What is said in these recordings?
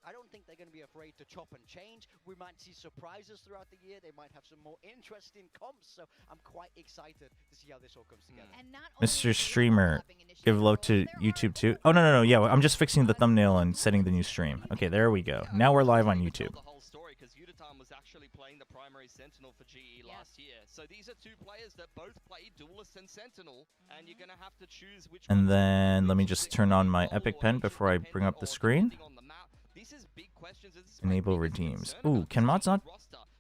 I don't think they're going to be afraid to chop and change. We might see surprises throughout the year. They might have some more interesting comps. So I'm quite excited to see how this all comes together. And Mr. Streamer, give love to YouTube too. Oh, no. Yeah, I'm just fixing the thumbnail and setting the new stream. Okay, there we go. Now we're live on YouTube. Was actually playing the primary Sentinel for GE last year. So these are two players that both play Duelist and Sentinel, and you're going to have to choose which. And then let me just turn on my Epic Pen before I bring up the screen. Enable redeems. Ooh, can mods not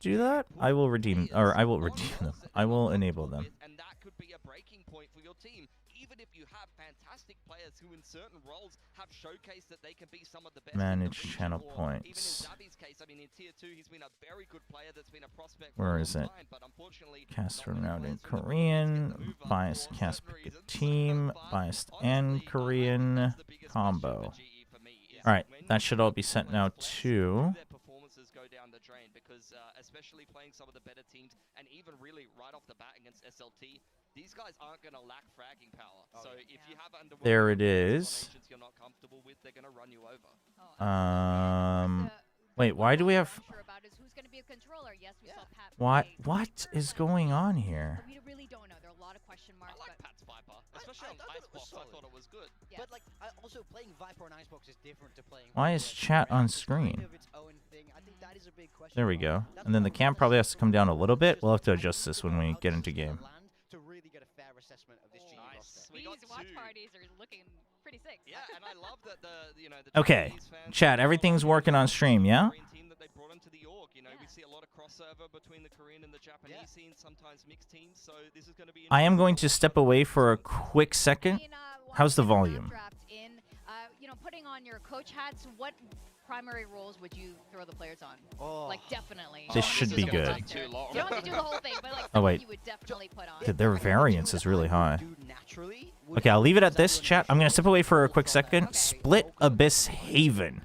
do that? I will redeem, or I will redeem them. I will enable them. And that could be a breaking point for your team. Even if you have fantastic players who in certain roles have showcased that they can be some of the best. Manage channel points. Even in Zabi's case, I mean, in Tier 2, he's been a very good player that's been a prospect. Where is it? Cast renowned in Korean. Biased cast pick a team. Biased and Korean combo. Alright, that should all be sent now too. Go down the drain because especially playing some of the better teams and even really right off the bat against SLT, these guys aren't going to lack fragging power. So if you have there it is. You're not comfortable with, they're going to run you over. Wait, why do we have who's going to be a controller? Yes, we saw Pat. What is going on here? We really don't know. There are a lot of question marks. I like Pat's Viper, especially on Icebox. I thought it was good. Yes. But like, also playing Viper on Icebox is different to playing. Why is chat on screen? There we go. And then the cam probably has to come down a little bit. We'll have to adjust this when we get into game. To really get a fair assessment of this GE roster. These watch parties are looking pretty sick. Yeah, and I love that the Okay, chat, everything's working on stream, yeah? We see a lot of crossover between the Korean and the Japanese scene, sometimes mixed teams, so this is going to be I am going to step away for a quick second. How's the volume? Putting on your coach hats, what primary roles would you throw the players on? Like, definitely. This should be good. You don't have to do the whole thing, but like, oh, wait. you would definitely put on. Dude, their variance is really high. Okay, I'll leave it at this, chat. I'm going to step away for a quick second. Split Abyss Haven.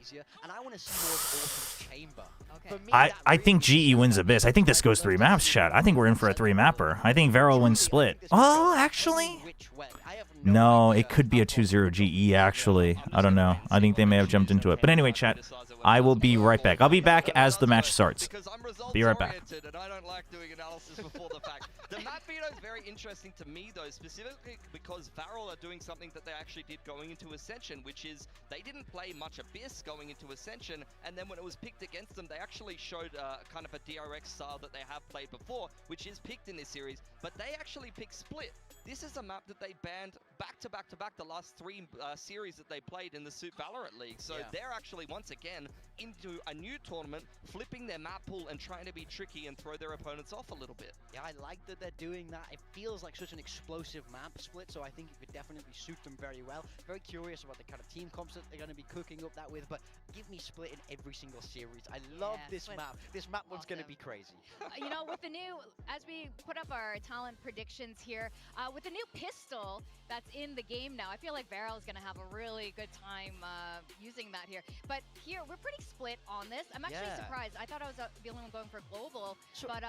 I think GE wins Abyss. I think this goes 3 maps, chat. I think we're in for a 3-mapper. I think Vero wins Split. Oh, actually? No, it could be a 2-0 GE, actually. I don't know. I think they may have jumped into it. But anyway, chat, I will be right back. I'll be back as the match starts. Be right back. And I don't like doing analysis before the fact. The map veto is very interesting to me, though, specifically because Varel are doing something that they actually did going into Ascension, which is they didn't play much Abyss going into Ascension, and then when it was picked against them, they actually showed kind of a DRX style that they have played before, which is picked in this series, but they actually picked Split. This is a map that they banned back to back to back the last 3 series that they played in the Suit Valorant League. So they're actually, once again, into a new tournament, flipping their map pool and trying to be tricky and throw their opponents off a little bit. Yeah, I like that they're doing that. It feels like such an explosive map split, so I think it could definitely suit them very well. Very curious about the kind of team comps that they're going to be cooking up that with, but give me Split in every single series. I love this map. This map one's going to be crazy. With the new, as we put up our talent predictions here, with the new pistol that's in the game now, I feel like Varel is going to have a really good time using that here. But here, we're pretty split on this. I'm actually surprised. I thought I was the only one going for Global, but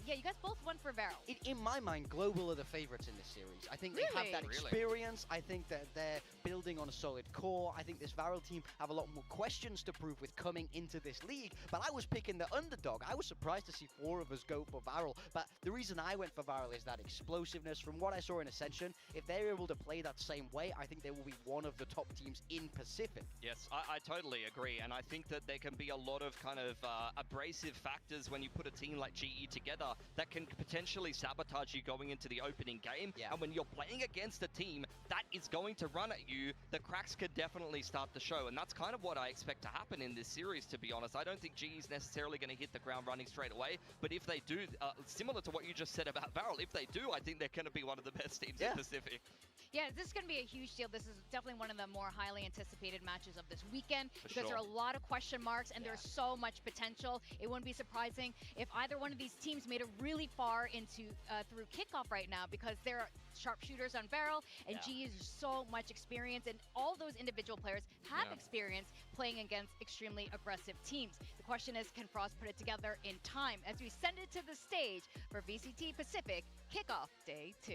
yeah, you guys both went for Varel. In my mind, Global are the favorites in this series. I think they have that experience. I think that they're building on a solid core. I think this Varel team have a lot more questions to prove with coming into this league, but I was picking the underdog. I was surprised to see 4 of us go for Varel, but the reason I went for Varel is that explosiveness. From what I saw in Ascension, if they're able to play that same way, I think they will be one of the top teams in Pacific. Yes, I totally agree, and I think that there can be a lot of kind of abrasive factors when you put a team like GE together that can potentially sabotage you going into the opening game. And when you're playing against a team that is going to run at you, the cracks could definitely start to show, and that's kind of what I expect to happen in this series, to be honest. I don't think GE is necessarily going to hit the ground running straight away, but if they do, similar to what you just said about Varel, if they do, I think they're going to be one of the best teams in Pacific. Yeah, this is going to be a huge deal. This is definitely one of the more highly anticipated matches of this weekend because there are a lot of question marks and there's so much potential. It wouldn't be surprising if either one of these teams made it really far into through kickoff right now because there are sharpshooters on Varel and GE has so much experience, and all those individual players have experience playing against extremely aggressive teams. The question is, can Frost put it together in time as we send it to the stage for VCT Pacific Kickoff Day 2.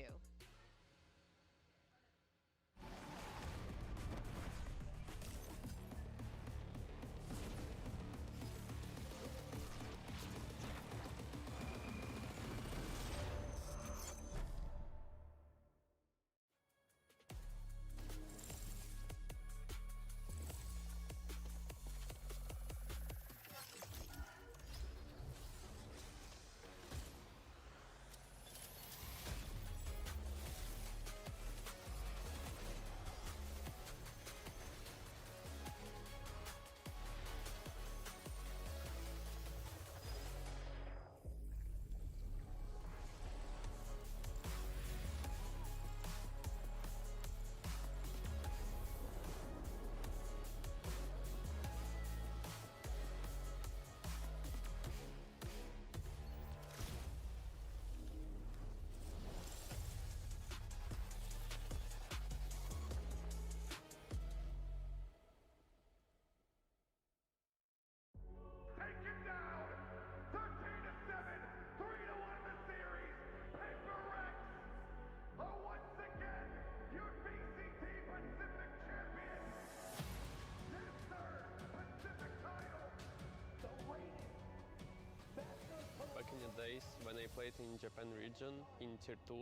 days when I played in Japan region in Tier 2.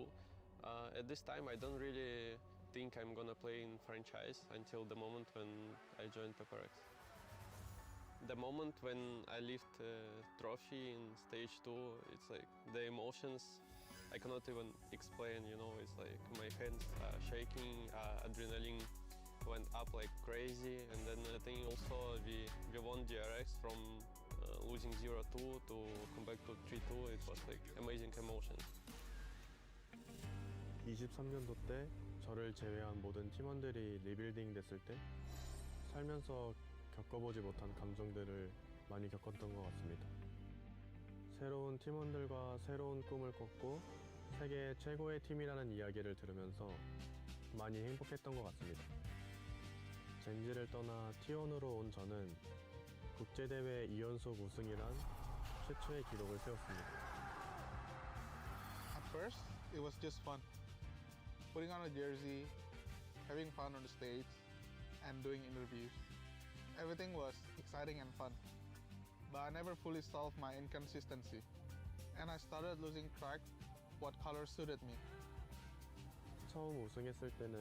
At this time, I don't really think I'm gonna play in franchise until the moment when I joined PepperX. The moment when I lift trophy in stage 2, it's like the emotions I cannot even explain, you know, it's like my hands are shaking, adrenaline went up like crazy, and then I think also we won DRX from losing 0-2 to come back to 3-2. It was like amazing emotions. 23년도 때 저를 제외한 모든 팀원들이 리빌딩 됐을 때 살면서 겪어보지 못한 감정들을 많이 겪었던 것 같습니다. 새로운 팀원들과 새로운 꿈을 꿨고 세계 최고의 팀이라는 이야기를 들으면서 많이 행복했던 것 같습니다. 젠지를 떠나 T1으로 온 저는 국제대회 2연속 우승이란 최초의 기록을 세웠습니다. At first, it was just fun. Putting on a jersey, having fun on the stage, and doing interviews. Everything was exciting and fun. But I never fully solved my inconsistency. And I started losing track what color suited me. 처음 우승했을 때는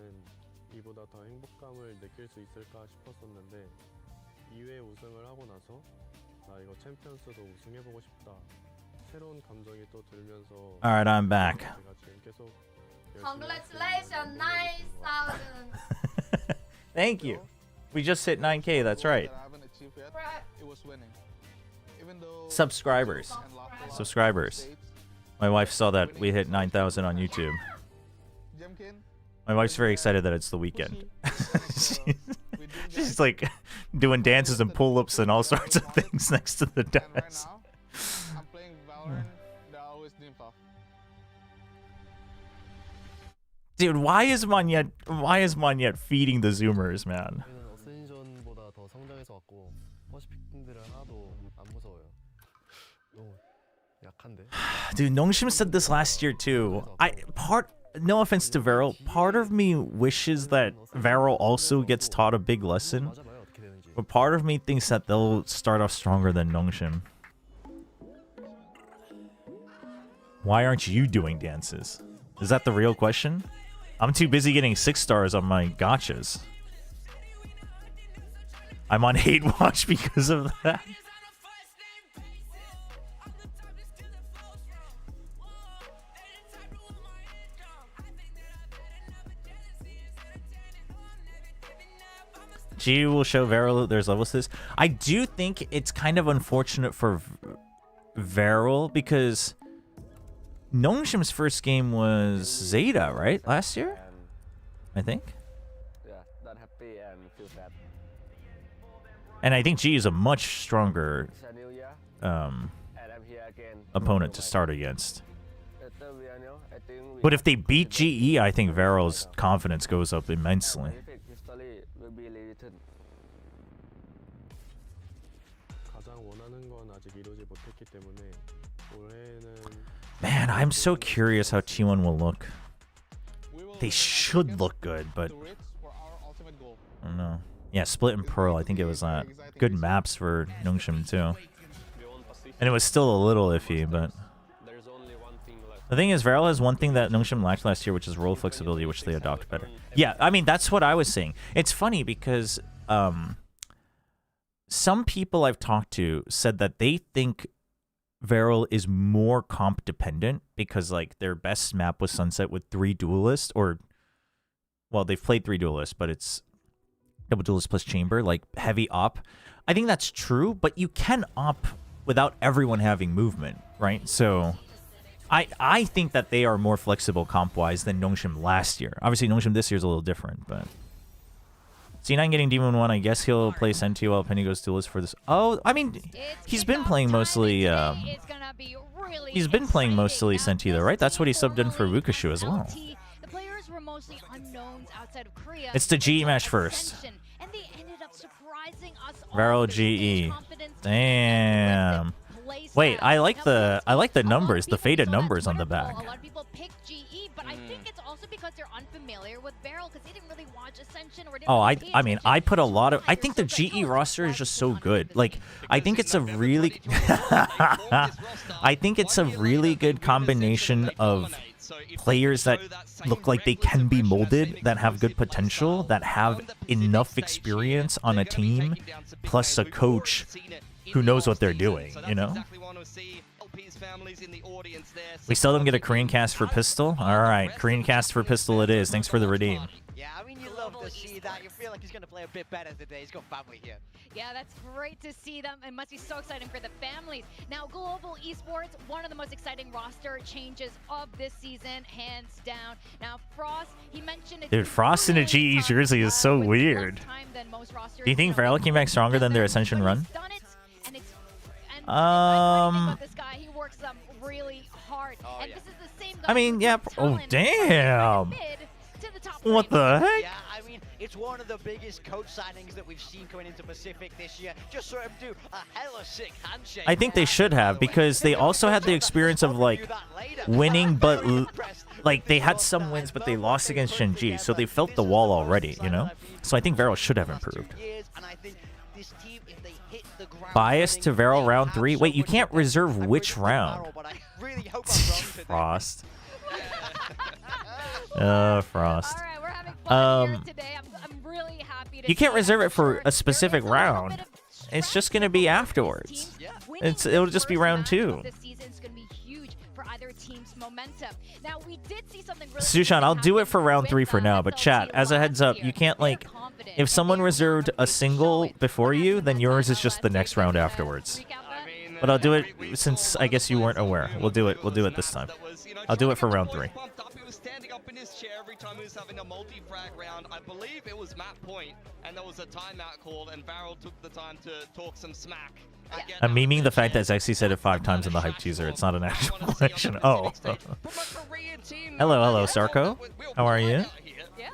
이보다 더 행복감을 느낄 수 있을까 싶었었는데 2회 우승을 하고 나서 나 이거 챔피언스도 우승해보고 싶다. 새로운 감정이 또 들면서 Alright, I'm back. 제가 지금 계속 Congratulations, 9,000. Thank you. We just hit 9K, that's right. That I haven't achieved yet, it was winning. Even though Subscribers. Subscribers. My wife saw that we hit 9,000 on YouTube. My wife's very excited that it's the weekend. She's like doing dances and pull-ups and all sorts of things next to the desk. I'm playing Valorant, that I always dreamed of. Dude, why is Monyet feeding the Zoomers, man? 어센션보다 더 성장해서 왔고 퍼시픽들은 하나도 안 무서워요. 너무 약한데. Dude, Nongshim said this last year too. No offense to Varel, part of me wishes that Varel also gets taught a big lesson. But part of me thinks that they'll start off stronger than Nongshim. Why aren't you doing dances? Is that the real question? I'm too busy getting 6 stars on my gotchas. I'm on hate watch because of that. G will show Varel there's levels to this. I do think it's kind of unfortunate for Varel because Nongshim's first game was Zeta, right? Last year? I think. Yeah, not happy and feel sad. And I think G is a much stronger opponent to start against. But if they beat GE, I think Varel's confidence goes up immensely. Man, I'm so curious how T1 will look. They should look good, but I don't know. Yeah, Split and Pearl, I think it was good maps for Nongshim too. And it was still a little iffy, but the thing is, Varel has one thing that Nongshim lacked last year, which is role flexibility, which they adopt better. Yeah, I mean, that's what I was saying. It's funny because some people I've talked to said that they think Varel is more comp dependent because like their best map was Sunset with 3 duelists, or well, they've played 3 duelists, but it's double duelist plus chamber, like heavy op. I think that's true, but you can op without everyone having movement, right? So I think that they are more flexible comp wise than Nongshim last year. Obviously Nongshim this year is a little different, but C9 getting Demon 1, I guess he'll play Senti while Penny goes duelist for this. Oh, I mean, he's been playing mostly he's been playing mostly Senti though, right? That's what he subbed in for Wukashu as well. The players were mostly unknowns outside of Korea. It's the GE match first. And they ended up surprising us all. Varel GE. Damn. Wait, I like the numbers, the faded numbers on the back. A lot of people pick GE, but I think it's also because they're unfamiliar with Varel because they didn't really watch a Ascension or Oh, I mean, I put a lot of... I think the GE roster is just so good. Like, I think it's a really... I think it's a really good combination of players that look like they can be molded, that have good potential, that have enough experience on a team, plus a coach who knows what they're doing, you know? We still don't get a Korean cast for Pistol? Alright, Korean cast for Pistol it is. Thanks for the redeem. Yeah, I mean, you love to see that. You feel like he's going to play a bit better today. He's got family here. Yeah, that's great to see them. It must be so exciting for the families. Now, Global Esports, one of the most exciting roster changes of this season, hands down. Now, Frost, he mentioned it. Dude, Frost in a GE jersey is so weird. Do you think Varel came back stronger than their Ascension run? This guy, he works really hard. Oh, and yeah. this is the same guy. I mean, yeah. Oh, damn. What the heck? Yeah, I mean, it's one of the biggest coach signings that we've seen coming into Pacific this year. Just saw him do a hella sick handshake. I think they should have, because they also had the experience of, like, winning, but, like, they had some wins, but they lost against Shinji, so they felt the wall already, you know? So I think Varel should have improved. Bias to Varel round 3? Wait, you can't reserve which round? Frost. Frost. You can't reserve it for a specific round. It's just gonna be afterwards. It'll just be round 2. Sushan, I'll do it for round 3 for now, but chat, as a heads up, you can't, like, if someone reserved a single before you, then yours is just the next round afterwards. But I'll do it since I guess you weren't aware. We'll do it this time. I'll do it for round 3. Standing up in his chair every time he was having a multi-frag round. I believe it was map point, and there was a timeout called, and Varel took the time to talk some smack. I'm memeing the fact that Zexy said it 5 times in the hype teaser. It's not an actual question. Oh. Hello, Sarko. How are you? Yeah.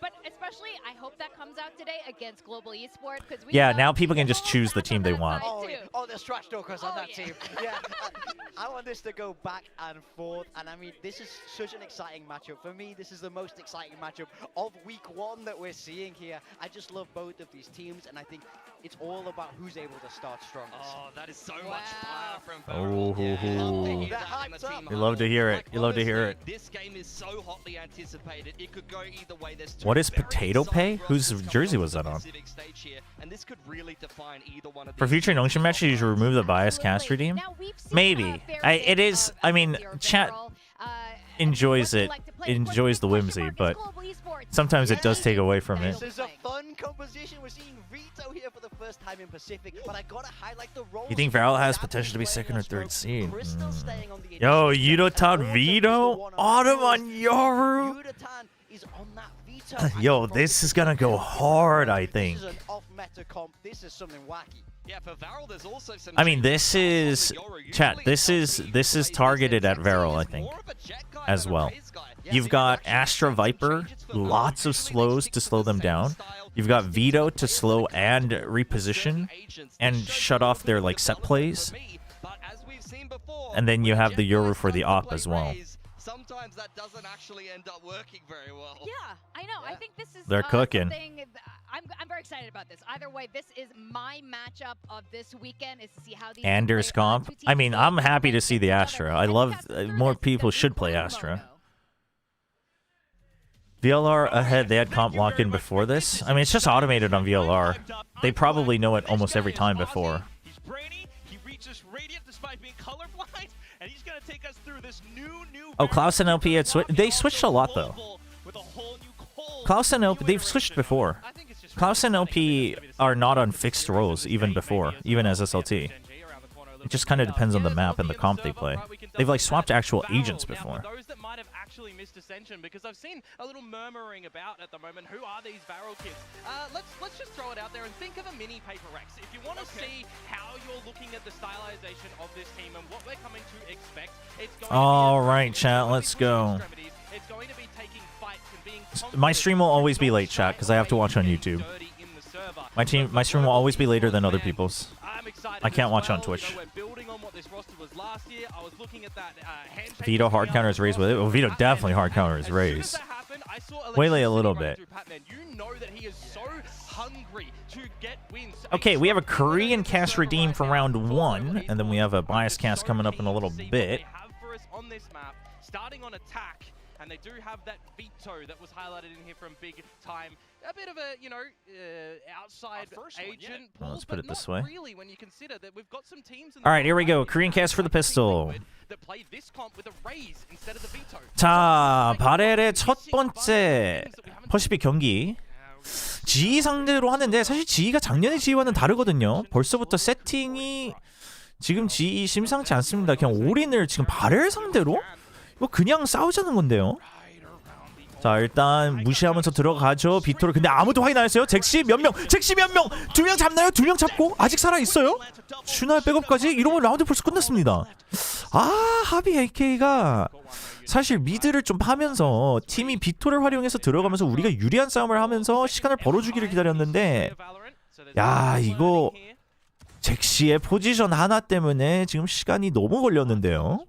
But especially, I hope that comes out today against Global Esports. Yeah, now people can just choose the team they want. Oh, there's trash talkers on that team. Yeah, I want this to go back and forth. And I mean, this is such an exciting matchup. For me, this is the most exciting matchup of week 1 that we're seeing here. I just love both of these teams, and I think it's all about who's able to start strongest. Oh, that is so much fire from Oh, Varel. You love to hear it. You love to hear it. This game is so hotly anticipated. It could go either way. There's What is Potato Pay? Whose jersey was that on? For future Notion matches, you should remove the bias cast redeem? Maybe. It is, I mean, chat enjoys it, enjoys the whimsy, but sometimes it does take away from it. This is a fun composition. We're seeing Rito here for the first time in Pacific, but I gotta highlight the role. You think Varel has potential to be 2nd or 3rd seed? Yo, Yudotan Vito? Autumn on Yoru? Yo, this is gonna go hard, I think. This is an off-meta comp. This is something wacky. Yeah, for Varel, there's also some I mean, this is chat. This is targeted at Varel, I think, as well. You've got Astra Viper, lots of slows to slow them down. You've got Vito to slow and reposition and shut off their like set plays. And then you have the Yoru for the op as well. Sometimes that doesn't actually end up working very well. Yeah, I know. I think this is They're cooking. I'm very excited about this. Either way, this is my matchup of this weekend, is to see how these Anders comp. I mean, I'm happy to see the Astra. I love more people should play Astra. VLR ahead, they had comp lock-in before this. I mean, it's just automated on VLR. They probably know it almost every time before. He's brainy, he reaches radiant despite being colorblind, and he's gonna take us through this new Oh, Klaus and LP had they switched a lot though. Klaus and LP, they've switched before. Klaus and LP are not on fixed roles even before, even as SLT. It just kind of depends on the map and the comp they play. They've like swapped actual agents before. Those that might have actually missed Ascension, because I've seen a little murmuring about at the moment, who are these Varel kids? Let's just throw it out there and think of a mini Paper Rex. If you want to see how you're looking at the stylization of this team and what we're coming to expect, it's going all right, chat, let's go. It's going to be taking fights and being My stream will always be late, chat, because I have to watch on YouTube. My stream will always be later than other people's. I can't watch on Twitch. Vito hard counters raised with it. Well, Vito definitely hard counters raised. Waylay a little bit. You know that he is so hungry to get wins. Okay, we have a Korean cast redeemed for round 1, and then we have a bias cast coming up in a little bit. They have for us on this map, starting on attack, and they do have that veto that was highlighted in here from big time. A bit of a, you know, outside agent. Well, let's put it this way. Really, when you consider that we've got some teams. All right, here we go. Korean cast for the pistol. That played this comp with a raise instead of the veto. 자, 바렐의 첫 번째 퍼시픽 경기. GE 상대로 하는데 사실 GE가 작년의 GE와는 다르거든요. 벌써부터 세팅이 지금 GE 심상치 않습니다. 그냥 올인을 지금 바렐 상대로? 이거 그냥 싸우자는 건데요. 자, 일단 무시하면서 들어가죠. 비토를. 근데 아무도 확인 안 했어요. 잭시 몇 명? 잭시 몇 명? 2명 잡나요? 2명 잡고 아직 살아있어요? 슈나의 백업까지? 이러면 라운드 벌써 끝났습니다. 아, 하비 AK가 사실 미드를 좀 파면서 팀이 비토를 활용해서 들어가면서 우리가 유리한 싸움을 하면서 시간을 벌어주기를 기다렸는데, 야, 이거 잭시의 포지션 하나 때문에 지금 시간이 너무 걸렸는데요.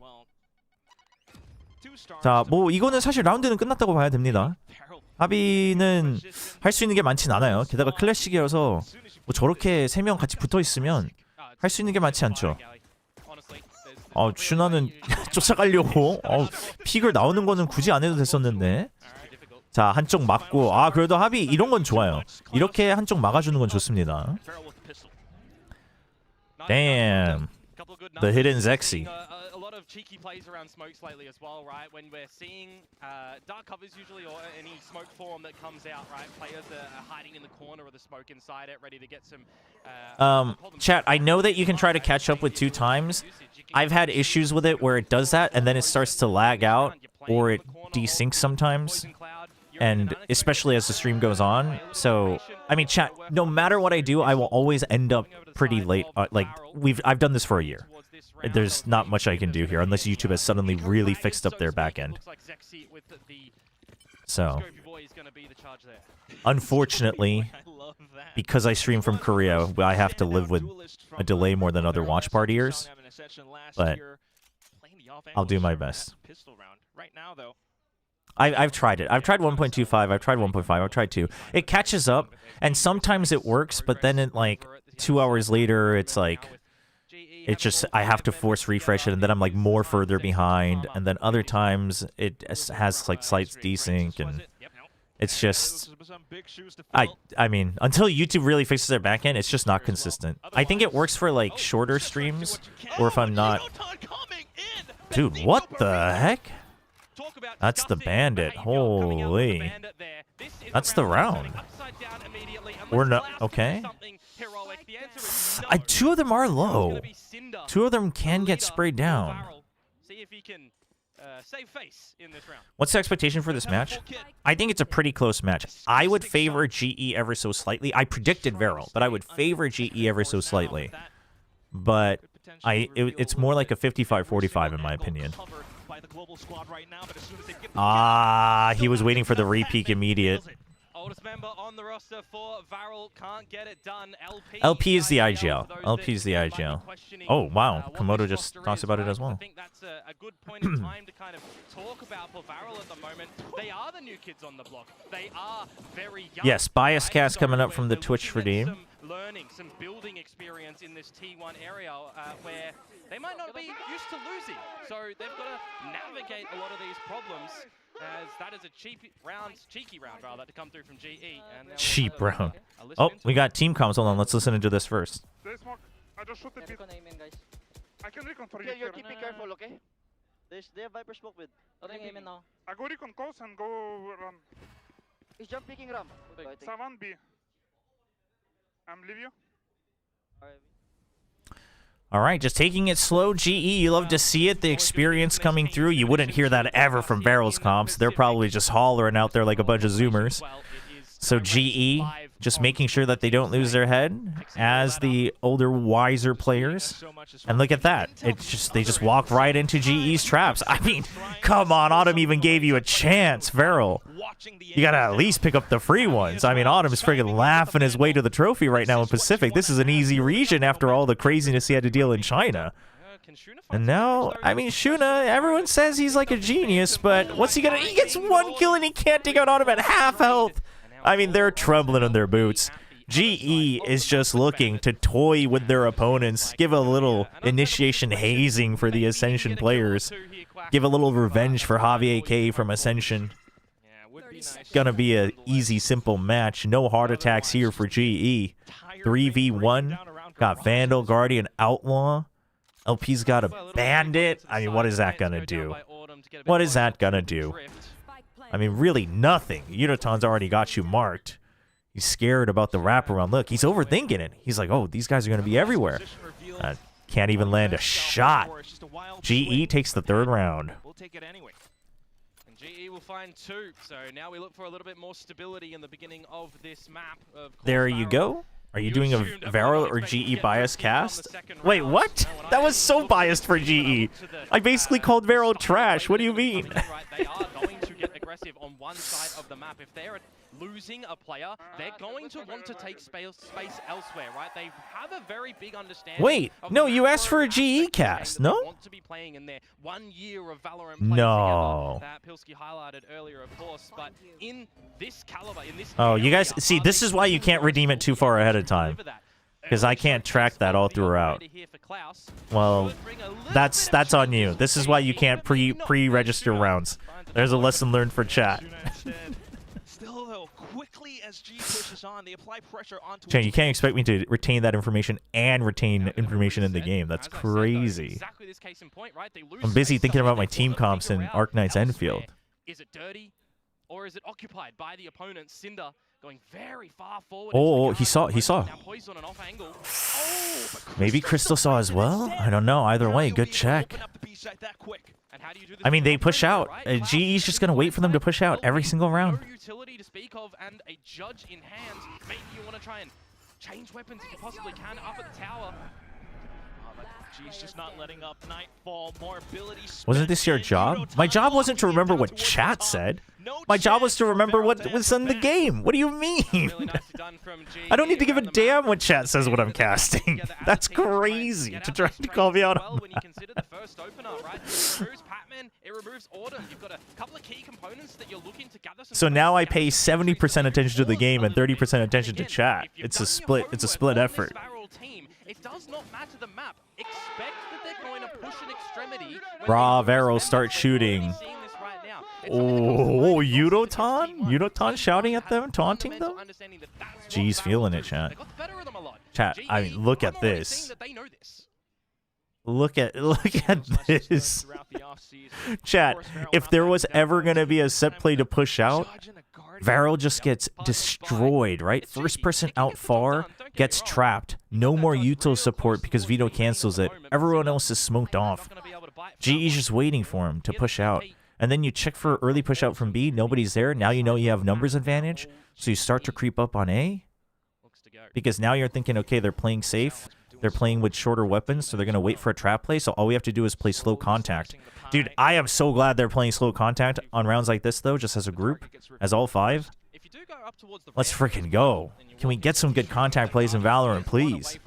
자, 뭐 이거는 사실 라운드는 끝났다고 봐야 됩니다. 하비는 할 수 있는 게 많진 않아요. 게다가 클래식이어서 뭐 저렇게 3명 같이 붙어있으면 할 수 있는 게 많지 않죠. 슈나는 쫓아가려고 픽을 나오는 거는 굳이 안 해도 됐었는데. 자, 한쪽 막고. 그래도 하비 이런 건 좋아요. 이렇게 한쪽 막아주는 건 좋습니다. Damn. The hidden Zexy. A lot of cheeky plays around smokes lately as well, right? When we're seeing dark covers usually, or any smoke form that comes out, right? Players are hiding in the corner of the smoke inside it, ready to get some... Chat, I know that you can try to catch up with 2 times. I've had issues with it where it does that, and then it starts to lag out, or it desyncs sometimes. And especially as the stream goes on. So, I mean, chat, no matter what I do, I will always end up pretty late. I've done this for a year. There's not much I can do here unless YouTube has suddenly really fixed up their back end. So, unfortunately, because I stream from Korea, I have to live with a delay more than other watch partiers. But I'll do my best. I've tried it. I've tried 1.25. I've tried 1.5. I've tried 2. It catches up, and sometimes it works, but then it, like 2 hours later, it's like it's just I have to force refresh it, and then I'm like more further behind, and then other times it has like slight desync, and it's just I mean, until YouTube really fixes their backend, it's just not consistent. I think it works for like shorter streams, or if I'm not. Dude, what the heck? That's the bandit. Holy. That's the round. Or no. Okay. 2 of them are low. 2 of them can get sprayed down. What's the expectation for this match? I think it's a pretty close match. I would favor GE ever so slightly. I predicted Varel, but I would favor GE ever so slightly. But it's more like a 55-45 in my opinion. He was waiting for the re-peak immediate. Oldest member on the roster for Varel can't get it done. LP is the IGL. LP is the IGL. Oh, wow. Komodo just talks about it as well. I think that's a good point in time to kind of talk about for Varel at the moment. They are the new kids on the block. They are very young. Yes, bias cast coming up from the Twitch redeem. Some learning, some building experience in this T1 area where they might not be used to losing. So they've got to navigate a lot of these problems. As that is a cheeky round rather, to come through from GE. And cheap round. Oh, we got team comms. Hold on, let's listen into this first. I just shot the pit. I can recon for you. You're keeping careful, okay? They have Viper smoke with. Aim in now. I go recon coast and go run. He's jump picking ram. 7B. I'm leave you. All right, just taking it slow, GE. You love to see it, the experience coming through. You wouldn't hear that ever from Varel's comps. They're probably just hollering out there like a bunch of Zoomers. So GE, just making sure that they don't lose their head as the older, wiser players. And look at that. They just walk right into GE's traps. I mean, come on, Autumn even gave you a chance, Varel. You gotta at least pick up the free ones. I mean, Autumn is friggin' laughing his way to the trophy right now in Pacific. This is an easy region after all the craziness he had to deal in China. And now, I mean, Shuna, everyone says he's like a genius, but what's he gonna... He gets 1 kill and he can't take out Autumn at half health. I mean, they're trembling in their boots. GE is just looking to toy with their opponents, give a little initiation hazing for the Ascension players, give a little revenge for Javier K from Ascension. It's gonna be an easy, simple match. No heart attacks here for GE. 3v1. Got Vandal, Guardian, Outlaw. LP's got a Bandit. I mean, what is that gonna do? What is that gonna do? I mean, really nothing. Unoton's already got you marked. He's scared about the wraparound. Look, he's overthinking it. He's like, oh, these guys are gonna be everywhere. Can't even land a shot. GE takes the 3rd round. We'll take it anyway. And GE will find 2. So now we look for a little bit more stability in the beginning of this map. There you go. Are you doing a Varel or GE bias cast? Wait, what? That was so biased for GE. I basically called Varel trash. What do you mean? They are going to get aggressive on one side of the map. If they're losing a player, they're going to want to take space elsewhere, right? They have a very big understanding. Wait, no, you asked for a GE cast, no? Want to be playing in their 1 year of Valorant no. That Pilsky highlighted earlier, of course, but in this caliber, in this... Oh, you guys, see, this is why you can't redeem it too far ahead of time. Because I can't track that all throughout. Well, that's on you. This is why you can't pre-register rounds. There's a lesson learned for chat. Still, though, quickly as G pushes on, they apply pressure onto... Chan, you can't expect me to retain that information and retain information in the game. That's crazy. I'm busy thinking about my team comps in Arknight's Enfield. Is it dirty, or is it occupied by the opponent? Cinder going very far forward. Oh, he saw. Maybe Crystal saw as well? I don't know. Either way, good check. I mean, they push out. GE's just going to wait for them to push out every single round. No utility to speak of and a judge in hand. Maybe you want to try and change weapons if you possibly can up at the tower. G's just not letting up. Nightfall, more ability. Wasn't this your job? My job wasn't to remember what chat said. My job was to remember what was in the game. What do you mean? I don't need to give a damn what chat says when I'm casting. That's crazy to try to call me out on that. So now I pay 70% attention to the game and 30% attention to chat. It's a split. It's a split effort. It does not matter the map. Expect that they're going to push an extremity. Raw Varel start shooting. Oh, Unoton? Unoton shouting at them, taunting them? G's feeling it, chat. Chat, I mean, look at this. Look at this. Chat, if there was ever going to be a set play to push out, Varel just gets destroyed, right? First person out far gets trapped. No more util support because Vito cancels it. Everyone else is smoked off. GE's just waiting for him to push out. And then you check for early push out from B. Nobody's there. Now you know you have numbers advantage. So you start to creep up on A. Because now you're thinking, okay, they're playing safe. They're playing with shorter weapons, so they're going to wait for a trap play. So all we have to do is play slow contact. Dude, I am so glad they're playing slow contact on rounds like this, though, just as a group, as all 5. Let's freaking go. Can we get some good contact plays in Valorant, please?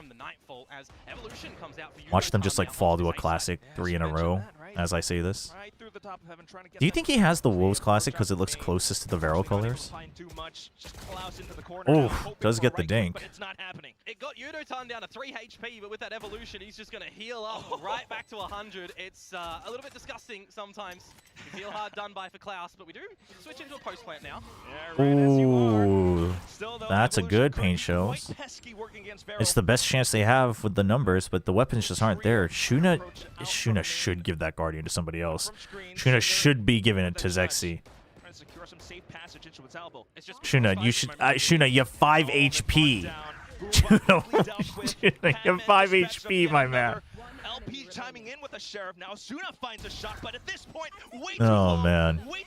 Watch them just, like, fall to a classic 3 in a row as I say this. Do you think he has the Wolves Classic because it looks closest to the Varel colors? Oh, does get the dink. It got Unoton down to 3 HP, but with that evolution, he's just going to heal up right back to 100. It's a little bit disgusting sometimes. You feel hard done by for Klaus, but we do switch into a post plant now. Ooh, that's a good paint show. It's the best chance they have with the numbers, but the weapons just aren't there. Shuna should give that Guardian to somebody else. Shuna should be giving it to Zexy. Shuna, you should. Shuna, you have 5 HP. Shuna, you have 5 HP, my man. LP chiming in with a sheriff now. Suna finds a shot, but at this point, way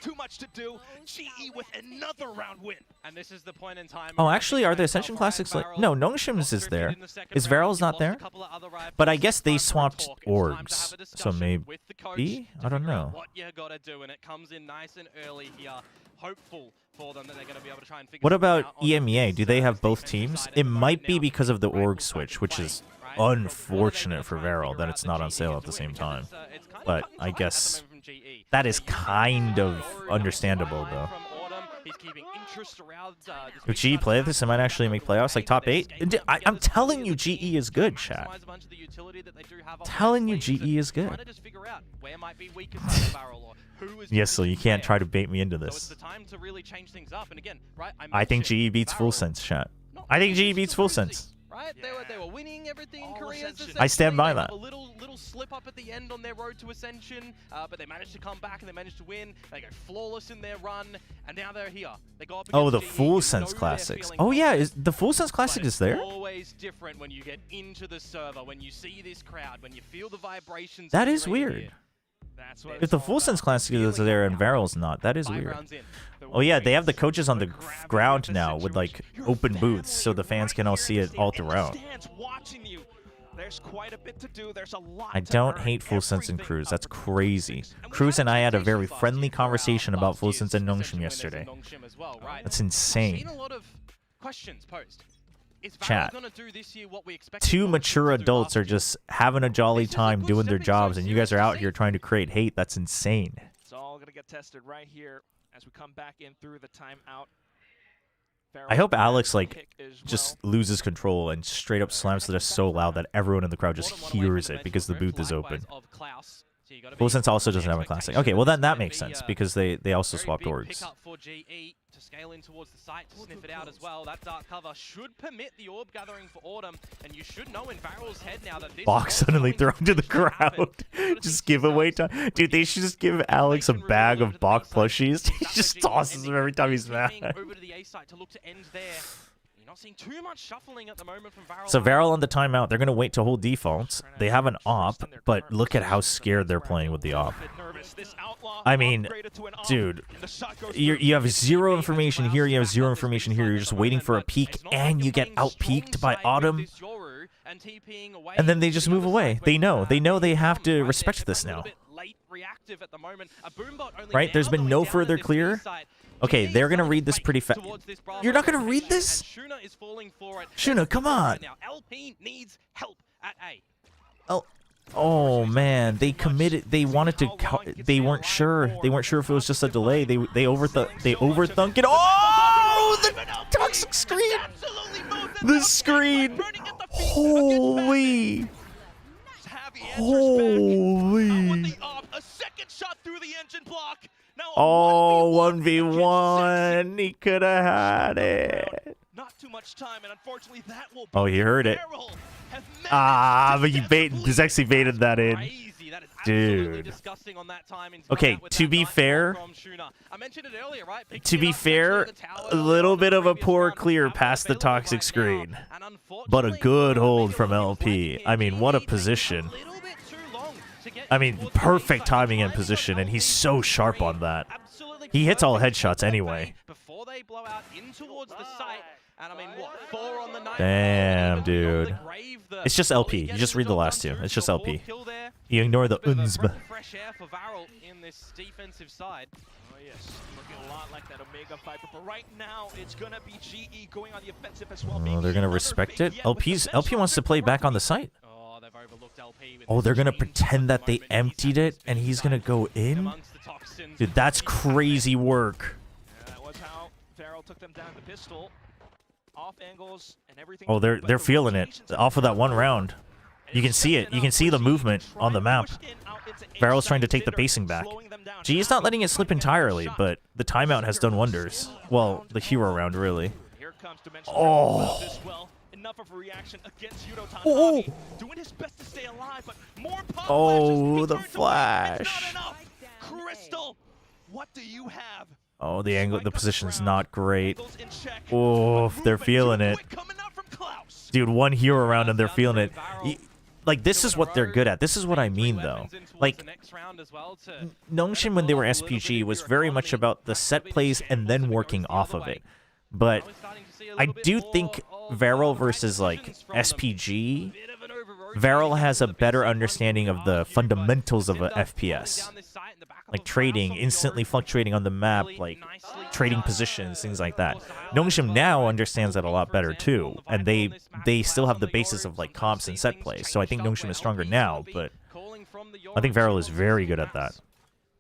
too much to do. GE with another round win. And this is the point in time. Oh, actually, are the Ascension Classics like... No, Nongshim's is there. Is Varel's not there? But I guess they swapped orgs, so maybe... coach B? to I don't figure out know. what you got to do, and it comes in nice and early here. Hopeful for them that they're going to be able to try and figure What something about out on EMEA? this, Do they have both defensive teams? side. It And might right be now, because of the Rifle org starting switch, to which play, is right? So what are they gonna unfortunate for try and Varel figure that out it's not on GE sale is at the same doing? time. Because it's kind of But cut and I dry at the guess moment from GE. that is So you kind of Yoru understandable, from though. Autumn. He's keeping interest around, If GE play this, it might actually make playoffs, like top 8. I'm telling you, GE is good, chat. Telling you, GE is good. Yes, so you can't try to bait me into So it's this. the time to really change things up. And again, right? I think mentioned GE beats Full Varel, Sense, chat. not I think just GE beats the Full Rosie, Sense. Right? They were winning everything in Korea. I stand by They that. have a little slip up at the end on their road to Ascension, but they managed to come back and they managed to win. They go flawless in their run, and now they're here. They go up Oh, against the GE. Full You Sense know they're Classics. feeling Oh, yeah, confident, is the Full Sense but Classic it's is there? always different when you get into the server, when you see this crowd, when you feel the vibrations. That when is you're in weird. here. That's what If it's the all Full Sense about. Classic is Feeling there it and now. Varel's not, that is 5 weird. rounds in. Oh yeah, they have the coaches on the ground now with like open booths, so the fans can all see it all throughout. There's quite a bit to do. There's a lot I to don't earn. hate Full Sense and Everything Cruz. That's up for the crazy. Olympics. And we Cruz got and I had a very expectations friendly conversation about Full Sense and Nongshim Ascension yesterday. winners in Nongshim as well, right? That's I've insane. seen a lot of questions posed. Is Varel Chat. gonna do this year what we expected Two Nongshim mature to do adults last are year? just having a jolly This is a time good doing their stepping stone jobs, and you guys are series to out see. here trying to create hate. That's insane. It's all going to get tested right here as we come back in through the timeout. I hope Alex like Pick as just well. loses control and straight up slams to this so loud that everyone in the crowd just Autumn one away from hears the it bench because the for booth Griff, is open. likewise of Klaus. So you gotta Full be Sense also the doesn't have a classic. expectation Okay, well then that that this makes might be sense a because they also very swapped big orgs. pickup for GE to scale in towards the site to sniff it out as well. That dark cover should permit the orb gathering for Autumn, and you should know in Varel's head now that this Box is suddenly going thrown to the potentially happen. crowd. Just giveaway time. Dude, they should just give Alex a bag of Bach plushies. He just tosses them every time he's mad. Over to the A site to look to end there. You're not seeing too much shuffling at the moment from Varel. So Varel on the timeout, they're going to wait to hold defaults. They have an op, but look at how scared they're playing with the op. I mean, dude, you have zero information here, you have zero information here, you're just waiting for a peek, and you get out-peeked by Autumn, and then they just move away. They know they have to respect this now. Right? There's been no further clear. Okay, they're going to read this pretty fast. You're not going to read this? Shuna, come on. Oh man, they committed. They wanted to. They weren't sure. They weren't sure if it was just a delay. They overthunk it. Oh, the toxic screen. The screen. Holy. Holy. Oh, 1v1. He could have had it. Not too much time, and unfortunately that will. Oh, he heard it. But he Zexy baited that in. Dude. Okay, to be fair, a little bit of a poor clear past the toxic screen, but a good hold from LP. I mean, what a position. I mean, perfect timing and position, and he's so sharp on that. He hits all headshots anyway. Damn, dude. It's just LP. You just read the last two. It's just LP. You ignore the unzb. Oh, they're gonna respect it. LP wants to play back on the site. Oh, they're gonna pretend that they emptied it and he's gonna go in? Dude, that's crazy work. Oh, they're feeling it. Off of that one round. You can see it. You can see the movement on the map. Varel's trying to take the pacing back. GE's not letting it slip entirely, but the timeout has done wonders. Well, the hero round, really. Oh. Oh. Oh, the flash. What do you have? Oh, the angle, the position's not great. Oh, they're feeling it. Dude, one hero round and they're feeling it. Like, this is what they're good at. This is what I mean, though. Like, Nongshim, when they were SPG, was very much about the set plays and then working off of it. But I do think Varel versus, like, SPG, Varel has a better understanding of the fundamentals of a FPS. Like trading, instantly fluctuating on the map, like trading positions, things like that. Nongshim now understands that a lot better too, and they still have the basis of like comps and set plays. So I think Nongshim is stronger now, but I think Varel is very good at that.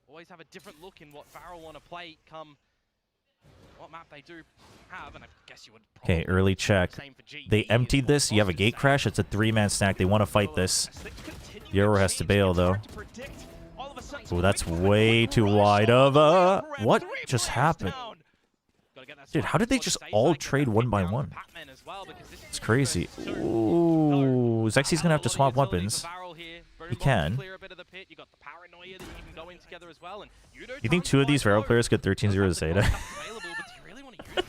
Always have a different look in what Varel want to play come what map they do have, and I guess you would. Okay, early check. They emptied this. You have a gate crash. It's a 3-man stack. They want to fight this. Euro has to bail though. Oh, that's way too wide of a... What just happened? Dude, how did they just all trade 1 by 1? It's crazy. Ooh, Zexi's gonna have to swap weapons. He can. You think 2 of these Varel players get 13-0 Zeta?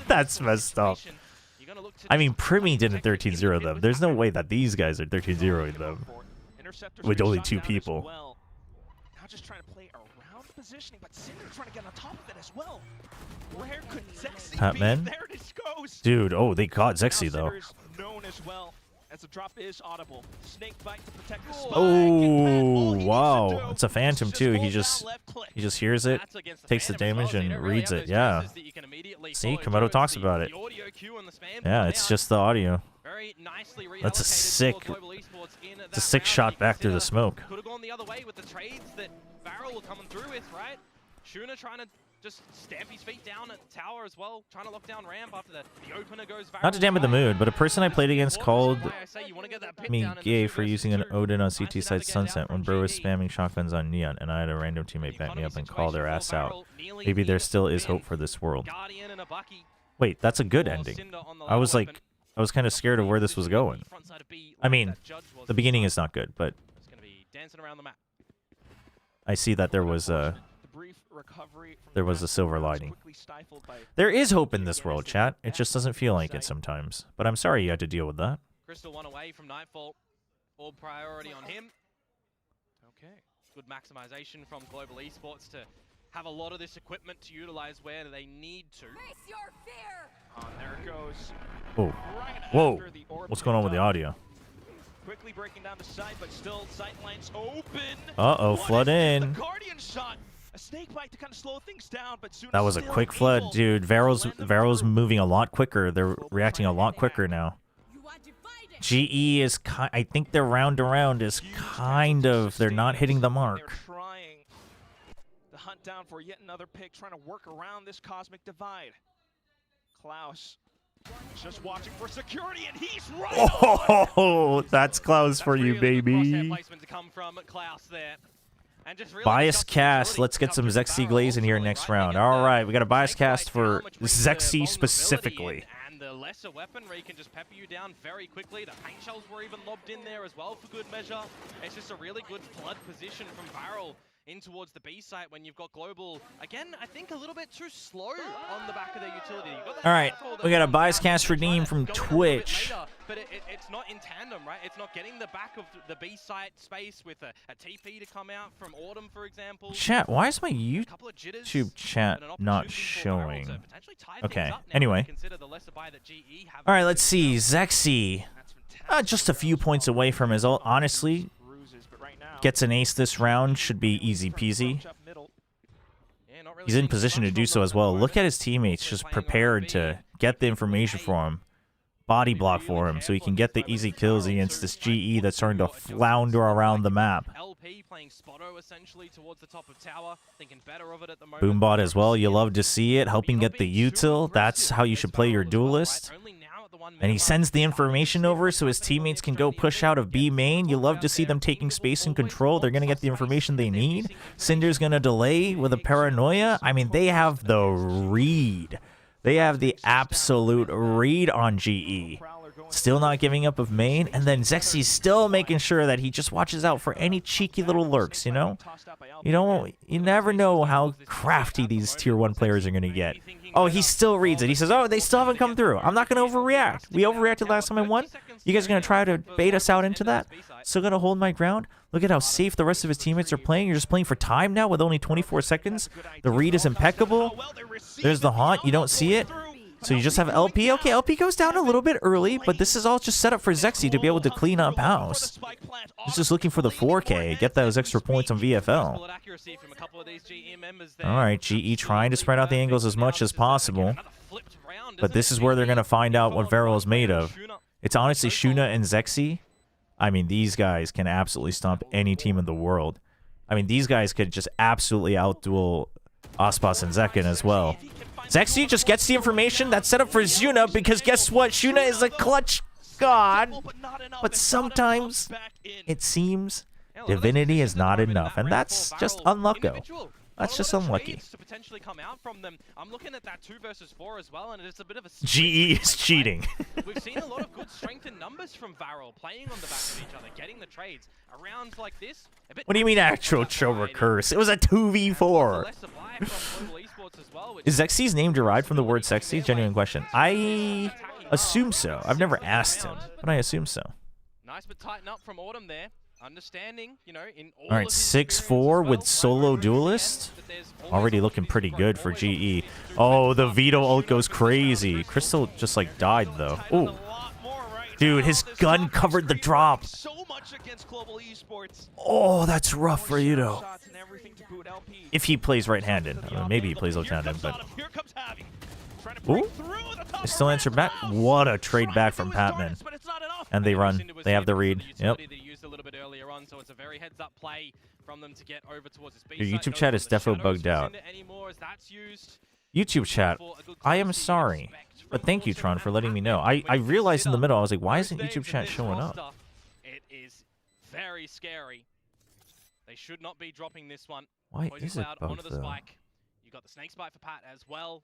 That's messed up. I mean, Primi didn't 13-0 them. There's no way that these guys are 13-0ing them with only 2 people. Now just trying to play around positioning, but Cinder trying to get on top of it as well. Where could Zexy Patman? be? There it goes. Dude, oh, they caught Zexy though. Known as well. As the drop is audible. Snake bite to protect the spike. Oh, wow. It's a Phantom too. He just hears it, takes the damage, and reads it. Yeah. See, Komodo talks about it. Yeah, it's just the audio. That's a sick shot back through the smoke. Could have gone the other way with the trades that Varel were coming through with, right? Shuna trying to just stamp his feet down at the tower as well, trying to lock down ramp after the opener goes Varel. Not to dampen the mood, but a person I played against called me gay for using an Odin on CT side Sunset when bro was spamming shotguns on Neon, and I had a random teammate back me up and call their ass out. Maybe there still is hope for this world. Wait, that's a good ending. I was kind of scared of where this was going. I mean, the beginning is not good, but I see that there was a silver lining. There is hope in this world, chat. It just doesn't feel like it sometimes. But I'm sorry you had to deal with that. Crystal 1 away from Nightfall. All priority on him. Okay. Good maximization from Global Esports to have a lot of this equipment to utilize where they need to. There it goes. Whoa. Whoa. What's going on with the audio? Quickly breaking down the side, but still sight lines open. Uh-oh, flood in. Guardian shot. A snake bite to kind of slow things down, but soon that was a quick flood, dude. Varel's moving a lot quicker. They're reacting a lot quicker now. GE is I think their round to round is kind of, they're not hitting the mark. They're trying to hunt down for yet another pick, trying to work around this cosmic divide. Klaus just watching for security, and he's right. Oh, that's Klaus for you, baby. Bias cast. Let's get some Zexy Glaze in here next round. All right, we got a bias cast for Zexy specifically. And the lesser weaponry can just pepper you down very quickly. The paint shells were even lobbed in there as well for good measure. It's just a really good flood position from Varel in towards the B site when you've got Global, again, I think a little bit too slow on the back of their utility. All right, we got a bias cast redeem from Twitch. But it's not in tandem, right? It's not getting the back of the B site space with a TP to come out from Autumn, for example. Chat, why is my YouTube chat not showing? Okay, anyway. All right, let's see. Zexy, just a few points away from his ult. Honestly, gets an ace this round, should be easy peasy. He's in position to do so as well. Look at his teammates just prepared to get the information for him. Body block for him so he can get the easy kills against this GE that's starting to flounder around the map. Boombot as well, you love to see it, helping get the util. That's how you should play your duelist. And he sends the information over so his teammates can go push out of B main. You love to see them taking space and control. They're going to get the information they need. Cinder's going to delay with a paranoia. I mean, they have the read. They have the absolute read on GE. Still not giving up of main. And then Zexy's still making sure that he just watches out for any cheeky little lurks, you know? You never know how crafty these tier 1 players are going to get. Oh, he still reads it. He says, oh, they still haven't come through. I'm not going to overreact. We overreacted last time I won. You guys are going to try to bait us out into that? Still going to hold my ground? Look at how safe the rest of his teammates are playing. You're just playing for time now with only 24 seconds. The read is impeccable. There's the haunt. You don't see it. So you just have LP. Okay, LP goes down a little bit early, but this is all just set up for Zexy to be able to clean up house. He's just looking for the 4K, get those extra points on VFL. All right, GE trying to spread out the angles as much as possible. But this is where they're going to find out what Varel is made of. It's honestly Shuna and Zexy. I mean, these guys can absolutely stomp any team in the world. I mean, these guys could just absolutely outduel Aspas and Zekin as well. Zexy just gets the information that's set up for Shuna because guess what? Shuna is a clutch god. But sometimes it seems divinity is not enough. And that's just unlucky. That's just unlucky. To potentially come out from them. I'm looking at that 2 versus 4 as well, and it's a bit of a GE is cheating. We've seen a lot of good strength in numbers from Varel, playing on the back of each other, getting the trades. Rounds like this. What do you mean actual Chobra curse? It was a 2v4. Is Zexy's name derived from the word sexy? Genuine question. I assume so. I've never asked him, but I assume so. Nice but tighten up from Autumn there. Understanding, you know, in all right, 6-4 with solo duelist. Already looking pretty good for GE. Oh, the Vito ult goes crazy. Crystal just like died though. Oh, dude, his gun covered the drop. Oh, that's rough for Vito. If he plays right-handed, I mean, maybe he plays left-handed, but. Ooh, they still answer back. What a trade back from Patman. And they run. They have the read. Yep. Your YouTube chat is defo bugged out. YouTube chat, I am sorry. But thank you, Tron, for letting me know. I realized in the middle, I was like, why isn't YouTube chat showing up? It is very scary. They should not be dropping this one. Why is it bugged, though? You got the snake spike for Pat as well.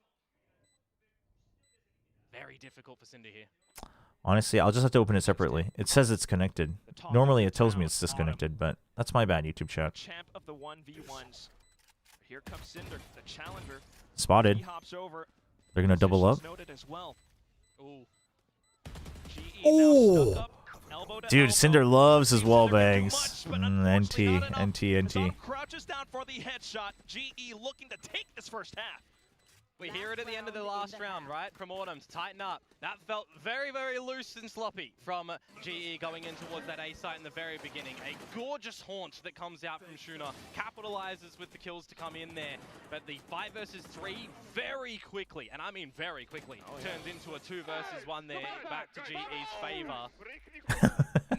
Very difficult for Cinder here. Honestly, I'll just have to open it separately. It says it's connected. Normally, it tells me it's disconnected, but that's my bad, YouTube chat. Champ of the 1v1s. Here comes Cinder, the challenger. Spotted. They're gonna double up. Oh, dude, Cinder loves his wall bangs. NT. Crouches down for the headshot. GE looking to take this first half. We hear it at the end of the last round, right? From Autumn to tighten up. That felt very, very loose and sloppy from GE going in towards that A site in the very beginning. A gorgeous haunt that comes out from Shuna. Capitalizes with the kills to come in there. But the 5 versus 3 very quickly, and I mean very quickly, turns into a 2 versus 1 there, back to GE's favor.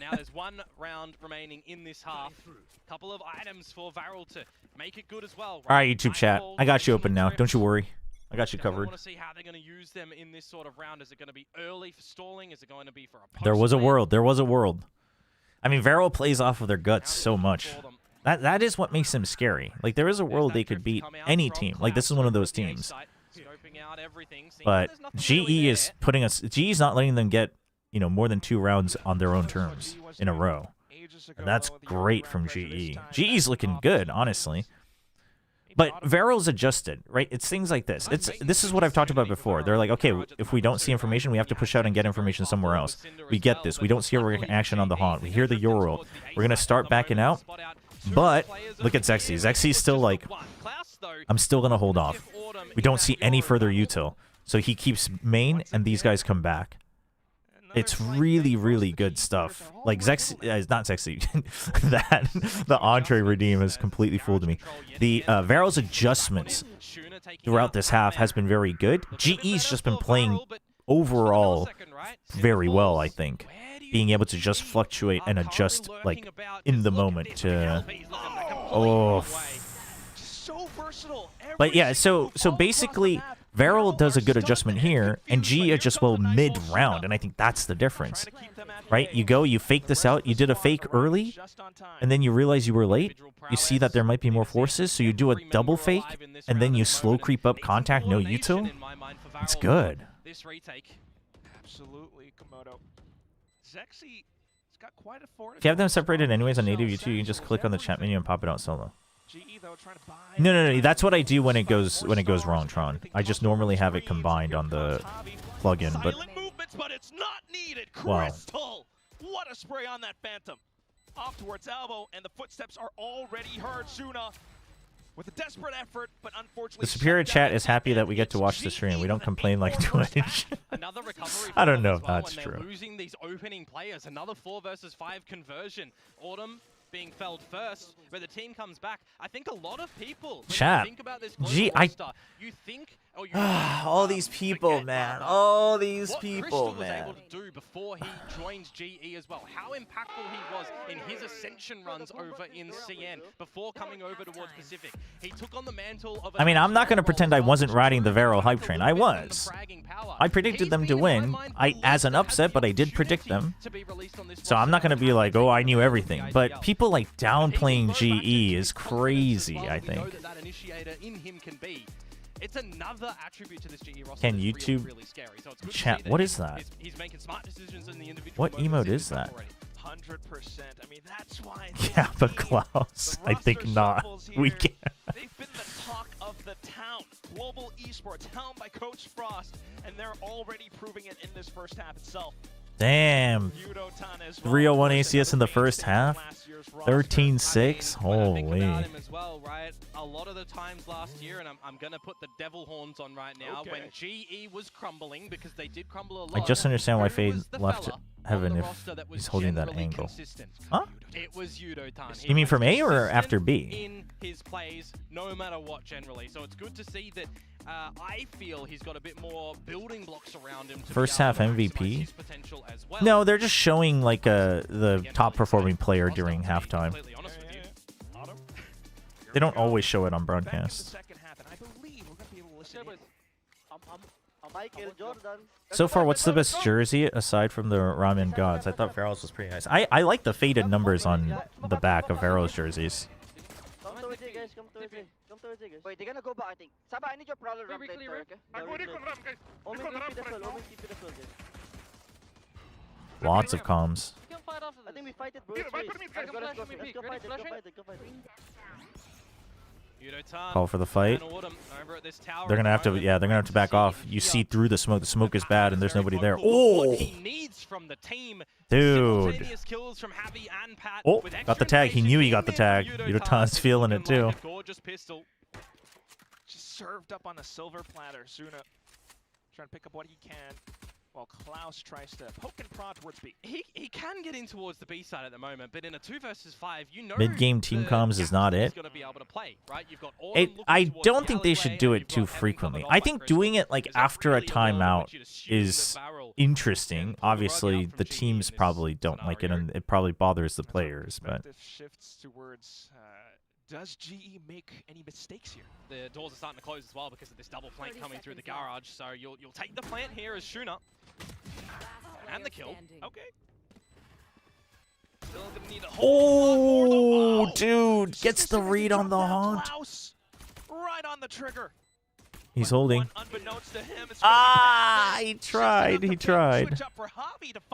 Now there's 1 round remaining in this half. Couple of items for Varel to make it good as well. All right, YouTube chat. I got you open now. Don't you worry. I got you covered. I want to see how they're going to use them in this sort of round. Is it going to be early for stalling? Is it going to be for a post? There was a world. There was a world. I mean, Varel plays off of their guts so much. That is what makes him scary. Like, there is a world they could beat any team. Like, this is one of those teams. But GE is putting us... GE's not letting them get, you know, more than 2 rounds on their own terms in a row. And that's great from GE. GE's looking good, honestly. But Varel's adjusted, right? It's things like this. This is what I've talked about before. They're like, okay, if we don't see information, we have to push out and get information somewhere else. We get this. We don't see a reaction on the haunt. We hear the Euro. We're going to start backing out. But look at Zexy. Zexy's still like, I'm still going to hold off. We don't see any further util. So he keeps main, and these guys come back. It's really, really good stuff. Like, Zexy, not Zexy. The entree redeem has completely fooled me. The Varel's adjustments throughout this half has been very good. GE's just been playing overall very well, I think. Being able to just fluctuate and adjust, like, in the moment to... Oh. But yeah, so basically... Varel does a good adjustment here, and GE adjusts well mid-round, and I think that's the difference, right? You go, you fake this out, you did a fake early, and then you realize you were late. You see that there might be more forces, so you do a double fake, and then you slow creep up contact, no util. It's good. Absolutely, Komodo. Zexy got quite a if you have them separated anyways on native YouTube, you can just click on the chat menu and pop it out solo. No. That's what I do when it goes wrong, Tron. I just normally have it combined on the plugin, but it's not needed. Wow. Crystal, what a spray on that Phantom. Off towards elbow, and the footsteps are already heard. Shuna with a desperate effort, but unfortunately... The superior chat is happy that we get to watch the stream. We don't complain like Twitch. Another recovery I don't know if well that's when true. They're losing these opening players. Another 4 versus 5 conversion. Autumn being felled first, but the team comes back. I think a lot of people Chat. think about this Gee, you think all these people, man. All these people, was man. able to do before he joined GE as well. How impactful he was in his ascension runs over in CN before coming over towards Pacific. He took on the mantle of... I mean, I'm not going to pretend I wasn't riding the Vero hype train. I was. I predicted them to win. As an upset, but I did predict them. So I'm not going to be like, oh, I knew everything. But people like downplaying GE is crazy, I think. That initiator in him can be. It's another attribute to this GE roster. Can YouTube really scary. So it's good chat? What is that? He's making smart decisions in the individual. What emote is that? 100%. I mean, that's why... Yeah, but Klaus, I think not. We can't. They've been the talk of the town. Global esports, helmed by Coach Frost, and they're already proving it in this first half itself. Damn. 301 ACS in the first half. 13-6. Holy. As well, right? A lot of the times last year, and I'm going to put the devil horns on right now, when GE was crumbling, because they did crumble a lot. I just understand why Fade left Heaven if he's holding that angle. Huh? It was Yudotan. You mean from A or after B? In his plays, no matter what, generally. So it's good to see that I feel he's got a bit more building blocks around him. First half MVP? No, they're just showing like the top performing player during halftime. They don't always show it on broadcast. So far, what's the best jersey aside from the Ramen Gods? I thought Varel's was pretty nice. I like the faded numbers on the back of Varel's jerseys. Come towards it, guys. Come towards it. Come towards it, guys. Wait, they're gonna go back, I think. Saba, I need your prowler ramp later, okay? Omen TP the full, Omen TP the full, guys. Lots of comms. I think we fight it, bro. Let's go, let's go fight it, go fight it, go fight it. Call for the fight. They're gonna have to, yeah, they're gonna have to back off. You see through the smoke. The smoke is bad, and there's nobody there. Oh, dude. Oh, got the tag. He knew he got the tag. Yudotan's feeling it too. Just served up on a silver platter. Suna trying to pick up what he can. While Klaus tries to poke and prod towards B. He can get in towards the B side at the moment, but in a 2 versus 5, you know mid-game team comms is not it. I don't think they should do it too frequently. I think doing it like after a timeout is interesting. Obviously, the teams probably don't like it, and it probably bothers the players. But shifts towards. Does GE make any mistakes here? The doors are starting to close as well because of this double flank coming through the garage. So you'll take the plant here as Shuna. And the kill. Okay. Still gonna need a oh, dude. Gets the read on the haunt. Right on the trigger. He's holding. He tried. He tried.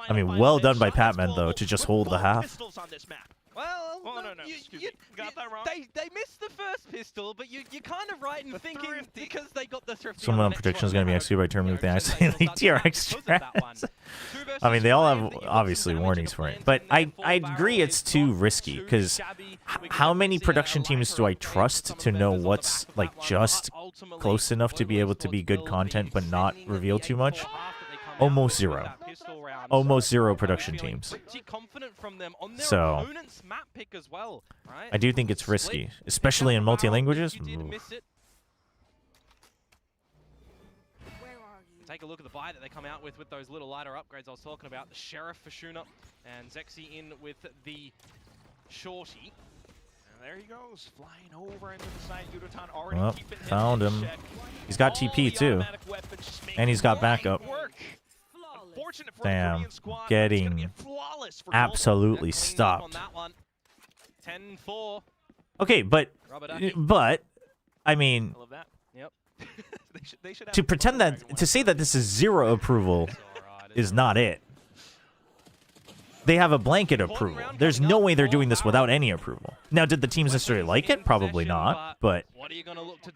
I mean, well done by Patman, though, to just hold the half. Well, no. You got that wrong. They missed the first pistol, but you're kind of right in thinking because they got the thrifty. Someone on prediction is going to be executed by terminating with the isolating TRX strats. I mean, they all have obviously warnings for it, but I agree it's too risky because how many production teams do I trust to know what's like just close enough to be able to be good content but not reveal too much? Almost zero. Almost zero production teams. So I do think it's risky, especially in multi-languages. Take a look at the buy that they come out with those little lighter upgrades I was talking about. The Sheriff for Shuna and Zexy in with the Shorty. There he goes, flying over into the side. Yudotan already keeping him found him. He's got TP too, and he's got backup. Damn, getting absolutely stopped. 10-4. Okay, but I mean, to pretend that to say that this is zero approval is not it. They have a blanket approval. There's no way they're doing this without any approval. Now, did the teams necessarily like it? Probably not, but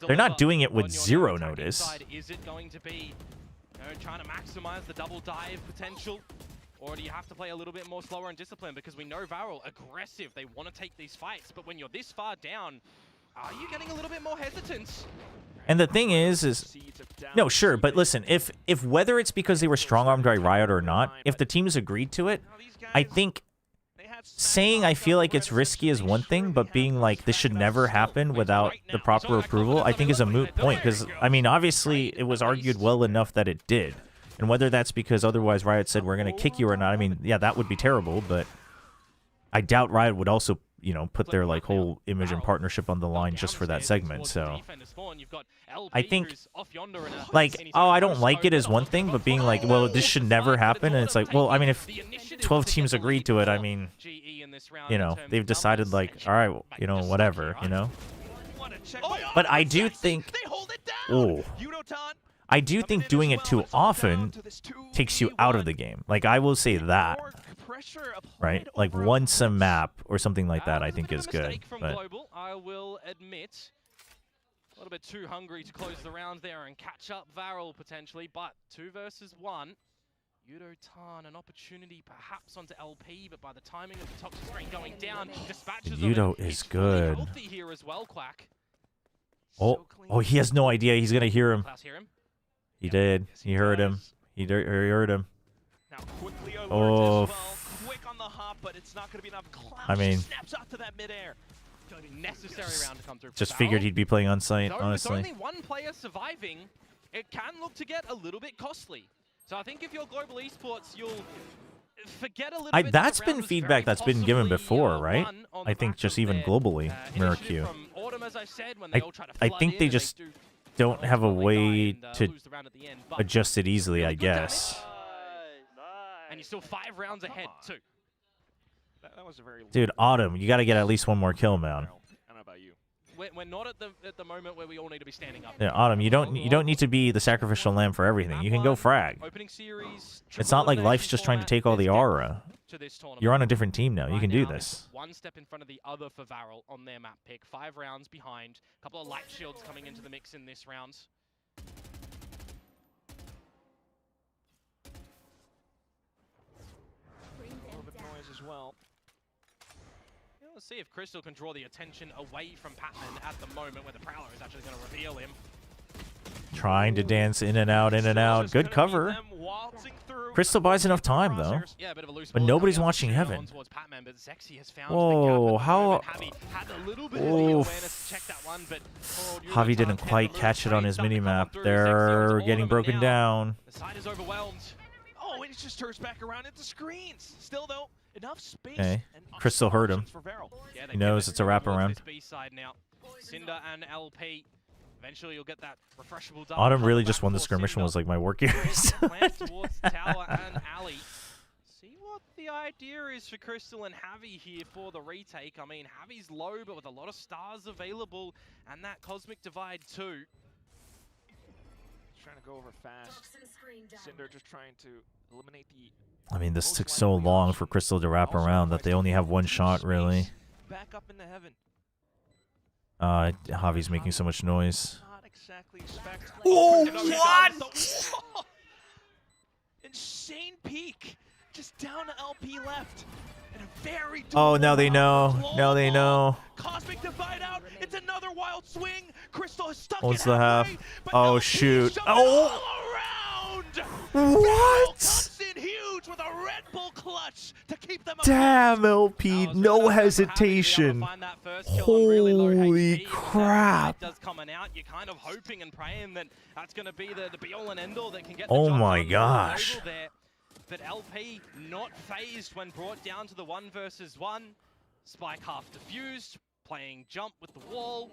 they're not doing it with zero notice. Is it going to be trying to maximize the double dive potential? Or do you have to play a little bit more slower and disciplined? Because we know Varel, aggressive, they want to take these fights. But when you're this far down, are you getting a little bit more hesitant? And the thing is no, sure, but listen, if whether it's because they were strong-armed by Riot or not, if the teams agreed to it, I think saying I feel like it's risky is one thing, but being like this should never happen without the proper approval, I think is a moot point. Because, I mean, obviously it was argued well enough that it did. And whether that's because otherwise Riot said we're going to kick you or not, I mean, yeah, that would be terrible, but I doubt Riot would also, you know, put their like whole image and partnership on the line just for that segment. So I think like, oh, I don't like it is one thing, but being like, well, this should never happen, and it's like, well, I mean, if 12 teams agreed to it, I mean, you know, they've decided like, all right, you know, whatever, you know. But I do think, oh, I do think doing it too often takes you out of the game. Like, I will say that. Right? Like once a map or something like that, I think is good. But I will admit, a little bit too hungry to close the round there and catch up Varel potentially, but 2 versus 1. Yudo-tan, an opportunity perhaps onto LP, but by the timing of the toxic screen going down, dispatches Yudo is good. Here as well, Quack. Oh, he has no idea he's gonna hear him. He did. He heard him. He heard him. Now quickly over oh, as well. Quick on the hop, but it's not going to be enough. I mean, snaps out to that midair. Necessary round to come through. Just figured he'd be playing on site, honestly. With only one player surviving, it can look to get a little bit costly. So I think if you're global esports, you'll forget a little bit. That's been feedback that's been given before, right? I think just even globally, Mirror-Q. I think they just don't have a way to adjust it easily, I guess. And you're still 5 rounds ahead, too. That was a very dude, Autumn, you got to get at least one more kill, man. I don't know about you. We're not at the moment where we all need to be standing up. Yeah, Autumn, you don't need to be the sacrificial lamb for everything. You can go frag. It's not like life's just trying to take all the aura. You're on a different team now. You can do this. One step in front of the other for Varel on their map pick. 5 rounds behind. A couple of light shields coming into the mix in this round. As well. Yeah, let's see if Crystal can draw the attention away from Patman at the moment where the Prowler is actually going to reveal him. Trying to dance in and out, in and out. Good cover. Crystal buys enough time, though. Yeah, a bit of a loose but nobody's watching Heaven. Whoa, how... Oh, Javi didn't quite catch it on his minimap. They're getting broken down. The side is overwhelmed. Oh, and it just turns back around into screens. Still, though, enough space. Okay. Crystal heard him. He knows it's a wraparound. Cinder and LP. Eventually, you'll get that refreshable double. Autumn really just won the skirmish and was like my work years. Towards Tower and Alley. See what the idea is for Crystal and Javi here for the retake. I mean, Javi's low, but with a lot of stars available, and that Cosmic Divide too. Trying to go over fast. Cinder just trying to eliminate the... I mean, this took so long for Crystal to wrap around that they only have one shot, really. Back up into Heaven. Javi's making so much noise. Not exactly expect... Oh, what? Insane peak. Just down to LP left. And a very oh, now they know. Now they know. Cosmic Divide out. It's another wild swing. Crystal is stuck What's in the half? Oh, shoot. Oh! What? Huge with a Red Bull clutch to keep them damn, LP, no hesitation. Holy crap. Does coming out. You're kind of hoping and praying that that's going to be the be-all and end-all that can get oh my gosh. There. But LP not phased when brought down to the 1 versus 1. Spike half defused, playing jump with the wall.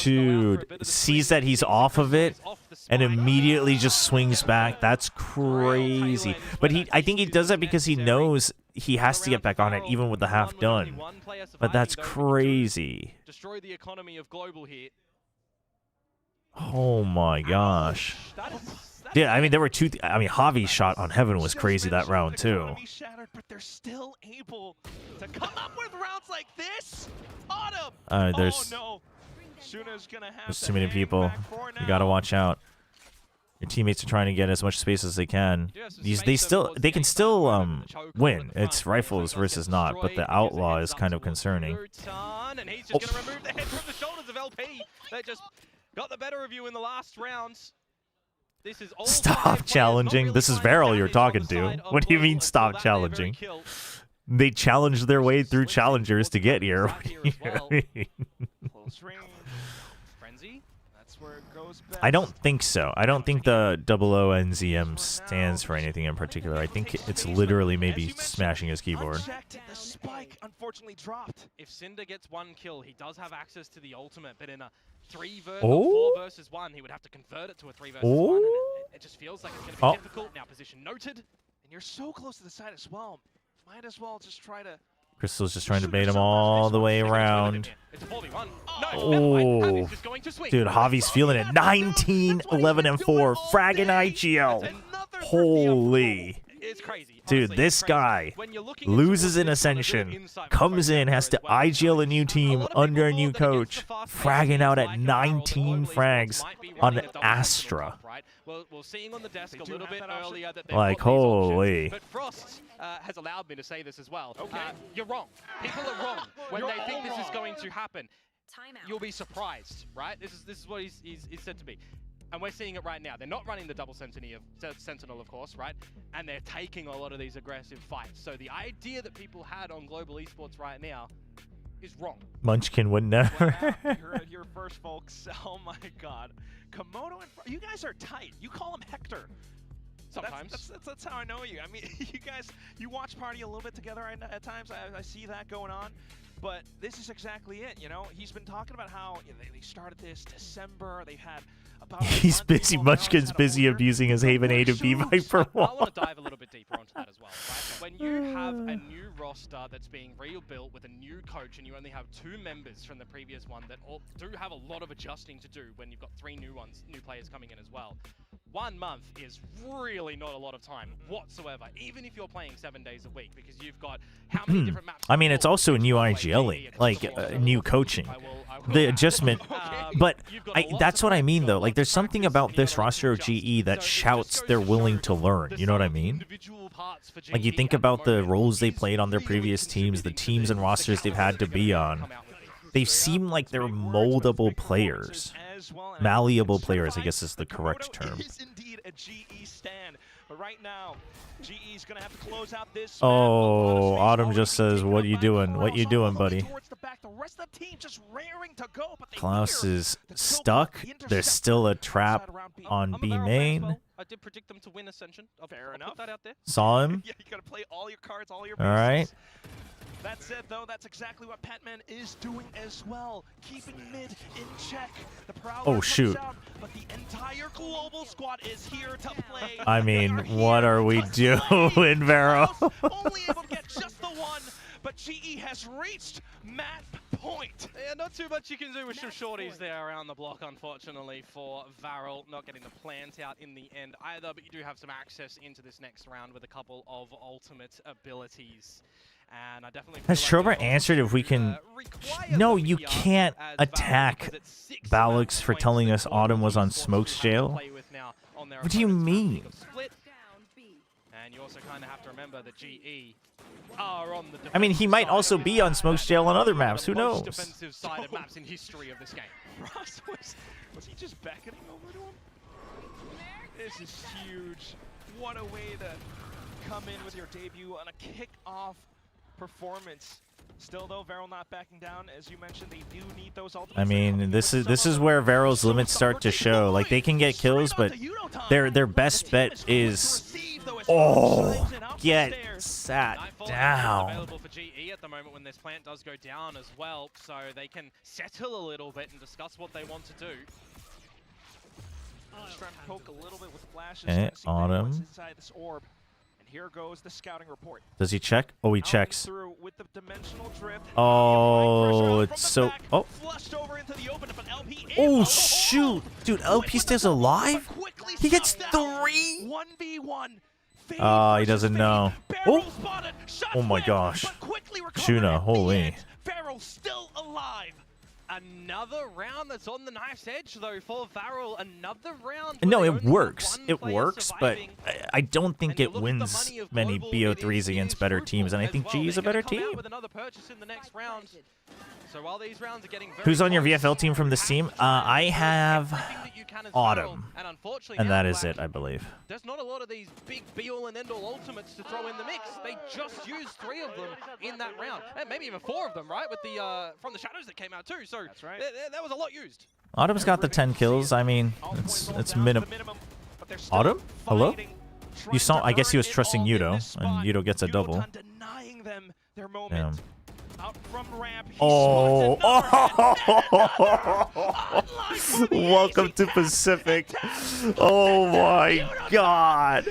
Dude, sees that he's off of it and immediately just swings back. That's crazy. But I think he does that because he knows he has to get back on it even with the half done. But that's crazy. Destroy the economy of global here. Oh my gosh. Yeah, I mean there were two. I mean Javi's shot on Heaven was crazy that round too. But they're still able to come up with rounds like this. There's too many people. You gotta watch out. Your teammates are trying to get as much space as they can. They can still win. It's rifles versus not, but the outlaw is kind of concerning. done, and he's just going to remove the head from the shoulders of LP. They just got the better of you in the last rounds. This is all stop challenging. really this is Varel you're talking to. What do you mean stop challenging? They challenged their way through challengers to get here. Close range. Frenzy. That's where it goes best. I don't think so. I don't think the OONZM stands for anything in particular. I think it's literally maybe smashing his keyboard. The spike unfortunately dropped. If Cinder gets one kill, he does have access to the ultimate, but in a 4 versus 1, he would have to convert it to a 3 versus 1, and it just feels like it's going to be difficult. Now position noted. And you're so close to the side as well. Might as well just try to... Crystal's just trying to bait him all the way around. It's a 4v1. Oh, dude, Javi's feeling it. 19, 11, and 4. Fragging IGL. Holy. It's crazy. Dude, this guy loses in Ascension, comes in, has to IGL a new team under a new coach, fragging out at 19 frags on Astra. We're seeing on the desk a little bit earlier that like, holy. But Frost has allowed me to say this as well. You're wrong. People are wrong when they think this is going to happen. You'll be surprised, right? This is what he's said to me. And we're seeing it right now. They're not running the double Sentinel, of course, right? And they're taking a lot of these aggressive fights. So the idea that people had on global esports right now is wrong. Munchkin would never. You heard it here first, folks. Oh my god. Komodo and... You guys are tight. You call him Hector. Sometimes. That's how I know you. I mean, you guys, you watch party a little bit together at times. I see that going on. But this is exactly it, you know? He's been talking about how they started this December. They've had about... He's busy. Munchkin's busy abusing his Haven A to B Viper wall. I want to dive a little bit deeper onto that as well, right? When you have a new roster that's being rebuilt with a new coach and you only have 2 members from the previous one that all do have a lot of adjusting to do when you've got 3 new players coming in as well. 1 month is really not a lot of time whatsoever, even if you're playing 7 days a week, because you've got how many different maps. I mean, it's also a new IGLing, like new coaching. The adjustment, but that's what I mean though. Like, there's something about this roster of GE that shouts they're willing to learn. You know what I mean? Like, you think about the roles they played on their previous teams, the teams and rosters they've had to be on. They seem like they're moldable players. Malleable players, I guess is the correct term. But right now, GE's gonna have to close out this. Oh, Autumn just says, "What are you doing? What you doing, buddy?" Klaus is stuck. There's still a trap on B main. I did predict them to win Ascension. Fair enough. Put that out there. Saw him. Yeah, you gotta play all your cards, all your. All right. That said, though, that's exactly what Patman is doing as well, keeping mid in check. The Prowler comes out, but the entire global squad is here to play. I mean, what are we doing, Vero? Only able to get just the one, but GE has reached map point. Yeah, not too much you can do with some shorties there around the block, unfortunately, for Varel. Not getting the plant out in the end either, but you do have some access into this next round with a couple of ultimate abilities. And I definitely has Chobra answered if we can... No, you can't attack Balix for telling us Autumn was on Smoke's jail. What do you mean? And you also kind of have to remember that GE are on the... I mean, he might also be on Smoke's jail on other maps. Who knows? Defensive side of maps in history of this game. Ross, was he just beckoning over to him? This is huge. What a way to come in with your debut on a kick-off performance. Still though, Varel not backing down. As you mentioned, they do need those ultimates. I mean, this is where Varel's limits start to show. Like, they can get kills, but their best bet is get sat down. Available for GE at the moment when this plant does go down as well, so they can settle a little bit and discuss what they want to do. Just trying to poke a little bit with flashes. Okay, Autumn. Inside this orb. Here goes the scouting report. Does he check? Oh, he checks. With the dimensional drift. Oh, it's so... Oh. Oh, shoot. Dude, LP stays alive? He gets 3? 1v1. He doesn't know. Oh my gosh. Shuna, holy. Varel still alive. another round that's on the knife's edge, though, for Varel. Another round. No, it works. It works, but I don't think it wins many BO3s against better teams, and I think GE is a better team. With another purchase in the next round. So while these rounds are getting Who's on your VFL team from this team? I have Autumn, and that is it, I believe. There's not a lot of these big be-all and end-all ultimates to throw in the mix. They just used 3 of them in that round, and maybe even 4 of them, right? With the from the shadows that came out too. So that's right. That was a lot used. Autumn's got the 10 kills. I mean, it's minimum. Autumn? Hello? You saw? I guess he was trusting Yudo, and Yudo gets a double. Damn. Oh! Welcome to Pacific. Oh my god.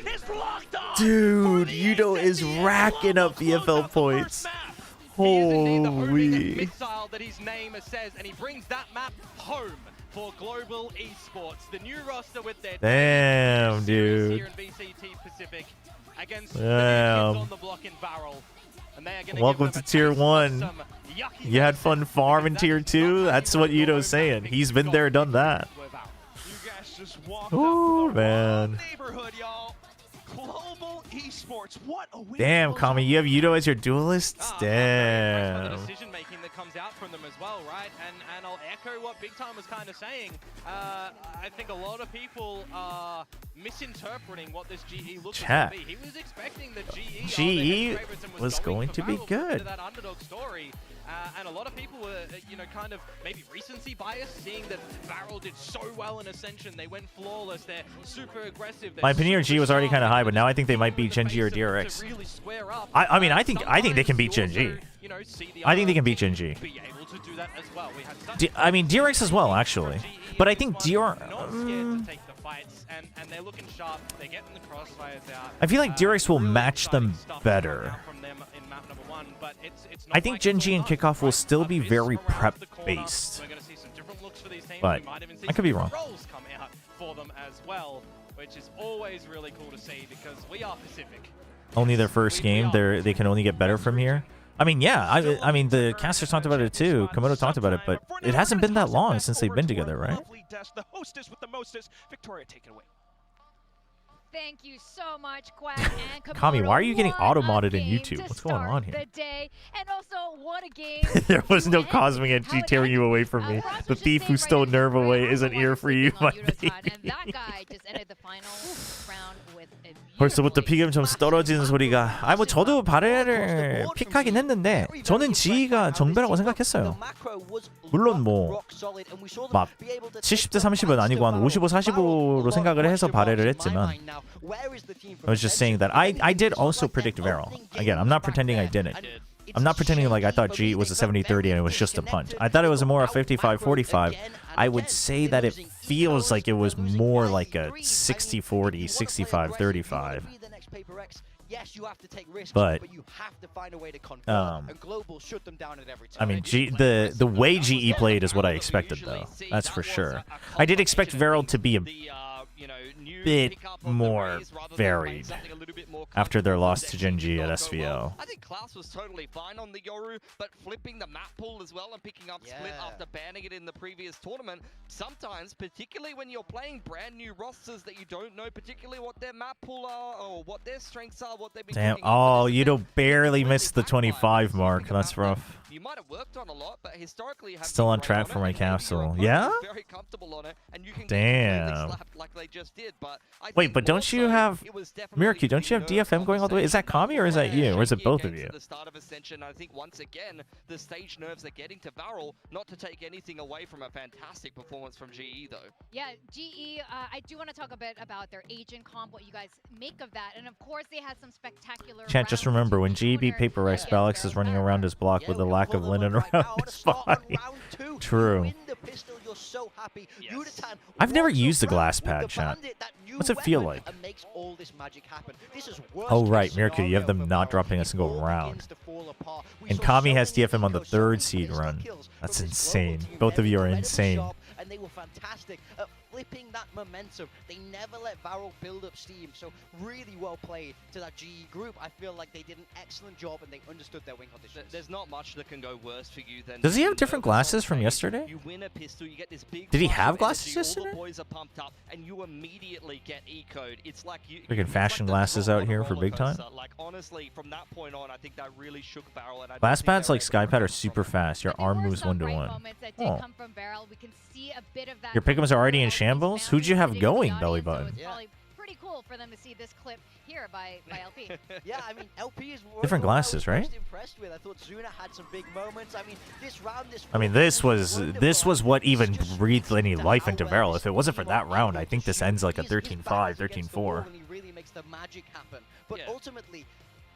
Dude, Yudo is racking up VFL points. Holy. Missile that his name says, and he brings that map home for global esports. The new roster with their damn, dude. Here in VCT Pacific against the new kids on the block in Varel. Welcome to Tier 1. You had fun farming Tier 2? That's what Yudo's saying. He's been there, done that. Ooh, man. Damn, Kami, you have Yudo as your duelist? Damn. Decision-making that comes out from them as well, right? And I'll echo what Big Time was kind of saying. I think a lot of people are misinterpreting what this GE looks like to be. He was expecting that GE was going to be good. That underdog story. And a lot of people were, kind of maybe recency bias, seeing that Varel did so well in Ascension. They went flawless. They're super aggressive. My opinion of G was already kind of high, but now I think they might beat Gen G or DRX. I mean, I think they can beat Gen G. I think they can beat Gen G. I mean, DRX as well, actually. But I think I feel like DRX will match them better. I think Gen G and Kickoff will still be very prep-based. But I could be wrong. Only their first game, they can only get better from here. I mean, yeah, I mean, the casters talked about it too. Komodo talked about it, but it hasn't been that long since they've been together, right? Thank you so much, Quack and Komodo. Kami, why are you getting auto-modded in YouTube? What's going on here? And also, what a game. There was no Cosmic Entity tearing you away from me. The thief who stole Nerve away isn't here for you, my baby. And that guy just ended the final round with a 벌써부터 피겜 점수 떨어지는 소리가. 뭐 저도 바레를 픽하긴 했는데 저는 G가 정배라고 생각했어요. 물론 뭐 막 70대 30은 아니고 한 55, 45로 생각을 해서 바레를 했지만 I was just saying that I did also predict Varel. Again, I'm not pretending I didn't. I'm not pretending like I thought G was a 70-30 and it was just a punt. I thought it was more a 55-45. I would say that it feels like it was more like a 60-40, 65-35. Yes, you have to take risks, but you have to find a way to convert, and Global shut them down at every time. I mean, the way GE played is what I expected, though. That's for sure. I did expect Varel to be a bit more varied after their loss to Gen G at SVO. I think Klaus was totally fine on the Yoru, but flipping the map pool as well and picking up Split after banning it in the previous tournament, sometimes, particularly when you're playing brand new rosters that you don't know particularly what their map pool are or what their strengths are, what they've been Damn, Yudo barely missed the 25 mark. That's rough. You might have worked on a lot, but historically still on track for my capsule. Yeah? Very comfortable on it, and you can damn. Like they just did, but wait, but don't you have Miracle? Don't you have DFM going all the way? Is that Kami or is that you? Or is it both of you? The start of Ascension, I think once again the stage nerves are getting to Varel. Not to take anything away from a fantastic performance from GE though. Yeah, GE. I do want to talk a bit about their agent comp, what you guys make of that, and of course they had some spectacular. Chat, just remember when GE beat Paper Rex, Balix is running around his block with a lack of linen around his body. True. I've never used the glass pad, chat. What's it feel like? Oh, right, Miracle, you have them not dropping a single round. And Kami has DFM on the 3rd seed run. That's insane. Both of you are insane. fantastic at flipping that momentum. They never let Varel build up steam, so really well played to that GE group. I feel like they did an excellent job and they understood their win conditions. There's not much that can go worse for you than... Does he have different glasses from yesterday? You win a pistol, you get this big... Did he have glasses yesterday? All the boys are pumped up and you immediately get eco'd. It's like you... Freaking fashion glasses out here for big time. Like, honestly, from that point on, I think that really shook Varel. Glass pads like Skypad are super fast. Your arm moves 1-to-1. Oh. Your pickems are already in shambles? Who'd you have going, Belly Button? Pretty cool for them to see this clip here by LP. Yeah, I mean, LP is different glasses, right? Impressed with. I thought Zuna had some big moments. I mean, this round, this was what even breathed any life into Varel. If it wasn't for that round, I think this ends like a 13-5, 13-4. He really makes the magic happen. But ultimately,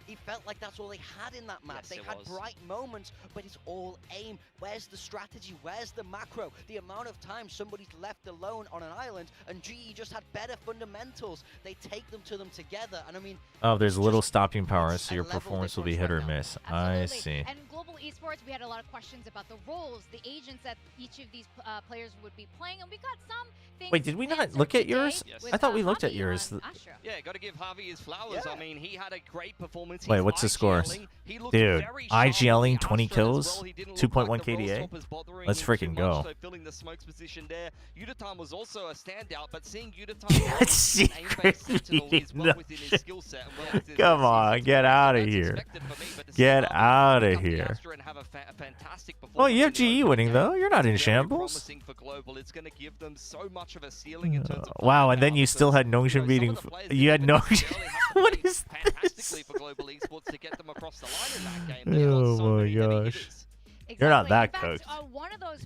he felt like that's all they had in that map. Yes, they had bright moments, but it's all aim. Where's the strategy? Where's the macro? The amount of time somebody's left alone on an island, and GE just had better fundamentals. They take them to them together, and I mean... Oh, there's little stopping power, so your performance will be hit or miss. Absolutely. I see. And Global Esports, we had a lot of questions about the roles, the agents that each of these players would be playing, and we got some things... Wait, did we not look at yours? Yes. I thought we looked at yours. Yeah, got to give Javi his flowers. I mean, he had a great performance. Wait, what's the scores? Dude, IGLing 20 kills, 2.1 KDA. Let's freaking go. Filling the smokes position there. Yudatan was also a standout, but seeing Come on, get out of here. Get out of here. Oh, you have GE winning, though. You're not in shambles. Wow, and then you still had Nongshin beating... You had Nongshin... What is this? Oh my gosh. You're not that cooked.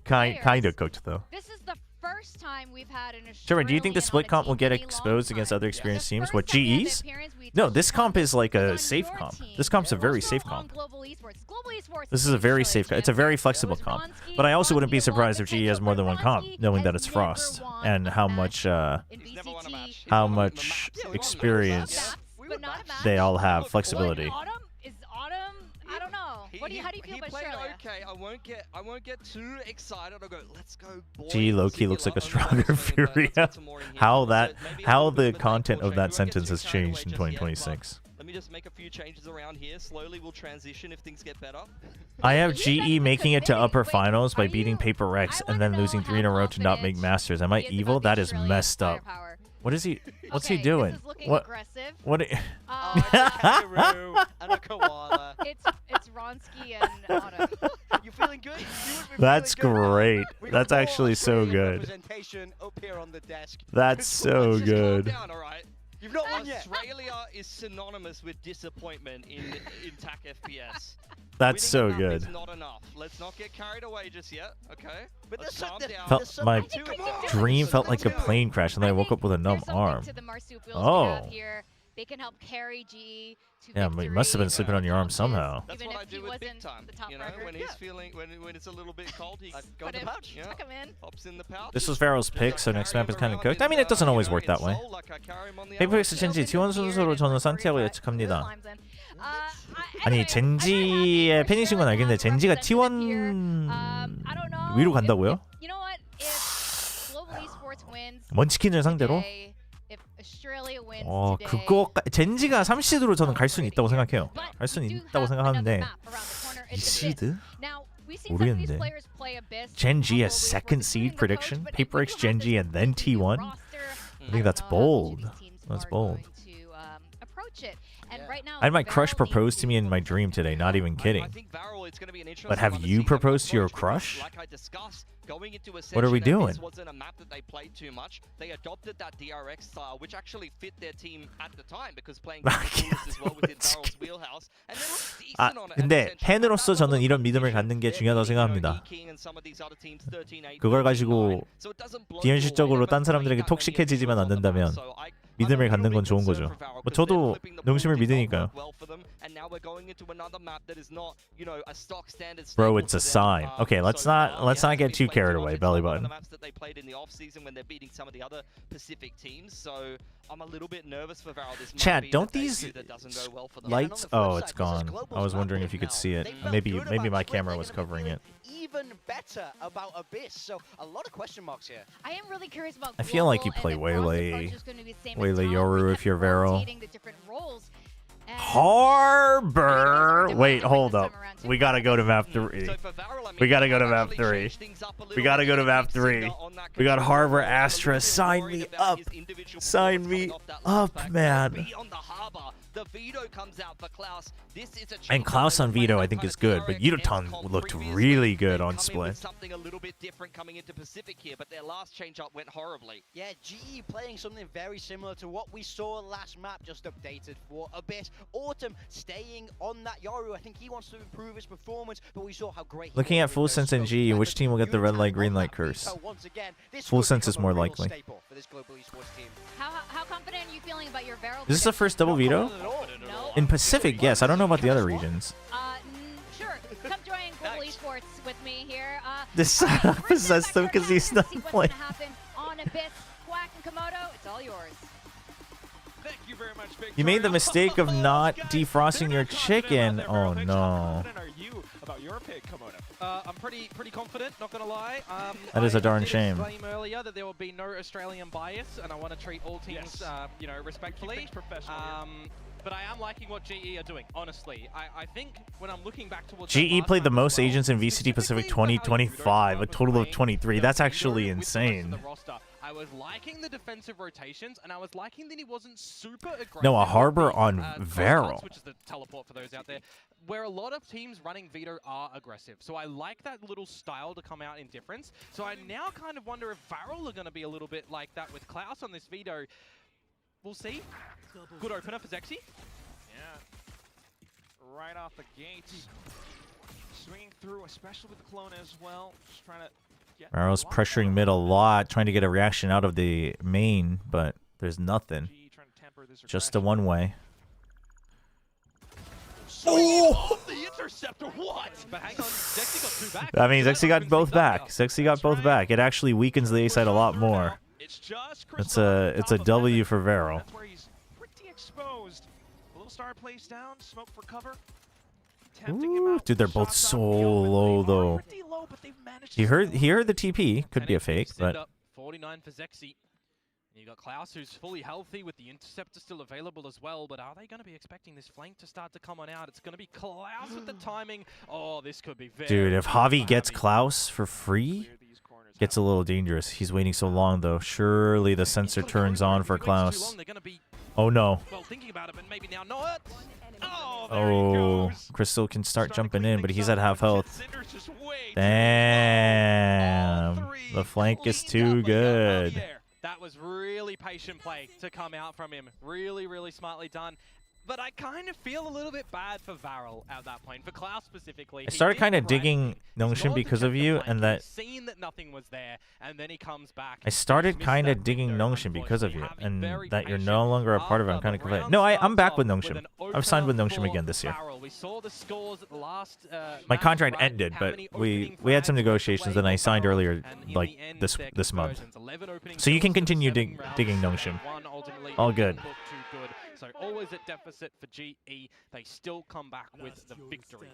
Kind of cooked, though. This is the first time we've had an Chobra, do you think the split comp will get exposed against other experienced teams? What, GEs? No, this comp is like a safe comp. This comp's a very safe comp. This is a very safe comp. It's a very flexible comp. But I also wouldn't be surprised if GE has more than one comp, knowing that it's Frost and how much experience they all have, flexibility. I don't know. How do you feel about Australia? Okay, I won't get too excited. I'll go, let's go, boys. G low-key looks like a stronger Furia. How the content of that sentence has changed in 2026. Let me just make a few changes around here. Slowly we'll transition if things get better. I have GE making it to upper finals by beating Paper Rex and then losing 3 in a row to not make Masters. Am I evil? That is messed up. What is he? What's he doing? This is looking aggressive. What? It's a kangaroo and a koala. It's Ronsky and Otto. You feeling good? That's great. That's actually so good. Representation up here on the desk. That's so good. You've not won yet. Australia is synonymous with disappointment in TAC FPS. That's so good. Is not enough. Let's not get carried away just yet, okay? But let's calm down. My dream felt like a plane crash, and then I woke up with a numb arm. Oh. They can help carry GE to yeah, he must have been sleeping on your arm somehow. That's what I do with big time. You know, when he's feeling, when it's a little bit cold, he goes in the pouch. Yeah. Pops in the pouch. This was Varel's pick, so next map is kind of cooked. I mean, it doesn't always work that way. 페이퍼엑스 젠지 T1 선수로 저는 산티아고 예측합니다. 아니 젠지의 팬이신 건 알겠는데 젠지가 T1 위로 간다고요? 먼치킨을 상대로? 그거 젠지가 3시드로 저는 갈 수는 있다고 생각해요. 갈 수는 있다고 생각하는데 이 시드? 모르겠는데. Gen G as second seed prediction? Paper X, Gen G, and then T1? I think that's bold. That's bold. I had my crush propose to me in my dream today, not even kidding. But have you proposed to your crush? What are we doing? This wasn't a map that they played too much. They adopted that DRX style, which actually fit their team at the time because playing as well within Varel's wheelhouse. And they looked decent on it. 근데 팬으로서 저는 이런 믿음을 갖는 게 중요하다고 생각합니다. 그걸 가지고 비현실적으로 딴 사람들에게 톡식해지지만 않는다면 믿음을 갖는 건 좋은 거죠. 뭐 저도 농심을 믿으니까요. Bro, it's a sign. Okay, let's not get too carried away, belly button. I'm a little bit nervous for Varel. This Chad, don't might be these that doesn't go well for them. lights? Oh, it's gone. I was wondering if you could see it. Maybe my camera was covering it. Even better about Abyss, so a lot of question marks here. I am really curious about. I feel like you play Waylay Yoru if you're Varel. Harbor. Wait, hold up. We gotta go to map 3. We gotta go to map 3. We gotta go to map 3. We got Harbor, Astra. Sign me up. Sign me up, man. And Klaus on Veto, I think, is good, but Yudoton looked really good on Split. Something a little bit different coming into Pacific here, but their last change up went horribly. Yeah, GE playing something very similar to what we saw last map, just updated for Abyss. Autumn staying on that Yoru. I think he wants to improve his performance, but we saw how great. Looking at Full Sense and GE, which team will get the red light, green light curse? Full Sense is more likely. How confident are you feeling about your Varel? Is this the first double veto? No. In Pacific, yes. I don't know about the other regions. Sure. Come join Global Esports with me here. This possessed him because he's not playing. On Abyss, Quack, and Komodo, it's all yours. Thank you very much, Victoria. You made the mistake of not defrosting your chicken. Oh no. How confident are you about your pick, Komodo? I'm pretty confident, not gonna lie. That is a darn I shame. did exclaim earlier that there will be no Australian bias, and I want to treat all teams, you know, respectfully. But I am liking what GE are doing, honestly. I think when I'm looking back towards GE played the most agents in VCT Pacific 2025, a total of 23. That's actually insane. I was liking the defensive rotations, and I was liking that he wasn't super aggressive. No, a Harbor on Varel. Which is the teleport for those out there, where a lot of teams running Veto are aggressive. So I like that little style to come out in difference. So I now kind of wonder if Varel are going to be a little bit like that with Klaus on this Veto. We'll see. Good opener for Zexy. Yeah. Right off the gates. Swinging through, especially with the clone as well. Just trying to get Varel's pressuring mid a lot, trying to get a reaction out of the main, but there's nothing. Just a one-way. Oh! The interceptor, what? But hang on, Zexy got 2 back. I mean, Zexy got both back. Zexy got both back. It actually weakens the A side a lot more. It's a W for Varel. That's where he's pretty exposed. A little star placed down, smoke for cover. Ooh, dude, they're both so low though. He heard the TP. Could be a fake, but 49 for Zexy. You got Klaus, who's fully healthy with the interceptor still available as well, but are they going to be expecting this flank to start to come on out? It's going to be Klaus with the timing. Oh, this could be very... Dude, if Javi gets Klaus for free, gets a little dangerous. He's waiting so long, though. Surely the sensor turns on for Klaus. Oh, no. Well, thinking about it, but maybe now not. Oh, Crystal can start jumping in, but he's at half health. Damn. The flank is too good. That was really patient play to come out from him. Really, really smartly done. But I kind of feel a little bit bad for Varel at that point. For Klaus specifically. I started kind of digging Nongshin because of you, and that... Seen that nothing was there, and then he comes back. I started kind of digging Nongshin because of you, and that you're no longer a part of it. I'm kind of confused. No, I'm back with Nongshin. I've signed with Nongshin again this year. We saw the scores at the last, my contract ended, but we had some negotiations, and I signed earlier, like this month. So you can continue digging Nongshin. All good. So always at deficit for GE, they still come back with the victory.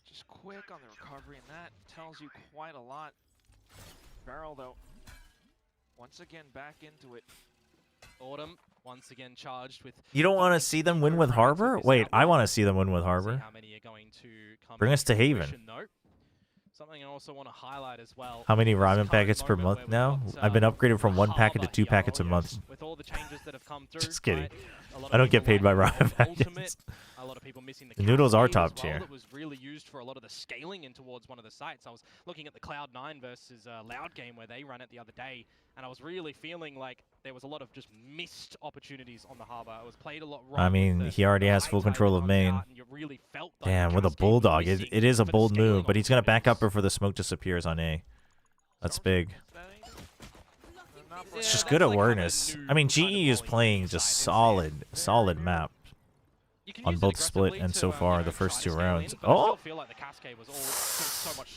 Just quick on the recovery, and that tells you quite a lot. Varel, though, once again back into it. Autumn, once again charged with... You don't want to see them win with Harbor? Wait, I want to see them win with Harbor. Bring us to Haven. Something I also want to highlight as well. How many ramen packets per month now? I've been upgraded from 1 packet to 2 packets a month. With all the changes that have come through, just kidding. I don't get paid by ramen packets. A lot of people missing the noodles are top tier. That was really used for a lot of the scaling in towards one of the sites. I was looking at the Cloud9 versus Loud game where they ran it the other day, and I was really feeling like there was a lot of just missed opportunities on the Harbor. It was played a lot wrong. I mean, he already has full control of main. Damn, with a Bulldog. It is a bold move, but he's going to back up before the smoke disappears on A. That's big. It's just good awareness. I mean, GE is playing just solid map on both split and so far the first 2 rounds. Oh!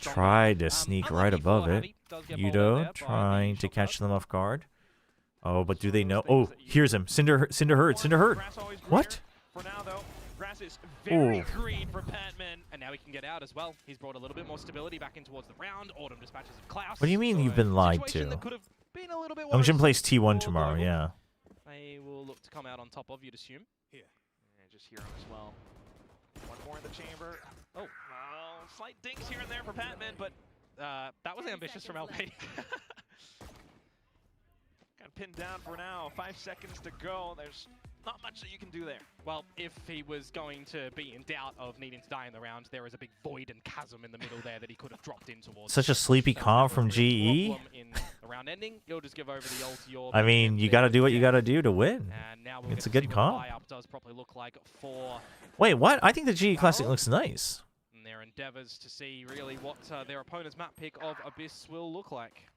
Tried to sneak right above it. Yudo trying to catch them off guard. Oh, but do they know? Oh, here's him. Cinder hurt. What? For now, though, Grass is very green for Patman. And now he can get out as well. He's brought a little bit more stability back in towards the round. Autumn dispatches of Klaus. What do you mean you've been lied to? Yongshin plays T1 tomorrow, yeah. They will look to come out on top of, you'd assume. Here. And just hear him as well. One more in the chamber. Oh, slight dinks here and there for Patman, but that was ambitious from LP. Got pinned down for now. 5 seconds to go. There's not much that you can do there. Well, if he was going to be in doubt of needing to die in the round, there is a big void and chasm in the middle there that he could have dropped in towards. Such a sleepy comp from GE. In the round ending, you'll just give over the ult to your. I mean, you got to do what you got to do to win. And now it's a good comp. Does probably look like for. Wait, what? I think the GE Classic looks nice. And their endeavors to see really what their opponent's map pick of Abyss will look like.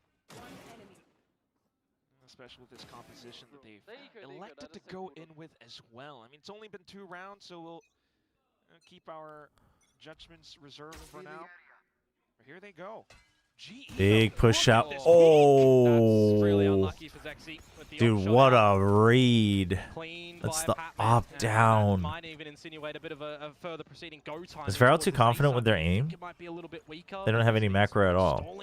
Especially with this composition that they've elected to go in with as well. I mean, it's only been 2 rounds, so we'll keep our judgments reserved for now. But here they go. Big push out. Oh, that's really unlucky for Zexy with the dude, what a read. That's the up down. Might even insinuate a bit of a further proceeding go time. Is Varel too confident with their aim? They don't have any macro at all.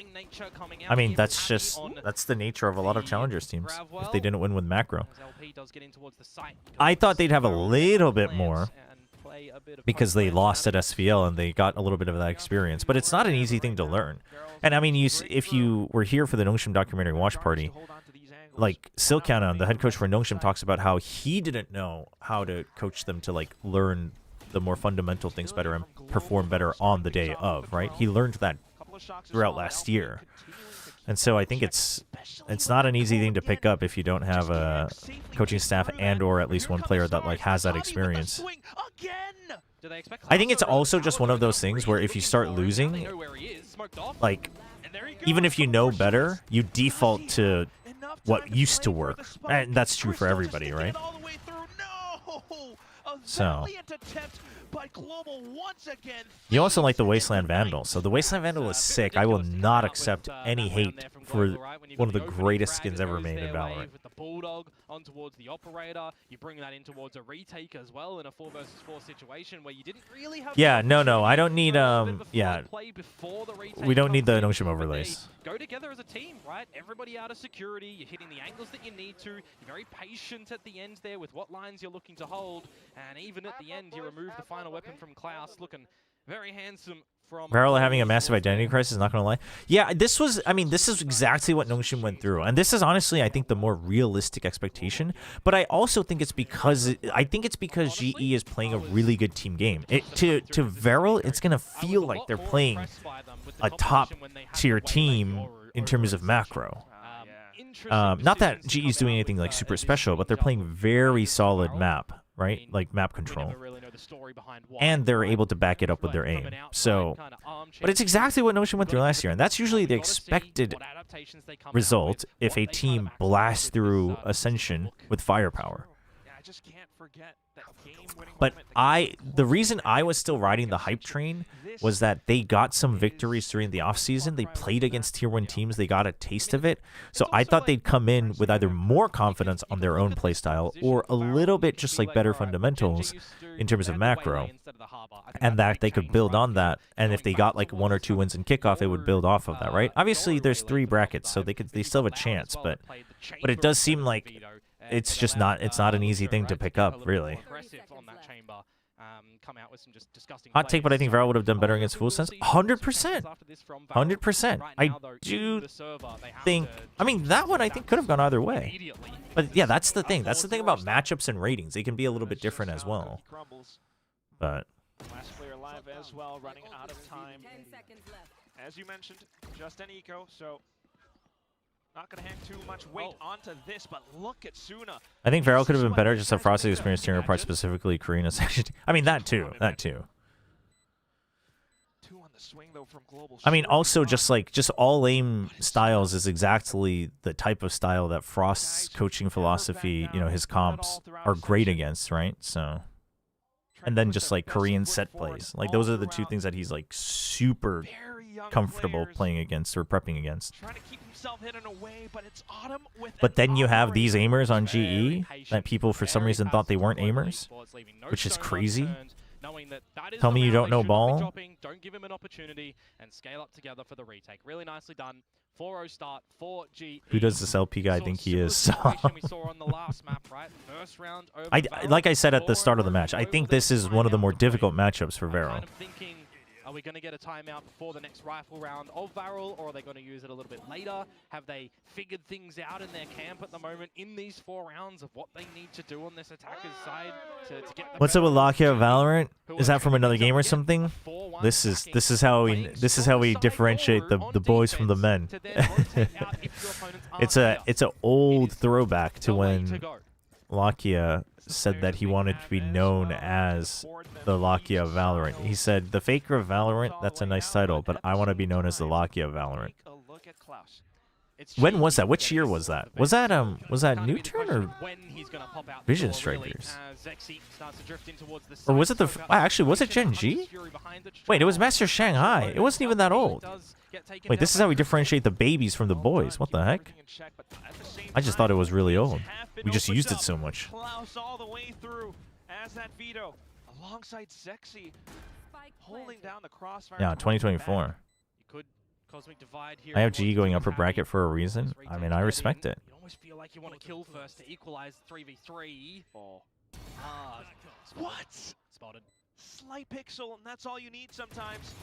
I mean, that's the nature of a lot of challengers teams if they didn't win with macro. I thought they'd have a little bit more because they lost at SVL and they got a little bit of that experience, but it's not an easy thing to learn. And I mean, if you were here for the Nongshim documentary watch party, like Silkanon, the head coach for Nongshim, talks about how he didn't know how to coach them to like learn the more fundamental things better and perform better on the day of, right? He learned that throughout last year. And so I think it's not an easy thing to pick up if you don't have a coaching staff and or at least one player that like has that experience. I think it's also just one of those things where if you start losing, like, even if you know better, you default to what used to work. And that's true for everybody, right? So you also like the Wasteland Vandal. So the Wasteland Vandal is sick. I will not accept any hate for one of the greatest skins ever made in Valorant. With the Bulldog on towards the Operator, you bring that in towards a retake as well in a 4 versus 4 situation where you didn't really have. Yeah, no, I don't need yeah. We don't need the Nongshim overlays. Go together as a team, right? Everybody out of security. You're hitting the angles that you need to. You're very patient at the end there with what lines you're looking to hold, and even at the end, you remove the final weapon from Klaus, looking very handsome. Varel having a massive identity crisis, not gonna lie. Yeah, this is exactly what Nongshim went through. And this is honestly, I think, the more realistic expectation. But I also think it's because GE is playing a really good team game. To Varel, it's gonna feel like they're playing a top tier team in terms of macro. Not that GE is doing anything like super special, but they're playing very solid map, right? Like map control. And they're able to back it up with their aim. So, but it's exactly what Nongshim went through last year, and that's usually the expected result if a team blasts through Ascension with firepower. But the reason I was still riding the hype train was that they got some victories during the offseason. They played against tier 1 teams. They got a taste of it. So I thought they'd come in with either more confidence on their own playstyle or a little bit just like better fundamentals in terms of macro, and that they could build on that. And if they got like 1 or 2 wins in kickoff, it would build off of that, right? Obviously, there's 3 brackets, so they still have a chance. But it does seem like it's not an easy thing to pick up, really. Hot take, but I think Varel would have done better against Full Sense. 100%. 100%. I do think... I mean, that one I think could have gone either way. But yeah, that's the thing. That's the thing about matchups and ratings. They can be a little bit different as well. But... Last player alive as well, running out of time. As you mentioned, just an eco, so... Not going to hang too much weight onto this, but look at Suna. I think Varel could have been better, just have Frosty experience team apart, specifically Karina section. I mean, that too. I mean, also just all aim styles is exactly the type of style that Frost's coaching philosophy, you know, his comps are great against, right? So, and then just like Korean set plays. Like those are the 2 things that he's like super comfortable playing against or prepping against. Trying to keep himself hidden away, but it's Autumn with But then you have these aimers on GE that people for some reason thought they weren't aimers, which is crazy. Tell me you don't know ball. Don't give him an opportunity and scale up together for the retake. Really nicely done. 4-0 start for GE. Who does this LP guy think he is? Like I said at the start of the match, I think this is one of the more difficult matchups for Vero. Are we going to get a timeout before the next rifle round of Varel, or are they going to use it a little bit later? Have they figured things out in their camp at the moment in these 4 rounds of what they need to do on this attacker's side to get the What's up with Lakia Valorant? Is that from another game or something? This is how we differentiate the boys from the men. it's a old throwback to when Lakia said that he wanted to be known as the Lakia of Valorant. He said, the Faker of Valorant, that's a nice title, but I want to be known as the Lakia of Valorant. When was that? Which year was that? Was that New Turn or Vision Strikers? Or was it the... actually, was it Gen G? Wait, it was Master Shanghai. It wasn't even that old. Wait, this is how we differentiate the babies from the boys. What the heck? I just thought it was really old. We just used it so much. All the way through as that veto alongside Sexy holding down the crossfire. Yeah, 2024. I have GE going upper bracket for a reason. I mean, I respect it. You almost feel like you want to kill first to equalize 3v3. What? Spotted. Slight pixel, and that's all you need sometimes.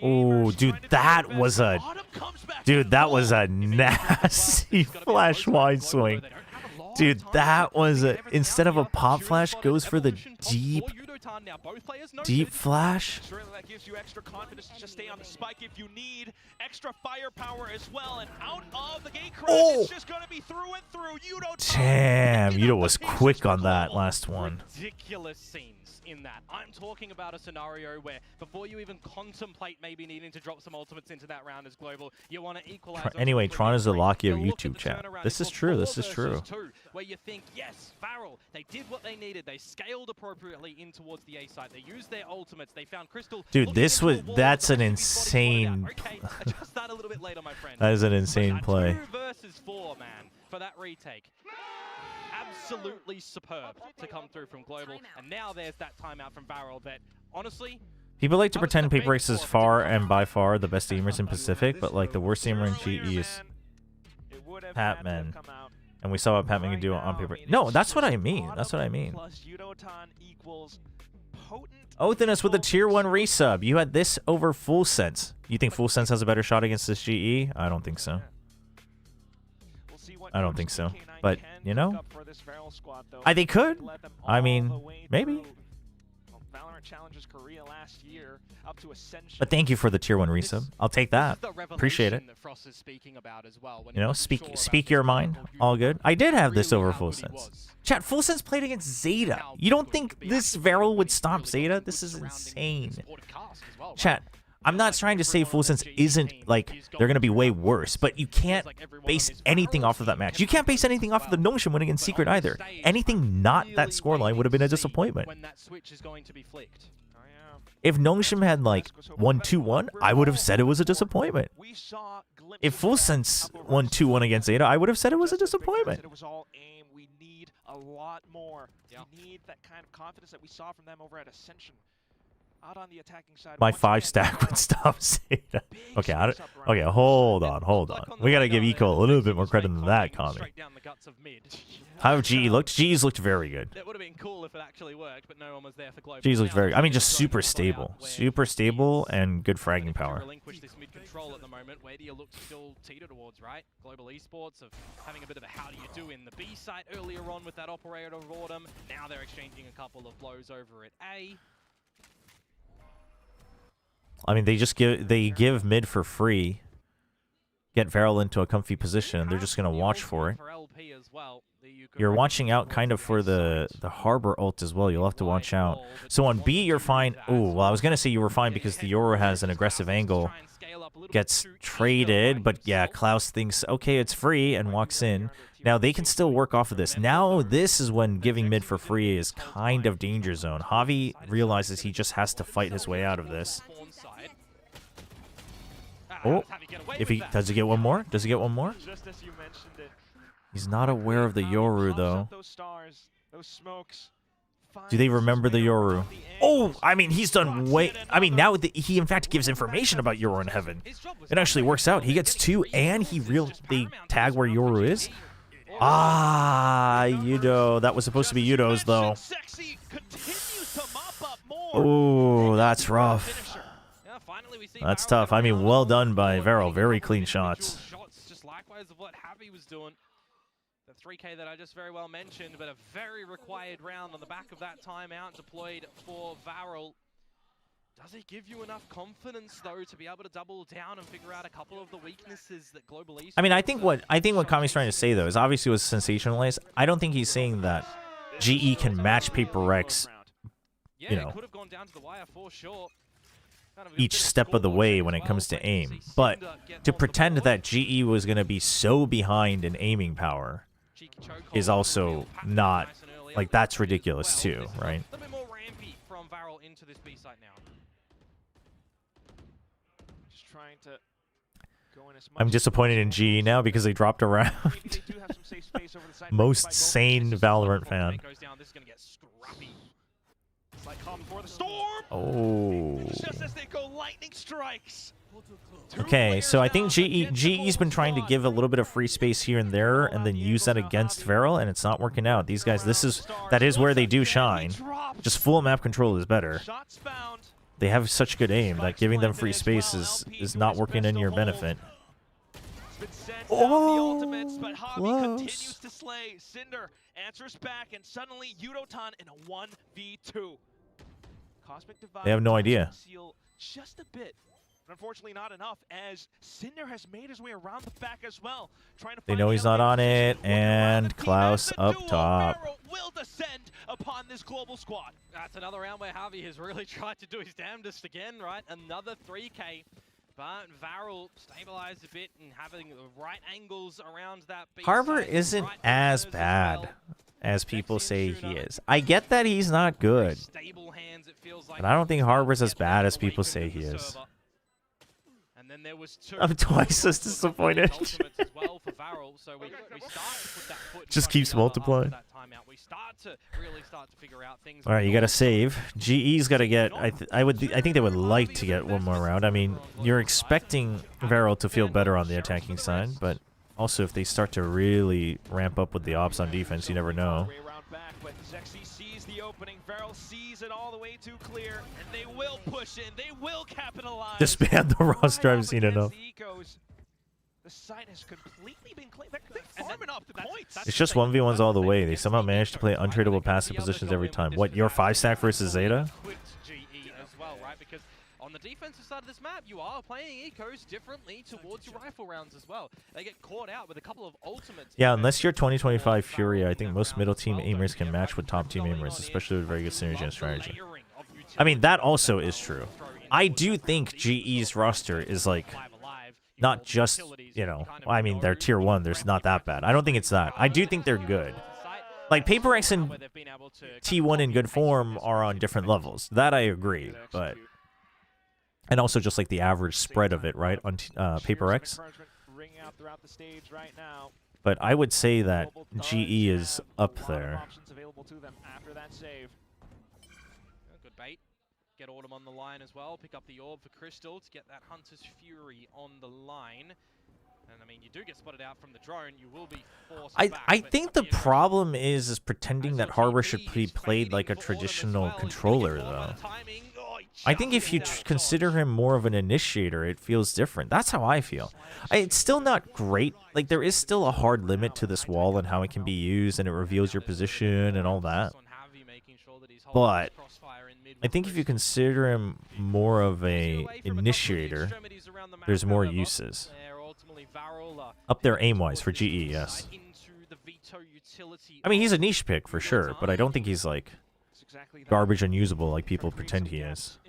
Oh, dude, that was a nasty flash wide swing. Dude, that was a... Instead of a pop flash, goes for the deep flash. That gives you extra confidence to just stay on the spike if you need extra firepower as well. And out of the gate crash, it's just going to be through and through. Damn, Yudo was quick on that last one. Ridiculous scenes in that. I'm talking about a scenario where before you even contemplate maybe needing to drop some ultimates into that round as global, you want to equalize. Anyway, Tron is the Lakia of YouTube chat. This is true. This is true. Where you think, yes, Varel, they did what they needed. They scaled appropriately in towards the A side. They used their ultimates. They found Crystal. Dude, that's an insane. Okay, adjust that a little bit later, my friend. That is an insane play. 2 versus 4, man, for that retake. Absolutely superb to come through from global, and now there's that timeout from Varel that, honestly, people like to pretend Paper X is far and by far the best aimers in Pacific, but like the worst aimer in GE is Patman. And we saw what Patman can do on paper. No, that's what I mean. That's what I mean. Othinus with a tier 1 resub. You had this over Full Sense. You think Full Sense has a better shot against this GE? I don't think so. I don't think so. But, you know, they could. I mean, maybe. But thank you for the tier 1 resub. I'll take that. Appreciate it. You know, speak your mind. All good. I did have this over Full Sense. Chat, Full Sense played against Zeta. You don't think this Varel would stop Zeta? This is insane. Chat, I'm not trying to say Full Sense isn't, like, they're going to be way worse, but you can't base anything off of that match. You can't base anything off of the Notion winning in Secret either. Anything not that scoreline would have been a disappointment. If Notion had, like, 1-2-1, I would have said it was a disappointment. If Full Sense won 2-1 against Zeta, I would have said it was a disappointment. It was all aim. We need a lot more. We need that kind of confidence that we saw from them over at Ascension. Out on the attacking side. My 5-stack would stop Zeta. Okay, okay, hold on. We gotta give Eco a little bit more credit than that, Kami. How GE looked? GE's looked very good. It would have been cool if it actually worked, but no one was there for global. GE's looked very. I mean, just super stable, and good fragging power. Relinquish this mid control at the moment. Where do you look to still teeter towards, right? Global esports of having a bit of a how do you do in the B site earlier on with that operator of Autumn. Now they're exchanging a couple of blows over at A. I mean, they give mid for free, get Varel into a comfy position, and they're just gonna watch for it. You're watching out kind of for the Harbor ult as well. You'll have to watch out. So on B, you're fine. Oh, well, I was gonna say you were fine because the Yoru has an aggressive angle, gets traded, but yeah, Klaus thinks okay, it's free and walks in. Now they can still work off of this. Now this is when giving mid for free is kind of danger zone. Javi realizes he just has to fight his way out of this. Oh, if he does he get one more? Does he get one more? Just as you mentioned it. He's not aware of the Yoru though. Those stars, those smokes. Do they remember the Yoru? Oh, I mean, he's done way... I mean, now he, in fact, gives information about Yoru in Heaven. It actually works out. He gets 2, and they tag where Yoru is. Ah, Yudo. That was supposed to be Yudo's, though. Oh, that's rough. That's tough. I mean, well done by Vero. Very clean shots. Just likewise of what Javi was doing. 3K that I just very well mentioned, but a very required round on the back of that timeout deployed for Varel. Does it give you enough confidence though to be able to double down and figure out a couple of the weaknesses that global esports? I mean, I think what Kami's trying to say though is obviously was sensationalized. I don't think he's saying that GE can match Paper X, you know, each step of the way when it comes to aim. But to pretend that GE was going to be so behind in aiming power is also not, like, that's ridiculous too, right? A little bit more rampy from Varel into this B site now. Just trying to go in as much. I'm disappointed in GE now because they dropped a round. Most sane Valorant fan. This is gonna get scrappy. It's like calm before the storm. Oh. Just as they go, lightning strikes. Okay, so I think GE's been trying to give a little bit of free space here and there and then use that against Varel, and it's not working out. These guys, that is where they do shine. Just full map control is better. They have such good aim that giving them free space is not working in your benefit. Oh, but Javi continues to slay. Cinder answers back, and suddenly Yudotan in a 1v2. Cosmic Divide They have no idea. Just a bit. But unfortunately not enough, as Cinder has made his way around the back as well. They know he's not on it, and Klaus up top. Will descend upon this global squad. That's another round where Javi has really tried to do his damnedest again, right? Another 3K. But Varel stabilized a bit and having the right angles around that B Harbor side, isn't right as corners bad as people say he is. I get that he's not good, but I don't think Harbor's as bad as people say he is. I'm twice as disappointed. Just keeps multiplying. All right, you got to save. GE's got to get. I think they would like to get one more round. I mean, you're expecting Varel to feel better on the attacking side, but also if they start to really ramp up with the ops on defense, you never know. Disband the roster. I've seen enough. It's just 1v1s all the way. They somehow managed to play untradeable passive positions every time. What, your 5-stack versus Zeta? On the defensive side of this map, you are playing ecos differently towards your rifle rounds as well. They get caught out with a couple of ultimates. Yeah, unless you're 2025 Fury, I think most middle team aimers can match with top team aimers, especially with very good synergy and strategy. I mean, that also is true. I do think GE's roster is like not just, you know, I mean, they're tier 1. There's not that bad. I don't think it's that. I do think they're good. Like, Paper X and T1 in good form are on different levels. That I agree, but... And also just like the average spread of it, right, on Paper X. But I would say that GE is up there. Good bait. Get Autumn on the line as well. Pick up the orb for Crystal to get that Hunter's Fury on the line. And I mean, you do get spotted out from the drone. You will be forced back. I think the problem is pretending that Harbor should be played like a traditional controller, though. I think if you consider him more of an initiator, it feels different. That's how I feel. It's still not great. Like, there is still a hard limit to this wall and how it can be used, and it reveals your position and all that. But I think if you consider him more of a initiator, there's more uses. Up there aim-wise for GE, yes. I mean, he's a niche pick for sure, but I don't think he's, like, garbage unusable like people pretend he is.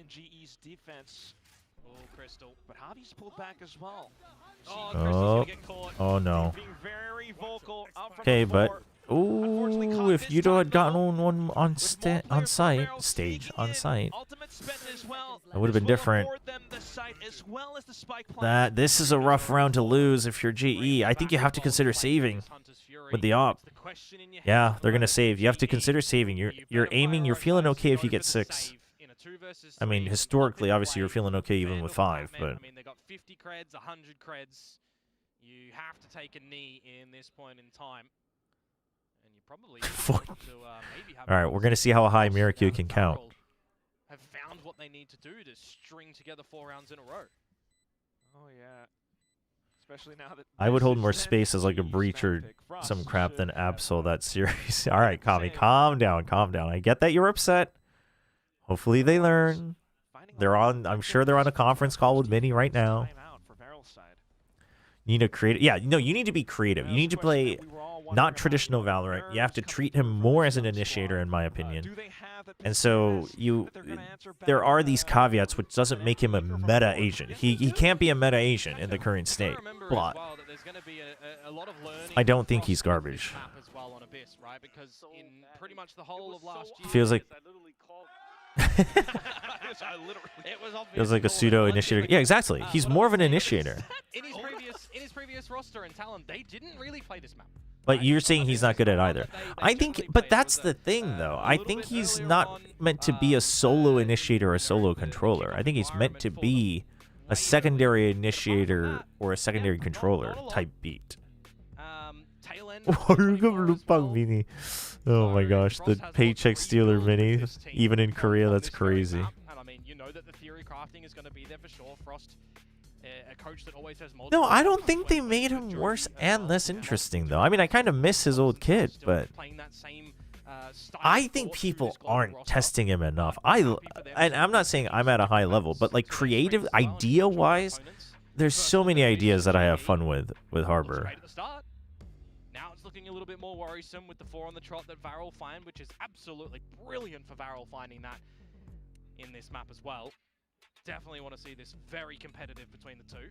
Oh no. Okay, but ooh, if Yudo had gotten one on site, That would have been different. This is a rough round to lose if you're GE. I think you have to consider saving with the op. Yeah, they're gonna save. You have to consider saving. You're aiming. You're feeling okay if you get 6. I mean, historically, obviously, you're feeling okay even with 5. But I mean, they got 50 creds, 100 creds. You have to take a knee in this point in time. And you probably all right, we're gonna see how high Miracle can count. Have found what they need to do to string together 4 rounds in a row. Oh yeah, especially now that I would hold more space as like a breach or some crap than Absol that series. All right, Kami, calm down, calm down. I get that you're upset. Hopefully they learn. They're on. I'm sure they're on a conference call with Mini right now. You need to create. Yeah, no, you need to be creative. You need to play not traditional Valorant. You have to treat him more as an initiator, in my opinion. And so there are these caveats, which doesn't make him a meta agent. He can't be a meta agent in the current state. But I don't think he's garbage. Feels like feels like a pseudo initiator. Yeah, exactly. He's more of an initiator. In his previous roster and Talon, they didn't really play this map. But you're saying he's not good at either. I think, but that's the thing, though. I think he's not meant to be a solo initiator or a solo controller. I think he's meant to be a secondary initiator or a secondary controller type beat. Mini. Oh my gosh, the paycheck stealer mini. Even in Korea, that's crazy. I mean, you know that the theory crafting is going to be there for sure. Frost, a coach that always has multiple. No, I don't think they made him worse and less interesting, though. I mean, I kind of miss his old kid, but I think people aren't testing him enough. And I'm not saying I'm at a high level, but like creative idea-wise, there's so many ideas that I have fun with Harbor. Now it's looking a little bit more worrisome with the 4 on the trot that Varel find, which is absolutely brilliant for Varel finding that in this map as well. Definitely want to see this very competitive between the two.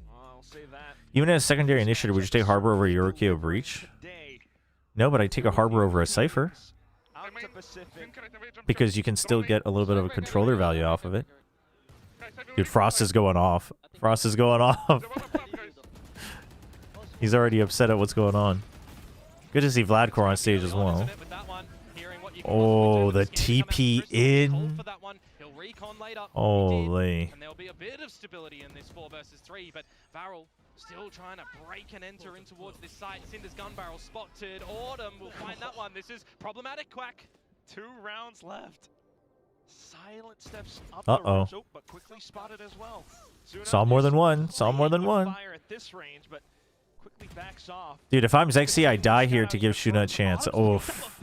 I'll say that. Even as a secondary initiative, would you take Harbor over Yorikyo Breach? No, but I'd take a Harbor over a Cypher. Because you can still get a little bit of a controller value off of it. Dude, Frost is going off. Frost is going off. He's already upset at what's going on. Good to see Vladkor on stage as well. Oh, the TP in. Holy. And there'll be a bit of stability in this 4 versus 3, but Varel still trying to break and enter in towards this site. Cinder's gun barrel spotted. Autumn will find that one. This is problematic, Quack. 2 rounds left. Silent steps up uh-oh. But quickly spotted as well. Saw more than one. Saw more than one. At this range, but quickly backs off. Dude, if I'm Zexy, I die here to give Shuna a chance. Oof.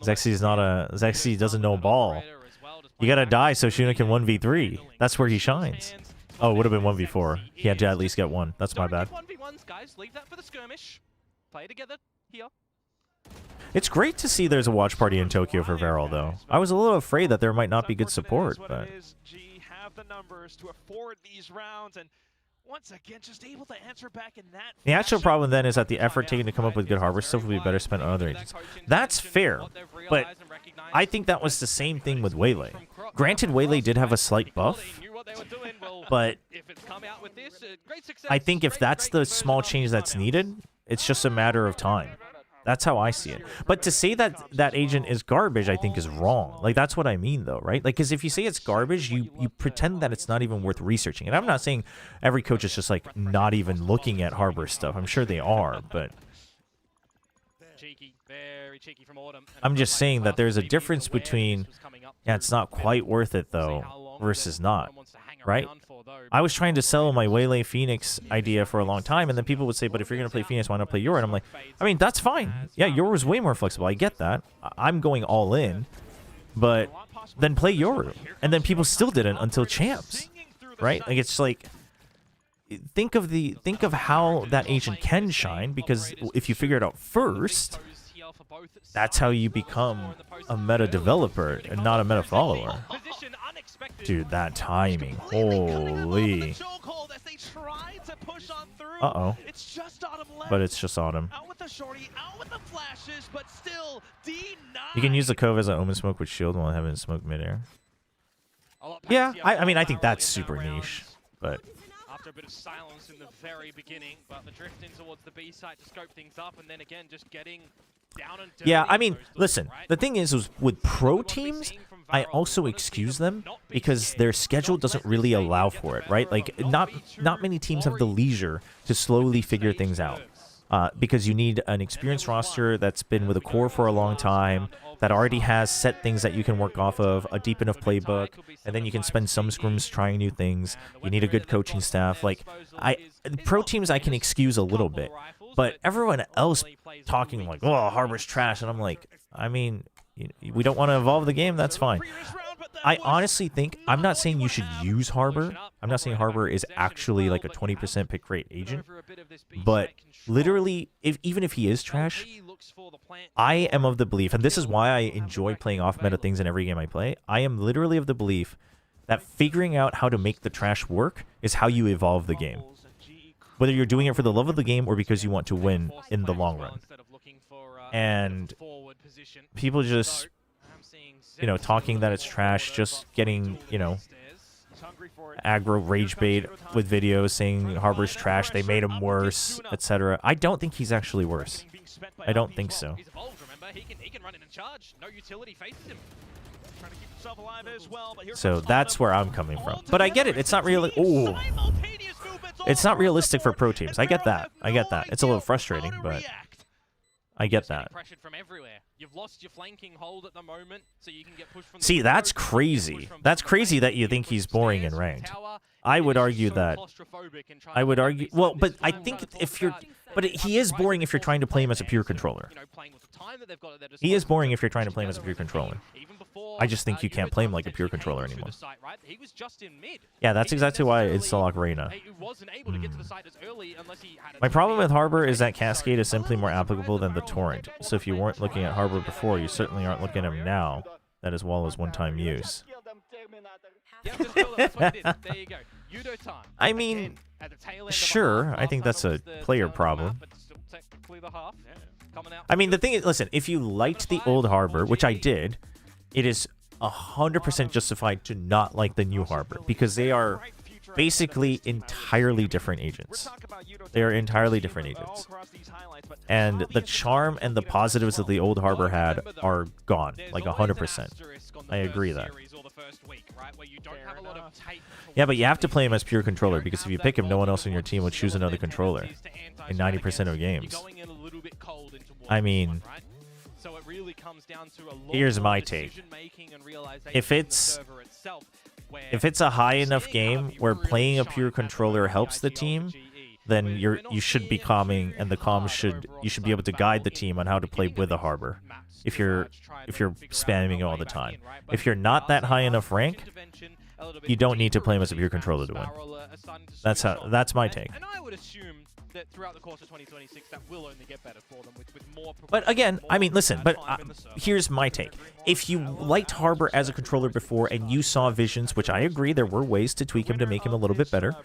Zexy's not a... Zexy doesn't know ball. You gotta die so Shuna can 1v3. That's where he shines. Oh, it would have been 1v4. He had to at least get 1. That's my bad. 1v1s, guys. Leave that for the skirmish. Play together here. It's great to see there's a watch party in Tokyo for Varel, though. I was a little afraid that there might not be good support, but... have the numbers to afford these rounds, and once again, just able to answer back in that. The actual problem then is that the effort taken to come up with good harbor stuff would be better spent on other agents. That's fair, but I think that was the same thing with Waylay. Granted, Waylay did have a slight buff, but I think if that's the small change that's needed, it's just a matter of time. That's how I see it. But to say that that agent is garbage, I think is wrong. Like, that's what I mean, though, right? Like, because if you say it's garbage, you pretend that it's not even worth researching. And I'm not saying every coach is just, like, not even looking at harbor stuff. I'm sure they are, but... I'm just saying that there's a difference between, yeah, it's not quite worth it, though, versus not, right? I was trying to sell my Waylay Phoenix idea for a long time, and then people would say, but if you're going to play Phoenix, why not play Yor? And I'm like, I mean, that's fine. Yeah, Yor was way more flexible. I get that. I'm going all in, but then play Yoru. And then people still didn't until champs, right? Like, it's like, think of how that agent can shine, because if you figure it out first, that's how you become a meta developer and not a meta follower. Dude, that timing. Holy. Uh-oh. But it's just Autumn. Shorty out with the flashes, but still D9. You can use the Cove as an Omen Smoke with shield while having smoke midair. Yeah, I mean, I think that's super niche, but... After a bit of silence in the very beginning, but the drifting towards the B side to scope things up, and then again, just getting down and dirty. Yeah, I mean, listen, the thing is with pro teams, I also excuse them because their schedule doesn't really allow for it, right? Like, not many teams have the leisure to slowly figure things out. Because you need an experienced roster that's been with a core for a long time, that already has set things that you can work off of, a deep enough playbook, and then you can spend some scrims trying new things. You need a good coaching staff. Like, pro teams I can excuse a little bit, but everyone else talking like, oh, Harbor's trash, and I'm like, I mean, we don't want to evolve the game, that's fine. I honestly think, I'm not saying you should use Harbor. I'm not saying Harbor is actually like a 20% pick rate agent. But literally, even if he is trash, I am of the belief, and this is why I enjoy playing off-meta things in every game I play, I am literally of the belief that figuring out how to make the trash work is how you evolve the game. Whether you're doing it for the love of the game or because you want to win in the long run. And people just... talking that it's trash, just getting, aggro rage bait with videos saying Harbor's trash, they made him worse, etc. I don't think he's actually worse. I don't think so. So that's where I'm coming from. But I get it. It's not really... Oh. It's not realistic for pro teams. I get that. I get that. It's a little frustrating, but... I get that. See, that's crazy. That's crazy that you think he's boring in ranked. I would argue that... Well, but I think if you're... But he is boring if you're trying to play him as a pure controller. He is boring if you're trying to play him as a pure controller. I just think you can't play him like a pure controller anymore. Yeah, that's exactly why it's Salak Reina. My problem with Harbor is that Cascade is simply more applicable than the Torrent. So if you weren't looking at Harbor before, you certainly aren't looking at him now. That as well as one-time use. I mean, sure, I think that's a player problem. I mean, the thing is, listen, if you liked the old Harbor, which I did, it is 100% justified to not like the new Harbor, because they are basically entirely different agents. They are entirely different agents. And the charm and the positives that the old Harbor had are gone, like 100%. I agree that. Yeah, but you have to play him as pure controller, because if you pick him, no one else on your team would choose another controller in 90% of games. I mean... Here's my take. If it's a high enough game where playing a pure controller helps the team, then you should be calming, and the comms you should be able to guide the team on how to play with a Harbor. If you're spamming all the time. If you're not that high enough rank, you don't need to play him as a pure controller to win. That's my take. And I would assume that throughout the course of 2026, that will only get better for them with more... But again, I mean, listen, but here's my take. If you liked Harbor as a controller before and you saw visions, which I agree, there were ways to tweak him to make him a little bit better.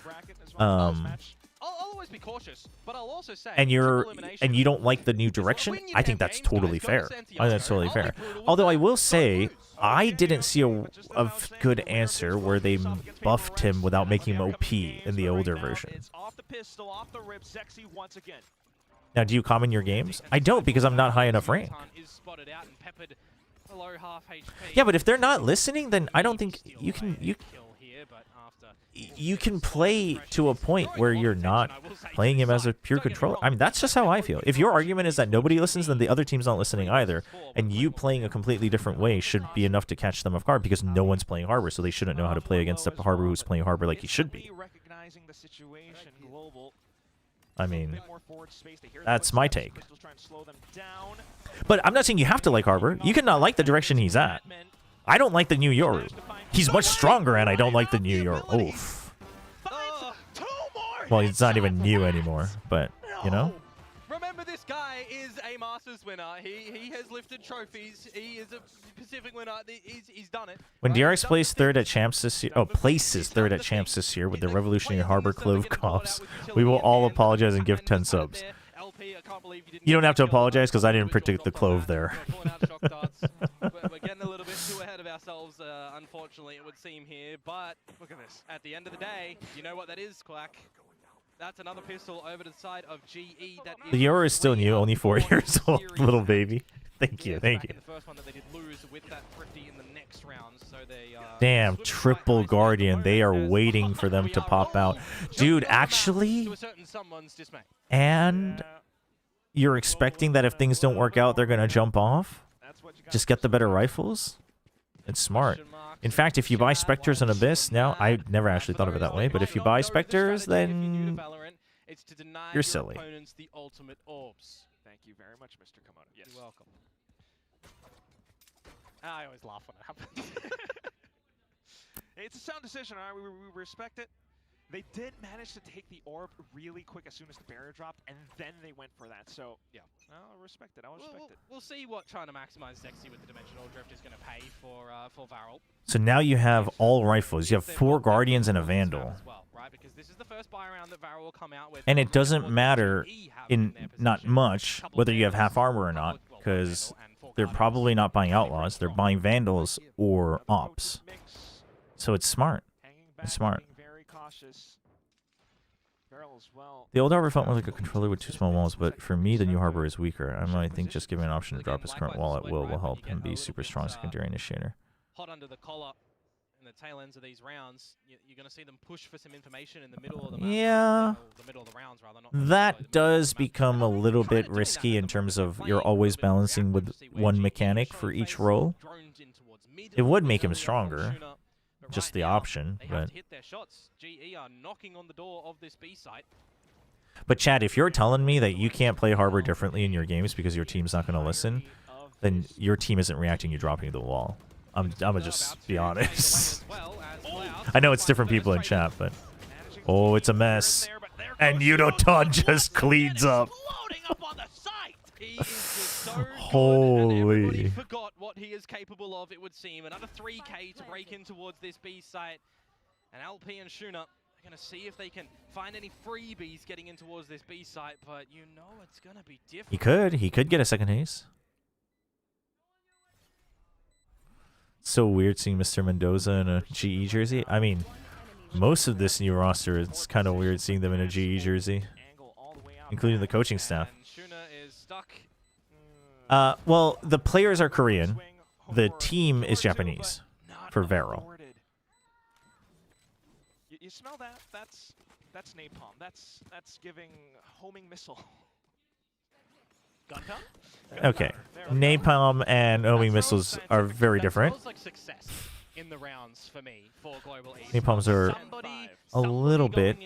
Be cautious, but I'll also say, and you don't like the new direction, I think that's totally fair. I think that's totally fair. Although I will say, I didn't see a good answer where they buffed him without making him OP in the older version. Now, do you comment your games? I don't, because I'm not high enough rank. Yeah, but if they're not listening, then I don't think you can play to a point where you're not playing him as a pure controller. I mean, that's just how I feel. If your argument is that nobody listens, then the other team's not listening either, and you playing a completely different way should be enough to catch them off guard, because no one's playing Harbor, so they shouldn't know how to play against a Harbor who's playing Harbor like he should be. I mean, that's my take. But I'm not saying you have to like Harbor. You can not like the direction he's at. I don't like the new Yoru. He's much stronger, and I don't like the new Yoru. Oof. Well, it's not even new anymore, but, you know? Remember, this guy is a Masters winner. He has lifted trophies. He is a Pacific winner. He's done it. When DRX plays third at Champs this year, places third at Champs this year with the Revolutionary Harbor Clove comps, we will all apologize and give 10 subs. can't believe you didn't. You don't have to apologize because I didn't predict the clove there. We're getting a little bit too ahead of ourselves, unfortunately, it would seem here. But look at this. At the end of the day, you know what that is, Quack? That's another pistol over to the side of GE. The Euro is still new, only 4 years old, little baby. Thank you, thank you. The first one that they did lose with that Thrifty in the next round, so they, damn, triple Guardian. They are waiting for them to pop out. Dude, actually, and you're expecting that if things don't work out, they're going to jump off? Just get the better rifles? It's smart. In fact, if you buy Spectres and Abyss, now, I never actually thought of it that way, but if you buy Spectres, then you're silly. Thank you very much, Mr. Komodo. Yes. You're welcome. I always laugh when it happens. It's a sound decision, all right? We respect it. They did manage to take the orb really quick as soon as the barrier dropped, and then they went for that. So, yeah, I'll respect it. I'll respect it. We'll see what trying to maximize Sexy with the Dimensional Drift is going to pay for Varel. So now you have all rifles. You have 4 Guardians and a Vandal. Because this is the first buy round that Varel will come out with. And it doesn't matter in not much whether you have half armor or not, because they're probably not buying Outlaws. They're buying Vandals or Ops. So it's smart. It's smart. The old Harbor felt more like a controller with 2 small walls, but for me, the new Harbor is weaker. I think just giving an option to drop his current wall at will help him be super strong secondary initiator. Hot under the collar in the tail ends of these rounds. You're going to see them push for some information in the middle of the map. Yeah. The middle of the rounds, rather. That does become a little bit risky in terms of you're always balancing with one mechanic for each role. It would make him stronger. Just the option, but... But Chad, if you're telling me that you can't play Harbor differently in your games because your team's not going to listen, then your team isn't reacting, you're dropping to the wall. I'm gonna just be honest. I know it's different people in chat, but... Oh, it's a mess. And Yudoton just cleans up. Holy. He forgot what he is capable of, it would seem. Another 3K to break in towards this B site. And LP and Shuna are going to see if they can find any freebies getting in towards this B site, but you know it's going to be different. He could get a second ace. So weird seeing Mr. Mendoza in a GE jersey. I mean, most of this new roster, it's kind of weird seeing them in a GE jersey, including the coaching staff. Well, the players are Korean. The team is Japanese for Vero. You smell that? That's napalm. That's giving homing missile. Okay, napalm and homing missiles are very different. In the rounds for me for Global Napalms are a little bit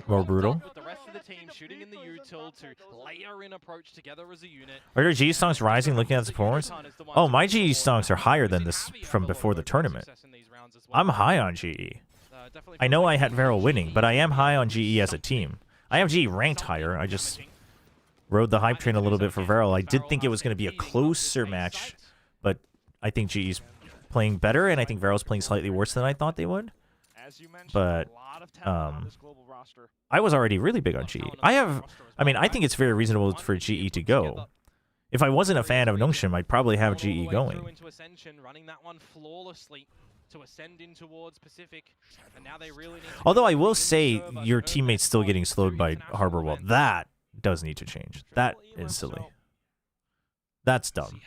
more brutal. With the rest of the team shooting in the util to layer in approach together as a unit. Are your G stonks rising looking at the performance? Oh, my GE stonks are higher than this from before the tournament. I'm high on GE. I know I had Vero winning, but I am high on GE as a team. I have GE ranked higher. I just rode the hype train a little bit for Vero. I did think it was going to be a closer match, but I think GE's playing better, and I think Vero's playing slightly worse than I thought they would. But I was already really big on GE. I mean, I think it's very reasonable for GE to go. If I wasn't a fan of Nongshim, I'd probably have GE going. Although I will say your teammates still getting slowed by Harbor Wall. That does need to change. That is silly. That's dumb.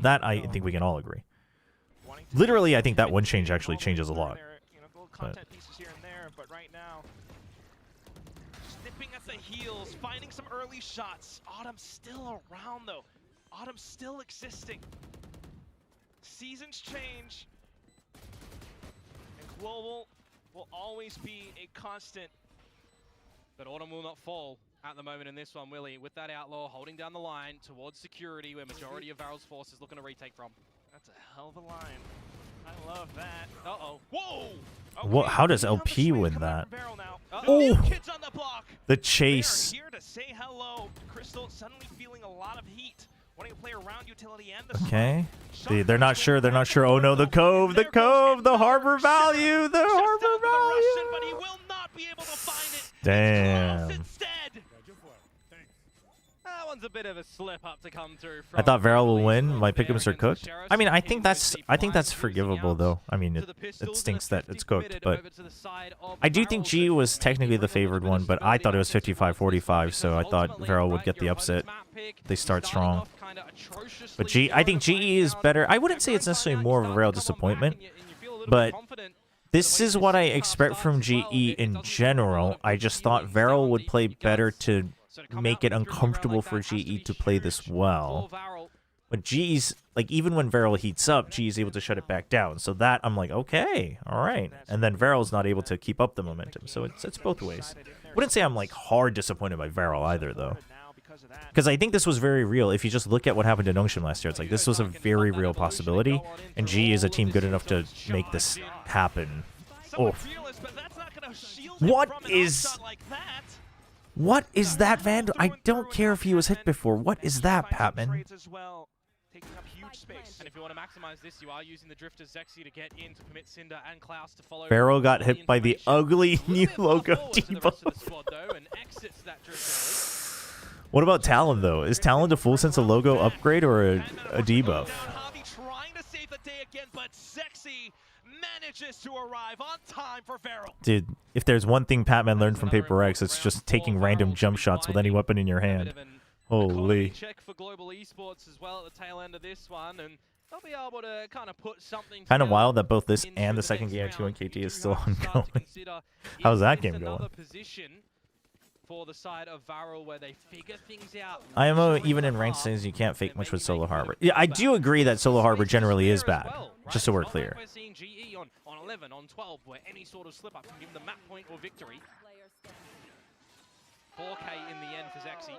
That I think we can all agree. Literally, I think that one change actually changes a lot. But right now, snipping at the heels, finding some early shots. Autumn's still around though. Autumn's still existing. Seasons change, and Global will always be a constant. But Autumn will not fall at the moment in this one, Willie, with that Outlaw holding down the line towards security, where majority of Varel's force is looking to retake from. That's a hell of a line. I love that. Uh-oh. Whoa! Okay. What? How does LP win that? Oh! The chase. Here to say hello. Crystal suddenly feeling a lot of heat. Wanting to play around utility and okay. They're not sure. They're not sure. Oh no, the cove, the cove, the harbor value, the harbor value. But he will not be able to find it. Damn. one's a bit of a slip up to come through. I thought Varel will win. My pickems are cooked. I mean, I think that's forgivable though. I mean, it stinks that it's cooked, but I do think G was technically the favored one, but I thought it was 55-45, so I thought Varel would get the upset. They start strong. But I think GE is better. I wouldn't say it's necessarily more of a Varel disappointment, but this is what I expect from GE in general. I just thought Varel would play better to make it uncomfortable for GE to play this well. But GE's, like, even when Varel heats up, GE is able to shut it back down. So that, I'm like, okay, all right. And then Varel's not able to keep up the momentum. So it's both ways. Wouldn't say I'm, like, hard disappointed by Varel either, though. Because I think this was very real. If you just look at what happened to Nongshim last year, it's like this was a very real possibility. And GE is a team good enough to make this happen. Oh. What is that, Vandal? I don't care if he was hit before. What is that, Patman? And if you want to maximize this, you are using the Drifter Zexy to get in to permit Cinder and Klaus to follow. Pharaoh got hit by the ugly new logo debuff. What about Talon, though? Is Talon a full sense of logo upgrade or a debuff? Trying to save the day again, but Zexy manages to arrive on time for Varel. Dude, if there's one thing Patman learned from Paper X, it's just taking random jump shots with any weapon in your hand. Holy. Check for global esports as well at the tail end of this one, and they'll be able to kind of put something. Kind of wild that both this and the second game of 2-1-KT is still ongoing. How's that game going? For the side of Varel, where they figure things out. IMO, even in ranked says you can't fake much with Solo Harbor. Yeah, I do agree that Solo Harbor generally is bad, just so we're clear. We're seeing GE on 11, on 12, where any sort of slip up can give them the map point or victory. 4K in the end for Zexy.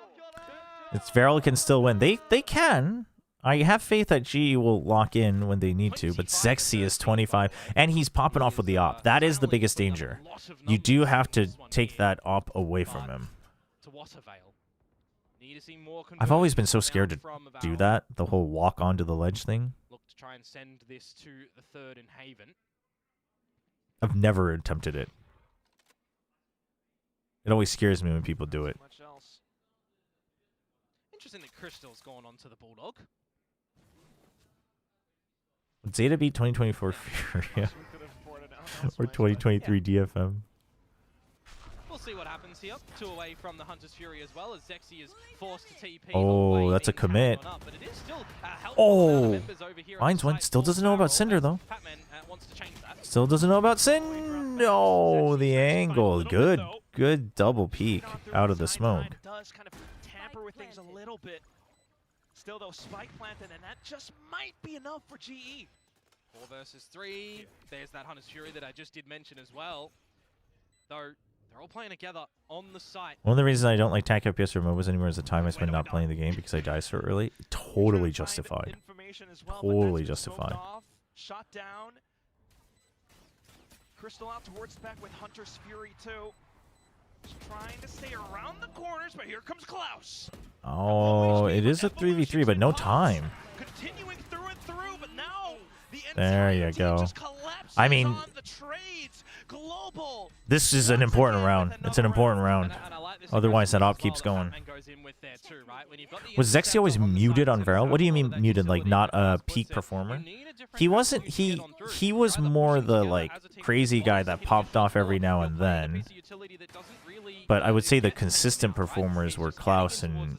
It's Varel can still win. They can. I have faith that GE will lock in when they need to, but Zexy is 25, and he's popping off with the op. That is the biggest danger. You do have to take that op away from him. I've always been so scared to do that, the whole walk onto the ledge thing. Look to try and send this to the third in Haven. I've never attempted it. It always scares me when people do it. Interesting that Crystal's gone on to the Bulldog. Would Zeta beat 2024 Furia or 2023 DFM? We'll see what happens here. 2 away from the Hunter's Fury as well, as Zexy is forced to TP. Oh, that's a commit. Oh, Mine's one. Still doesn't know about Cinder, though. Still doesn't know about Cinder. Oh, the angle. Good. Good double peek out of the smoke. Does kind of tamper with things a little bit. Still, though, spike planted, and that just might be enough for GE. 4 versus 3. There's that Hunter's Fury that I just did mention as well. Though, they're all playing together on the site. One of the reasons I don't like TAC FPS or MOBAs anymore is the time I spend not playing the game because I die so early. Totally justified. Totally justified. Shot down. Crystal out towards back with Hunter's Fury, too. Just trying to stay around the corners, but here comes Klaus. Oh, it is a 3v3, but no time. Continuing through and through, but now the there you go. I mean, this is an important round. It's an important round. Otherwise, that op keeps going. Was Zexy always muted on Varel? What do you mean muted? Like not a peak performer? He wasn't. He was more the like crazy guy that popped off every now and then. But I would say the consistent performers were Klaus and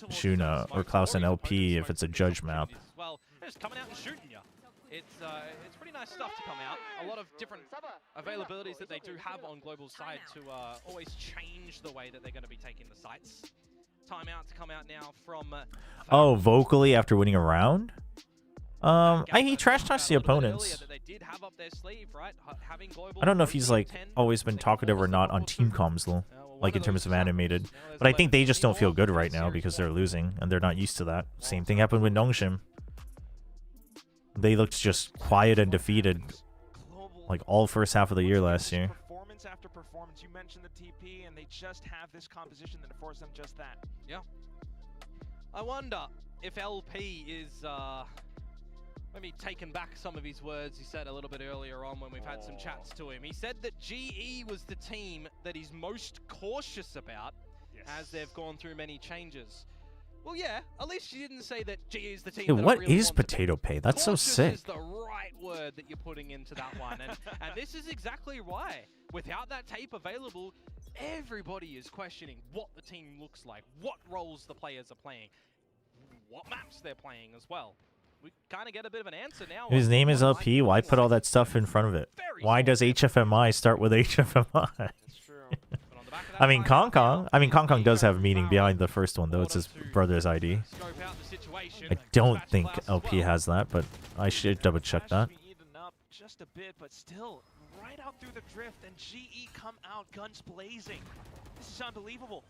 Shuna, or Klaus and LP if it's a judge map. Well, just coming out and shooting you. It's pretty nice stuff to come out. A lot of different availabilities that they do have on global side to always change the way that they're going to be taking the sites. Timeout to come out now from. Oh, vocally after winning a round. He trash talks the opponents. I don't know if he's like always been talkative or not on team comms though, like in terms of animated. But I think they just don't feel good right now because they're losing and they're not used to that. Same thing happened with Nongshim. They looked just quiet and defeated, like all first half of the year last year. Performance after performance. You mentioned the TP, and they just have this composition that affords them just that. Yeah. I wonder if LP is maybe taken back some of his words he said a little bit earlier on when we've had some chats to him. He said that GE was the team that he's most cautious about as they've gone through many changes. Well, yeah, at least she didn't say that GE is the team. Dude, that what really is want to potato beat. pay? That's so Cautious sick. is the right word that you're putting into that one, and this is exactly why. Without that tape available, everybody is questioning what the team looks like, what roles the players are playing, what maps they're playing as well. We kind of get a bit of an answer now. His name is LP. Why put all that stuff in front of it? Why does HFMI start with HFMI? That's true. I mean, Kong Kong does have meaning behind the first one, though. It's his brother's ID. I don't think LP has that, but I should double check that. Just a bit, but still right out through the drift, and GE come out guns blazing. This is unbelievable.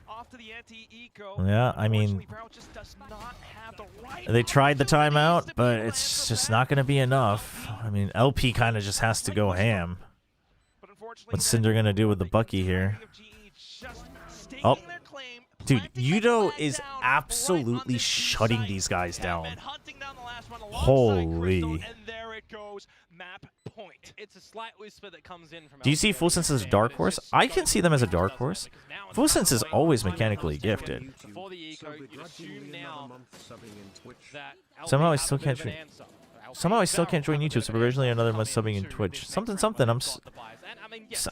Off to the anti-eco. Yeah, I mean, just does not have the right they tried the timeout, but it's just not going to be enough. I mean, LP kind of just has to go ham. What's Cinder going to do with the Bucky here? Oh, dude, Yudo is absolutely shutting these guys down. Holy. And there it goes. Map point. It's a slight whisper that comes in from. Do you see Full Sense as a dark horse? I can see them as a dark horse. Full Sense is always mechanically gifted. Somehow I still can't join. Somehow I still can't join YouTube. So originally another month subbing in Twitch. Something.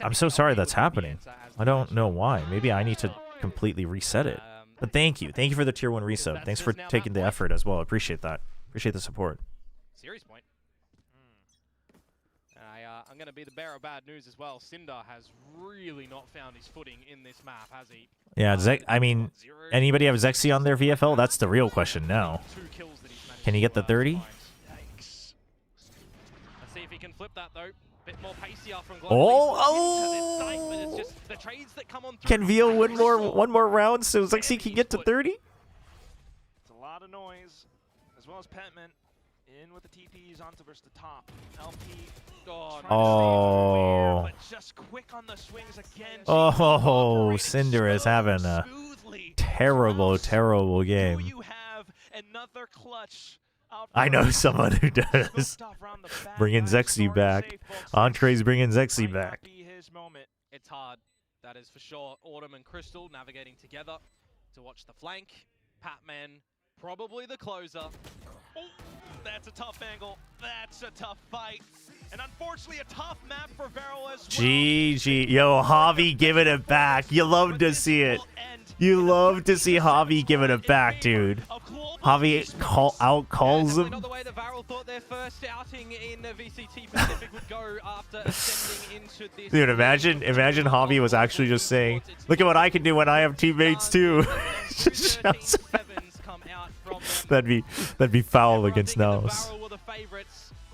I'm so sorry that's happening. I don't know why. Maybe I need to completely reset it. But thank you for the tier 1 resub. Thanks for taking the effort as well. I appreciate that. Appreciate the support. Series point. I'm going to be the bearer of bad news as well. Cinder has really not found his footing in this map, has he? Yeah, I mean, anybody have Zexy on their VFL? That's the real question now. Can he get the 30? Let's see if he can flip that, though. Bit more pacier from Oh! Can VO win one more round so Zexy can get to 30? It's a lot of noise, as well as Petman in with the TPs onto versus the top. LP. Oh. Just quick on the swings again. Oh, Cinder is having a terrible game. Do you have another clutch? I know someone who does. Bringing Zexy back. Entree's bringing Zexy back. It's hard, that is for sure. Autumn and Crystal navigating together to watch the flank. Patman, probably the closer. Oh, that's a tough angle. That's a tough fight. And unfortunately, a tough map for Vero as well. GG. Yo, Javi giving it back. You love to see it. You love to see Javi giving it back, dude. Javi out-calls him. Not the way that Varel thought their first outing in VCT Pacific would go after ascending into this. Dude, imagine Javi was actually just saying, look at what I can do when I have teammates too. That'd be foul against Nels.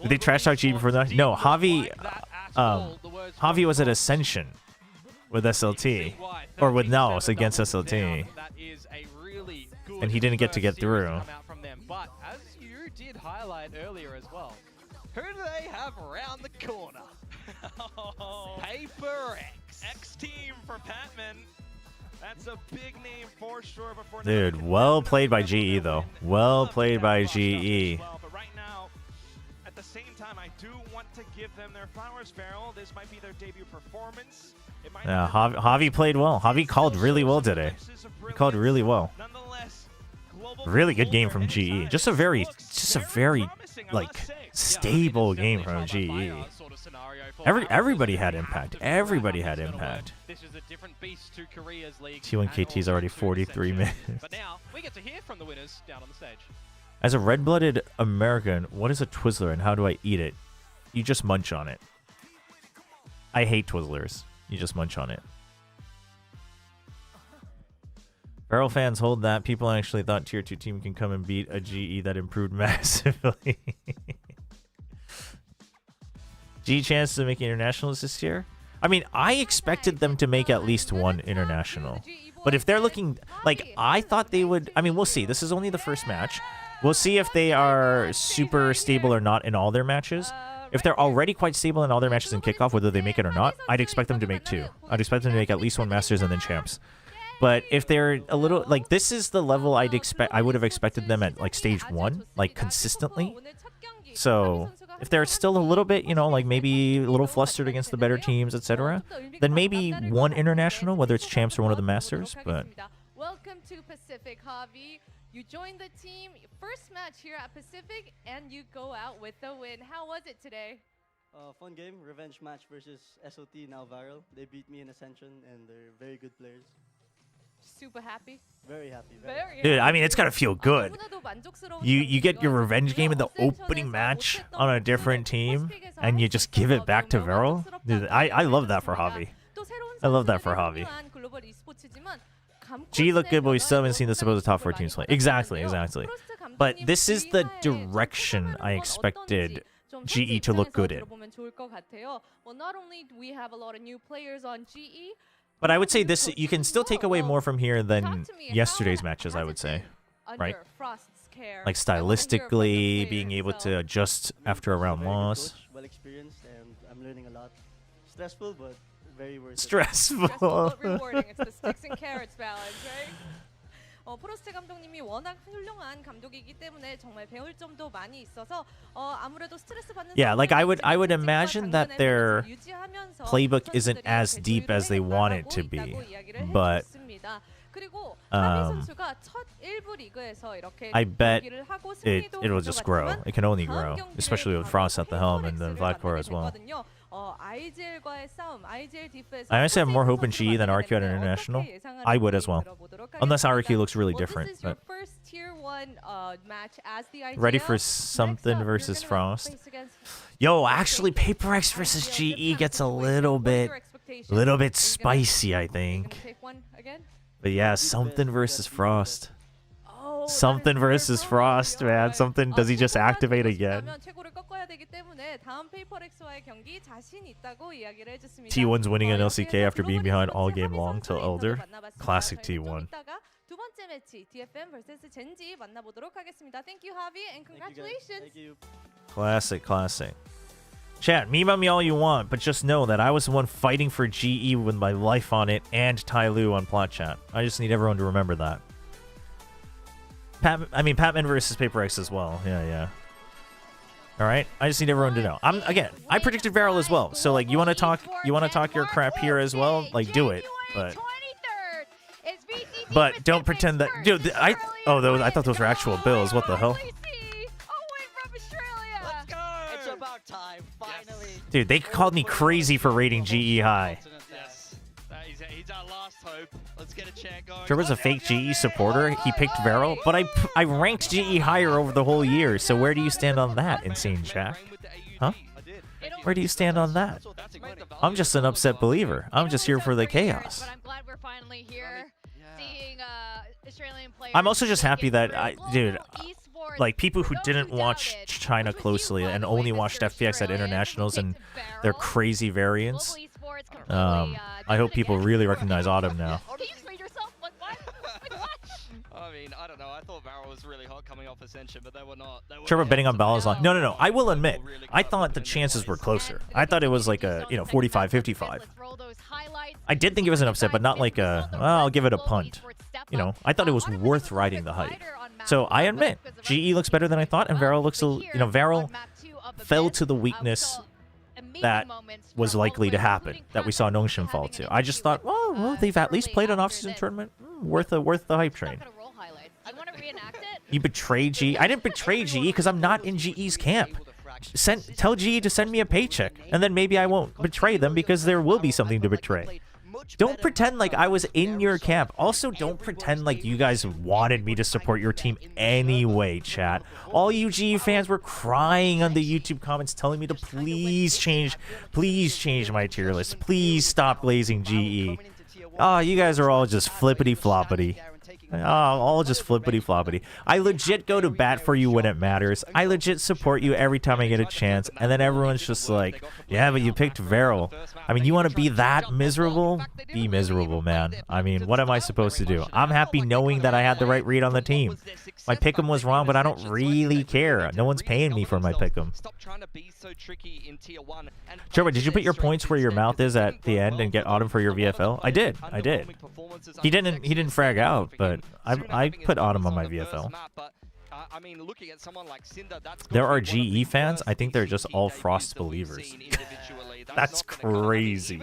Did they trash talk G before that? No, Javi was at Ascension with SLT, or with Nels against SLT, and he didn't get through. But as you did highlight earlier as well, who do they have around the corner? Paper X. X-Team for Patman. That's a big name for sure. Dude, well played by GE though. Well played by GE. But right now, at the same time, I do want to give them their flowers, Farrell. This might be their debut performance. Yeah, Javi played well. Javi called really well today. He called really well. Really good game from GE. Just a very like stable game from GE. Everybody had impact. Everybody had impact. T1KT's already 43 minutes. But now we get to hear from the winners down on the stage. As a red-blooded American, what is a Twizzler and how do I eat it? You just munch on it. I hate Twizzlers. You just munch on it. Barrel fans hold that. People actually thought Tier 2 team can come and beat a GE that improved massively. GE chance to make internationals this year? I mean, I expected them to make at least one international. But if they're looking... Like, I thought they would... I mean, we'll see. This is only the first match. We'll see if they are super stable or not in all their matches. If they're already quite stable in all their matches in kickoff, whether they make it or not, I'd expect them to make two. I'd expect them to make at least one Masters and then Champs. But if they're a little... Like, this is the level I would have expected them at, like, stage 1. Like, consistently. So... If they're still a little bit, you know, like maybe a little flustered against the better teams, etc., then maybe one international, whether it's Champs or one of the Masters. But welcome to Pacific, Javi. You joined the team, first match here at Pacific, and you go out with the win. How was it today? Fun game, revenge match versus SOT, now Viral. They beat me in Ascension, and they're very good players. Super happy? Very happy. Very Dude, I mean, it's gotta feel good. You get your revenge game in the opening match on a different team, and you just give it back to Viral. Dude, I love that for Javi. I love that for Javi. G looked good, but we still haven't seen the supposed top 4 teams play. Exactly. But this is the direction I expected GE to look good in. Well, not only do we have a lot of new players on GE, but I would say this, you can still take away more from here than yesterday's matches, I would say. Right? Like stylistically, being able to adjust after a round loss. Well experienced, and I'm learning a lot. Stressful, but very worth it. Stressful but rewarding. It's the sticks and carrots balance, right? 프로스트 감독님이 워낙 훌륭한 감독이기 때문에 정말 배울 점도 많이 있어서 아무래도 스트레스 받는 Yeah, like I would imagine that their playbook isn't as deep as they want it to be, but I bet it will just grow. It can only grow, especially with Frost at the helm and then Vlakor as well. I honestly have more hope in GE than RQ at International. I would as well, unless RQ looks really different. But ready for something versus Frost? Yo, actually, Paper X versus GE gets a little bit spicy, I think. But yeah, something versus Frost. Something versus Frost, man. Something. Does he just activate again? T1's winning an LCK after being behind all game long till Elder. Classic T1. 두 번째 매치 DFM vs 젠지 만나보도록 하겠습니다. Thank you, Javi, and congratulations. Thank you. Classic. Chat, meme on me all you want, but just know that I was the one fighting for GE with my life on it and Tai Lu on plot chat. I just need everyone to remember that. Patman versus Paper X as well. Yeah. All right, I just need everyone to know. I predicted Viral as well. So like, you want to talk your crap here as well? Like, do it. But don't pretend that, dude. I thought those were actual bills. What the hell? It's about time, finally. Dude, they called me crazy for rating GE high. Yes. He's our last hope. Let's get a chant going. Chobra's a fake GE supporter. He picked Viral, but I ranked GE higher over the whole year. So where do you stand on that, Insane Jack? Huh? Where do you stand on that? I'm just an upset believer. I'm just here for the chaos. But I'm glad we're finally here, seeing Australian players. I'm also just happy that like people who didn't watch China closely and only watched FPX at internationals and their crazy variants. I hope people really recognize Autumn now. Can you explain yourself? Like what? I mean, I don't know. I thought Viral was really hot coming off Ascension, but they were not. Chobra betting on Ballas line. No. I will admit, I thought the chances were closer. I thought it was like a 45-55. I did think it was an upset, but not like a, well, I'll give it a punt. I thought it was worth riding the hype. So I admit, GE looks better than I thought, and Viral looks, Viral fell to the weakness that was likely to happen, that we saw Nongshim fall to. I just thought, well, they've at least played an off-season tournament. Worth the hype train. You betrayed GE? I didn't betray GE because I'm not in GE's camp. Tell GE to send me a paycheck, and then maybe I won't betray them because there will be something to betray. Don't pretend like I was in your camp. Also, don't pretend like you guys wanted me to support your team anyway, chat. All you GE fans were crying on the YouTube comments telling me to please change my tier list. Please stop glazing GE. Oh, you guys are all just flippity-floppity. All just flippity-floppity. I legit go to bat for you when it matters. I legit support you every time I get a chance. And then everyone's just like, yeah, but you picked Viral. I mean, you want to be that miserable? Be miserable, man. I mean, what am I supposed to do? I'm happy knowing that I had the right read on the team. My pick'em was wrong, but I don't really care. No one's paying me for my pick'em. Chobra, did you put your points where your mouth is at the end and get Autumn for your VFL? I did. He didn't frag out, but I put Autumn on my VFL. There are GE fans. I think they're just all Frost believers. That's crazy.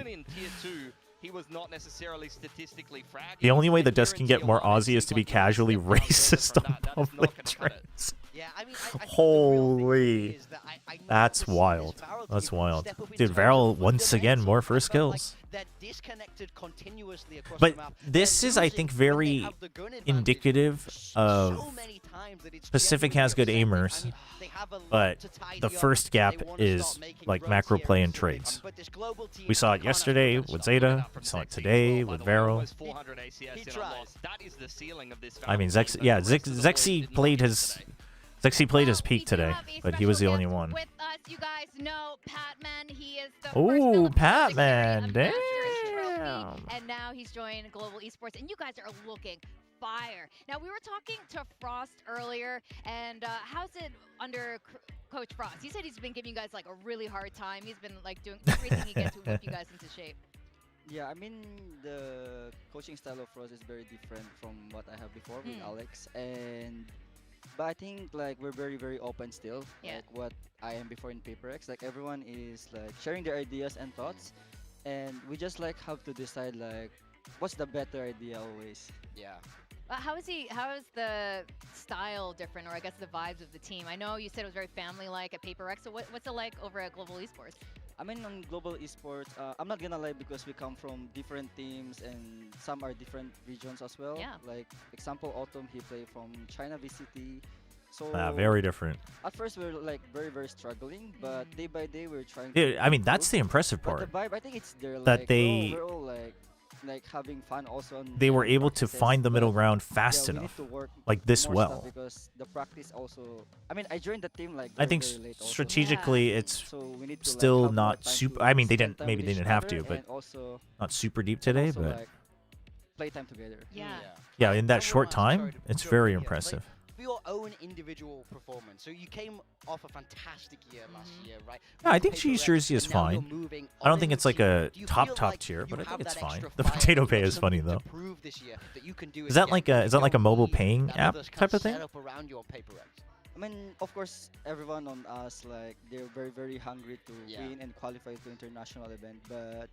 was not necessarily statistically fragging. The only way that this can get more Aussie is to be casually racist on public trends. Yeah, I mean, Holy. That's wild. That's wild. Dude, Varel once again more first kills. But this is, I think, very indicative of Pacific has good aimers, but the first gap is like macro play and trades. We saw it yesterday with Zeta. We saw it today with Varel. I mean, Zexy played his... Zexy played his peak today, but he was the only one. With us, you guys know Patman. He is the Oh, Patman! Damn. And now he's joined Global Esports, and you guys are looking fire. Now, we were talking to Frost earlier, and how's it under Coach Frost? He said he's been giving you guys like a really hard time. He's been like doing everything he can to whip you guys into shape. Yeah, I mean, the coaching style of Frost is very different from what I have before with Alex, but I think like we're very open still, like what I am before in PaperX. Like everyone is like sharing their ideas and thoughts, and we just like have to decide like what's the better idea always. Yeah. How is the style different, or I guess the vibes of the team? I know you said it was very family-like at PaperX. So what's it like over at Global Esports? I mean, on Global Esports, I'm not gonna lie because we come from different teams and some are different regions as well. Yeah. Like, example, Autumn, he played from China VCT. So very different. At first, we were like very struggling, but day by day, we're trying. Dude, I mean, that's the impressive part. But the vibe, I think it's there. That like, they. we're all like having fun also. They were able to find the middle ground fast enough, like this well. Because the practice also. I mean, I joined the team like. I think strategically, it's still not super. I mean, maybe they didn't have to, but not super deep today. But play time together. Yeah, in that short time, it's very impressive. For your own individual performance, so you came off a fantastic year last year, right? Yeah, I think G's jersey is fine. I don't think it's like a top tier, but I think it's fine. The potato pay is funny though. Is that like a mobile paying app type of thing? I mean, of course, everyone on us like they're very hungry to win and qualify to international event, but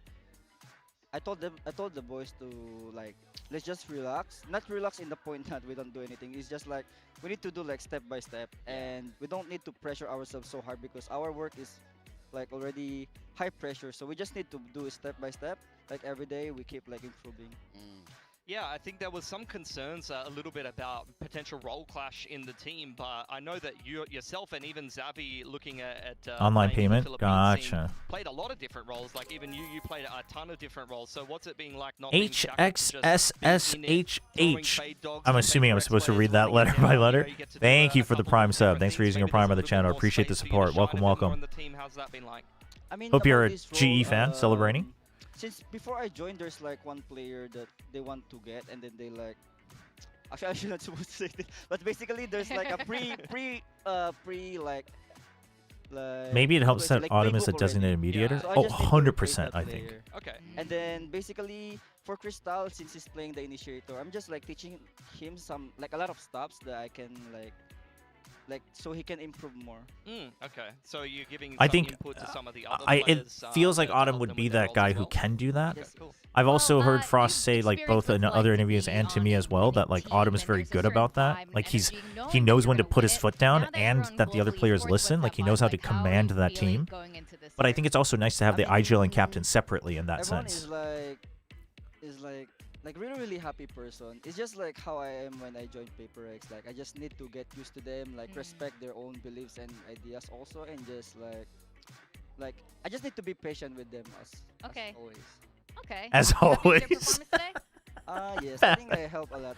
I told the boys to like let's just relax. Not relax in the point that we don't do anything. It's just like we need to do like step by step, and we don't need to pressure ourselves so hard because our work is like already high pressure. So we just need to do it step by step. Like every day we keep like improving. Yeah, I think there was some concerns a little bit about potential role clash in the team, but I know that you yourself and even Xavi looking at online payment, gotcha. Played a lot of different roles. Like even you played a ton of different roles. So what's it being like? Not HXSSHH. I'm assuming I'm supposed to read that letter by letter. Thank you for the Prime sub. Thanks for using your Prime on the channel. Appreciate the support. Welcome. I mean, hope you're a GE fan celebrating. Since before I joined, there's like one player that they want to get, and then they like. Actually, I should not supposed to say this, but basically there's like a pre like. Maybe it helps that Autumn is a designated mediator. So oh, 100%, I think. Okay. And then basically for Crystal, since he's playing the initiator, I'm just like teaching him some like a lot of stops that I can like so he can improve more. Okay, so you're giving I think input to some of the other it players, feels like Autumn would be that guy who can do that. Yes, cool. I've also heard Frost say, like, both in other interviews and to me as well, that like Autumn is very good about that. Like he knows when to put his foot down, and that the other players listen. Like he knows how to command that team. But I think it's also nice to have the IGL and captain separately in that sense. Is like really happy person. It's just like how I am when I joined PaperX. Like I just need to get used to them, like respect their own beliefs and ideas also, and just like I just need to be patient with them as always. Okay. As always. Yes, I think I help a lot.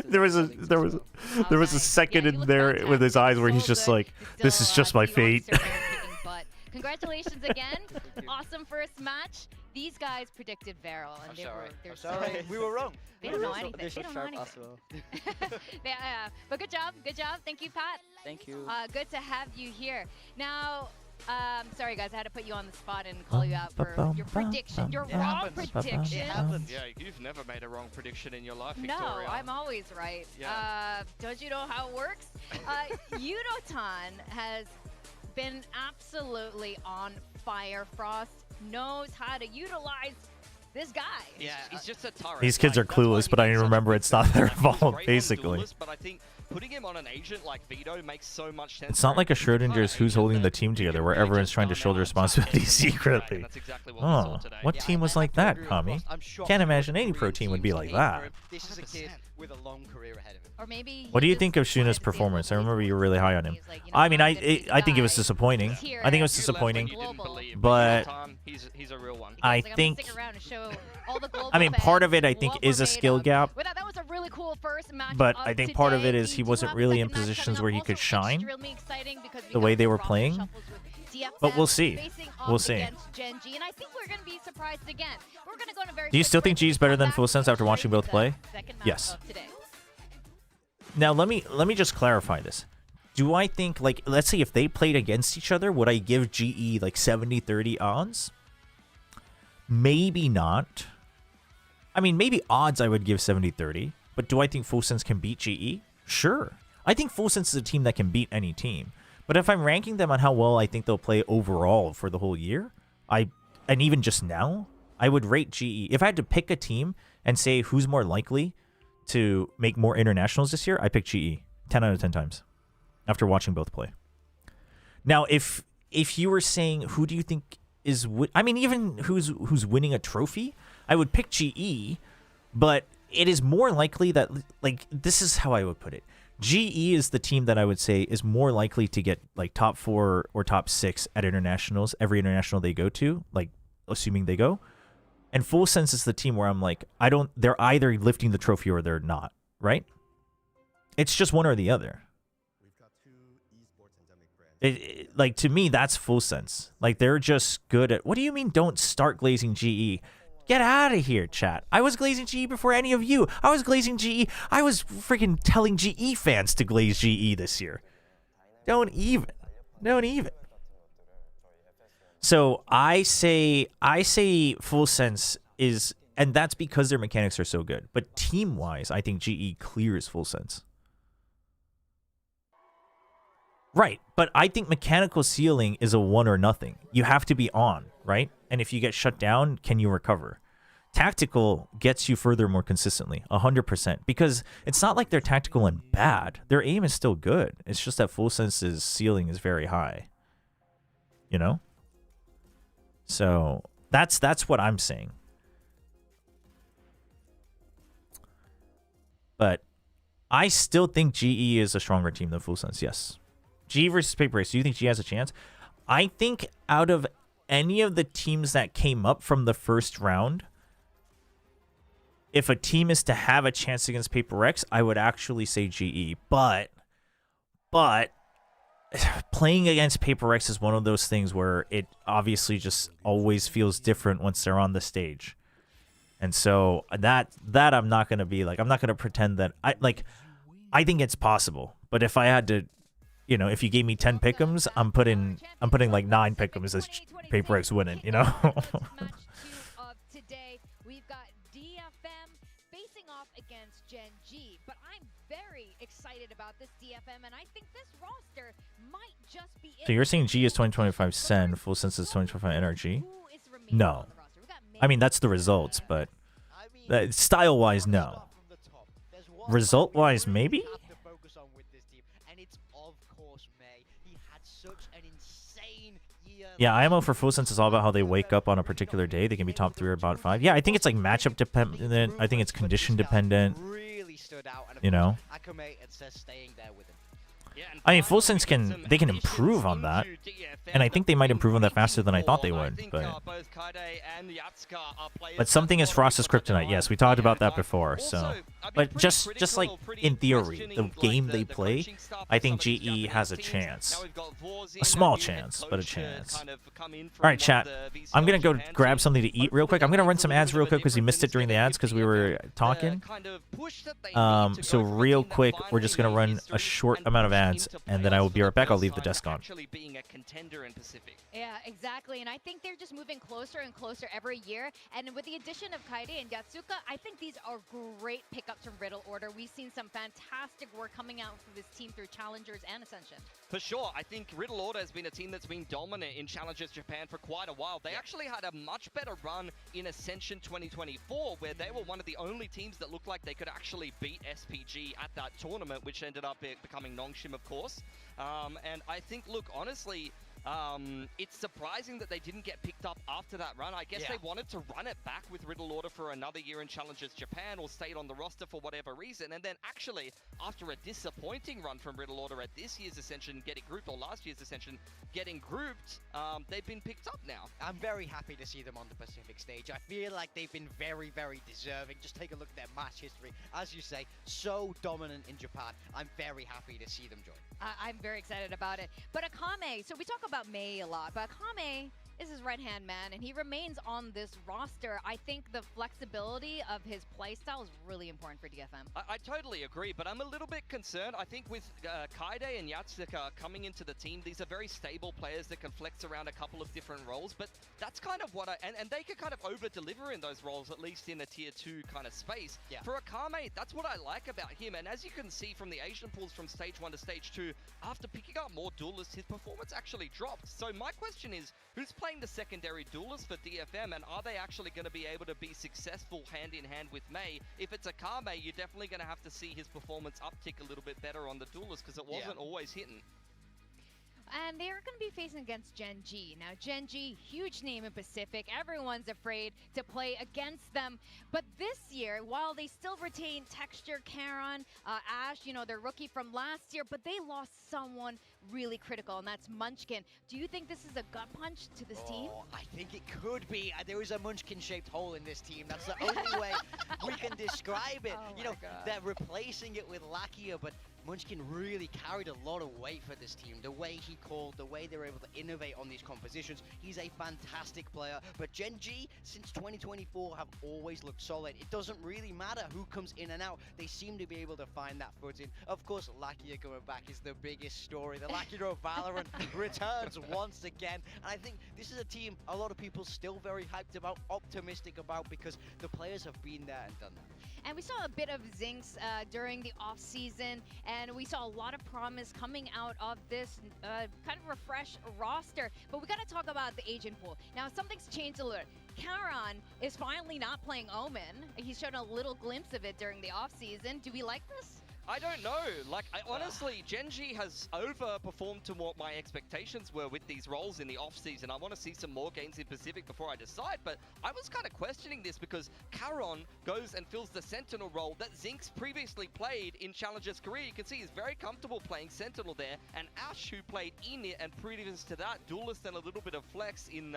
there was a second in there with his eyes where he's just like, this is just my fate. Congratulations again. Awesome first match. These guys predicted Varel, and they're sorry. We were wrong. They don't know anything. They don't know anything. Well. But good job. Good job. Thank you, Pat. Thank you. Good to have you here. Now, sorry guys, I had to put you on the spot and call you out for your prediction, your wrong prediction. Yeah, you've never made a wrong prediction in your life, Victoria. No, I'm always right. Yeah. Don't you know how it works? Yudotan has been absolutely on fire. Frost knows how to utilize this guy. Yeah, he's just a turret. These kids are clueless, but I remember it's not their fault, basically. But I think putting him on an agent like Vito makes so much sense. It's not like a Schrodinger's who's holding the team together, where everyone's trying to shoulder responsibility secretly. Oh, what team was like that, Kami? Can't imagine any pro team would be like that. This is a kid with a long career ahead of him. Or maybe What do you think of Shuna's performance? I remember you were really high on him. I mean, I think it was disappointing. I think it was disappointing, but he's a real one. I think. I mean, part of it I think is a skill gap. That was a really cool first match. But I think part of it is he wasn't really in positions where he could shine the way they were playing. But we'll see. We'll see. Do you still think G is better than Full Sense after watching both play? Yes. Now let me just clarify this. Do I think, like, let's say if they played against each other, would I give GE like 70-30 odds? Maybe not. I mean, maybe odds I would give 70-30. But do I think Full Sense can beat GE? Sure. I think Full Sense is a team that can beat any team. But if I'm ranking them on how well I think they'll play overall for the whole year, and even just now, I would rate GE. If I had to pick a team and say who's more likely to make more internationals this year, I pick GE 10 out of 10 times after watching both play. Now, if you were saying who do you think is, I mean, even who's winning a trophy, I would pick GE, but it is more likely that, like, this is how I would put it. GE is the team that I would say is more likely to get like top 4 or top 6 at internationals, every international they go to, like assuming they go. And Full Sense is the team where I'm like, they're either lifting the trophy or they're not, right? It's just one or the other. Like, to me, that's Full Sense. Like, they're just good at, what do you mean don't start glazing GE? Get out of here, chat. I was glazing GE before any of you. I was glazing GE. I was freaking telling GE fans to glaze GE this year. Don't even. So I say Full Sense is, and that's because their mechanics are so good. But team-wise, I think GE clears Full Sense. Right, but I think mechanical ceiling is a 1 or nothing. You have to be on, right? And if you get shut down, can you recover? Tactical gets you further more consistently, 100%. Because it's not like they're tactical and bad. Their aim is still good. It's just that Full Sense's ceiling is very high. You know? So that's what I'm saying. But I still think GE is a stronger team than Full Sense, yes. G versus Paper Race, do you think G has a chance? I think out of any of the teams that came up from the first round, if a team is to have a chance against Paper X, I would actually say GE. But playing against Paper X is one of those things where it obviously just always feels different once they're on the stage. And so that I'm not going to be like, I'm not going to pretend that I think it's possible. But if I had to, you know, if you gave me 10 pickems, I'm putting like 9 pickems as Paper X winning, you know? Today, we've got DFM facing off against Gen G, but I'm very excited about this DFM, and I think this roster might just be. So you're saying G is 2025 Sen, Full Sense is 2025 NRG? No. I mean, that's the results, but style-wise, no. Result-wise, maybe? Yeah, IMO for Full Sense is all about how they wake up on a particular day. They can be top 3 or bottom 5. Yeah, I think it's like matchup dependent. I think it's condition dependent. You know? I mean, Full Sense can improve on that, and I think they might improve on that faster than I thought they would. But something is Frost's kryptonite. Yes, we talked about that before. So, but just like in theory, the game they play, I think GE has a chance, a small chance, but a chance. All right, chat. I'm gonna go grab something to eat real quick. I'm gonna run some ads real quick because you missed it during the ads because we were talking. So real quick, we're just gonna run a short amount of ads. ads, and then I will be right back. I'll leave the desk on. Actually being a contender in Pacific. Yeah, exactly. And I think they're just moving closer and closer every year. And with the addition of Kaede and Yatsuka, I think these are great pickups from Riddle Order. We've seen some fantastic work coming out from this team through Challengers and Ascension. For sure. I think Riddle Order has been a team that's been dominant in Challengers Japan for quite a while. They actually had a much better run in Ascension 2024, where they were one of the only teams that looked like they could actually beat SPG at that tournament, which ended up becoming Nongshim, of course. And I think, look, honestly, it's surprising that they didn't get picked up after that run. I guess they wanted to run it back with Riddle Order for another year in Challengers Japan, or stayed on the roster for whatever reason. And then actually, after a disappointing run from Riddle Order at this year's Ascension getting grouped, or last year's Ascension getting grouped, they've been picked up now. I'm very happy to see them on the Pacific stage. I feel like they've been very, very deserving. Just take a look at their match history. As you say, so dominant in Japan. I'm very happy to see them join. I'm very excited about it. But Akame, so we talk about Mei a lot, but Akame is his right-hand man, and he remains on this roster. I think the flexibility of his playstyle is really important for DFM. I totally agree, but I'm a little bit concerned. I think with Kaede and Yatsuka coming into the team, these are very stable players that can flex around a couple of different roles, but that's kind of what and they can kind of over-deliver in those roles, at least in a tier 2 kind of space. Yeah. For Akame, that's what I like about him, and as you can see from the Asian pools from stage 1 to stage 2, after picking up more duelists, his performance actually dropped. So my question is, who's playing the secondary duelist for DFM, and are they actually going to be able to be successful hand in hand with Mei? If it's Akame, you're definitely going to have to see his performance uptick a little bit better on the duelist, because it wasn't always hitting. And they are going to be facing against Gen G. Now, Gen G, huge name in Pacific. Everyone's afraid to play against them. But this year, while they still retain Texture, Karon, Ash, you know, their rookie from last year, but they lost someone really critical, and that's Munchkin. Do you think this is a gut punch to this team? I think it could be. There is a Munchkin-shaped hole in this team. That's the only way we can describe it. You know, they're replacing it with Lakia, but Munchkin really carried a lot of weight for this team. The way he called, the way they were able to innovate on these compositions. He's a fantastic player. But Gen G, since 2024, have always looked solid. It doesn't really matter who comes in and out. They seem to be able to find that footing. Of course, Lakia going back is the biggest story. The Lakia of Valorant returns once again. And I think this is a team a lot of people still very hyped about, optimistic about, because the players have been there and done that. And we saw a bit of Zinx during the off-season, and we saw a lot of promise coming out of this kind of refreshed roster. But we got to talk about the agent pool. Now, something's changed a little. Karon is finally not playing Omen. He's shown a little glimpse of it during the off-season. Do we like this? I don't know. Like, honestly, Gen G has overperformed to what my expectations were with these roles in the off-season. I want to see some more games in Pacific before I decide, but I was kind of questioning this because Karon goes and fills the Sentinel role that Zinx previously played in Challenger's career. You can see he's very comfortable playing Sentinel there, and Ash, who played Enit and previous to that, Duelist and a little bit of Flex in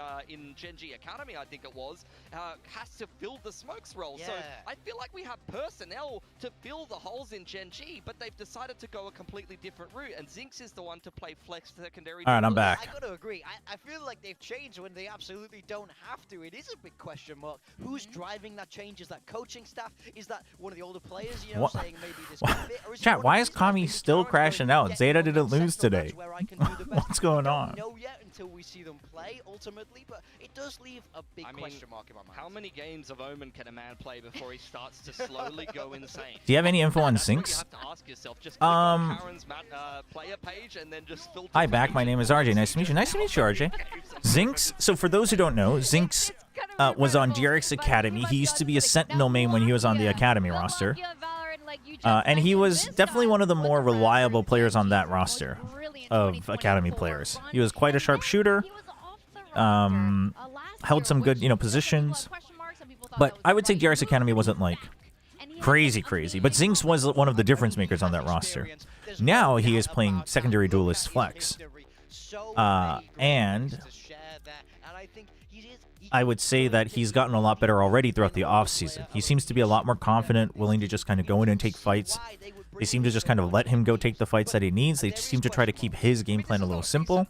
Gen G Academy, I think it was, has to fill the Smokes role. So I feel like we have personnel to fill the holes in Gen G, but they've decided to go a completely different route, and Zinx is the one to play Flex secondary. All right, I'm back. I gotta agree. I feel like they've changed when they absolutely don't have to. It is a big question mark. Who's driving that change? Is that coaching staff? Is that one of the older players, you know, saying maybe this could fit? Or is Chat, why is Kami still crashing out? Zeta didn't lose today. What's going on? I don't know yet until we see them play, ultimately, but it does leave a big question mark in my mind. How many games of Omen can a man play before he starts to slowly go insane? Do you have any info on Zinx? To ask yourself, just click on Karen's player page and then just filter. Hi, back. My name is RJ. Nice to meet you. Nice to meet you, RJ. Zinx. So for those who don't know, Zinx was on DRX Academy. He used to be a Sentinel main when he was on the Academy roster. And he was definitely one of the more reliable players on that roster of Academy players. He was quite a sharp shooter. Held some good, positions. But I would say DRX Academy wasn't like crazy, but Zinx was one of the difference makers on that roster. Now he is playing secondary duelist Flex. And I would say that he's gotten a lot better already throughout the offseason. He seems to be a lot more confident, willing to just kind of go in and take fights. They seem to just kind of let him go take the fights that he needs. They just seem to try to keep his game plan a little simple.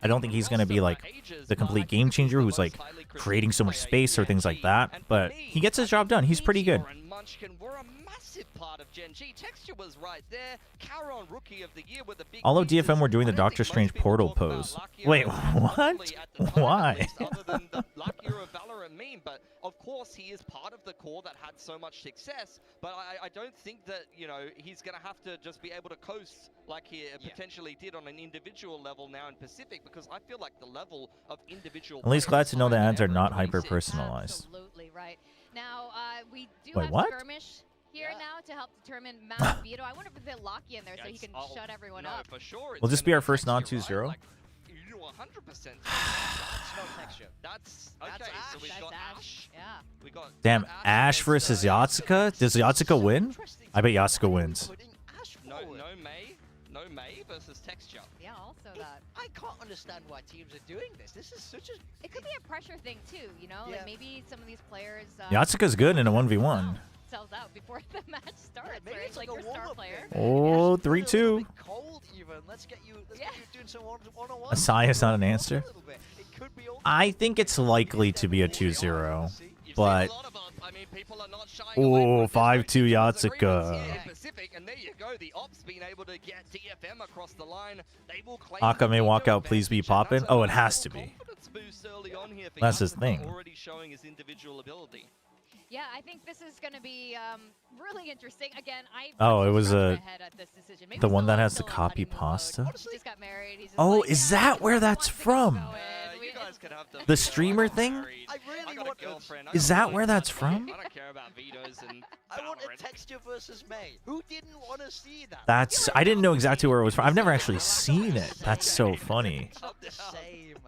I don't think he's going to be like the complete game changer who's like creating so much space or things like that, but he gets his job done. He's pretty good. Munchkin were a massive part of Gen G. Texture was right there. Caron Rookie of the Year with the big All of pieces. DFM were doing the I don't Doctor think Strange most people portal talk about pose. Lakia Wait, probably what? at the time, at Why? least, other than the Lakia of Valorant meme, but of course he is part of the core that had so much success, but I don't think that, you know, he's going to have to just be able to coast like he potentially did on an individual level now in Pacific, because I feel like the level of individual... At least glad to know the ads are not hyper hyper-personalized. Absolutely right. Now, we do Wait, have what? skirmish here now to help determine Mount Veto. I wonder if they lock you in there so he can shut everyone up. For sure. Will this be our first non-2-0? Like, you 100%. That's no texture. That's okay. So we got Ash. Yeah. We got Damn, Ash versus Yatsuka? Does Yatsuka win? I bet Yatsuka wins. No May versus texture. Yeah, also that. I can't understand why teams are doing this. This is such a... It could be a pressure thing too, you know? Like maybe some of these players... Yatsuka's good in a 1v1. Sells out before the match starts. Maybe it's like your star player. Oh, 3-2. Cold even. Let's get you doing some one-on-one. Asai is not an answer. I think it's likely to be a 2-0, but... Oh, 5-2 Yatsuka. And there you go, the ops being able to get DFM across the line. They will claim Aka may walk out, please be poppin'. Oh, it has to be. That's his thing. Already showing his individual ability. Yeah, I think this is going to be really interesting. Again, Oh, it was the one that has the copy pasta? Oh, is that where that's from? The streamer thing? Is that where that's from? I don't care about vetoes and I want a texture versus May. Who didn't want to see that? I didn't know exactly where it was from. I've never actually seen it. That's so funny.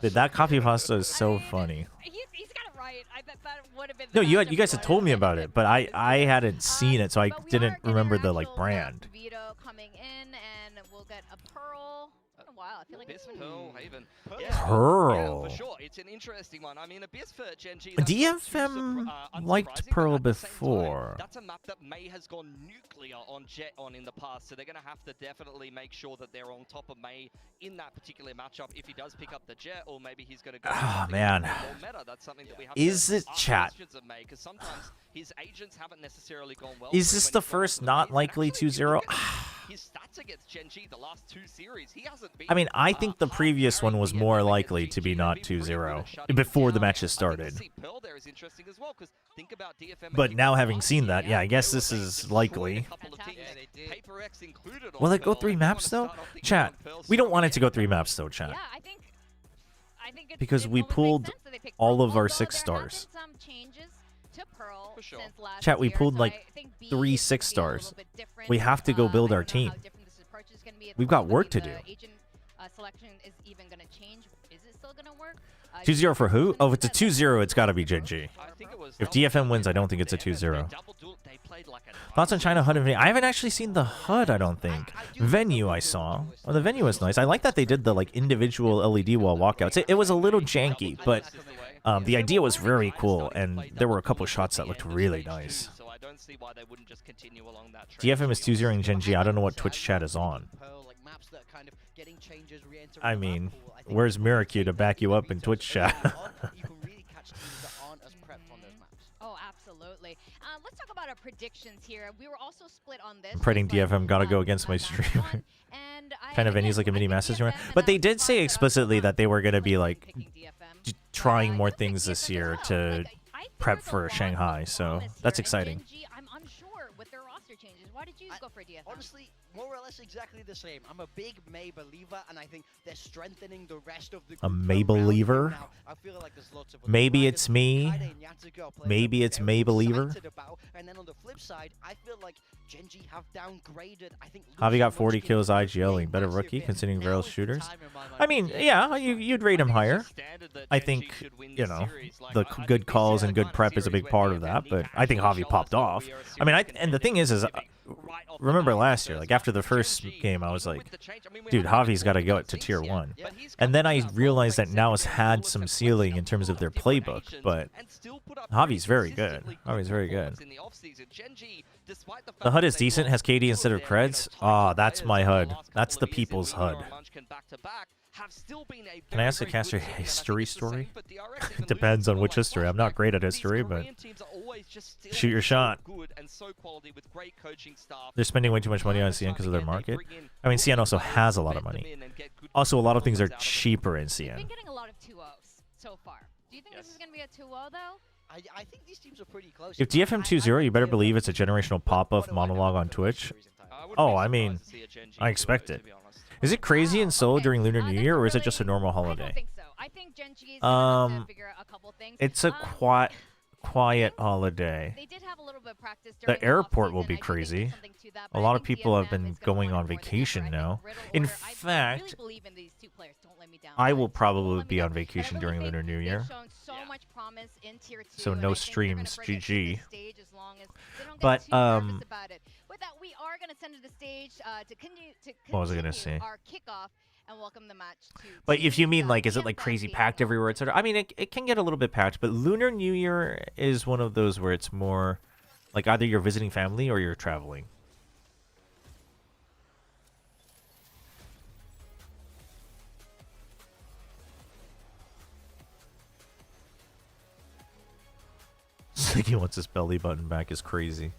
That copy pasta is so funny. He's got it right. I bet that would have been No, you guys had told me about it, but I hadn't seen it, so I didn't remember the brand. Veto coming in, and we'll get a Pearl. Wow, I feel like Abyss, Pearl, Haven. Pearl. Yeah, for sure. It's an interesting one. I mean, Abyss for Gen G. DFM liked Pearl before. That's a map that May has gone nuclear on Jet on in the past, so they're going to have to definitely make sure that they're on top of May in that particular matchup if he does pick up the Jet, or maybe he's going to go. Oh man. More meta. That's something that we have Is to it ask chat? questions of May, because sometimes his agents haven't necessarily gone well. Is this the first not likely 2-0? His stats against Gen G the last 2 series, he hasn't been. I mean, I think the previous one was more likely to be not 2-0 before the matches started. But now having seen that, yeah, I guess this is likely. Will it go 3 maps though? Chat, we don't want it to go 3 maps though, chat. Yeah, I think because we pulled all of our 6 stars. Chat, we pulled like 3 6 stars. We have to go build our team. We've got work to do. Selection is even going to change. Is it still going to work? 2-0 for who? Oh, if it's a 2-0, it's got to be Gen G. If DFM wins, I don't think it's a 2-0. Thoughts on China HUD and venue? I haven't actually seen the HUD, I don't think. Venue I saw. Oh, the venue was nice. I like that they did the individual LED wall walkouts. It was a little janky, but the idea was very cool, and there were a couple shots that looked really nice. DFM is 2-0 in Gen G. I don't know what Twitch chat is on. I mean, where's Miracu to back you up in Twitch chat? Oh, absolutely. Let's talk about our predictions here. We were also split on this. I'm praying DFM gotta go against my streamer. Kind of venues like a mini Masters tournament. But they did say explicitly that they were gonna be trying more things this year to prep for Shanghai, so that's exciting. I'm unsure with their roster changes. Why did you go for DFM? Honestly, more or less exactly the same. I'm a big May believer, and I think they're strengthening the rest of the group. A May believer? I feel like there's lots of Maybe it's me. Maybe it's May believer. And then on the flip side, I feel like Gen G have downgraded. I think Javi got 40 kills IGLing. Better rookie considering Varel's shooters. I mean, yeah, you'd rate him higher. I think, you know, the good calls and good prep is a big part of that, but I think Javi popped off. I mean, and the thing is remember last year, after the first game, I was like, dude, Javi's got to go to tier 1. And then I realized that now has had some ceiling in terms of their playbook, but Javi's very good. Javi's very good. The HUD is decent, has KD instead of creds. Ah, that's my HUD. That's the people's HUD. have still been a Can I ask a caster history story? It depends on which history. I'm not great at history, but shoot your shot. They're spending way too much money on CN because of their market. I mean, CN also has a lot of money. Also, a lot of things are cheaper in CN. I've been getting a lot of 2-0s so far. Do you think this is going to be a 2-0 though? I think these teams are pretty close. If DFM 2-0, you better believe it's a generational pop-off monologue on Twitch. Oh, I mean, I expect it. Is it crazy in Seoul during Lunar New Year, or is it just a normal holiday? I don't think so. I think Gen G is going to figure out a couple things. It's a quiet holiday. They did have a little bit of practice The airport will be crazy. A lot of people have been going on vacation now. In fact, I will probably be on vacation during Lunar New Year. So no streams, GG. But with that, we are going to send to the stage to continue what was I gonna say? Our kickoff and welcome the match to. But if you mean like, is it like crazy packed everywhere, etc.? I mean, it can get a little bit packed, but Lunar New Year is one of those where it's more like either you're visiting family or you're traveling. He wants his belly button back is crazy.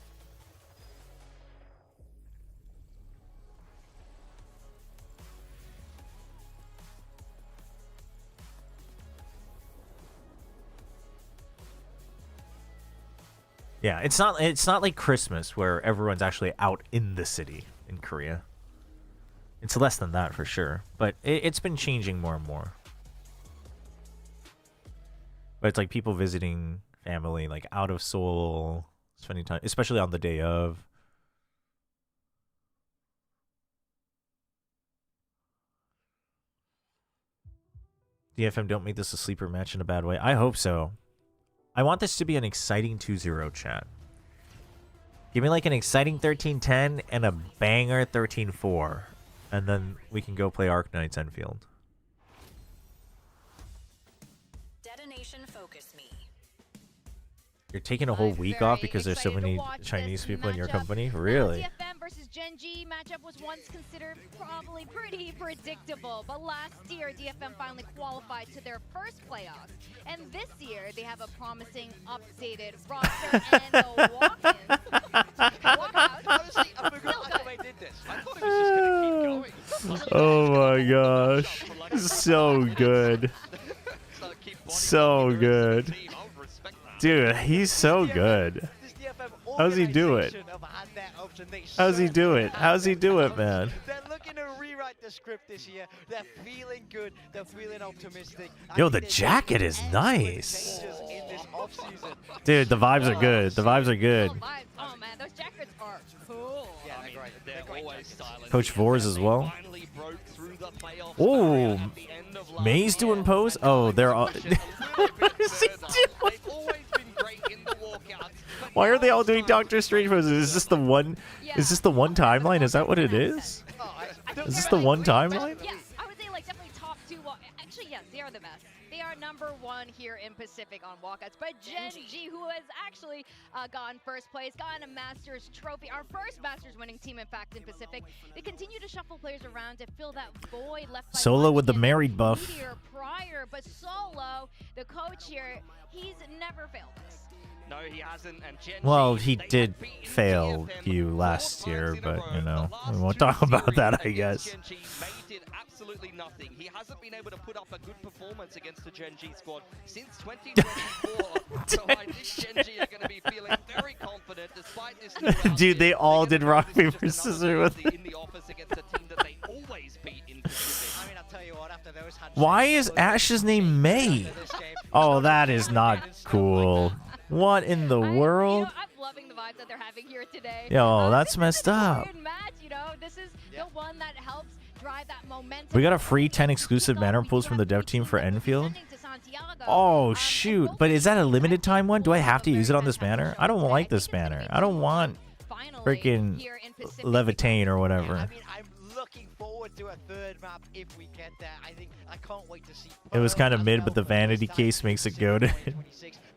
Yeah, it's not like Christmas where everyone's actually out in the city in Korea. It's less than that for sure, but it's been changing more and more. But it's like people visiting family, like out of Seoul, spending time, especially on the day of. DFM, don't make this a sleeper match in a bad way. I hope so. I want this to be an exciting 2-0 chat. Give me like an exciting 13-10 and a banger 13-4. And then we can go play Arc Knights Enfield. Detonation focus me. You're taking a whole week off because there's so many Chinese people in your company? Really? DFM versus Gen G matchup was once considered probably pretty predictable, but last year DFM finally qualified to their first playoffs, and this year they have a promising updated roster and the walk-ins. Honestly, I forgot how they did this. I thought it was just going to keep going. Oh my gosh. So good. So good. Dude, he's so good. How's he do it? How's he do it? How's he do it, man? They're looking to rewrite the script this year. They're feeling good. They're feeling optimistic. Yo, the jacket is nice. Dude, the vibes are good. The vibes are good. Oh man, those jackets are cool. Yeah, they're great. Coach Vors as well. Oh, May's doing pose? Oh, they're all... What is he doing? Why are they all doing Doctor Strange poses? Is this the one? Is this the one timeline? Is that what it is? Is this the one timeline? Yeah, I would say like definitely top two. Actually, yes, they are the best. They are #1 here in Pacific on walkouts. But Gen G, who has actually gotten first place, gotten a Masters trophy, our first Masters winning team, in fact, in Pacific. They continue to shuffle players around to fill that void left by Solo with the married buff. Prior, but Solo, the coach here, he's never failed us. No, he hasn't, and Gen Well, G, he did fail you last year, but, you know, we won't talk about that, I guess. Gen G made it absolutely nothing. He hasn't been able to put up a good performance against the Gen G squad since 2024. So I think Gen G are going to be feeling very confident despite this. Dude, they all did rock, paper, scissors with in the office against a team that they always beat in Pacific. I mean, I'll tell you what, after those Why is Ash's name May? Oh, that is not cool. What in the world? I'm loving the vibes that they're having here today. Yo, that's messed up. Match, you know, this is the one that helps drive that momentum. We got a free 10 exclusive banner pulls from the dev team for Enfield. Oh, shoot. But is that a limited time one? Do I have to use it on this banner? I don't like this banner. I don't want freaking Levitain or whatever. I mean, I'm looking forward to a third map if we get there. I can't wait to see. It was kind of mid, but the vanity case makes it good.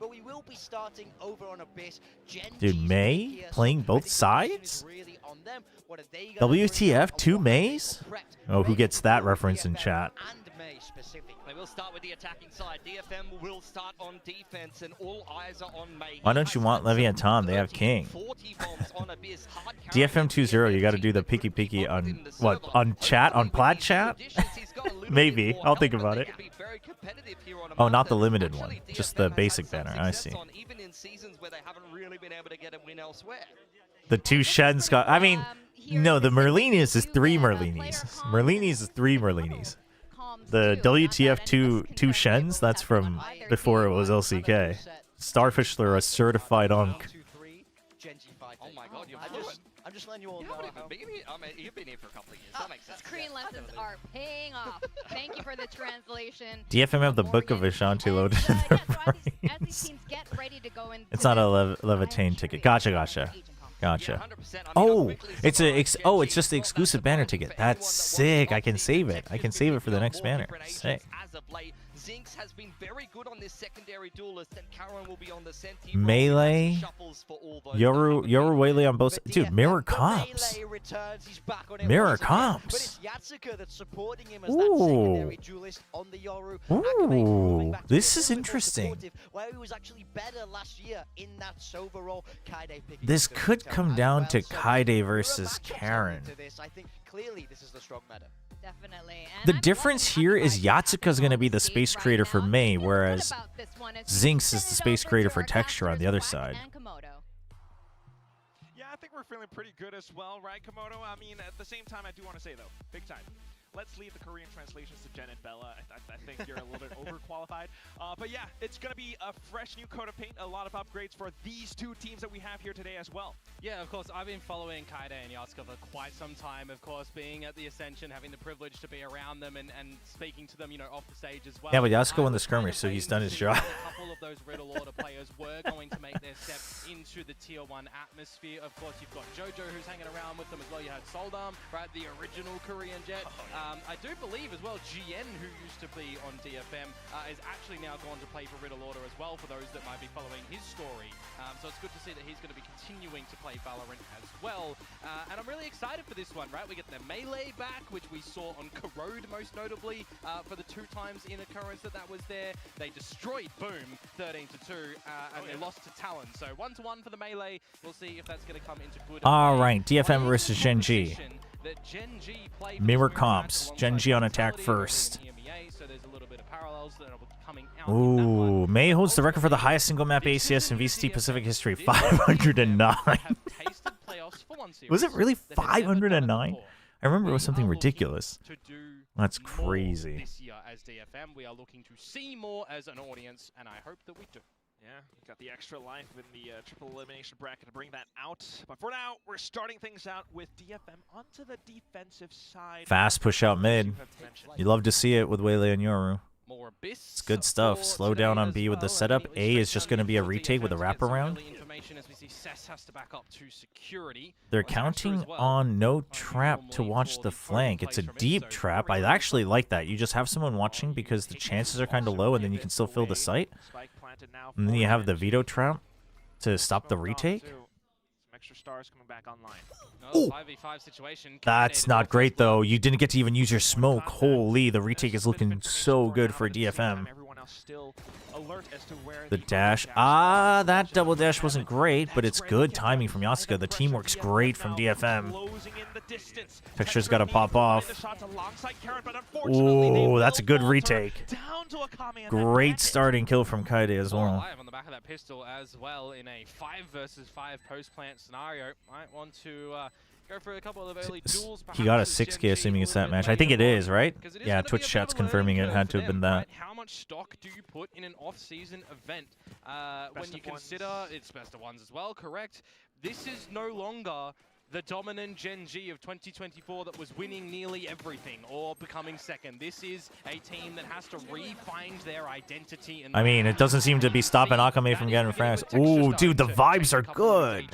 But we will be starting over on Abyss. Dude, May playing both sides? WTF, 2 Mays? Oh, who gets that reference in chat? May specifically. They will start with the attacking side. DFM will start on defense, and all eyes are on May. Why don't you want Leviathan? They have King. 40 bombs on Abyss. DFM 2-0, you got to do the picky on what? On chat? On plat chat? Maybe. I'll think about it. Oh, not the limited one. Just the basic banner. I see. Even in seasons where they haven't really been able to get a win elsewhere. The 2 Shens got... I mean, no, the Merlinis is 3 Merlinis. Merlinis is 3 Merlinis. The WTF 2 Shens, that's from before it was LCK. Starfishler, a certified onk. Oh my god, I'm just letting you all know. You've been here for a couple of years. That makes sense. Screen lessons are paying off. Thank you for the translation. DFM have the Book of Ashanti loaded in their brains. It's not a Levitain ticket. Gotcha. Oh, it's just the exclusive banner ticket. That's sick. I can save it. I can save it for the next banner. Sick. Zinx has been very good on this secondary duelist, and Karen will be on the Senti. Melee, Yoru Whaley on both. Dude, mirror comps. Mirror comps. Ooh. Ooh. This is interesting. This could come down to Kaide versus Karen. Clearly, this is the strong meta. Definitely. The difference here is Yatsuka's going to be the space creator for Mei, whereas Zinx is the space creator for Texture on the other side. Yeah, I think we're feeling pretty good as well, right, Komodo? I mean, at the same time, I do want to say, though, big time. Let's leave the Korean translations to Jen and Bella. I think you're a little bit overqualified. But yeah, it's going to be a fresh new coat of paint, a lot of upgrades for these 2 teams that we have here today as well. Yeah, of course, I've been following Kaide and Yatsuka for quite some time. Of course, being at the Ascension, having the privilege to be around them and speaking to them, you know, off the stage as well. Yeah, but Yatsuka won the skirmish, so he's done his job. A couple of those Riddle Order players were going to make their step into the Tier 1 atmosphere. Of course, you've got Jojo, who's hanging around with them as well. You had Soldam, right, the original Korean Jet. I do believe as well, GN, who used to be on DFM, is actually now gone to play for Riddle Order as well, for those that might be following his story. So it's good to see that he's going to be continuing to play Valorant as well. And I'm really excited for this one, right? We get the Melee back, which we saw on Corrode most notably for the 2 times in occurrence that was there. They destroyed Boom 13-2, and they lost to Talon. So 1-1 for the Melee. We'll see if that's going to come into good. All right, DFM versus Gen.G. Mirror comps. Gen.G on attack first. Ooh, Mei holds the record for the highest single map ACS in VCT Pacific history, 509. Was it really 509? I remember it was something ridiculous. That's crazy. This year as DFM, we are looking to see more as an audience, and I hope that we do. Yeah, you got the extra life in the triple elimination bracket to bring that out. But for now, we're starting things out with DFM onto the defensive side. Fast push out mid. You love to see it with Whaley and Yoru. It's good stuff. Slow down on B with the setup. A is just going to be a retake with a wraparound. They're counting on no trap to watch the flank. It's a deep trap. I actually like that. You just have someone watching because the chances are kind of low, and then you can still fill the site. And then you have the veto trap to stop the retake. Extra stars coming back online. Ooh. That's not great, though. You didn't get to even use your smoke. Holy, the retake is looking so good for DFM. The dash. Ah, that double dash wasn't great, but it's good timing from Yatsuka. The team works great from DFM. Texture's got to pop off. Ooh, that's a good retake. Great starting kill from Kaide as well. On the back of that pistol as well in a 5 versus 5 post-plant scenario. Might want to go for a couple of early duels. He got a 6K, assuming it's that match. I think it is, right? Yeah, Twitch chat's confirming it had to have been that. How much stock do you put in an off-season event? When you consider it's best of ones as well, correct? This is no longer the dominant Gen.G of 2024 that was winning nearly everything or becoming second. This is a team that has to re-find their identity. I mean, it doesn't seem to be stopping Akame from getting France. Ooh, dude, the vibes are good.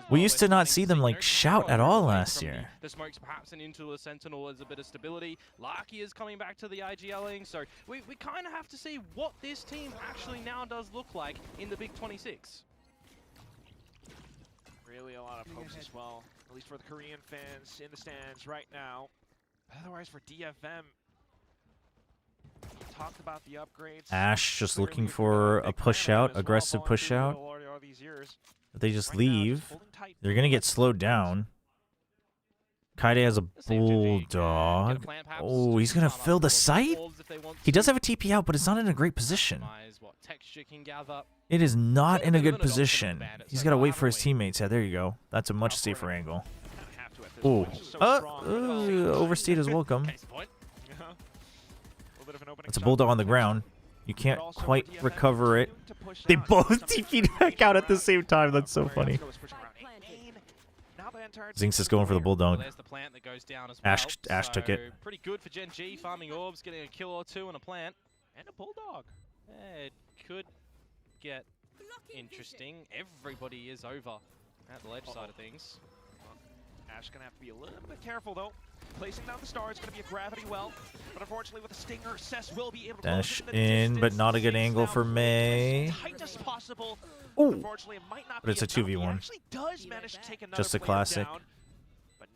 We used to not see them, like, shout at all last year. The smokes perhaps an into a Sentinel as a bit of stability. Larky is coming back to the IGLing, so we kind of have to see what this team actually now does look like in the Big 26. Really a lot of hopes as well, at least for the Korean fans in the stands right now. Otherwise, for DFM, talked about the upgrades. Ash just looking for a push out, aggressive push out. If they just leave, they're going to get slowed down. Kaide has a bulldog. Oh, he's going to fill the site? He does have a TP out, but it's not in a great position. It is not in a good position. He's got to wait for his teammates. Yeah, there you go. That's a much safer angle. Oh, oversteed is welcome. That's a bulldog on the ground. You can't quite recover it. They both TP'd back out at the same time. That's so funny. Zinx is going for the bulldog. Ash took it. Pretty good for Gen G, farming orbs, getting a kill or two on a plant. And a bulldog. It could get interesting. Everybody is over at the ledge side of things. Ash gonna have to be a little bit careful though. Placing down the star, it's gonna be a gravity well, but unfortunately with the stinger, Cess will be able to dash in, but not a good angle for May. Ooh, but it's a 2v1. Just a classic.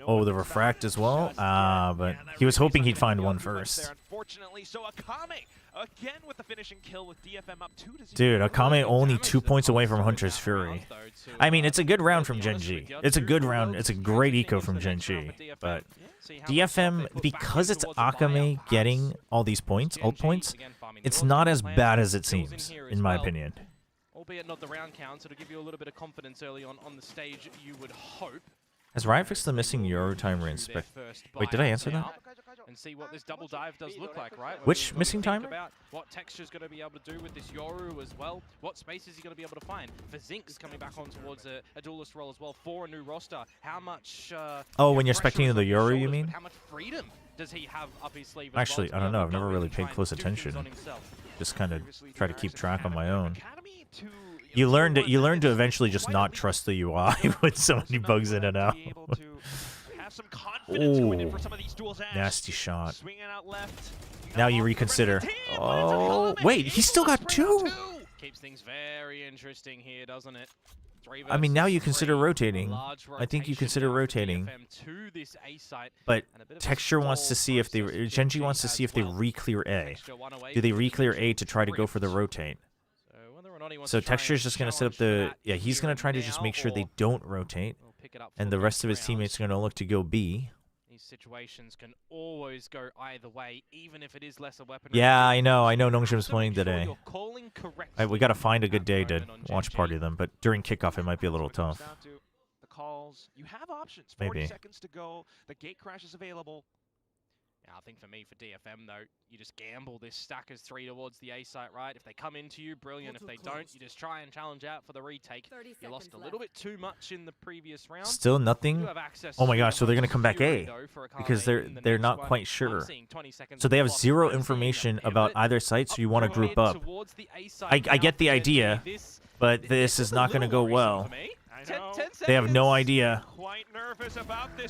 Oh, the refract as well. But he was hoping he'd find one first. Unfortunately, so Akame again with the finishing kill with DFM up 2-0. Dude, Akame only 2 points away from Hunter's Fury. I mean, it's a good round from Gen G. It's a good round. It's a great eco from Gen G. But DFM, because it's Akame getting all these points, ult points, it's not as bad as it seems, in my opinion. Albeit not the round count, so to give you a little bit of confidence early on the stage, you would hope. Has Riot fixed the missing Euro timer inspect? Wait, did I answer that? And see what this double dive does look like, right? Which missing timer? About what Texture's going to be able to do with this Yoru as well. What space is he going to be able to find? For Zinx coming back on towards a duelist role as well for a new roster. How much... oh, when you're spectating the Yoru, you mean? How much freedom does he have up his sleeve? Actually, I don't know. I've never really paid close attention. Just kind of try to keep track on my own. You learn to eventually just not trust the UI when so many bugs in and out. Ooh, nasty shot. Now you reconsider. Oh, wait, he's still got 2. Keeps things very interesting here, doesn't it? I mean, now you consider rotating. I think you consider rotating. But Texture wants to see if they... Gen G wants to see if they re-clear A. Do they re-clear A to try to go for the rotate? So Texture's just going to set up the... Yeah, he's going to try to just make sure they don't rotate. And the rest of his teammates are going to look to go B. These situations can always go either way, even if it is less a weapon. Yeah, I know Nongshim's playing today. We got to find a good day to watch party them, but during kickoff it might be a little tough. The calls. You have options. 40 Maybe. seconds to go. The gate crash is available. I think for me, for DFM, though, you just gamble this stack as 3 towards the A site, right? If they come into you, brilliant. If they don't, you just try and challenge out for the retake. You lost a little bit too much in the previous round. Still nothing? Oh my gosh, so they're going to come back A because they're not quite sure. So they have 0 information about either site, so you want to group up. I get the idea, but this is not going to go well. They have no idea.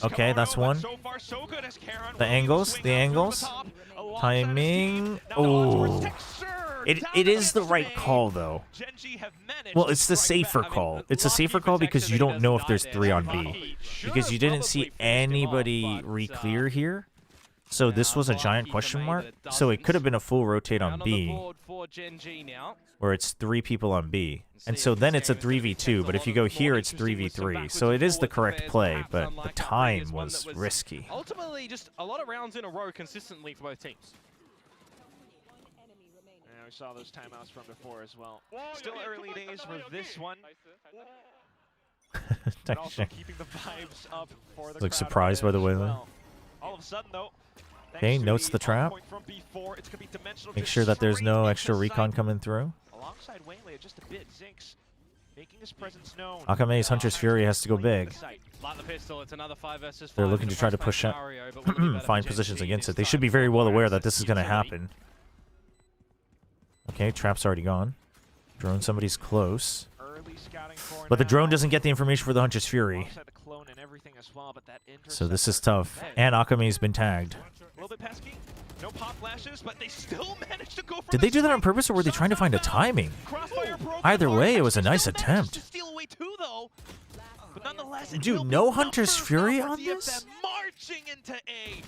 Okay, that's one. The angles. Timing. Oh. It is the right call, though. Well, it's the safer call. It's a safer call because you don't know if there's 3 on B. Because you didn't see anybody re-clear here. So this was a giant question mark. So it could have been a full rotate on B, where it's 3 people on B. And so then it's a 3v2, but if you go here, it's 3v3. So it is the correct play, but the time was risky. Ultimately, just a lot of rounds in a row consistently for both teams. Yeah, we saw those timeouts from before as well. Still early days for this one. And also keeping the vibes up for the Looks surprised by the way, though. All of a sudden, though. Okay, notes the trap. Make sure that there's no extra recon coming through. Alongside Waylay, just a bit. Zinx making his presence known. Akame's Hunter's Fury has to go big. They're looking to try to push out, find positions against it. They should be very well aware that this is going to happen. Okay, trap's already gone. Drone, somebody's close. But the drone doesn't get the information for the Hunter's Fury. So this is tough. And Akame's been tagged. A little bit pesky. No pop flashes, but they still managed to go for Did they do that on purpose, or were they trying to find a timing? Either way, it was a nice attempt. But nonetheless, Dude, no Hunter's Fury on this? Marching into A.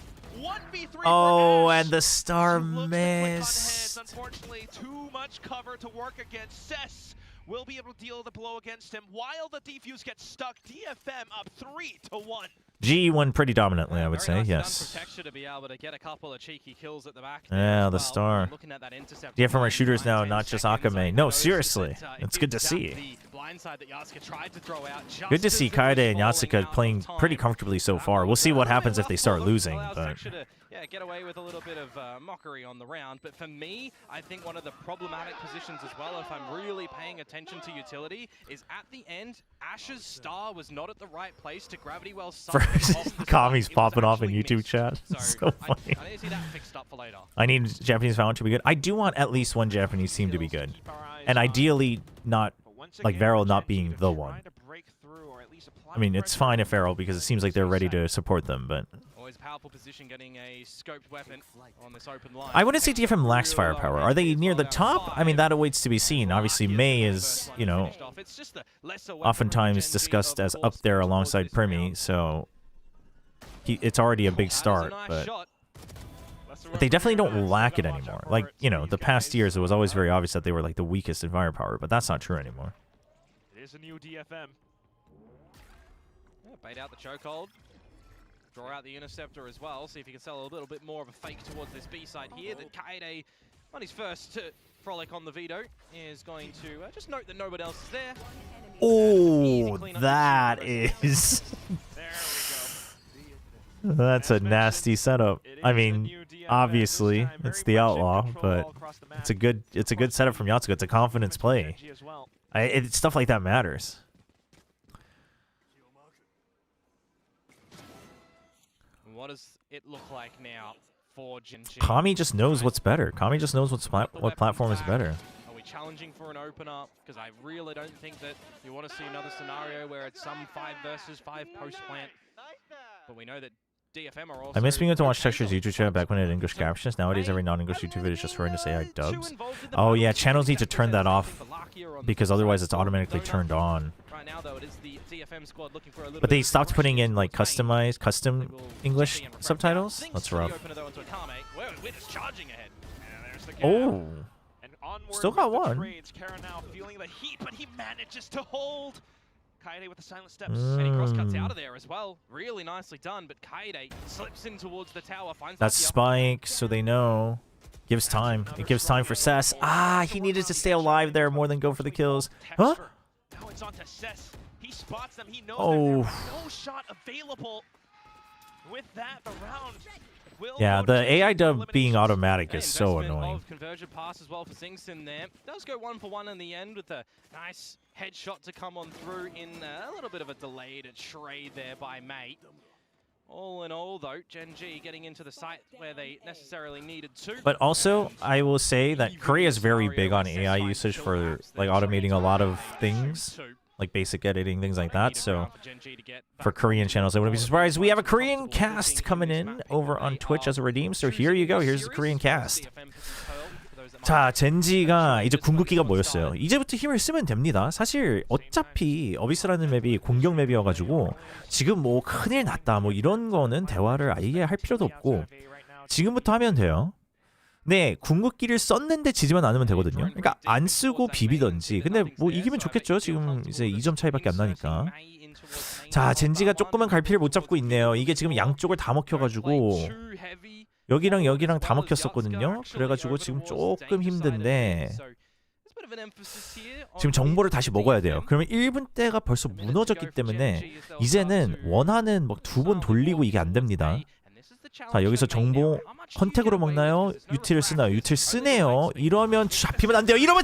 Oh, and the star missed. Unfortunately, too much cover to work against. Cess will be able to deal the blow against him while the defuse gets stuck. DFM up 3-1. GE won pretty dominantly, I would say, yes. To be able to get a couple of cheeky kills at the back Yeah, the star. DFM are shooters now, not just Akame. No, seriously. It's good to see. Good to see Kaede and Yatsuka playing pretty comfortably so far. We'll see what happens if they start losing. But yeah, get away with a little bit of mockery on the round. But for me, I think one of the problematic positions as well, if I'm really paying attention to utility, is at the end, Ash's star was not at the right place to gravity well suck. Kami's popping off in YouTube chat. So funny. I need to see that fixed up for later. I need Japanese Valorant to be good. I do want at least one Japanese team to be good. And ideally not, like Varel not being the one. I mean, it's fine if Varel, because it seems like they're ready to support them, but... Always powerful position getting a scoped weapon on this open line. I wouldn't say DFM lacks firepower. Are they near the top? I mean, that awaits to be seen. Obviously, May is, you know, oftentimes discussed as up there alongside Primi, so it's already a big start, but they definitely don't lack it anymore. Like, you know, the past years, it was always very obvious that they were like the weakest in firepower, but that's not true anymore. It is a new DFM. Yeah, bait out the chokehold. Draw out the interceptor as well. See if he can sell a little bit more of a fake towards this B side here. That Kaede, on his first frolic on the veto, is going to just note that nobody else is there. Oh, that is... That's a nasty setup. I mean, obviously, it's the outlaw, but it's a good setup from Yatsuka. It's a confidence play. Stuff like that matters. What does it look like now for Genji? Kami just knows what's better. Kami just knows what platform is better. Are we challenging for an opener? Because I really don't think that you want to see another scenario where it's some 5 versus 5 post-plant. But we know that DFM are also... I miss being able to watch Texture's YouTube channel back when it had English captions. Nowadays, every non-English YouTube video is just horrendous AI dubs. Oh yeah, channels need to turn that off because otherwise it's automatically turned on. Right now, though, it is the DFM squad looking for a little But they stopped putting in like custom English subtitles. That's rough. We're just charging ahead. Oh, still got one. Kara now feeling the heat, but he manages to hold. Kaede with the silent steps. And he cross-cuts out of there as well. Really nicely done, but Kaede slips in towards the tower. Finds That's Spike, so they know. Gives time. It gives time for Cess. Ah, he needed to stay alive there more than go for the kills. Huh? Now it's on to Cess. He spots them. He knows oh. No shot available. With that, the round. Yeah, the AI dub being automatic is so annoying. Conversion pass as well for Singston there. Does go 1-for-1 in the end with a nice headshot to come on through in a little bit of a delayed trade there by May. All in all, though, Genji getting into the site where they necessarily needed to. But also, I will say that Korea is very big on AI usage for like automating a lot of things. Like basic editing, things like that. So for Korean channels, I wouldn't be surprised. We have a Korean cast coming in over on Twitch as a redeem. So here you go. Here's the Korean cast. 자, 젠지가 이제 궁극기가 뭐였어요? 이제부터 힘을 쓰면 됩니다. 사실 어차피 어비스라는 맵이 공격 맵이어가지고 지금 뭐 큰일 났다 뭐 이런 거는 대화를 아예 할 필요도 없고 지금부터 하면 돼요. 네, 궁극기를 썼는데 지지만 않으면 되거든요. 그러니까 안 쓰고 비비던지. 근데 뭐 이기면 좋겠죠. 지금 이제 2점 차이밖에 안 나니까. 자, 젠지가 조금은 갈피를 못 잡고 있네요. 이게 지금 양쪽을 다 먹혀가지고 여기랑 여기랑 다 먹혔었거든요. 그래가지고 지금 조금 힘든데 지금 정보를 다시 먹어야 돼요. 그러면 1분 때가 벌써 무너졌기 때문에 이제는 원하는 막 2번 돌리고 이게 안 됩니다. 자, 여기서 정보 컨택으로 먹나요? 유틸을 쓰나요? 유틸 쓰네요. 이러면 잡히면 안 돼요. 이러면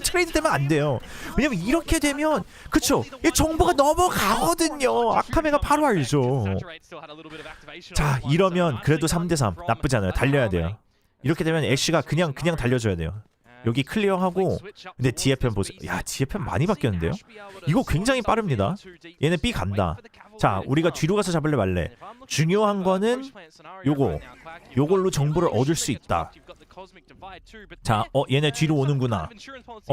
트레이드 되면 안 돼요. 왜냐면 이렇게 되면 그쵸? 이 정보가 넘어가거든요. 아카메가 바로 알죠. 자, 이러면 그래도 3대3 나쁘지 않아요. 달려야 돼요. 이렇게 되면 애쉬가 그냥 달려줘야 돼요. 여기 클리어하고 근데 DFM 보세요. 야, DFM 많이 바뀌었는데요? 이거 굉장히 빠릅니다. 얘네 B 간다. 자, 우리가 뒤로 가서 잡을래 말래. 중요한 거는 요걸로 정보를 얻을 수 있다. 자, 얘네 뒤로 오는구나.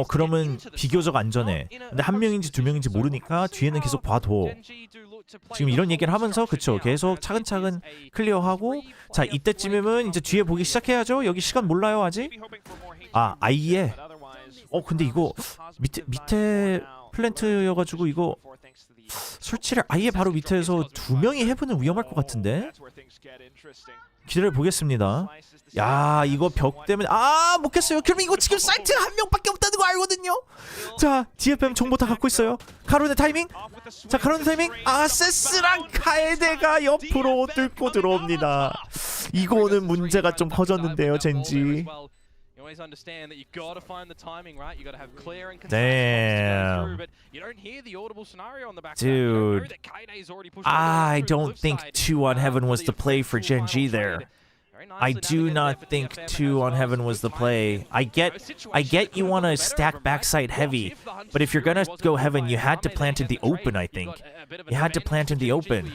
그러면 비교적 안전해. 근데 한 명인지 두 명인지 모르니까 뒤에는 계속 봐둬. 지금 이런 얘기를 하면서 그쵸 계속 차근차근 클리어하고 자 이때쯤이면 이제 뒤에 보기 시작해야죠. 여기 시간 몰라요 아직. 아 아예. 근데 이거 밑에 플랜트여가지고 이거 설치를 아예 바로 밑에서 2명이 해보는 위험할 것 같은데. 기다려 보겠습니다. 야 이거 벽 때문에 못 깼어요. 그럼 이거 지금 사이트 한 명밖에 없다는 거 알거든요. 자 DFM 정보 다 갖고 있어요. 카론의 타이밍. 자 카론의 타이밍. 세스랑 카에데가 옆으로 뚫고 들어옵니다. 이거는 문제가 좀 커졌는데요 젠지. Damn. Dude, I don't think 2 on Heaven was the play for Gen G there. I do not think 2 on Heaven was the play. I get you want to stack backside heavy, but if you're gonna go Heaven, you had to plant in the open, I think. You had to plant in the open.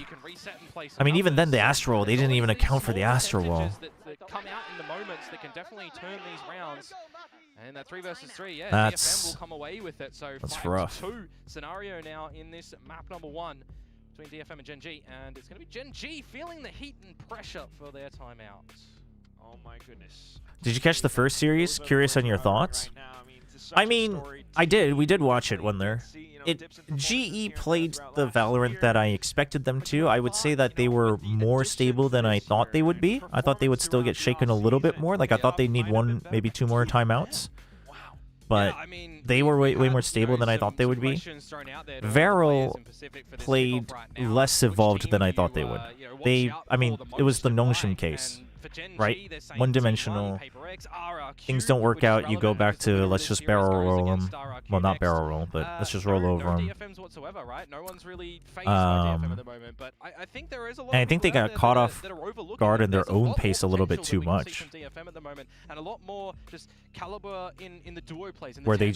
I mean, even then, the Astro, they didn't even account for the Astro wall. Come out in the moments that can definitely turn these rounds. And that 3 versus 3, yeah, That's, DFM will come away with it. So that's 5-2 scenario now in this map number 1 between DFM and Gen G, and it's going to be Gen G feeling the heat and pressure for their timeout. Oh my goodness. Did you catch the first series? Curious on your thoughts? I mean, I did. We did watch it when there. GE played the Valorant that I expected them to. I would say that they were more stable than I thought they would be. I thought they would still get shaken a little bit more. Like, I thought they'd need 1, maybe 2 more timeouts. But they were way more stable than I thought they would be. Varel played less evolved than I thought they would. I mean, it was the Nongshim case. Right? One-dimensional. Things don't work out, you go back to let's just barrel roll them. Well, not barrel roll, but let's just roll over them. And I think they got caught off guard in their own pace a little bit too much. Where they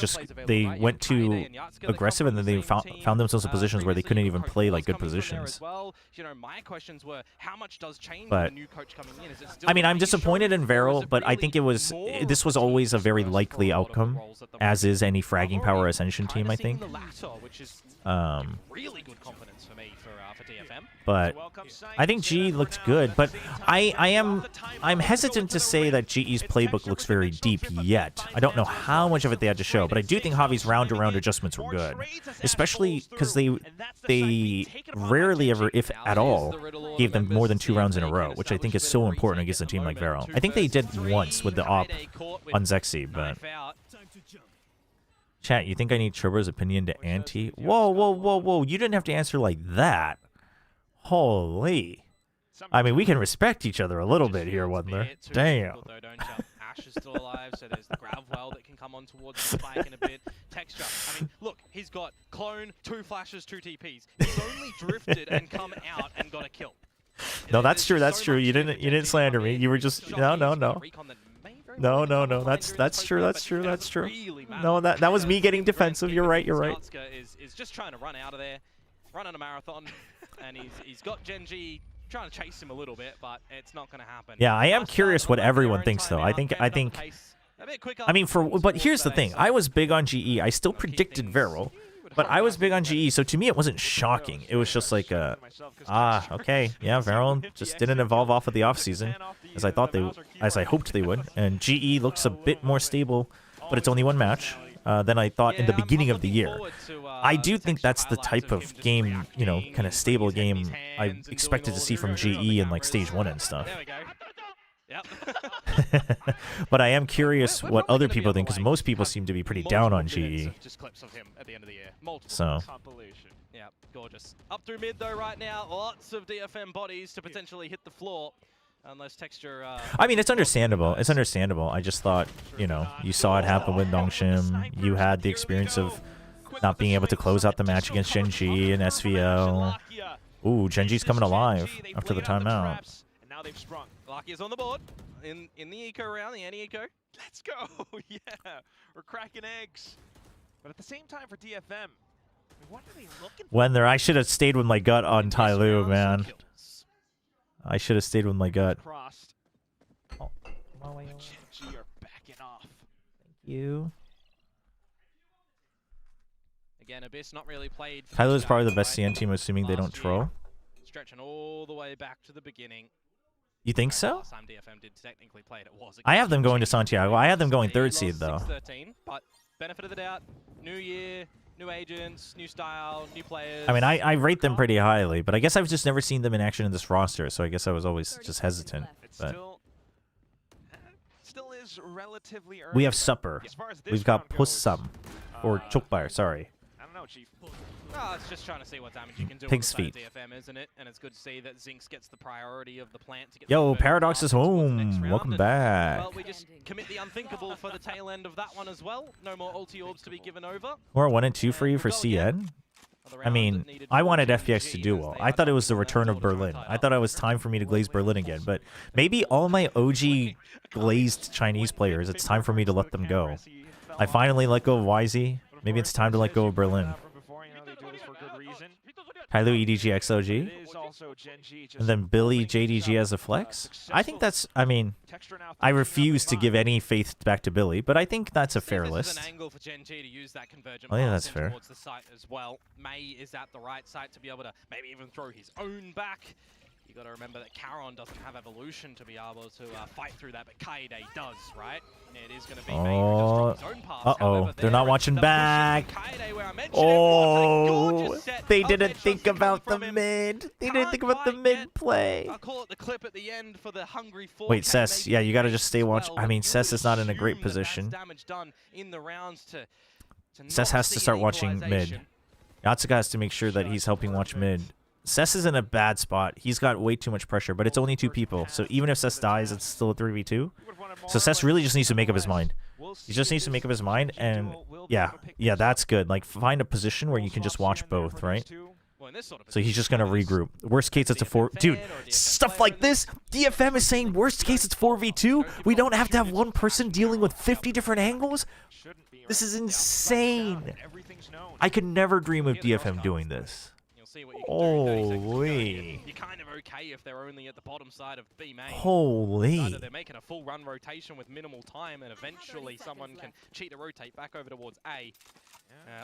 went too aggressive and then they found themselves in positions where they couldn't even play like good positions. But I mean, I'm disappointed in Varel, but I think this was always a very likely outcome, as is any fragging power Ascension team, I think. But I think GE looked good, but I'm hesitant to say that GE's playbook looks very deep yet. I don't know how much of it they had to show, but I do think Javi's round-to-round adjustments were good, especially because they rarely ever, if at all, gave them more than 2 rounds in a row, which I think is so important against a team like Varel. I think they did once with the op on Zexy, but... Chat, you think I need Chobra's opinion to ante? Whoa, you didn't have to answer like that. Holy. I mean, we can respect each other a little bit here, wasn't there? Damn. Ash is still alive, so there's the grab well that can come on towards the spike in a bit. Texture. I mean, look, he's got clone, 2 flashes, 2 TPs. He's only drifted and come out and got a kill. No, that's true. That's true. You didn't slander me. You were just no. No. That's true. No, that was me getting defensive. You're right. Is just trying to run out of there, running a marathon, and he's got Gen G trying to chase him a little bit, but it's not going to happen. Yeah, I am curious what everyone thinks though. I mean, but here's the thing. I was big on GE. I still predicted Varel. But I was big on GE, so to me it wasn't shocking. It was just like, okay, yeah, Varel just didn't evolve off of the offseason as I hoped they would. And GE looks a bit more stable, but it's only 1 match than I thought in the beginning of the year. I do think that's the type of game, kind of stable game I expected to see from GE in like stage 1 and stuff. But I am curious what other people think, because most people seem to be pretty down on GE. So. Yeah, gorgeous. Up through mid though right now, lots of DFM bodies to potentially hit the floor. Unless Texture... I mean, it's understandable. It's understandable. I just thought, you saw it happen with Nongshim. You had the experience of not being able to close out the match against Gen G and SVL. Ooh, Gen G's coming alive after the timeout. And now they've sprung. Lucky is on the board in the eco round, the anti-eco. Let's go! Yeah, we're cracking eggs. But at the same time for DFM, what are they looking for? When I should have stayed with my gut on Tai Lu, man. I should have stayed with my gut. Oh, G are backing off. Thank you. again, Abyss not really played. Kylo's probably the best CN team, assuming they don't troll. Stretching all the way back to the beginning. You think so? Last time DFM did technically play it, was I have them going to Santiago. I had them going 3rd seed, though. 6-13, but benefit of the doubt, new year, new agents, new style, new players. I mean, I rate them pretty highly, but I guess I've just never seen them in action in this roster, so I guess I was always just hesitant. But Still is relatively early. we have supper. We've got Pussam, or Chobra, sorry. I don't know, Chief. Oh, it's just trying to see what damage you can do Pig's with feet. DFM, isn't it? And it's good to see that Zinx gets the priority of the plant to get Yo, the first Paradox pass is towards the home. next round. Welcome And, back. well, we just commit the unthinkable for the tail end of that one as well. No more ulti orbs to be given over. Or 1 and 2 for you for CN. I mean, I wanted FPX to do well. I thought it was the return of Berlin. I thought it was time for me to glaze Berlin again. But maybe all my OG glazed Chinese players, it's time for me to let them go. I finally let go of YZ. Maybe it's time to let go of Berlin. Kylo EDG XOG. And then Billy JDG as a flex. I think that's, I mean, I refuse to give any faith back to Billy, but I think that's a fair list. An angle for Gen G to use that convergent Oh yeah, pass that's in fair. towards the site as well. May is at the right site to be able to maybe even throw his own back. You got to remember that Charon doesn't have evolution to be able to fight through that, but Kaede does, right? And it is going to be May who just throws his own pass. However, They're not watching back. Kaede, where I mentioned Oh, they didn't think about the mid. They didn't think about the mid play. I'll call it the clip at the end for the hungry 4K. Wait, Cess, yeah, you got to just stay watch. I mean, Cess is not in a great position. Damage done in the rounds to Cess has to start watching mid. Yatsuka has to make sure that he's helping watch mid. Cess is in a bad spot. He's got way too much pressure, but it's only 2 people. So even if Cess dies, it's still a 3v2. So Cess really just needs to make up his mind. He just needs to make up his mind, and yeah, that's good. Like, find a position where you can just watch both, right? So he's just going to regroup. Worst case, it's a 4... Dude, stuff like this, DFM is saying worst case, it's 4v2. We don't have to have one person dealing with 50 different angles. This is insane. I could never dream of DFM doing this. See what you can do. Holy. You're kind of okay if they're only at the bottom side of B main. Holy. Either they're making a full run rotation with minimal time, and eventually someone can cheat to rotate back over towards A.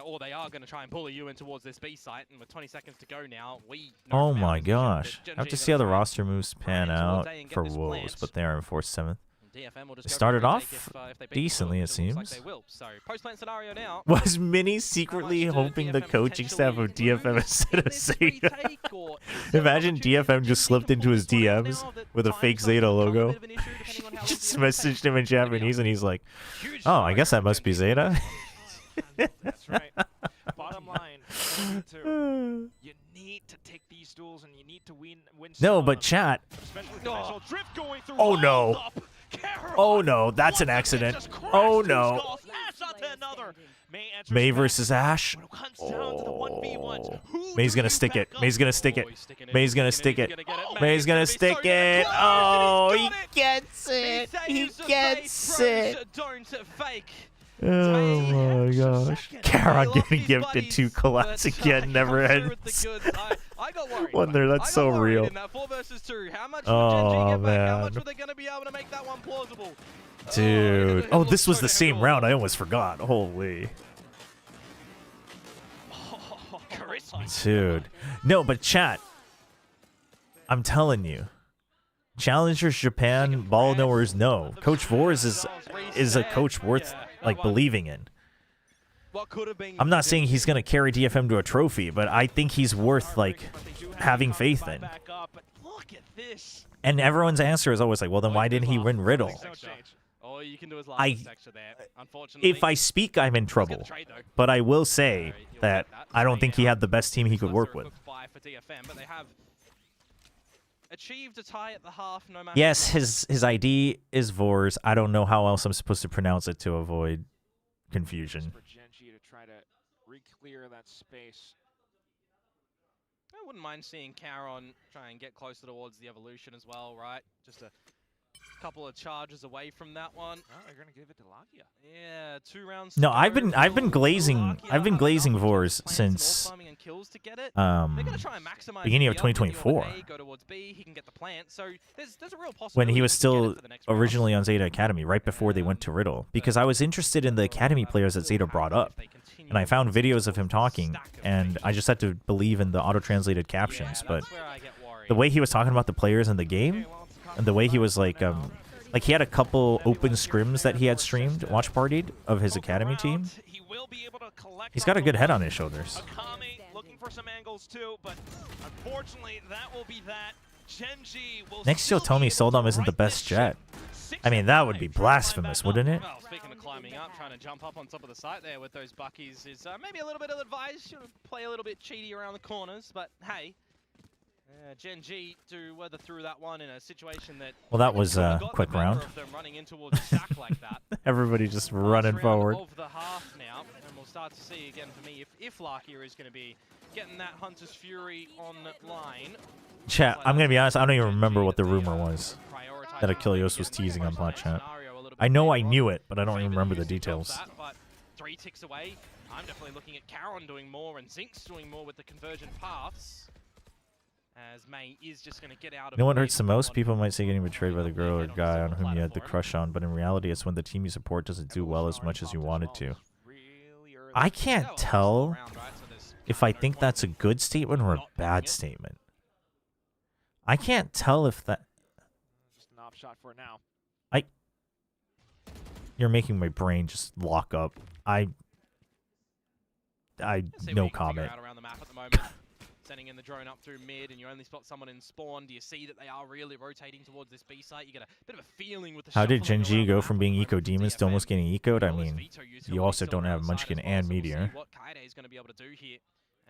Or they are going to try and bully you in towards this B site, and with 20 seconds to go now, we know Oh my gosh. I have to see how the roster moves pan out for Wolves, but they are in 4th, 7th. It started off decently, it seems. Was Mini secretly hoping the coaching staff of DFM instead of Zeta? Imagine DFM just slipped into his DMs with a fake Zeta logo. Just messaged him in Japanese, and he's like, "Oh, I guess that must be Zeta." That's right. Bottom line, you need to take these duels and you need to win. No, but chat. Oh no. Oh no, that's an accident. Oh no. May versus Ash. Oh. May's gonna stick it. May's gonna stick it. May's gonna stick it. May's gonna stick it. Oh, he gets it. He gets it. Oh my gosh. Charon getting gifted 2 collabs again never ends. Wonder, that's so real. Oh man. Dude. Oh, this was the same round. I almost forgot. Holy. Dude. No, but chat. I'm telling you. Challengers Japan, ball knowers know. Coach Vors is a coach worth like believing in. I'm not saying he's gonna carry DFM to a trophy, but I think he's worth like having faith in. And everyone's answer is always like, well, then why didn't he win Riddle? If I speak, I'm in trouble. But I will say that I don't think he had the best team he could work with. Achieved a tie at the half, no matter. Yes, his ID is Vors. I don't know how else I'm supposed to pronounce it to avoid confusion. For Gen G to try to re-clear that space. I wouldn't mind seeing Charon try and get closer towards the evolution as well, right? Just to Couple of charges away from that one. Oh, they're gonna give it to Lakia. Yeah, 2 rounds. No, I've been glazing Vors since beginning of 2024. When he was still originally on Zeta Academy, right before they went to Riddle, because I was interested in the Academy players that Zeta brought up, and I found videos of him talking, and I just had to believe in the auto-translated captions. But the way he was talking about the players in the game, and the way he was like he had a couple open scrims that he had streamed, watch-partied, of his Academy team. He's got a good head on his shoulders. Looking for some angles too, but unfortunately that will be that. Next you'll tell me Soldom isn't the best jet. I mean, that would be blasphemous, wouldn't it? Well, speaking of climbing up, trying to jump up on top of the site there with those buckies is maybe a little bit of advice. Should play a little bit cheaty around the corners, but hey. Gen G to weather through that one in a situation that... Well, that was a quick round. Everybody just running forward. Of the half now, and we'll start to see again for me if Lakia is going to be getting that Hunter's Fury online. Chat, I'm going to be honest, I don't even remember what the rumor was that Achilleos was teasing on bot chat. I know I knew it, but I don't even remember the details. But 3 ticks away, I'm definitely looking at Caron doing more and Zinx doing more with the conversion paths. As May is just going to get out of. You know what hurts the most? People might say getting betrayed by the girl or guy on whom you had the crush on, but in reality, it's when the team you support doesn't do well as much as you wanted to. I can't tell if I think that's a good statement or a bad statement. I can't tell if that. Just an off shot for now. You're making my brain just lock up. No comment. Sending in the drone up through mid, and you only spot someone in spawn. Do you see that they are really rotating towards this B site? You get a bit of a feeling with the. How did Gen G go from being eco demons to almost getting ecoed? I mean, you also don't have Munchkin and Meteor. What Kaide is going to be able to do here,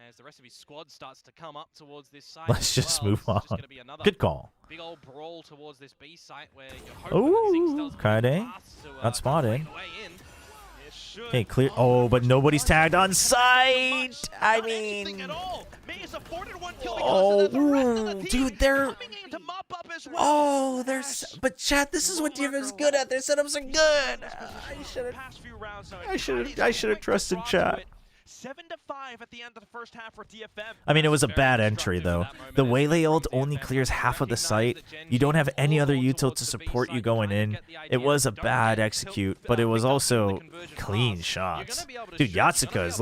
as the rest of his squad starts to come up towards this site. Let's just move on. Good call. Big old brawl towards this B site where you're Kaide, not spotted. Okay, clear. Oh, but nobody's tagged on site. I mean, oh, dude, they're. Oh, there's. But chat, this is what DFM's good at. Their setups are good. I should have trusted chat. 7-5 at the end of the first half for DFM. I mean, it was a bad entry, though. The Waylay ult only clears half of the site. You don't have any other util to support you going in. It was a bad execute, but it was also clean shots. Dude, Yatsuka's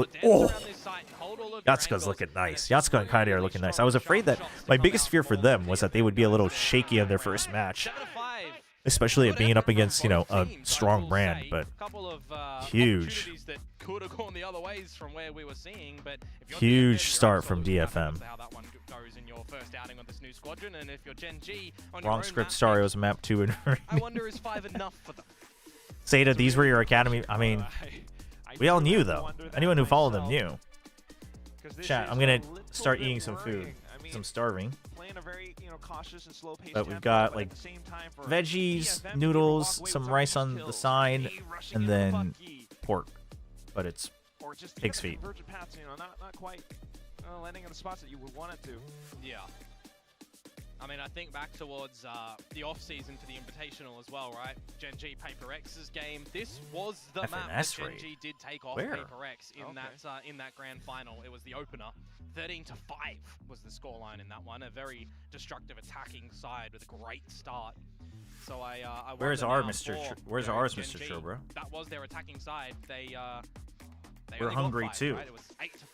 Yatsuka's looking nice. Yatsuka and Kaide are looking nice. I was afraid that my biggest fear for them was that they would be a little shaky in their first match. Especially it being up against, you know, a strong brand, but huge. Could have gone the other ways from where we were seeing, but if huge start from DFM. How that one goes in your first outing on this new squadron, and if you're Gen G on wrong script, sorry, it was map 2 and I wonder is 5 enough for them. Zeta, these were your academy. I mean, we all knew though. Anyone who followed them knew. Chat, I'm gonna start eating some food. I'm starving. But we've got like veggies, noodles, some rice on the side, and then pork. But it's pig's feet. Paths, not quite landing in the spots that you would want it to. Yeah. I mean, I think back towards the off-season for the Invitational as well, right? Gen G Paper X's game. This was the map that Gen G did take off Paper X in that grand final. It was the opener. 13-5 was the scoreline in that one. A very destructive attacking side with a great start. So where's our Mr. Where's ours, Mr. Chobra? That was their attacking side. They we're hungry too. Right? It was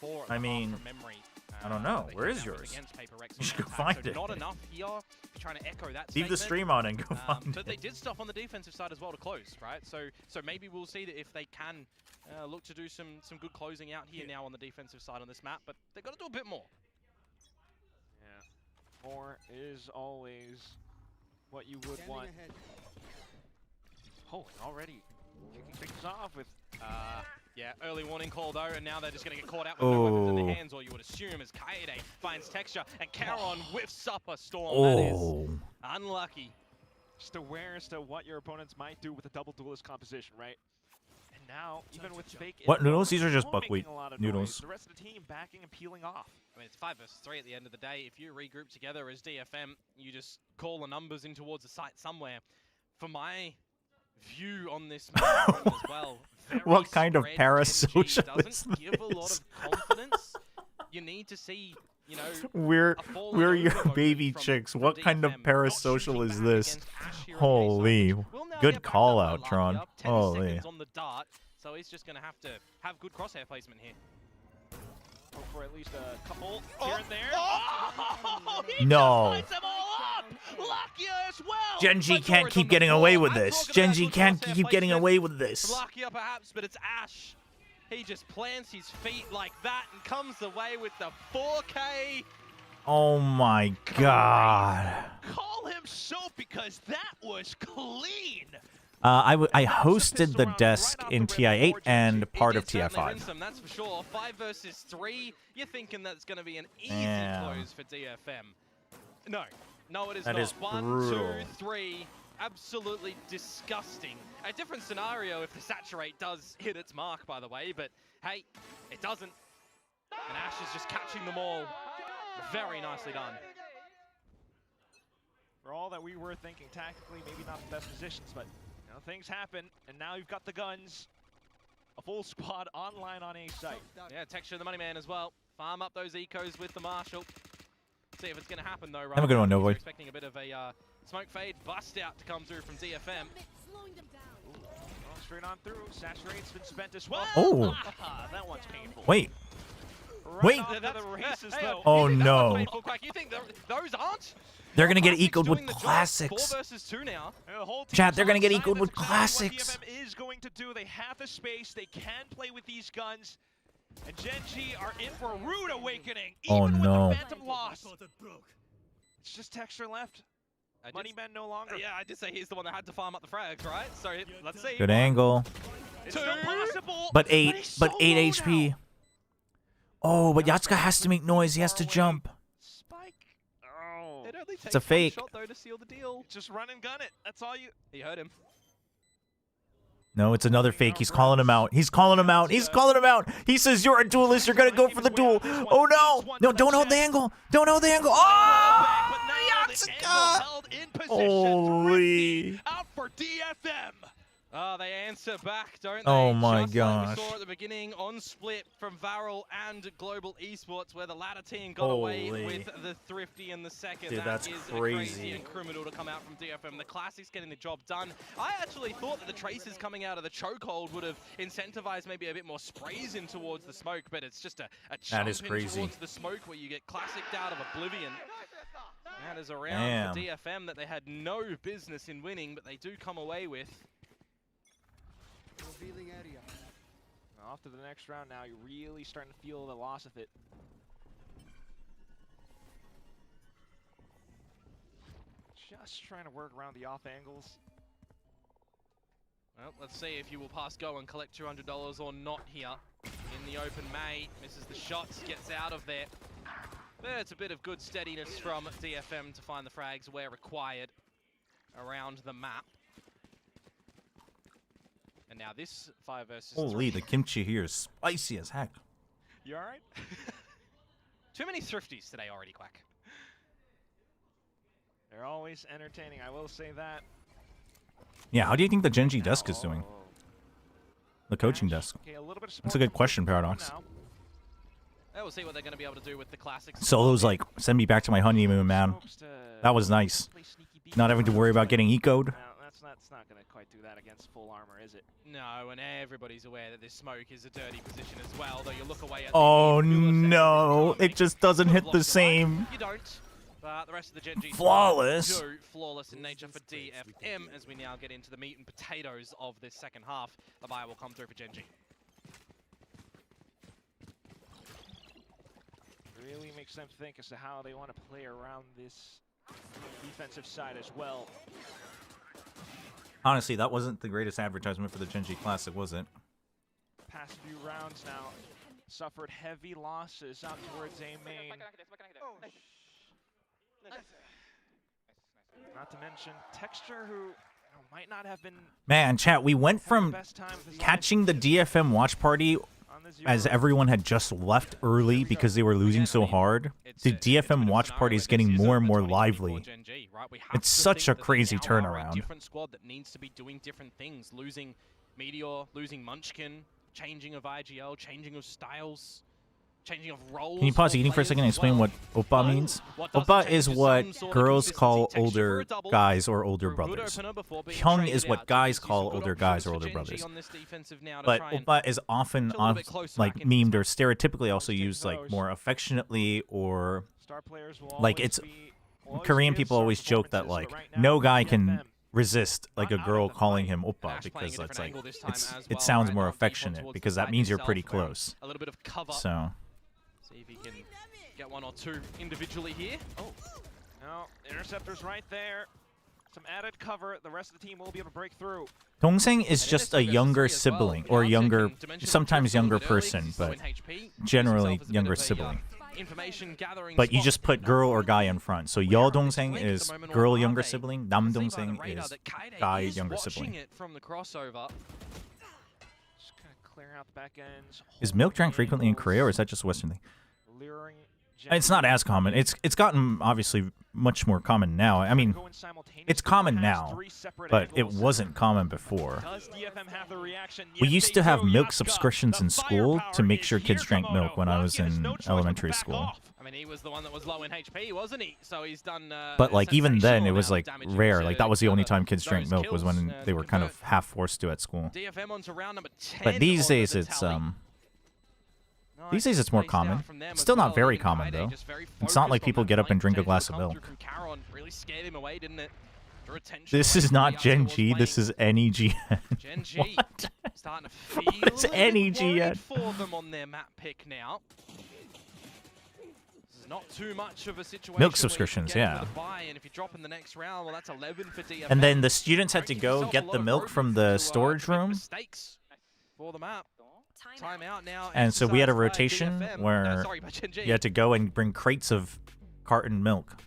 8-4. I mean, from memory. I don't know. Where is yours? You should go find it. Not enough here. Trying to echo that. Leave the stream on and go find it. But they did stuff on the defensive side as well to close, right? So maybe we'll see that if they can look to do some good closing out here now on the defensive side on this map. But they've got to do a bit more. Yeah, more is always what you would want. Oh, already kicking things off with. Yeah, early warning call though, and now they're just going to get caught out with no weapons in their hands, or you would assume as Kaede finds texture, and Caron whiffs up a storm. That is unlucky. Just aware as to what your opponents might do with a double duelist composition, right? And now, even with fake... What noodles? These are just buckwheat noodles. The rest of the team backing and peeling off. I mean, it's 5 versus 3 at the end of the day. If you regroup together as DFM, you just call the numbers in towards the site somewhere. for my view on this match as well. What kind of Genji parasocial is doesn't give a lot of confidence. You need to see, you know, We're your baby chicks. What kind of parasocial is this? Holy. Good call out, Tron. Holy. on the dart, so he's just going to have good crosshair placement here. Hope for at least a couple here and there. No. Lights them all up. Lakia as well. Genji can't keep getting away with this. Genji can't keep getting away with this. Lakia perhaps, but it's Ash. He just plants his feet like that and comes away with the 4K. Oh my god. Call him so because that was clean. I hosted the desk in TI8 and part of TI5. That's for sure. 5 versus 3. You're thinking that's going to be an easy close for DFM. No, it is not. That is 1, brutal. 2, 3. Absolutely disgusting. A different scenario if the saturate does hit its mark, by the way, but hey, it doesn't. And Ash is just catching them all. Very nicely done. For all that we were thinking tactically, maybe not the best positions, but you know, things happen, and now you've got the guns. A full squad online on A site. Yeah, Texture the money man as well. Farm up those ecos with the Marshal. See if it's going to happen though. Have a good one, Novoy. Expecting a bit of a smoke fade bust out to come through from DFM. Straight on through. Saturate's been spent as well. Oh. That one's painful. Wait. Right Wait. off to the races, though. Oh no. You think those aren't? They're gonna get ecoed with Doing the job. classics. 4 versus 2 now. Chat, they're gonna get Outside ecoed with of what classics. DFM is going to do. They have the space. They can play with these guns. And Genji are in for a rude awakening. Oh, even no. with the Phantom loss. It's just Texture left. Moneyman no longer. Yeah, I did say he's the one that had to farm up the frags, right? So let's see. Good angle. It's still possible. But he's so 8 low HP. now. Oh, but Yatsuka has to make noise. He has to jump. Spike. Oh. It only It's a takes fake. one shot though to seal the deal. Just run and gun it. That's all you. He heard him. No, it's another fake. He's calling him out. He's calling him out. He's calling him out. He says, you're a duelist. You're going to go for the duel. Oh, no. No, don't hold the angle. Don't hold the angle. Oh, Yatsuka. Holy. Out for DFM. They answer back, don't they? Oh my Just gosh. like we saw at the beginning on Split from Varel and Global Esports, where the latter team got away Holy. with the Thrifty in the second. Dude, that's is crazy. crazy and criminal to come out from DFM. The Classics getting the job done. I actually thought that the Traces coming out of the chokehold would have incentivized maybe a bit more sprays in towards the smoke, but it's just a jump is in crazy. towards the smoke where you get Classic'd out of Oblivion. That is a round Damn. for DFM that they had no business in winning, but they do come away with. Off to the next round now. You're really starting to feel the loss of it. Just trying to work around the off angles. Well, let's see if you will pass go and collect $200 or not here in the open May. Misses the shots, gets out of there. But it's a bit of good steadiness from DFM to find the frags where required around the map. And now this 5 versus 3. Holy, the kimchi here is spicy as heck. You alright? Too many thrifties today already, Quack. They're always entertaining, I will say that. Yeah, how do you think the Genji desk is doing? The coaching desk. Okay, a little bit of That's a good question, Paradox. now. We'll see what they're going to be able to do with the Classics. Solo's like, send me back to my honeymoon, man. That was nice. Not having to worry about getting ecoed. No, that's not going to quite do that against full armor, is it? No, and everybody's aware that this smoke is a dirty position as well, though you look away at Oh no, it just doesn't hit the same. You don't. But the rest of the Genji Flawless. do. Flawless in nature for DFM as we now get into the meat and potatoes of this second half. The buy will come through for Genji. Really makes them think as to how they want to play around this defensive side as well. Honestly, that wasn't the greatest advertisement for the Genji Classic, was it? Past few rounds now suffered heavy losses out towards A main. Not to mention Texture, who might not have been Man, chat, we went from catching the DFM watch party as everyone had just left early because they were losing so hard, the DFM watch party is getting more and more lively. It's such a crazy turnaround. Different squad that needs to be doing different things. Losing Meteor, losing Munchkin, changing of IGL, changing of styles, changing of roles. Can you pause the eating for a second and explain what oppa means? Oppa is what girls call older guys or older brothers. Hyung is what guys call older guys or older brothers. But oppa is often like memed or stereotypically also used like more affectionately, or like it's Korean people always joke that like no guy can resist like a girl calling him oppa because it's like it sounds more affectionate because that means you're pretty close. A little bit of cover. So see if he can get one or two individually here. Oh, no, interceptor's right there. Some added cover. The rest of the team will be able to break through. Dongsaeng is just a younger sibling or younger, sometimes younger person, but generally younger sibling. But you just put girl or guy in front. So Yo Dongsaeng is girl younger sibling, Nam Dongsaeng is guy younger sibling. From the crossover. Clear out the back ends. Is milk drank frequently in Korea, or is that just a Western thing? It's not as common. It's gotten obviously much more common now. I mean, it's common now, but it wasn't common before. We used to have milk subscriptions in school to make sure kids drank milk when I was in elementary school. I mean, he was the one that was low in HP, wasn't he? So he's done. But like even then, it was like rare. Like that was the only time kids drank milk was when they were kind of half forced to at school. DFM onto round number 10. But these days it's more common. Still not very common though. It's not like people get up and drink a glass of milk. Really scared him away, didn't it? This is not Gen G. This is NEGN. Gen G starting to feel It's NEGN for them on their map pick now. This is not too much of a situation. Milk subscriptions, yeah. And if you drop in the next round, well, that's 11 for DFM. And then the students had to go get the milk from the storage room. For the map. Timeout now. And so we had a rotation where you had to go and bring crates of carton milk.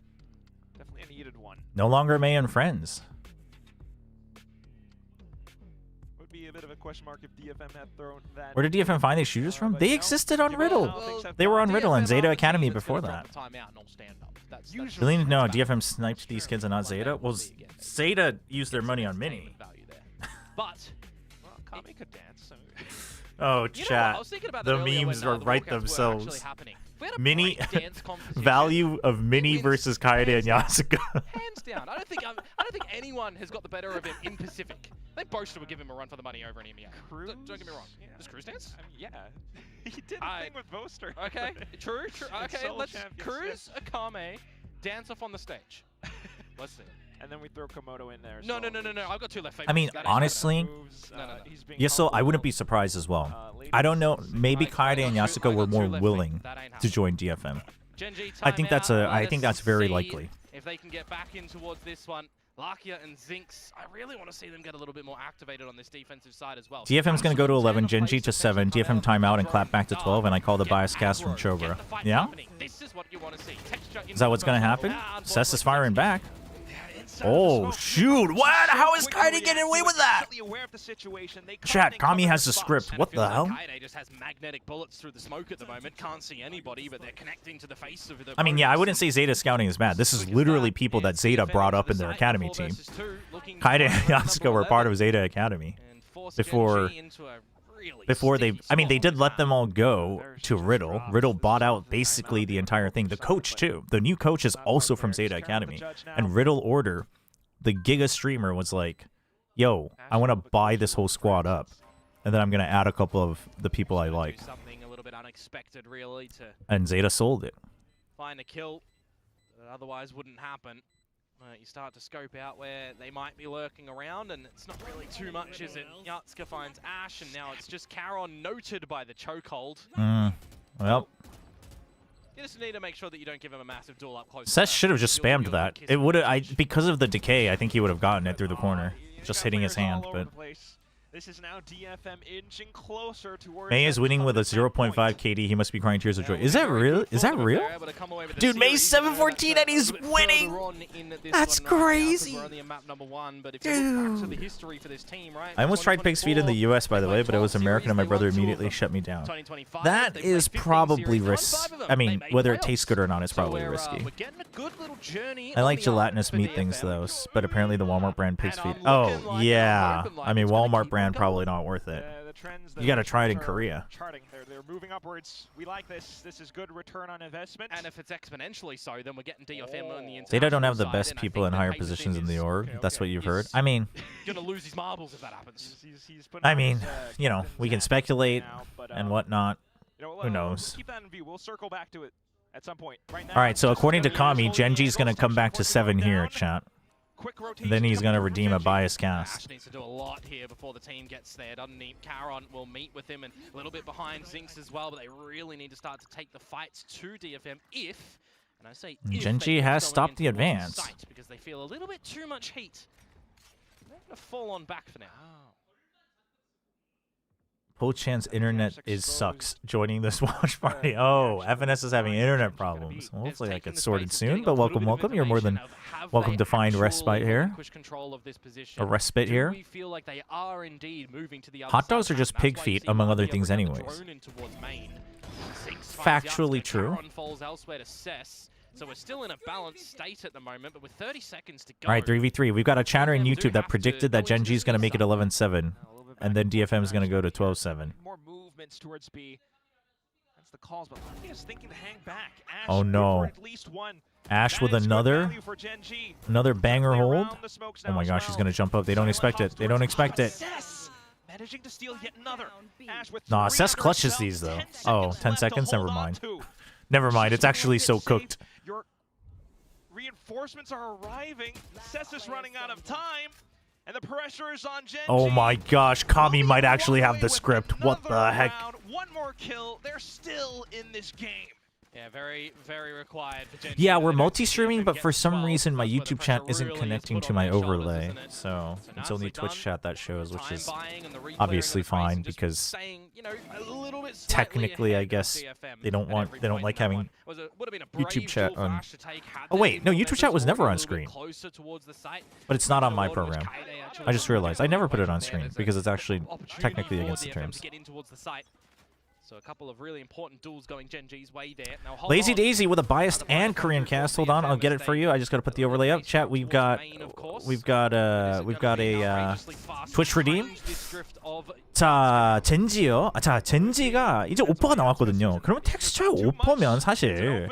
Definitely a needed one. No longer May and Friends. Would be a bit of a question mark if DFM had thrown that. Where did DFM find these shooters from? They existed on Riddle. They were on Riddle and Zeta Academy before that. Really need to know how DFM sniped these kids and not Zeta? Well, Zeta used their money on Mini. But Kami could dance. So. Oh, chat. The memes write themselves. Mini value of Mini versus Kaede and Yasuko. Hands down. I don't think anyone has got the better of him in Pacific. They both would give him a run for the money over in EMEA. Don't get me wrong. Yeah. Does Cruz dance? Yeah. He did a thing with Boaster. Okay. True. Okay, let's Cruz Akame dance off on the stage. Let's see. And then we throw Komodo in there. No. I've got two left. I mean, honestly, yes, so I wouldn't be surprised as well. I don't know. Maybe Kaede and Yasuko were more willing to join DFM. I think that's very likely. If they can get back in towards this one, Lakia and Zinx, I really want to see them get a little bit more activated on this defensive side as well. DFM's going to go to 11, Gen G to 7, DFM timeout and clap back to 12, and I call the bias cast from Chobra. Yeah? This is what you want to see. Is that what's going to happen? Cess is firing back. Oh, shoot. What? How is Kaede getting away with that? Chat, Kami has the script. What the hell? Kaede just has magnetic bullets through the smoke at the moment. Can't see anybody, but they're connecting to the face of the... I mean, yeah, I wouldn't say Zeta scouting is bad. This is literally people that Zeta brought up in their academy team. Kaede and Yasuko were part of Zeta Academy before they... I mean, they did let them all go to Riddle. Riddle bought out basically the entire thing. The coach, too. The new coach is also from Zeta Academy. And Riddle Order, the Giga streamer, was like, yo, I want to buy this whole squad up. And then I'm going to add a couple of the people I like. Something a little bit unexpected, really, to and Zeta sold it. Find a kill that otherwise wouldn't happen. You start to scope out where they might be lurking around, and it's not really too much, is it? Yatsuka finds Ash, and now it's just Charon, noted by the chokehold. Well, you just need to make sure that you don't give him a massive duel up close. Seth should have just spammed that. It would have, because of the decay, I think he would have gotten it through the corner, just hitting his hand. But This is now DFM inching closer towards. May is winning with a 0.5 KD. He must be crying tears of joy. Is that real? Is that real? Dude, May's 714 and he's winning. That's crazy. Dude. I almost tried Pig's Feet in the US, by the way, but it was American and my brother immediately shut me down. That is probably risky. I mean, whether it tastes good or not, it's probably risky. I like gelatinous meat things, though, but apparently the Walmart brand Pig's Feet. Oh, yeah. I mean, Walmart brand probably not worth it. You gotta try it in Korea. They're moving upwards. We like this. This is good return on investment. And if it's exponentially so, then we're getting DFM on the inside. Data don't have the best people in higher positions in the org. That's what you've heard. I mean, gonna lose his marbles if that happens. I mean, you know, we can speculate and whatnot. Who knows? Keep that in view. We'll circle back to it at some point. Right now, all right, so according to Kami, Genji's gonna come back to 7 here, chat. Then he's going to redeem a bias cast. Ash needs to do a lot here before the team gets there, doesn't he? Caron will meet with him and a little bit behind Zinx as well, but they really need to start to take the fights to DFM if, and I say if, Genji has stopped the advance. Because they feel a little bit too much heat. They're going to fall on back for now. Pochan's internet sucks joining this watch party. Oh, FNS is having internet problems. Well, hopefully that gets sorted soon, but welcome, welcome. You're more than welcome to find respite here. A respite here. Hot dogs are just pig feet, among other things anyways. Factually true. So we're still in a balanced state at the moment, but with 30 seconds to go. All right, 3v3. We've got a chatter in YouTube that predicted that Genji's going to make it 11-7. And then DFM is going to go to 12-7. More movements towards B. That's the calls, but Lucky is thinking to hang back. Ash, oh no. Ash with another banger hold. Oh my gosh, he's going to jump up. They don't expect it. They don't expect it. Managing to steal yet another. Ash with nah, Cess clutches these though. Oh, 10 seconds? Never mind. Never mind. It's actually so cooked. Your reinforcements are arriving. Cess is running out of time. And the pressure is on Genji. Oh my gosh, Kami might actually have the script. What the heck? One more kill. They're still in this game. Yeah, very, very required for Genji. Yeah, we're multi-streaming, but for some reason my YouTube chat isn't connecting to my overlay. So it's only Twitch chat that shows, which is obviously fine because technically, I guess they don't like having YouTube chat on. Oh wait, no, YouTube chat was never on screen. But it's not on my program. I just realized I never put it on screen because it's actually technically against the terms. So a couple of really important duels going Genji's way there. Now, Lazy Daisy with a biased and Korean cast. Hold on, I'll get it for you. I just got to put the overlay up. Chat, we've got a Twitch redeem. 자, 젠지요. 자, 젠지가 이제 오퍼가 나왔거든요. 그러면 텍스처 오퍼면 사실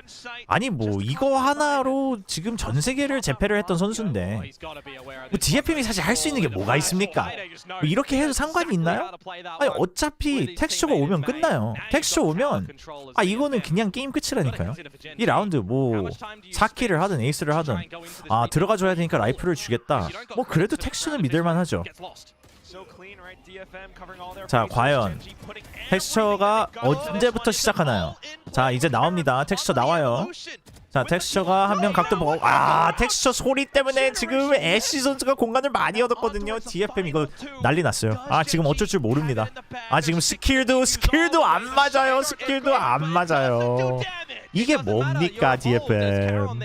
아니 뭐 이거 하나로 지금 전 세계를 제패를 했던 선수인데 뭐 DFM이 사실 할 수 있는 게 뭐가 있습니까? 뭐 이렇게 해도 상관이 있나요? 아니 어차피 텍스처가 오면 끝나요. 텍스처 오면 아 이거는 그냥 게임 끝이라니까요. 이 라운드 뭐 4킬을 하든 에이스를 하든 아 들어가줘야 되니까 라이프를 주겠다. 뭐 그래도 텍스처는 믿을만 하죠. 자, 과연 텍스처가 언제부터 시작하나요? 자, 이제 나옵니다. 텍스처 나와요. 자, 텍스처가 한 명 각도 보고 아, 텍스처 소리 때문에 지금 애쉬 선수가 공간을 많이 얻었거든요. DFM 이거 난리 났어요. 아, 지금 어쩔 줄 모릅니다. 아, 지금 스킬도 안 맞아요. 스킬도 안 맞아요. 이게 뭡니까, DFM?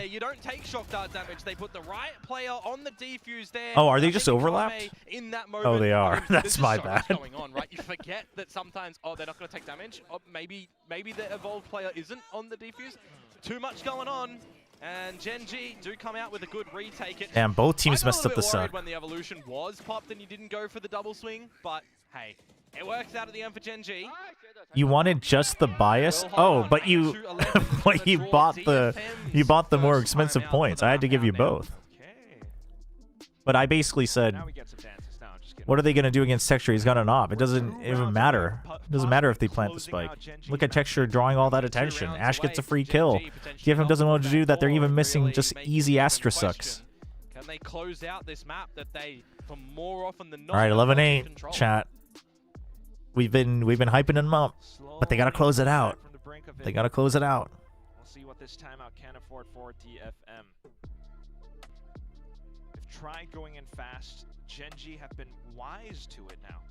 Oh, are they just overlapped? Oh, they are. That's my bad. You forget that sometimes, oh, they're not going to take damage. Or maybe the evolved player isn't on the defuse. Too much going on. And Genji do come out with a good retake. Damn, both teams messed up the suck. When the evolution was popped and you didn't go for the double swing, but hey, it works out at the end for Genji. You wanted just the bias? Oh, but you bought the more expensive points. I had to give you both. But I basically said, what are they going to do against Texture? He's got an op. It doesn't even matter. It doesn't matter if they plant the spike. Look at Texture drawing all that attention. Ash gets a free kill. DFM doesn't want to do that. They're even missing just easy Astra sucks. Can they close out this map that they, for more often than not, all right, 11-8, chat. We've been hyping them up, but they gotta close it out. They gotta close it out. We'll see what this timeout can afford for DFM. They've tried going in fast. Genji have been wise to it now.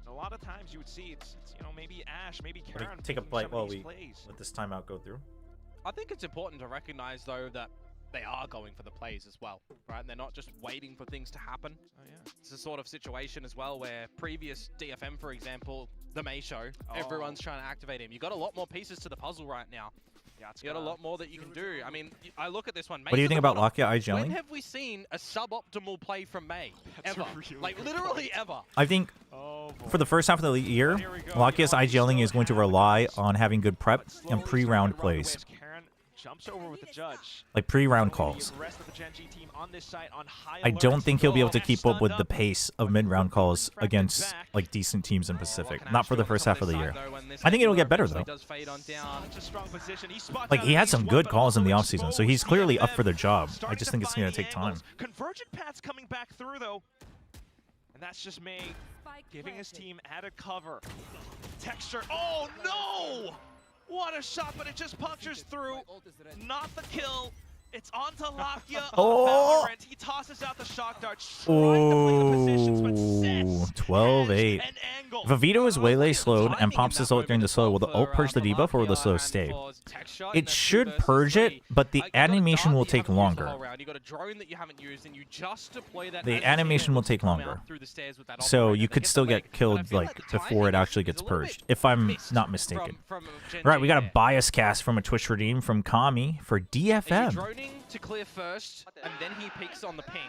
A lot of times you would see it's you know, maybe Ash, maybe Karen. Take a bite while we plays. let this timeout go through. I think it's important to recognize, though, that they are going for the plays as well, right? And they're not just waiting for things to happen. Oh, yeah. It's a sort of situation as well where previous DFM, for example, the May show, everyone's trying to activate him. You got a lot more pieces to the puzzle right now. Yeah, you got a lot more that you can do. I mean, I look at this one. What do you think about Lakia When IGLing? have we seen a suboptimal play from May? Ever. Like, literally ever. I think for the first half of the year, Lakia's IGLing is going to rely on having good prep and pre-round plays. Jumps over with the judge. Like pre-round calls. I don't think he'll be able to keep up with the pace of mid-round calls against like decent teams in Pacific. Not for the first half of the year. I think it'll get better though. Like he had some good calls in the offseason, so he's clearly up for the job. I just think it's going to take time. Convergent paths coming back through though. And that's just May giving his team added cover. Texture. Oh no! What a shot, but it just punctures through. Not the kill. It's onto Lakia. Oh! Valorant. He tosses out the shock dart. Oh, 12-8. If a veto is waylay slowed and pops his ult during the slow, will the ult purge the debuff or will the slow stay? It should purge it, but the animation will take longer. The animation will take longer. So you could still get killed like before it actually gets purged, if I'm not mistaken. Right, we got a bias cast from a Twitch redeem from Kami for DFM. To clear first, and then he peeks on the ping,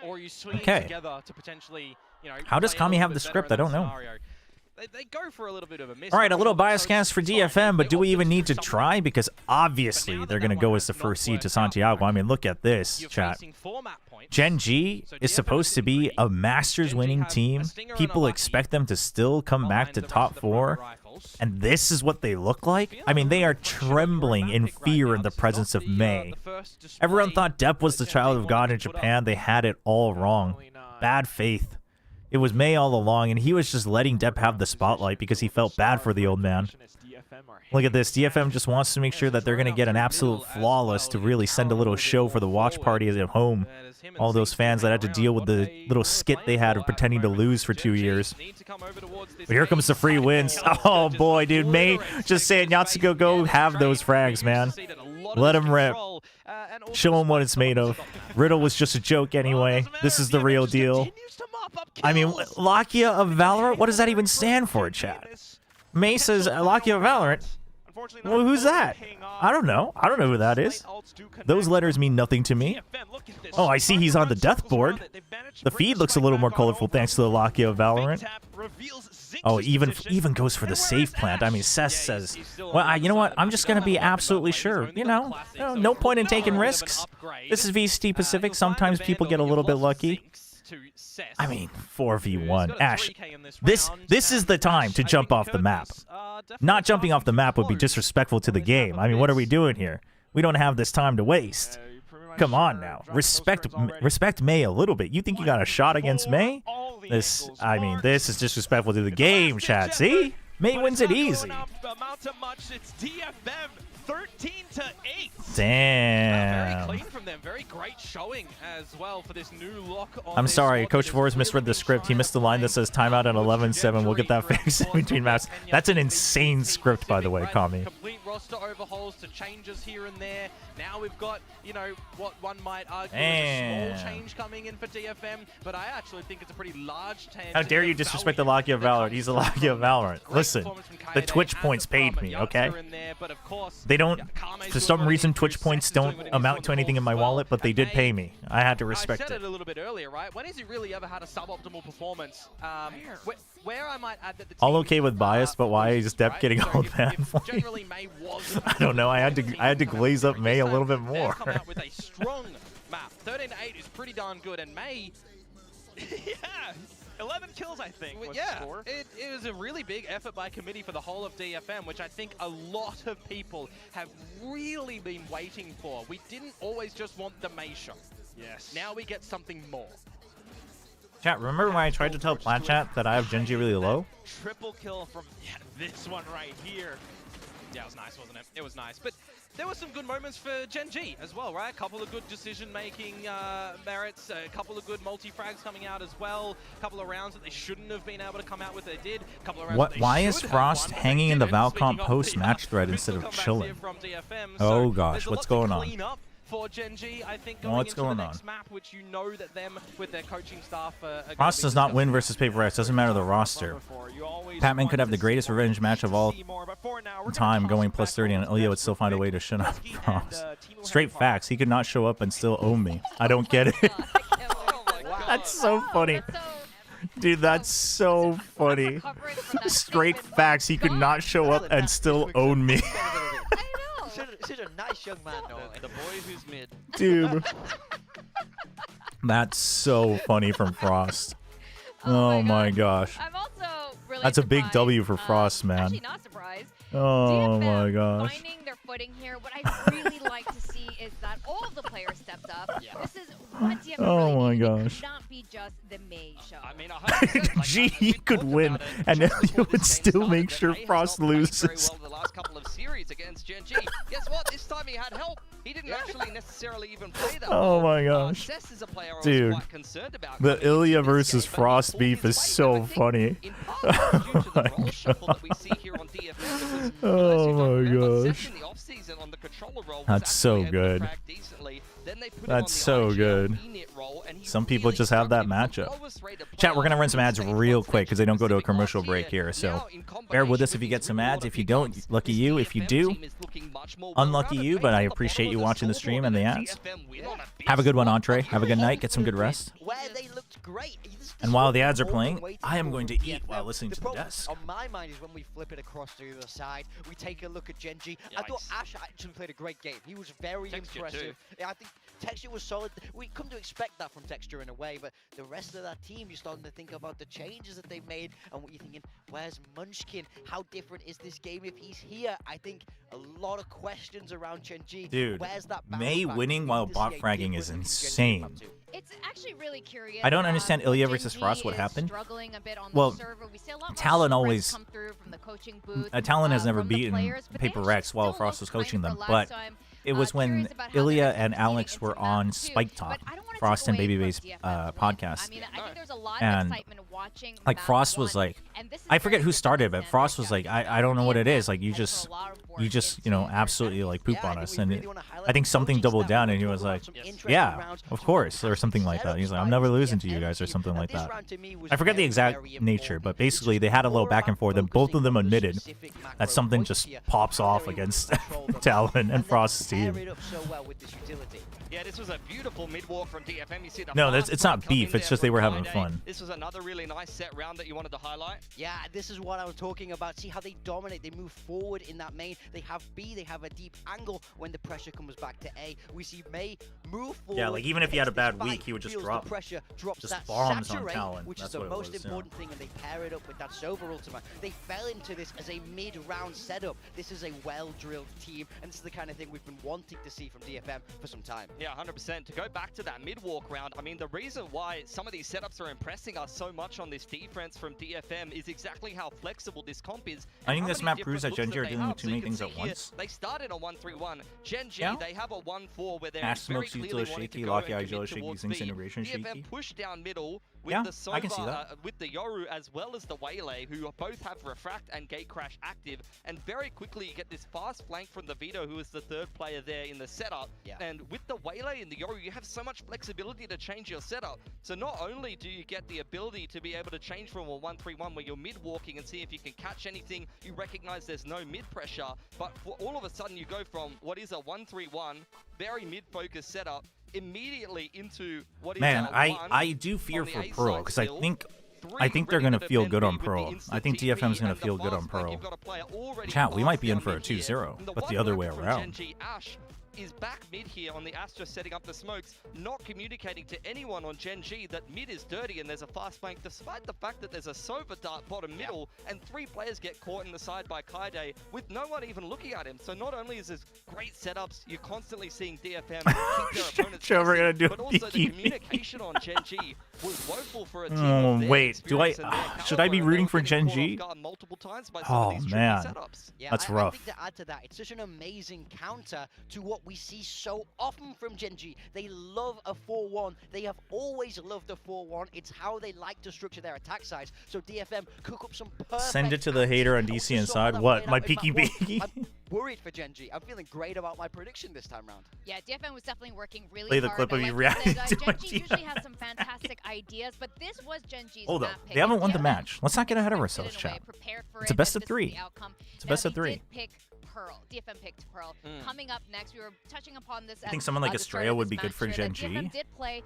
or you swing Okay. together to potentially, you know. How does Kami have the script? I don't know. They go for a little bit of a miss. All right, a little bias cast for DFM, but do we even need to try? Because obviously they're going to go as the first seed to Santiago. I mean, look at this, chat. Gen G is supposed to be a Masters winning team. People expect them to still come back to top 4. And this is what they look like? I mean, they are trembling in fear in the presence of May. Everyone thought Depp was the child of God in Japan. They had it all wrong. Bad faith. It was May all along, and he was just letting Depp have the spotlight because he felt bad for the old man. Look at this. DFM just wants to make sure that they're going to get an absolute flawless to really send a little show for the watch party at home. All those fans that had to deal with the little skit they had of pretending to lose for 2 years. But here comes the free wins. Oh boy, dude. May just saying, Yatsuko, go have those frags, man. Let him rip. Show him what it's made of. Riddle was just a joke anyway. This is the real deal. I mean, Lakia of Valorant? What does that even stand for, chat? May says Lakia of Valorant. Well, who's that? I don't know. I don't know who that is. Those letters mean nothing to me. Oh, I see he's on the death board. The feed looks a little more colorful thanks to the Lakia of Valorant. Oh, even goes for the safe plant. I mean, Seth says, well, you know what? I'm just going to be absolutely sure. You know, no point in taking risks. This is VCT Pacific. Sometimes people get a little bit lucky. I mean, 4v1. Ash, this is the time to jump off the map. Not jumping off the map would be disrespectful to the game. I mean, what are we doing here? We don't have this time to waste. Come on now. Respect May a little bit. You think you got a shot against May? This is disrespectful to the game, chat. See? May wins it easy. 13-8. Damn. Very clean from them. Very great showing as well for this new lock on. I'm sorry, Coach Vores misread the script. He missed the line that says timeout at 11-7. We'll get that fixed in between maps. That's an insane script, by the way, Kami. Complete roster overhauls to changes here and there. Now we've got, you know, what one might argue is a small change coming in for DFM, but I actually think it's a pretty large change. How dare you disrespect the Lakia of Valorant? He's the Lakia of Valorant. Listen, the Twitch points paid me, okay? They don't, for some reason, Twitch points don't amount to anything in my wallet, but they did pay me. I had to respect it. I said it a little bit earlier, right? When has he really ever had a suboptimal performance? Where I might add that the all okay with bias, but why is Depp getting all bad for me? I don't know. I had to glaze up May a little bit more. Come out with a strong map. 13-8 is pretty darn good, and May. Yeah, 11 kills, I think. Was yeah, the score. It was a really big effort by committee for the whole of DFM, which I think a lot of people have really been waiting for. We didn't always just want the May show. Yes. Now we get something more. Chat, remember when I tried to tell Plat Chat that I have Genji really low? Triple kill from this one right here. Yeah, it was nice, wasn't it? It was nice. But there were some good moments for Gen G as well, right? A couple of good decision-making merits, a couple of good multi-frags coming out as well, a couple of rounds that they shouldn't have been able to come out with, they did. A couple of rounds that they Why is should have Frost won, hanging in the didn't. Valcom Speaking of post-match the, thread instead of physical chilling? comebacks here from DFM, Oh so gosh, there's a what's lot going to on? clean up for Gen G, I think, going What's into going the on? next map, which you know that them with their coaching staff are Frost does not win versus Paper Rex. Doesn't matter the roster. Patman could have the greatest revenge match of all time, going plus 30, and Ilya would still find a way to shut up Frost. Straight facts. He could not show up and still own me. I don't get it. That's so funny. Dude, that's so funny. Straight facts. He could not show up and still own me. Such a nice young man, though. The boy who's mid. Dude. That's so funny from Frost. Oh my gosh. I'm also really That's a big W for Frost, man. Actually, not surprised. Oh DFM my gosh. finding their footing here. What I really like to see is that all of the players stepped up. This is what DFM Oh my really needed. It gosh. could not be just the May show. I mean, 100%, G, he could win, and Ilya would still make sure Frost loses. Well, the last couple of series against Gen G. Guess what? This time he had help. He didn't actually necessarily even play that. Oh my gosh. Cess is a player I was Dude, quite concerned about the Ilya versus Frost beef is so funny. Oh my gosh. That's so good. That's so good. Some people just have that matchup. Chat, we're going to run some ads real quick because they don't go to a commercial break here. So bear with us if you get some ads. If you don't, lucky you. If you do, unlucky you, but I appreciate you watching the stream and the ads. Have a good one, Entree. Have a good night. Get some good rest. And while the ads are playing, I am going to eat while listening to the desk. On my mind is when we flip it across to the other side, we take a look at Gen G. I thought Ash actually played a great game. He was very impressive. Yeah, I think Texture was solid. We come to expect that from Texture in a way, but the rest of that team, you're starting to think about the changes that they've made and what you're thinking, where's Munchkin? How different is this game if he's here? I think a lot of questions around Gen G. Dude, where's that May winning while bot fragging is insane. It's actually really curious. I don't understand Ilya versus Frost. What happened? Well, Talon always. Talon has never beaten Paper Rex while Frost was coaching them, but it was when Ilya and Alex were on Spike Talk, Frost and Babyface podcast, and like Frost was like, I forget who started, but Frost was like, I don't know what it is. Like you just you know absolutely like poop on us, and I think something doubled down, and he was like, yeah, of course, or something like that. He's like, I'm never losing to you guys, or something like that. I forget the exact nature, but basically they had a little back and forth, and both of them admitted that something just pops off against Talon and Frost's team. Yeah, this was a beautiful mid-walk from DFM. You see the no, it's not beef. It's just they were having fun. This was another really nice set round that you wanted to highlight. Yeah, this is what I was talking about. See how they dominate. They move forward in that main. They have B. They have a deep angle when the pressure comes back to A. We see May move forward. Yeah, like even if he had a bad week, he would just drop. The pressure drops just that bombs saturate, on Talon. which That's is the what it most was, important thing, and they pair it up with that Sober ultimate. They fell into this as a mid-round setup. This is a well-drilled team, and this is the kind of thing we've been wanting to see from DFM for some time. Yeah, 100%. To go back to that mid-walk round, I mean, the reason why some of these setups are impressing us so much on this defense from DFM is exactly how flexible this comp is. I think this map proves that Gen G are doing too many things at once. They started on 1-3-1. Gen G, they have a 1-4 where they're Ash very smokes clearly usually wanting to shaky, go Locky and Eye commit shaky, towards incineration B. shaky. DFM pushed down middle with Yeah, the Sova, I can see that. with the Yoru, as well as the Waylay, who both have Refract and Gate Crash active. And very quickly you get this fast flank from the Vito, who is the third player there in the setup. And with the Waylay and the Yoru, you have so much flexibility to change your setup. So not only do you get the ability to be able to change from a 1-3-1 where you're mid-walking and see if you can catch anything, you recognize there's no mid-pressure, but for all of a sudden you go from what is a 1-3-1, very mid-focused setup, immediately into what is I do fear for Pro, because I think they're going to feel good on Pro. I think DFM's going to feel good on Pro. Chat, we might be in for a 2-0, but the other way around. is back mid here on the Astra setting up the smokes, not communicating to anyone on Gen G that mid is dirty and there's a fast flank, despite the fact that there's a Sova dart bottom middle and 3 players get caught in the side by Kaide with no one even looking at him. So not only is this great setups, you're constantly seeing DFM keep their opponents Chobra gonna do but also the communication on Gen G was woeful for a team Oh, of their wait, do I experience and their should I be caliber, and rooting they for were Gen getting G? caught off guard multiple times by some of Oh these tricky man, setups. Yeah, that's I rough. think to add to that, it's such an amazing counter to what we see so often from Gen G. They love a 4-1. They have always loved a 4-1. It's how they like to structure their attack sides. So DFM cook up some perfect... Send it to the hater on DC inside. What, my peaky beaky? I'm worried for Gen G. I'm feeling great about my prediction this time round. Yeah, DFM was definitely working really Play the hard. clip of and you like reacting said, to Gen my G usually has some fantastic ideas, but this was Gen G's Hold up, map pick. they haven't won the DFM match. Let's not get ahead of expected ourselves, in a way, chat. prepared for It's a it, best that of this is 3. the outcome. It's a Now, best of they 3. did pick Pearl. DFM picked Pearl. Coming up next, we were touching upon this. I think someone like Estrella would be good for Gen G. DFM did play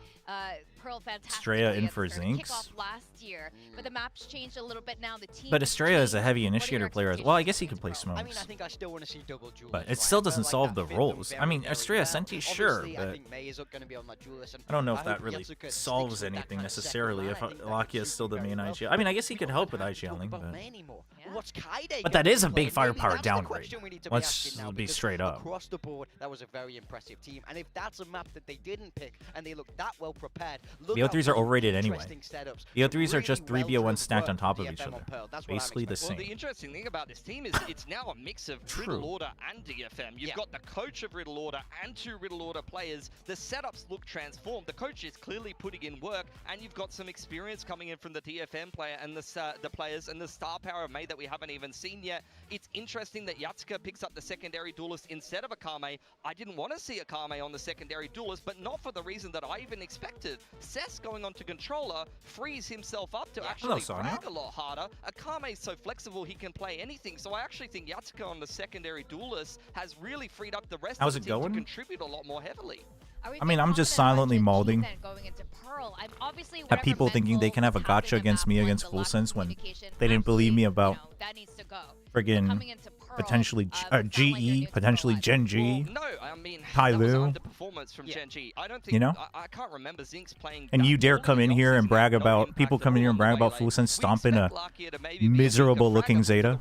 Pearl fantastically. Estrella in at for the start Zinx. kickoff last year, but the map's changed a little bit now. The team But has Estrella is a changed. heavy What are initiator your player as well. I guess he could play smokes. I mean, I think I still want to see double duels. But it right? still I feel doesn't like solve that the fit them roles. very, I mean, very Estrella well. Senti, sure, Obviously, I but think May is going to be on my duelist, and I don't know I if that hope really Yatsuka solves sticks with that anything kind of second necessarily line. if I think that Lakia could is still suit the very main well. IG. I mean, I guess he could help with IGLing, Above but May anymore. What's Kaide But gonna that is a be big playing? Maybe firepower that's the downgrade. question we need to be Let's asking now, be because straight up. Across the board, that was a very impressive team, and if that's a map that they didn't pick and they look that well prepared, look The out O3s for are overrated anyway. interesting setups. The O3s are just Really 3BO1 well-drilled stacked on work top from of each DFM on other. Pearl. That's what I'm Basically the expecting. same. Well, the interesting thing about this team is it's now a mix of True. Riddle Order and DFM. You've got the coach of Riddle Order and 2 Riddle Order players. The setups look transformed. The coach is clearly putting in work, and you've got some experience coming in from the DFM player and the players and the star power of May that we haven't even seen yet. It's interesting that Yatsuka picks up the secondary duelist instead of a Kame. I didn't want to see a Kame on the secondary duelist, but not for the reason that I even expected. Cess going on to controller frees himself up to actually frag a lot harder. A Kame is so flexible he can play anything, so I actually think Yatsuka on the secondary duelist has really freed up the rest How's of it the team going? to contribute a lot more heavily. I mean, I'm just silently molding at people thinking they can have a gotcha against me against Full Sense when they didn't believe me about friggin' potentially GE, potentially Gen G. No, I mean, Tai that was Lu. underperformance from Gen G. I don't think, You know? I can't remember Zinx playing. And you dare come in here and brag about, people come in here and brag about Full Sense stomping a miserable looking Zeta?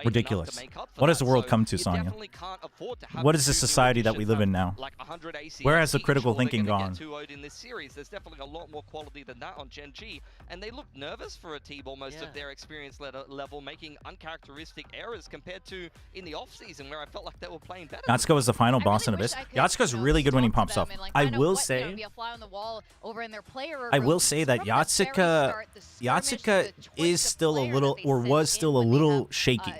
Ridiculous. What does the world come to, Sonya? What is the society that we live in now? Where has the critical thinking gone? In this series, there's definitely a lot more quality than that on Gen G, and they look nervous for a team almost of their experience level, making uncharacteristic errors compared to in the off-season where I felt like they were playing better. Yatsuka was the final boss in Abyss. Yatsuka's really good when he pops off. I will say that Yatsuka is still a little, or was still a little shaky.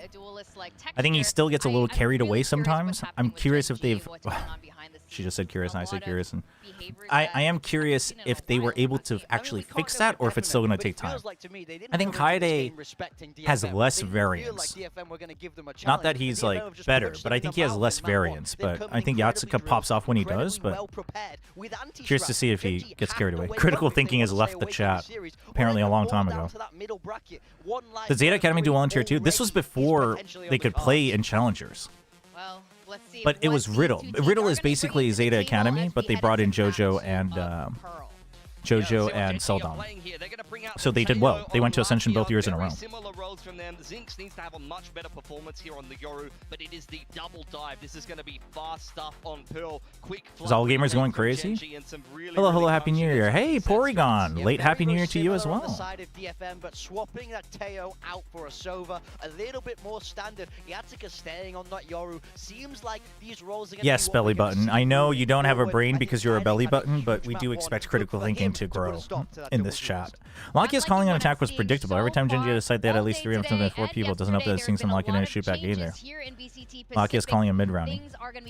I think he still gets a little carried away sometimes. I'm curious if they've... She just said curious, and I said curious, and I am curious if they were able to actually fix that, or if it's still going to take time. I think Kaede has less variance. Not that he's like better, but I think he has less variance. But I think Yatsuka pops off when he does, but curious to see if he gets carried away. Critical thinking has left the chat, apparently a long time ago. Did Zeta Academy do well in Tier 2? This was before they could play in Challengers. But it was Riddle. Riddle is basically Zeta Academy, but they brought in JoJo and Seldon. So they did well. They went to Ascension both years in a row. Similar roles from them. Zinx needs to have a much better performance here on the Yoru, but it is the double dive. This is going to be fast stuff on Pearl. Quick. Is all gamers going crazy? Hello, hello, Happy New Year. Hey, Porygon. Late Happy New Year to you as well. Side of DFM, but swapping that Teo out for a Sova, a little bit more standard. Yatsuka staying on that Yoru. Seems like these roles are going Yes, belly button. I know you don't have a brain because you're a belly button, but we do expect critical thinking to grow in this chat. Lakia's calling an attack was predictable. Every time Genji had a site, they had at least 3 of sometimes 4 people. It doesn't help that it's seeing some Lakia didn't shoot back either. Lakia's calling a mid-rounding.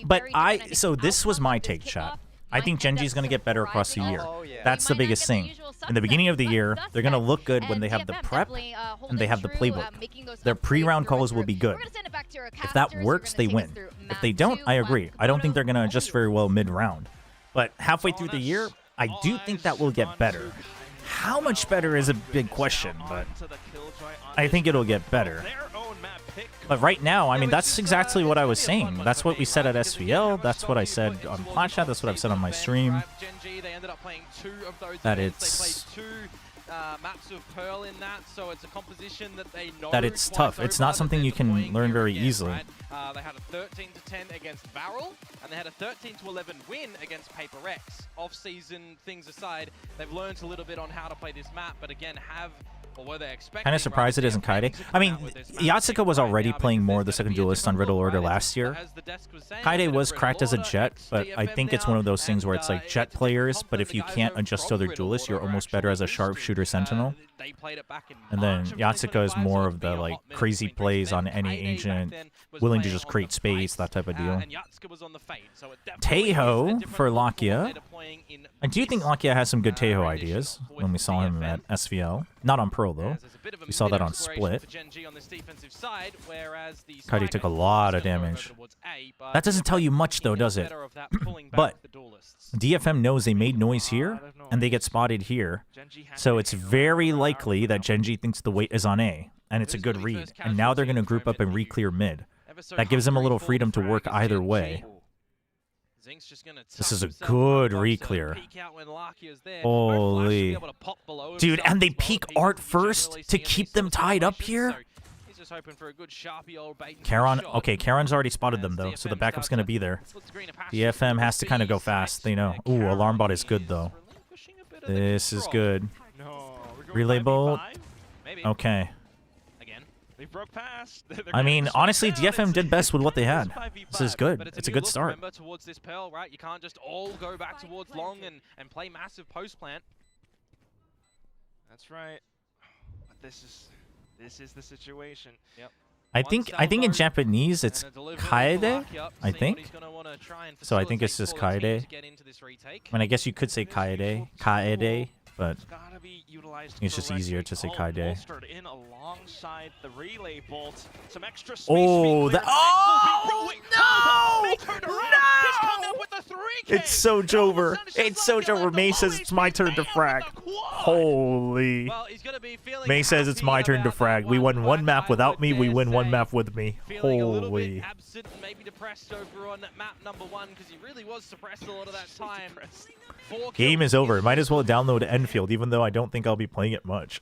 But so this was my take, chat. I think Genji's going to get better across the year. That's the biggest thing. In the beginning of the year, they're going to look good when they have the prep and they have the playbook. Their pre-round calls will be good. If that works, they win. If they don't, I agree. I don't think they're going to adjust very well mid-round. But halfway through the year, I do think that will get better. How much better is a big question, but I think it'll get better. But right now, I mean, that's exactly what I was saying. That's what we said at SVL. That's what I said on Plotchat. That's what I've said on my stream. That it's maps of Pearl in that, so it's a composition that they know that it's tough. It's not something you can learn very easily. They had a 13-10 against Varel, and they had a 13-11 win against Paper X. Off-season things aside, they've learned a little bit on how to play this map, but again, Kind of surprised it isn't Kaide. I mean, Yatsuka was already playing more of the second duelist on Riddle Order last year. Kaide was cracked as a Jet, but I think it's one of those things where it's like Jet players, but if you can't adjust to other duelists, you're almost better as a sharpshooter Sentinel. And then Yatsuka is more of the like crazy plays on any agent, willing to just create space, that type of deal. Teho for Lakia. I do think Lakia has some good Teho ideas when we saw him at SVL. Not on Pearl though. We saw that on Split. Kaide took a lot of damage. That doesn't tell you much though, does it? But DFM knows they made noise here, and they get spotted here. So it's very likely that Genji thinks the weight is on A, and it's a good read. And now they're going to group up and re-clear mid. That gives them a little freedom to work either way. This is a good re-clear. Holy. Dude, and they peek Art first to keep them tied up here? Charon, okay, Charon's already spotted them though, so the backup's going to be there. The FM has to kind of go fast, they know. Ooh, Alarm Bot is good though. This is good. Relay Bolt. Okay. I mean, honestly, DFM did best with what they had. This is good. It's a good start. Towards this Pearl, right? You can't just all go back towards long and play massive post plant. That's right. But this is the situation. Yep. I think in Japanese it's Kaede, I think. So I think it's just Kaede. I mean, I guess you could say Kaede, but it's just easier to say Kaede. Oh, that! Oh no! No! It's so Chobra. It's so Chobra. May says it's my turn to frag. Holy. May says it's my turn to frag. We won one map without me. We win one map with me. Holy. Absent, maybe depressed over on map number 1 because he really was suppressed a lot of that time. Game is over. Might as well download Enfield, even though I don't think I'll be playing it much.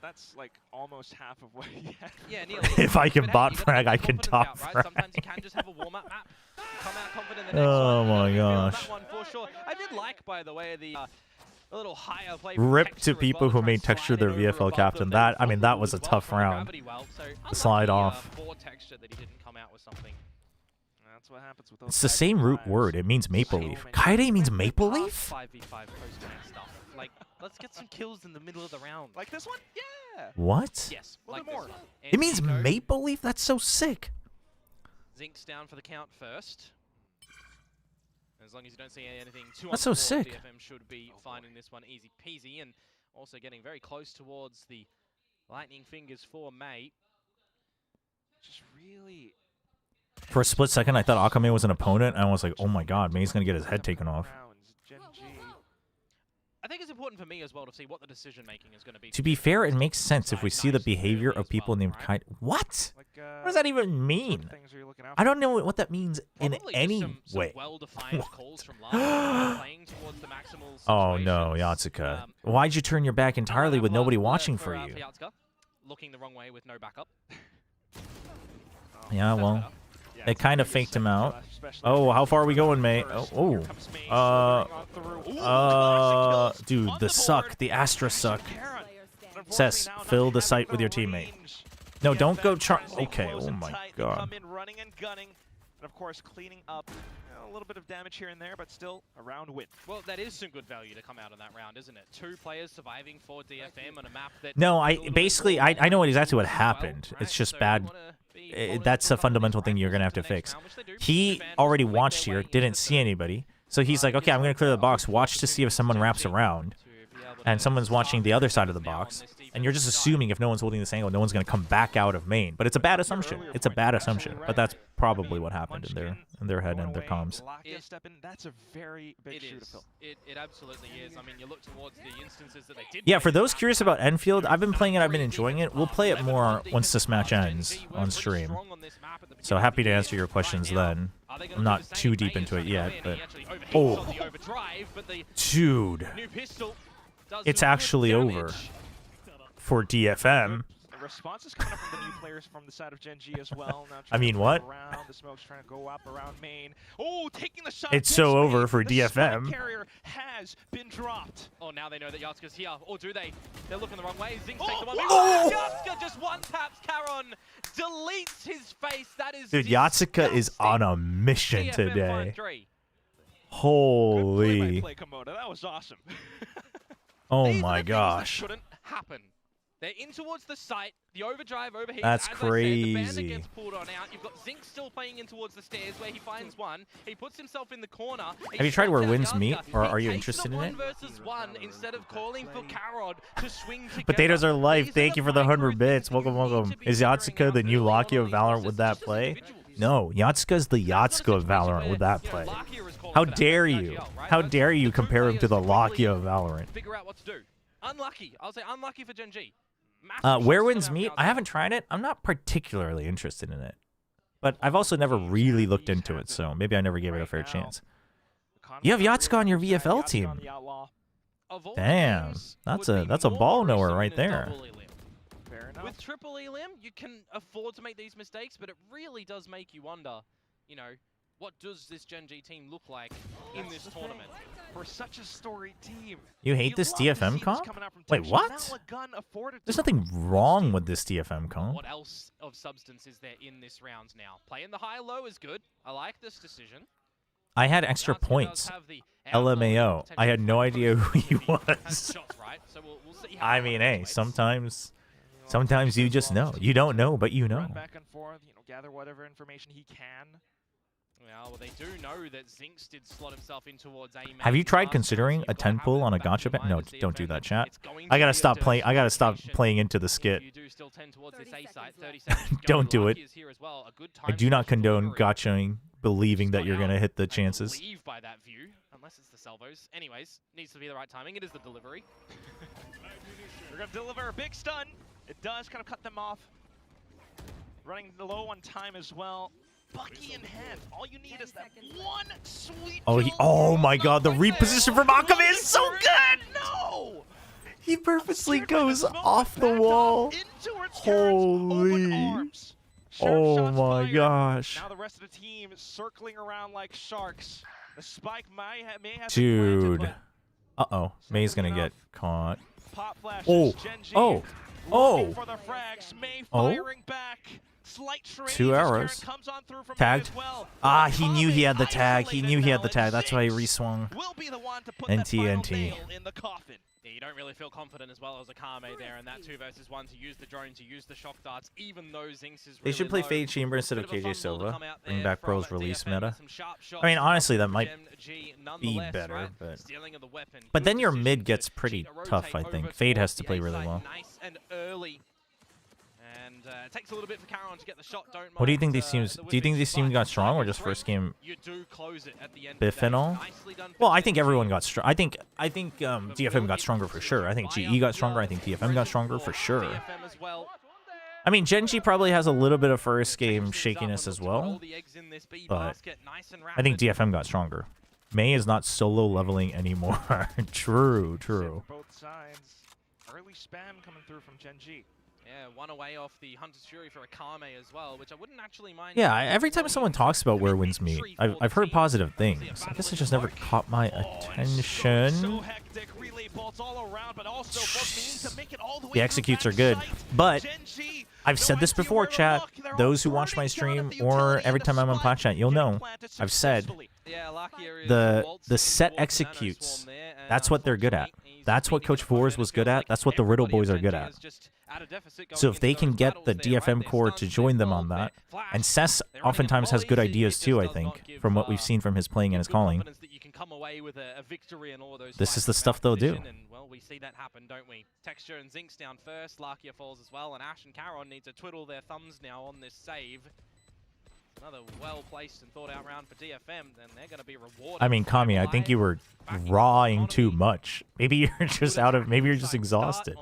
That's like almost half of what he had. Yeah, nearly. If I can bot frag, I can top frag. Sometimes you can just have a warm-up map. Come out confident in the next oh my gosh. Sure. I did like, by the way, the a little higher play. Rip to people who made texture their VFL captain. That, I mean, that was a tough round. The slide off. That's what happens with those. It's the same root word. It means maple leaf. Kaede means maple leaf? 5v5 stuff. Like, let's get some kills in the middle of the round. Like this one? Yeah. What? Yes. Like more. It means maple leaf? That's so sick. Zinc's down for the count first. As long as you don't see anything too That's so sick. DFM should be finding this one easy peasy, and also getting very close towards the lightning fingers for May. Just really. For a split second, I thought Akame was an opponent, and I was like, oh my god, May's gonna get his head taken off. I think it's important for me as well to see what the decision making is going to be. To be fair, it makes sense if we see the behavior of people named Kaede. What? What does that even mean? I don't know what that means in any way. Oh no, Yatsuka. Why'd you turn your back entirely with nobody watching for you? Looking the wrong way with no backup. Yeah, well, they kind of faked him out. Oh, how far are we going, May? Dude, the suck, the Astra suck. Cess, fill the site with your teammate. No, don't go okay, oh my god. Running and gunning, and of course cleaning up a little bit of damage here and there, but still a round win. Well, that is some good value to come out in that round, isn't it? 2 players surviving for DFM on a map that... No, I know exactly what happened. It's just bad. That's a fundamental thing you're going to have to fix. He already watched here, didn't see anybody. So he's like, okay, I'm going to clear the box, watch to see if someone wraps around. And someone's watching the other side of the box. And you're just assuming if no one's holding this angle, no one's going to come back out of main. But it's a bad assumption. It's a bad assumption. But that's probably what happened in their head and their comms. That's a very big shoe to fill. It absolutely is. I mean, you look towards the instances that they did. Yeah, for those curious about Enfield, I've been playing it. I've been enjoying it. We'll play it more once this match ends on stream. So happy to answer your questions then. I'm not too deep into it yet, but... Oh! Dude! It's actually over. For DFM. The response is coming up from the new players from the side of Gen G as well. Now I mean, what? The smoke's trying to go up around main. Oh, taking the shot. It's so over for DFM. The carrier has been dropped. Oh, now they know that Yatsuka's here. Or do they? They're looking the wrong way. Zing takes the one. Oh! Yatsuka just one-taps Karon. Deletes his face. That is Dude, Yatsuka is on a mission today. Holy. Play Komodo. That was awesome. Oh my gosh. Shouldn't happen. They're in towards the site. The overdrive overheats. That's crazy. I said, the bandit gets pulled on out. You've got Zink still playing in towards the stairs where he finds one. He puts himself in the corner. Have you tried where wins meet, or are you interested in it? 1 versus 1 instead of calling for Karod to swing together. Potatoes are life. Thank you for the 100 bits. Welcome, welcome. Is Yatsuka the new Lakia of Valorant with that play? No, Yatsuka's the Yatsuka of Valorant with that play. How dare you? How dare you compare him to the Lakia of Valorant? Figure out what to do. Unlucky. I'll say unlucky for Gen G. Where wins meet? I haven't tried it. I'm not particularly interested in it. But I've also never really looked into it, so maybe I never gave it a fair chance. You have Yatsuka on your VFL team. Damn. That's a ball knower right there. With triple elim, you can afford to make these mistakes, but it really does make you wonder, you know, what does this Gen G team look like in this tournament? For such a storied team. You hate this DFM comp? Wait, what? There's nothing wrong with this DFM comp. What else of substance is there in this round now? Playing the high-low is good. I like this decision. I had extra points. LMAO. I had no idea who he was. I mean, hey, sometimes you just know. You don't know, but you know. Back and forth, you know, gather whatever information he can. Yeah, well, they do know that Zinx did slot himself in towards A. Have you tried considering a 10 pull on a gotcha bet? No, don't do that, chat. I gotta stop playing. I gotta stop playing into the skit. Don't do it. I do not condone gotchaing, believing that you're gonna hit the chances. Leave by that view, unless it's the salvos. Anyways, needs to be the right timing. It is the delivery. We're gonna deliver a big stun. It does kind of cut them off. Running low on time as well. Bucky in hand. All you need is that one sweet. Oh my God! The reposition from Akame is so good. No. He purposely goes off the wall. Holy. Oh my gosh. Now the rest of the team is circling around like sharks. The spike may have. Dude. Uh-oh. May's gonna get caught. Pop flash. Oh. Oh. Oh. For the frags. May firing back. 2 arrows. Tagged. Ah, he knew he had the tag. He knew he had the tag. That's why he reswung. NT. Yeah, you don't really feel confident as well as a Akame there in that 2 versus 1 to use the drone, to use the shock darts, even though Zinx is They should play Fade Chamber instead of KJ Silva. Bring back Pro's release meta. I mean, honestly, that might be better, but then your mid gets pretty tough, I think. Fade has to play really well. Nice and early. And it takes a little bit for Karon to get the shot. What do you think these teams? Do you think these teams got strong, or just first game biff and all? Well, I think everyone got strong. I think DFM got stronger for sure. I think GE got stronger. I think DFM got stronger for sure. I mean, Gen G probably has a little bit of first game shakiness as well, but I think DFM got stronger. May is not solo leveling anymore. True. Both sides. Early spam coming through from Gen G. Yeah, one away off the Hunter's Fury for Akame as well, which I wouldn't actually mind. Yeah, every time someone talks about where wins meet, I've heard positive things. I guess it just never caught my attention. The executes are good, but I've said this before, chat. Those who watch my stream or every time I'm on Plat Chat, you'll know. I've said the set executes. That's what they're good at. That's what Coach Vors was good at. That's what the Riddle boys are good at. So if they can get the DFM core to join them on that, and Cess oftentimes has good ideas too, I think, from what we've seen from his playing and his calling. This is the stuff they'll do. Well, we see that happen, don't we? Texture and Zinx down first, Larkia falls as well, and Ash and Caron need to twiddle their thumbs now on this save. Another well-placed and thought-out round for DFM, and they're going to be rewarded. I mean, Kami, I think you were rawing too much. Maybe you're just maybe you're just exhausted.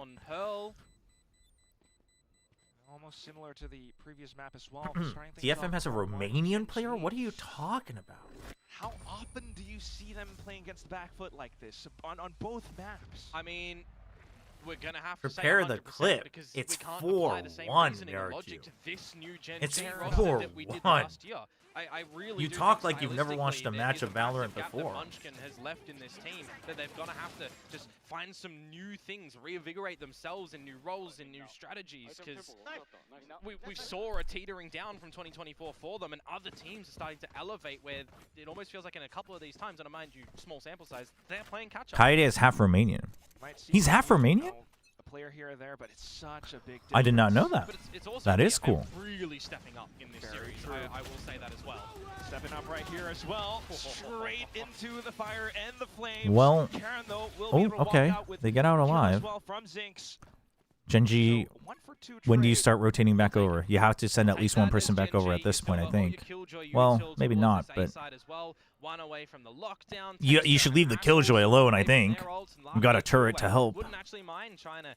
Almost similar to the previous map as well. DFM has a Romanian player? What are you talking about? How often do you see them playing against the back foot like this on both maps? I mean, we're going to have to prepare say the clip. It's 4-1, It's 4-1. I really you talk like you've never watched a match of Valorant before. Munchkin has left in this team that they're going to have to just find some new things, reinvigorate themselves in new roles and new strategies, because we saw a teetering down from 2024 for them, and other teams are starting to elevate where it almost feels like in a couple of these times, and mind you, small sample size, they're playing catch-up. Kaede is half Romanian. He's half Romanian? Player here or there, but it's such a big difference. I did not know that. It's also that is cool. Really stepping up in this series. I will say that as well. Stepping up right here as well. Straight into the fire and the flames. Well, Karen, though, will be able to okay. walk out with They get out alive. well from Zinx. Genji, when do you start rotating back over? You have to send at least one person back over at this point, I think. Well, maybe not, but you should leave the Killjoy alone, I think. You got a turret to help. Wouldn't actually mind trying to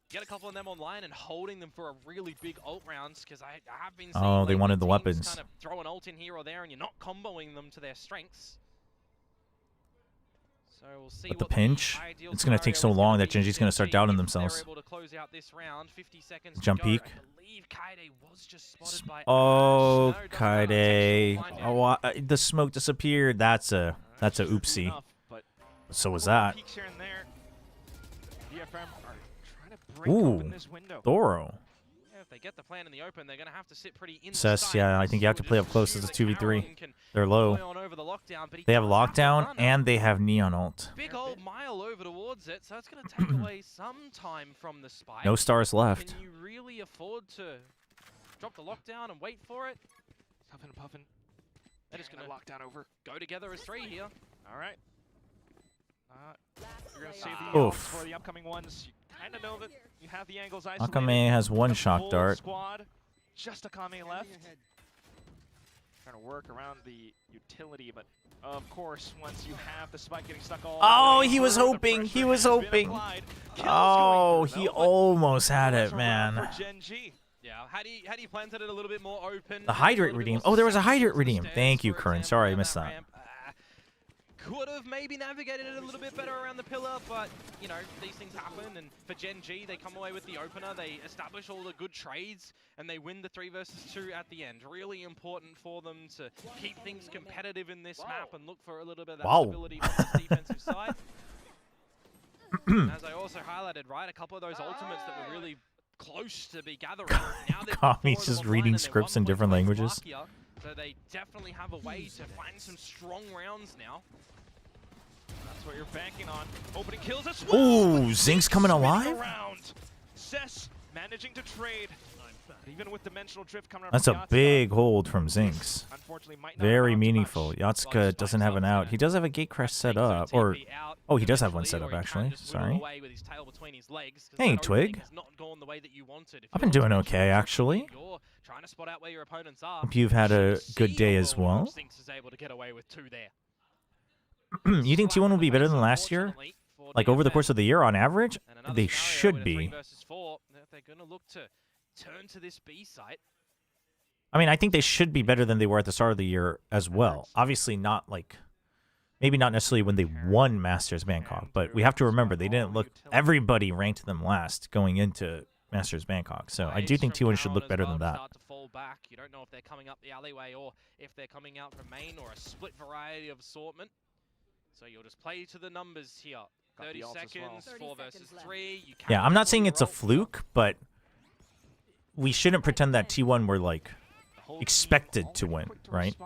get a couple of them online and holding them for a really big ult rounds, because I have been seeing they wanted the weapons. Kind of throw an ult in here or there, and you're not comboing them to their strengths. So we'll see But the pinch, it's going to take so long that Genji's going to start doubting themselves. Jump peek. Oh, Kaede. Oh, the smoke disappeared. That's a oopsie. So was that. Ooh, Thoro. If they get the plan in the open, they're going to have to sit pretty inside. Cess, yeah, I think you have to play up close as a 2v3. They're low. They have lockdown and they have neon ult. Big old mile over towards it, so it's going to take away some time from the spike. No stars left. Can you really afford to drop the lockdown and wait for it? Puffin and puffin. They're just going to lockdown over. Go together as 3 here. All right. You're going to save the angles for the upcoming ones. You kind of know that you have the angles isolated. Akame has one shock dart. Squad. Just Akame left. Trying to work around the utility, but of course, once you have the spike getting stuck all Oh, he was hoping. He was hoping. Oh, he almost had it, man. Yeah, had he planted it a little bit more open. The hydrate redeem. Oh, there was a hydrate redeem. Thank you, Curran. Sorry, I missed that. Could have maybe navigated it a little bit better around the pillar, but, you know, these things happen, and for Gen G, they come away with the opener, they establish all the good trades, and they win the 3 versus 2 at the end. Really important for them to keep things competitive in this map and look for a little bit of that stability on the defensive side. As I also highlighted, right, a couple of those ultimates that were really close to be gathering. Kami's just reading scripts in different languages. So they definitely have a way to find some strong rounds now. That's what you're banking on. Opening kills as well. Ooh, Zinx coming alive? Cess managing to trade. But even with dimensional drift coming That's a big hold from Zinx. Very meaningful. Yatsuka doesn't have an out. He does have a gate crash set up. Or, oh, he does have one set up, actually. Sorry. Hey, Twig. I've been doing okay, actually. Hope you've had a good day as well. You think T1 will be better than last year? Like over the course of the year on average? They should be. They're going to look to turn to this B site. I mean, I think they should be better than they were at the start of the year as well. Obviously not like, maybe not necessarily when they won Masters Bangkok, but we have to remember they didn't look, everybody ranked them last going into Masters Bangkok. So I do think T1 should look better than that. You don't know if they're coming up the alleyway or if they're coming out from main or a split variety of assortment. So you'll just play to the numbers here. 30 seconds, 4 versus 3. Yeah, I'm not saying it's a fluke, but we shouldn't pretend that T1 were like expected to win, right?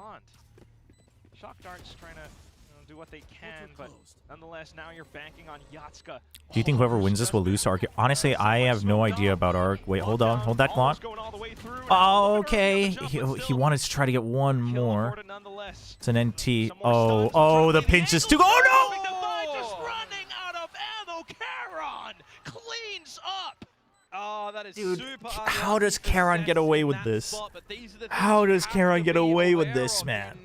Shock darts trying to do what they can, but nonetheless, now you're banking on Yatska. Do you think whoever wins this will lose to Arc? Honestly, I have no idea about Arc. Wait, hold on. Hold that clock. Oh, okay. He wanted to try to get one more. It's an NT. Oh, the pinch is too... Oh, no! Just running out of ammo. Charon cleans up. Oh, that is Dude, super how does Charon get away with this? How does Charon get away with this, man?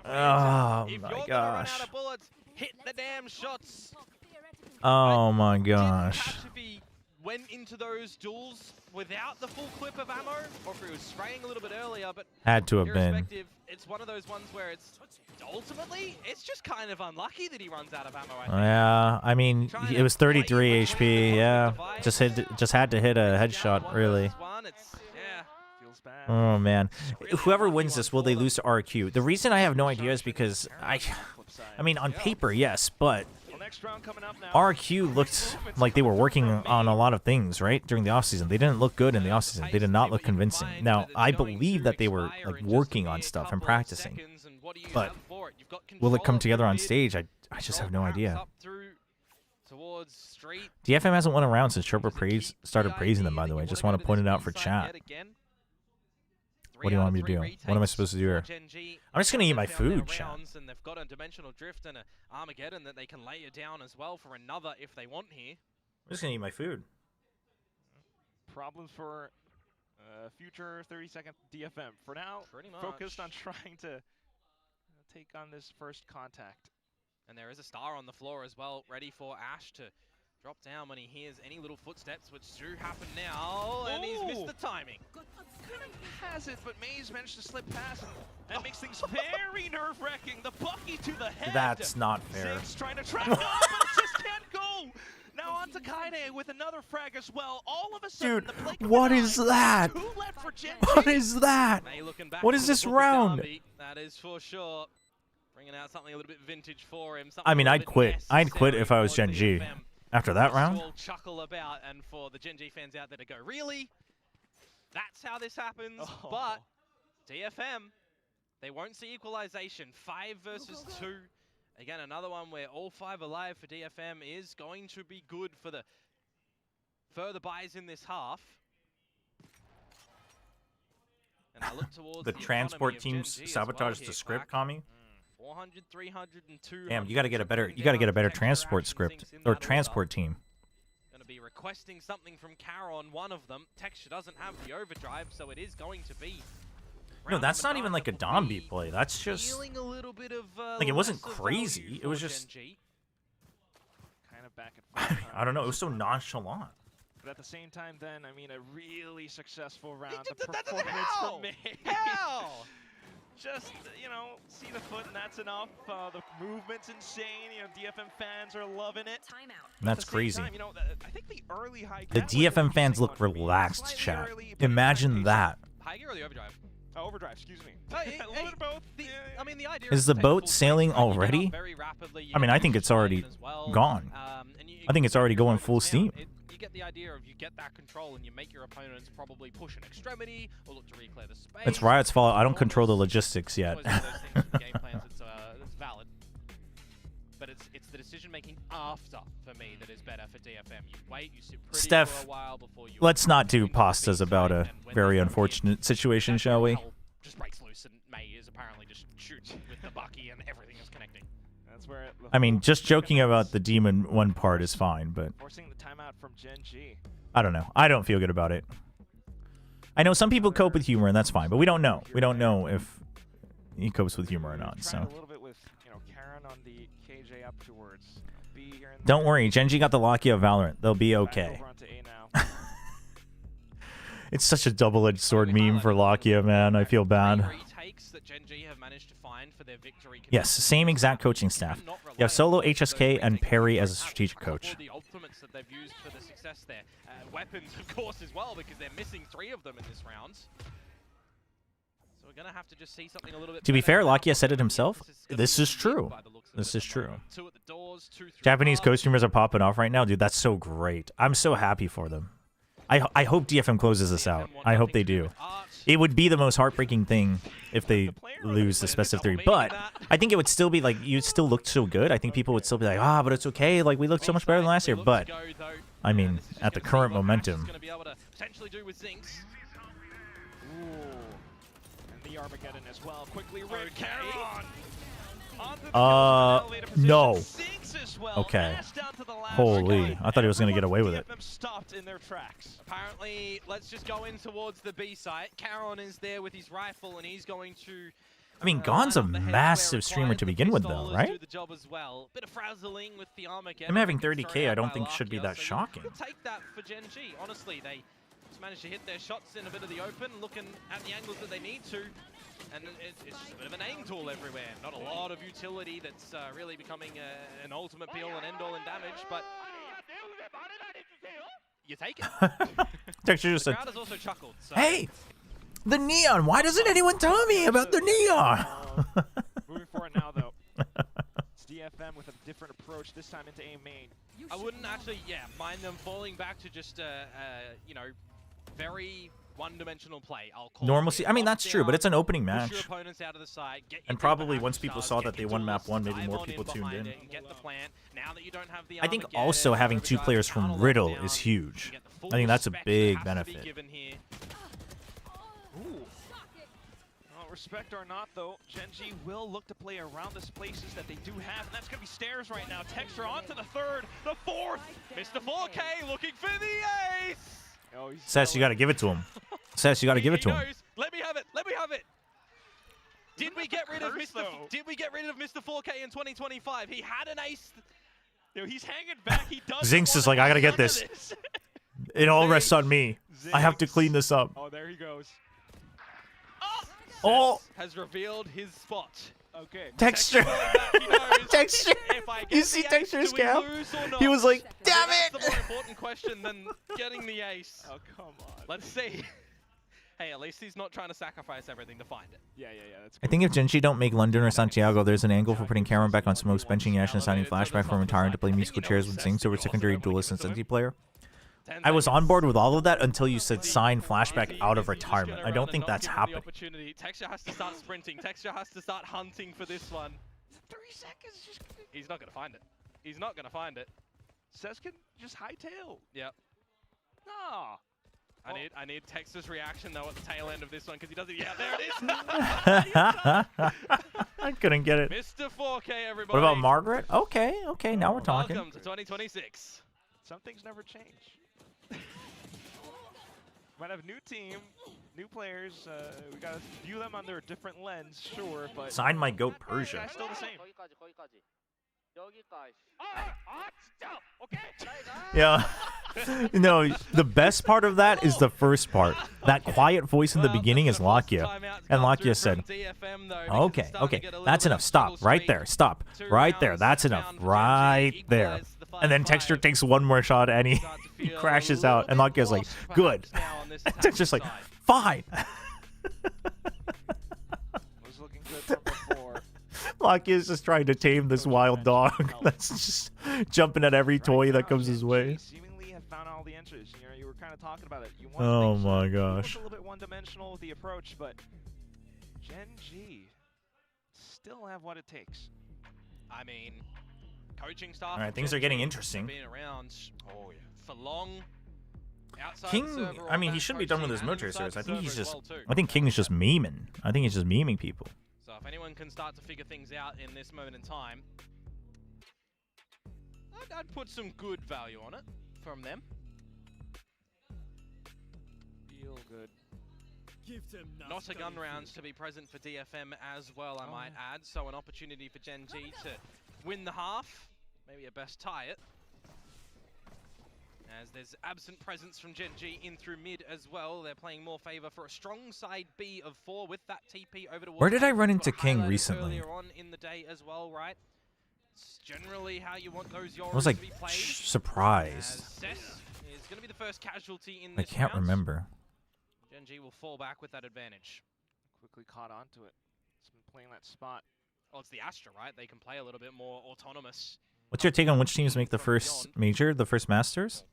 Oh, my gosh. Hit the damn shots. Oh, my gosh. Went into those duels without the full clip of ammo, or if he was spraying a little bit earlier, but Had to have been. It's one of those ones where it's ultimately, it's just kind of unlucky that he runs out of ammo, I think. Yeah, I mean, it was 33 HP. Yeah, just had to hit a headshot, really. Oh man, whoever wins this, will they lose to RQ? The reason I have no idea is because I mean, on paper, yes, but RQ looked like they were working on a lot of things, right, during the offseason. They didn't look good in the offseason. They did not look convincing. Now, I believe that they were like working on stuff and practicing, but will it come together on stage? I just have no idea. DFM hasn't won a round since Chobra started praising them, by the way. Just want to point it out for chat. What do you want me to do? What am I supposed to do here? I'm just going to eat my food, chat. And they've got a dimensional drift and an Armageddon that they can lay it down as well for another if they want here. I'm just going to eat my food. Problems for future 30-second DFM. For now, focused on trying to take on this first contact. And there is a star on the floor as well, ready for Ash to drop down when he hears any little footsteps, which do happen now, and he's missed the timing. Has it, but Maze managed to slip past, and that makes things very nerve-wracking. The Bucky to the head. That's not fair. Zig's trying to track down, but it just can't go. Now on to Kaide with another frag as well. All of a sudden, dude, what is that? What is that? What is this round? That is for sure. Bringing out something a little bit vintage for him. I mean, I'd quit. I'd quit if I was Gen G. After that round? We'll chuckle about, and for the Gen G fans out there to go, really? That's how this happens, but DFM, they won't see equalization. 5 versus 2. Again, another one where all 5 alive for DFM is going to be good for the further buys in this half. And I look towards the transport teams sabotaged the script, Kami. 400, 300, and 200. Damn, you got to get a better transport script or transport team. Going to be requesting something from Charon, one of them. Texture doesn't have the overdrive, so it is going to be. No, that's not even like a Dombi play. That's just a little bit of, like it wasn't crazy. It was just kind of back and forth. I don't know. It was so nonchalant. But at the same time, then I mean, a really successful round. The performance from Maze. Hell! Just, you know, see the foot and that's enough. The movement's insane. You know, DFM fans are loving it. That's crazy. Time, you know, I think the early high the DFM fans look relaxed, chat. Imagine that. High gear or the overdrive? Overdrive, excuse me. A little bit both. I mean, the idea is the boat sailing already? I mean, I think it's already gone. I think it's already going full steam. You get the idea of you get that control and you make your opponents probably push an extremity or look to reclear the space. It's Riot's fault. I don't control the logistics yet. Game plans, it's valid. But it's the decision making after, for me, that is better for DFM. You wait, you sit pretty Steph, for a while before you... let's not do pastas about a very unfortunate situation, shall we? Just breaks loose and May is apparently just shoots with the Bucky and everything is connecting. That's where I mean, just joking about the demon one part is fine, but forcing the timeout from Gen G. I don't know. I don't feel good about it. I know some people cope with humor, and that's fine, but we don't know. We don't know if he copes with humor or not. So. A little bit with, you know, Charon on the KJ up towards B here. Don't worry, Gen G got the Lakia of Valorant. They'll be okay. It's such a double-edged sword meme for Lakia, man. I feel bad. Yes, same exact coaching staff. You have Solo, HSK, and Perry as a strategic coach. The ultimates that they've used for the success there. Weapons, of course, as well, because they're missing 3 of them in this round. So we're going to have to just see something a little bit. To be fair, Lakia said it himself. This is true. This is true. Japanese co-streamers are popping off right now. Dude, that's so great. I'm so happy for them. I hope DFM closes this out. I hope they do. It would be the most heartbreaking thing if they lose this best of 3. But I think it would still be like, you still looked so good. I think people would still be like, but it's okay. Like, we looked so much better than last year. But, I mean, at the current momentum. And the Armageddon as well. Quickly, Caron. No. Okay. Holy, I thought he was going to get away with it. Stopped in their tracks. Apparently, let's just go in towards the B site. Caron is there with his rifle, and he's going to... I mean, Gon's a massive streamer to begin with, though, right? Him having 30K, I don't think should be that shocking. Take that for Gen G. Honestly, they just managed to hit their shots in a bit of the open, looking at the angles that they need to. And it's just a bit of an aim tool everywhere. Not a lot of utility that's really becoming an ultimate be all and end all in damage, but you take it. Texture just said, crowd has also chuckled. So. Hey, the neon. Why doesn't anyone tell me about the neon? Moving forward now, though. It's DFM with a different approach, this time into A main. I wouldn't actually, mind them falling back to just, you know, very one-dimensional play. I'll call normalcy. I mean, that's true, but it's an opening match. Push your opponents out of the side, and probably once people saw that they won map 1, maybe more people tuned in. I think also having 2 players from Riddle is huge. I think that's a big benefit. Respect or not, though, Gen G will look to play around the spaces that they do have, and that's going to be stairs right now. Texture onto the 3rd, the 4th. Mr. 4K looking for the ace. Oh, Sess, you got to give it to him. Sess, you got to give it to him. Let me have it. Let me have it. Did we get rid of Mr. 4K in 2025? He had an ace. You know, he's hanging back. He does. Zinx is like, I got to get this. It all rests on me. Zinx. I have to clean this up. Oh, there he goes. Oh! Has revealed his spot. Okay. Texture. Texture. You see Texture's cap? He was like, damn it! That's the more important question than getting the ace. Oh, come on. Let's see. Hey, at least he's not trying to sacrifice everything to find it. Yeah, that's I think if Gen G don't make London or Santiago, there's an angle for putting Cameron back on Smokes, benching Yash, and signing Flashback from retiring to play musical chairs with Zinx over secondary duelist and Sensi player. I was on board with all of that until you said sign Flashback out of retirement. I don't think that's happening. Texture has to start sprinting. Texture has to start hunting for this one. 3 seconds. He's not going to find it. He's not going to find it. Cess can just hightail. Yep. No. I need Texture's reaction, though, at the tail end of this one, because he doesn't... Yeah, there it is! I couldn't get it. Mr. 4K, everybody. What about Margaret? Okay, now we're talking. Welcome to 2026. Some things never change. Might have a new team, new players. We gotta view them under a different lens, sure, but sign my goat Persia. Yeah, still the same. Yeah. No, the best part of that is the first part. That quiet voice in the beginning is Lakia. And Lakia said, okay, that's enough. Stop. Right there. Stop. Right there. That's enough. Right there. And then Texture takes one more shot and he crashes out. And Lakia's like, good. Texture's like, fine. Was looking good from before. Lakia is just trying to tame this wild dog that's just jumping at every toy that comes his way. Seemingly have found all the answers. You know, you were kind of talking about it. You oh my gosh. A little bit one-dimensional with the approach, but Gen G still have what it takes. I mean, coaching staff. All right, things are getting interesting. Been around for long. King, I mean, he should be done with his military service. I think he's just. I think King is just memeing. I think he's just memeing people. So if anyone can start to figure things out in this moment in time, I'd put some good value on it from them. Feel good. Not a gun rounds to be present for DFM as well, I might add. So an opportunity for Gen G to win the half, maybe a best tie it. As there's absent presence from Gen G in through mid as well. They're playing more favor for a strong side B of 4 with that TP over to Where did I run into King recently? Earlier on in the day as well, right? It's generally how you want those I was like to be played. surprised. Cess is going to be the first casualty in I this can't round. remember. Gen G will fall back with that advantage. Quickly caught onto it. It's been playing that spot. Well, it's the Astra, right? They can play a little bit more autonomous. What's your take on which teams make the first major, the first Masters?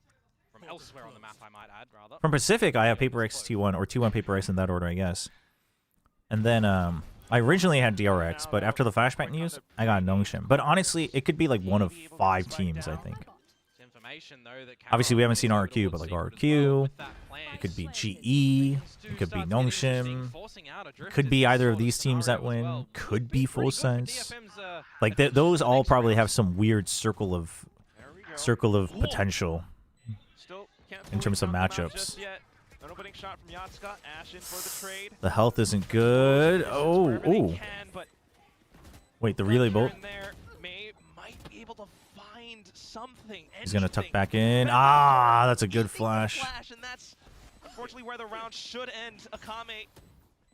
from elsewhere on the map, I might add, rather. From Pacific, I have Paper X T1, or T1 Paper X in that order, I guess. And then I originally had DRX, but after the flashback news, I got Nongshim. But honestly, it could be like one of 5 teams, I think. Obviously, we haven't seen RQ, but like RQ, it could be GE, it could be Nongshim, it could be either of these teams that win, could be Full Sense. Like those all probably have some weird circle of potential in terms of matchups. The health isn't good. Oh. Wait, the relay bolt. He's gonna tuck back in. Ah, that's a good flash. And that's unfortunately where the round should end. Akame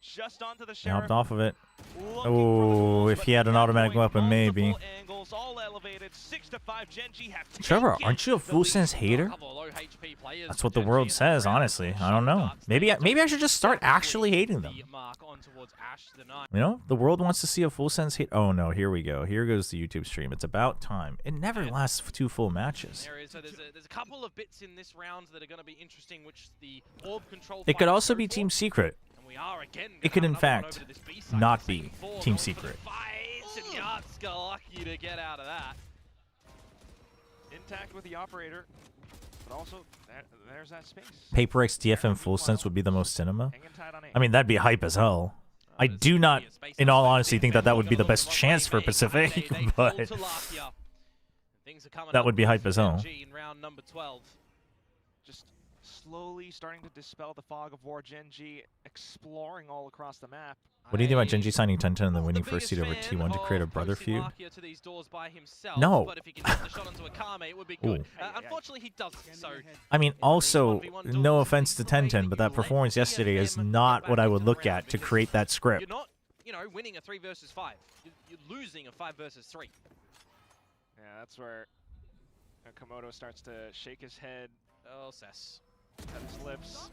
just onto the He hopped off of it. Oh, if he had an automatic weapon, maybe. Chobra, aren't you a Full Sense hater? That's what the world says, honestly. I don't know. Maybe I should just start actually hating them. You know, the world wants to see a Full Sense hate. Oh no, here we go. Here goes the YouTube stream. It's about time. It never lasts 2 full matches. So there's a couple of bits in this round that are going to be interesting, which the orb control. It could also be Team Secret. It could, in fact, not be Team Secret. And Yatska lucky to get out of that. Intact with the operator, but also there's that space. Paper X DFM Full Sense would be the most cinema. I mean, that'd be hype as hell. I do not, in all honesty, think that would be the best chance for Pacific, but that would be hype as hell. Just slowly starting to dispel the fog of war. Gen.G exploring all across the map. What do you think about Gen.G signing 10-10 and then winning first seed over T1 to create a brother feud? No. Unfortunately, he doesn't. So I mean, also, no offense to 10-10, but that performance yesterday is not what I would look at to create that script. You're not, winning a 3 versus 5. You're losing a 5 versus 3. Yeah, that's where Komodo starts to shake his head. Oh, Cess. Cut his lips.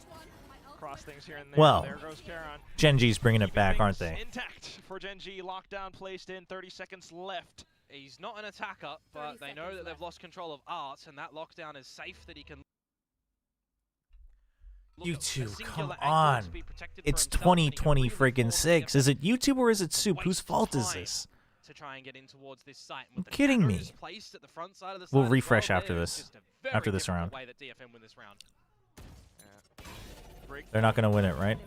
Cross things here and there. Well, there goes Charon. Gen.G's bringing it back, aren't they? Intact for Gen.G. Lockdown placed in. 30 seconds left. He's not an attacker, but they know that they've lost control of Art, and that lockdown is safe that he can. YouTube, come on. It's 2020 friggin' 6. Is it YouTube or is it Soup? Whose fault is this? To try and get in towards this site. You're kidding me. We'll refresh after this round. They're not going to win it, right?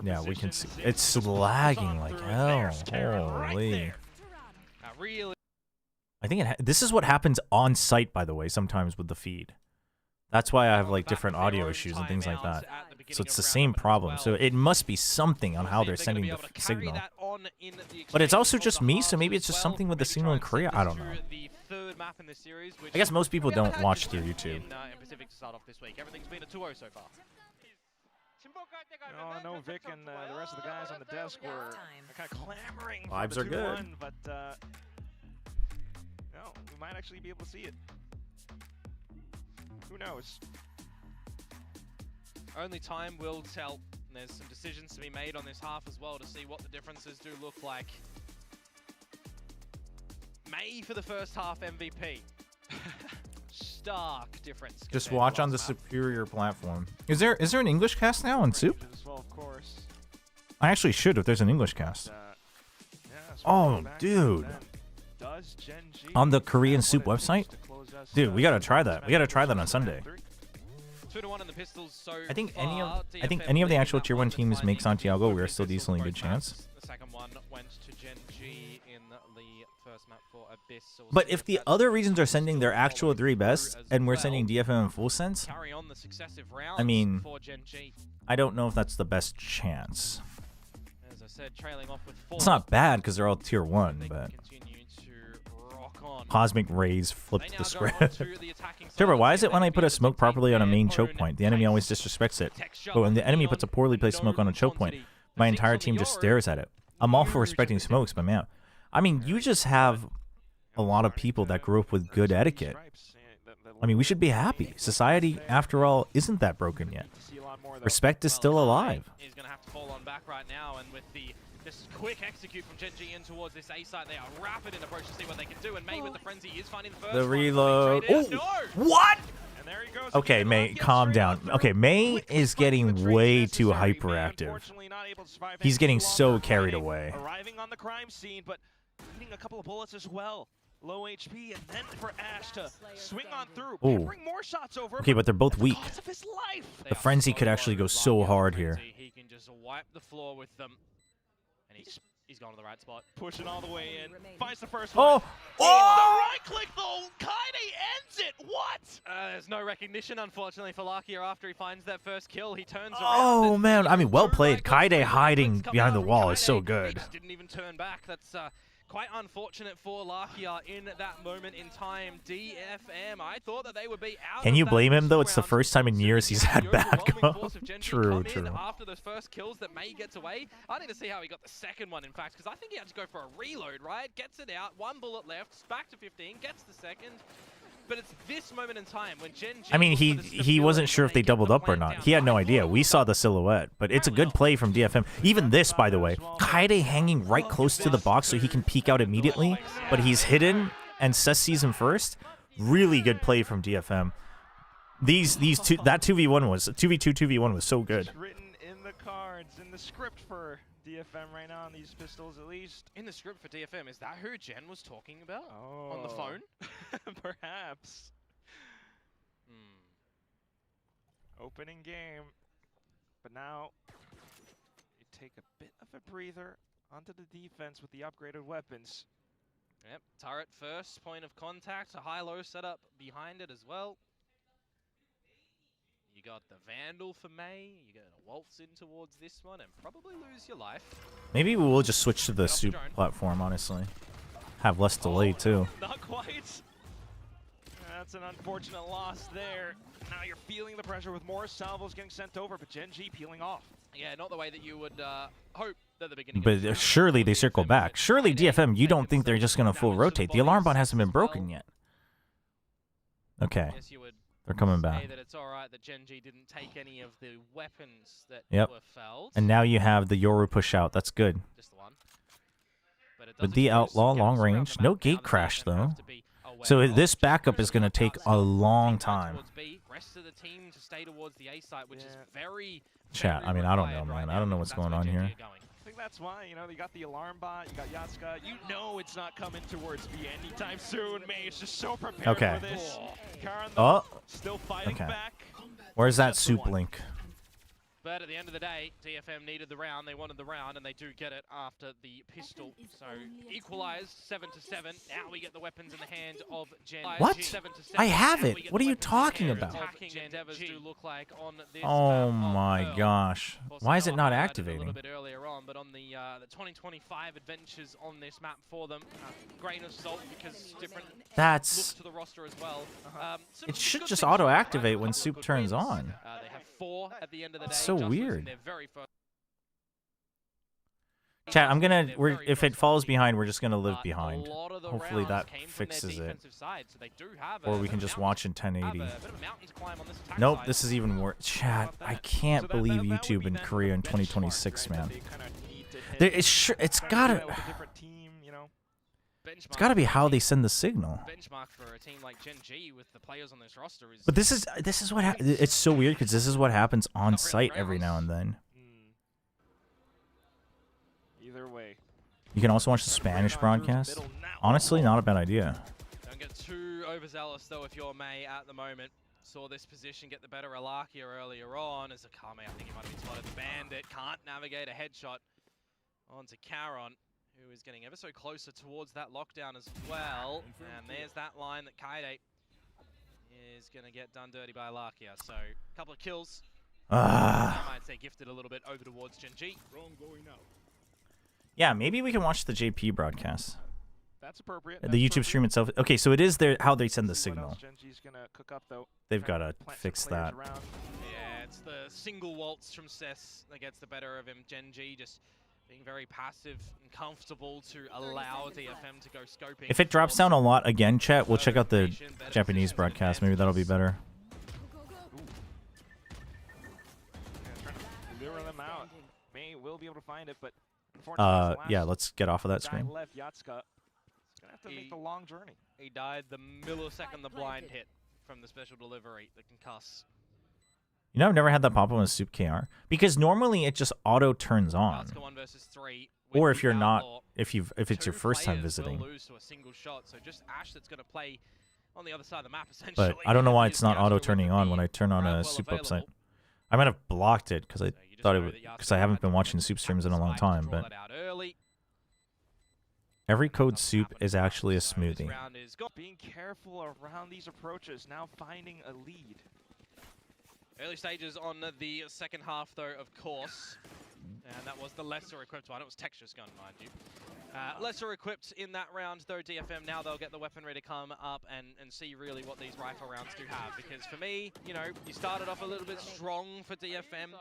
Yeah, we can see. It's lagging like hell. Holy. I think this is what happens on site, by the way, sometimes with the feed. That's why I have like different audio issues and things like that. So it's the same problem. So it must be something on how they're sending the signal. But it's also just me, so maybe it's just something with the signal in Korea. I don't know. I guess most people don't watch through YouTube. Oh, no, Vic and the rest of the guys on the desk were kind of clamoring. Vibes are good. But no, we might actually be able to see it. Who knows? Only time will tell. There's some decisions to be made on this half as well to see what the differences do look like. May for the first half MVP. Stark difference. Just watch on the superior platform. Is there an English cast now on Soup? Well, of course. I actually should if there's an English cast. Oh, dude. On the Korean Soup website? Dude, we gotta try that. We gotta try that on Sunday. 2-1 in the pistols so I think any of the actual tier 1 teams make Santiago, we're still decently good chance. The second one went to Gen.G in the first map for Abyss. But if the other regions are sending their actual 3 best and we're sending DFM in Full Sense, I mean, I don't know if that's the best chance. As I said, trailing off with 4. It's not bad because they're all tier 1, but Cosmic Rays flipped the script. Chobra, why is it when I put a smoke properly on a main choke point, the enemy always disrespects it? But when the enemy puts a poorly placed smoke on a choke point, my entire team just stares at it. I'm all for respecting smokes, but man, I mean, you just have a lot of people that grew up with good etiquette. I mean, we should be happy. Society, after all, isn't that broken yet. Respect is still alive. He's going to have to fall on back right now, and with this quick execute from Gen.G in towards this A site, they are rapid in approach to see what they can do, and May with the frenzy is finding the first the reload. Oh, no! What? there he goes. Okay, May, calm down. Okay, May is getting way too hyperactive. He's getting so carried away. Arriving on the crime scene, but needing a couple of bullets as well. Low HP, and then for Ash to swing on through. Ooh. Bring more shots over. Okay, but they're both weak. Cost of his life. The Frenzy could actually go so hard here. He can just wipe the floor with them. And he's gone to the right spot. Pushing all the way in. Finds the first one. Oh! The right click though! Kaide ends it! What? There's no recognition, unfortunately, for Lakia after he finds that first kill. He turns around. Oh, man. I mean, well played. Kaide hiding behind the wall is so good. Didn't even turn back. That's quite unfortunate for Lakia in that moment in time. DFM, I thought that they would be out. Can you blame him, though? It's the first time in years he's had backup. True. After those first kills that May gets away, I need to see how he got the second one, in fact, because I think he had to go for a reload, right? Gets it out, 1 bullet left, back to 15, gets the second. But it's this moment in time when Gen G... I mean, he wasn't sure if they doubled up or not. He had no idea. We saw the silhouette, but it's a good play from DFM. Even this, by the way, Kaide hanging right close to the box so he can peek out immediately, but he's hidden, and Cess sees him first. Really good play from DFM. That 2v1 was 2v2, 2v1 was so good. Written in the cards, in the script for DFM right now on these pistols, at least. In the script for DFM, is that who Jen was talking about on the phone? Perhaps. Opening game. But now, you take a bit of a breather onto the defense with the upgraded weapons. Yep, turret first, point of contact, a high-low setup behind it as well. You got the Vandal for May, you're going to waltz in towards this one and probably lose your life. Maybe we will just switch to the soup platform, honestly. Have less delay, too. Not quite. That's an unfortunate loss there. Now you're feeling the pressure with more salvos getting sent over, but Gen G peeling off. Yeah, not the way that you would hope at the beginning. But surely they circle back. Surely DFM, you don't think they're just going to full rotate. The alarm bot hasn't been broken yet. Okay. They're coming back. That it's all right that Gen G didn't take any of the weapons that were felled. And now you have the Yoru push out. That's good. Just the one. But the Outlaw long range. No gate crash, though. So this backup is going to take a long time. Rest of the team to stay towards the A site, which is very... Chat, I mean, I don't know, man. I don't know what's going on here. I think that's why, you know, you got the alarm bot, you got Yatsuka. You know it's not coming towards B anytime soon. May is just so prepared for this. Karan, though, still fighting back. Where's that soup link? But at the end of the day, DFM needed the round. They wanted the round, and they do get it after the pistol. So equalized 7-7. Now we get the weapons in the hands of Gen. What? I have it. What are you talking about? Oh my gosh. Why is it not activating? A little bit earlier on, but on the 2025 adventures on this map for them, grain of salt because different looks to the roster as well. It should just auto-activate when soup turns on. They have 4 at the end of the day. So weird. Chat, I'm gonna. If it falls behind, we're just gonna live behind. Hopefully that fixes it. Or we can just watch in 1080. Nope, this is even worse. Chat, I can't believe YouTube in Korea in 2026, man. It's gotta. It's gotta be how they send the signal. But this is what it's so weird because this is what happens on site every now and then. Either way. You can also watch the Spanish broadcast. Honestly, not a bad idea. Don't get too overzealous though if you're May at the moment. Saw this position get the better of Lakia earlier on as Akame, I think he might have been spotted. The Bandit can't navigate a headshot onto Karon, who is getting ever so closer towards that lockdown as well. And there's that line that Kaide is going to get done dirty by Lakia. So, a couple of kills. I might say gifted a little bit over towards Gen G. Yeah, maybe we can watch the JP broadcast. That's appropriate. The YouTube stream itself. Okay, so it is how they send the signal. They've got to fix that. Yeah, it's the single waltz from Cess that gets the better of him. Gen G just being very passive and comfortable to allow DFM to go scoping. If it drops down a lot again, chat, we'll check out the Japanese broadcast. Maybe that'll be better. Lure them out. May will be able to find it, but yeah, let's get off of that screen. Left Yatsuka. He's gonna have to make the long journey. He died the millisecond the blind hit. from the special delivery that can cuss. You know, I've never had that pop up with Soup KR because normally it just auto turns on. Let's go 1 versus 3. Or if you're not, if it's your first time visiting. Will lose to a single shot, so just Ash that's going to play on the other side of the map essentially. But I don't know why it's not auto turning on when I turn on a Soup website. I might have blocked it because I thought it would, because I haven't been watching Soup streams in a long time. But every code Soup is actually a smoothie. Being careful around these approaches, now finding a lead. Early stages on the second half, though, of course. And that was the lesser equipped one. It was Texture's gun, mind you. Lesser equipped in that round, though, DFM. Now they'll get the weaponry to come up and see really what these rifle rounds do have. Because for me, you know, you started off a little bit strong for DFM.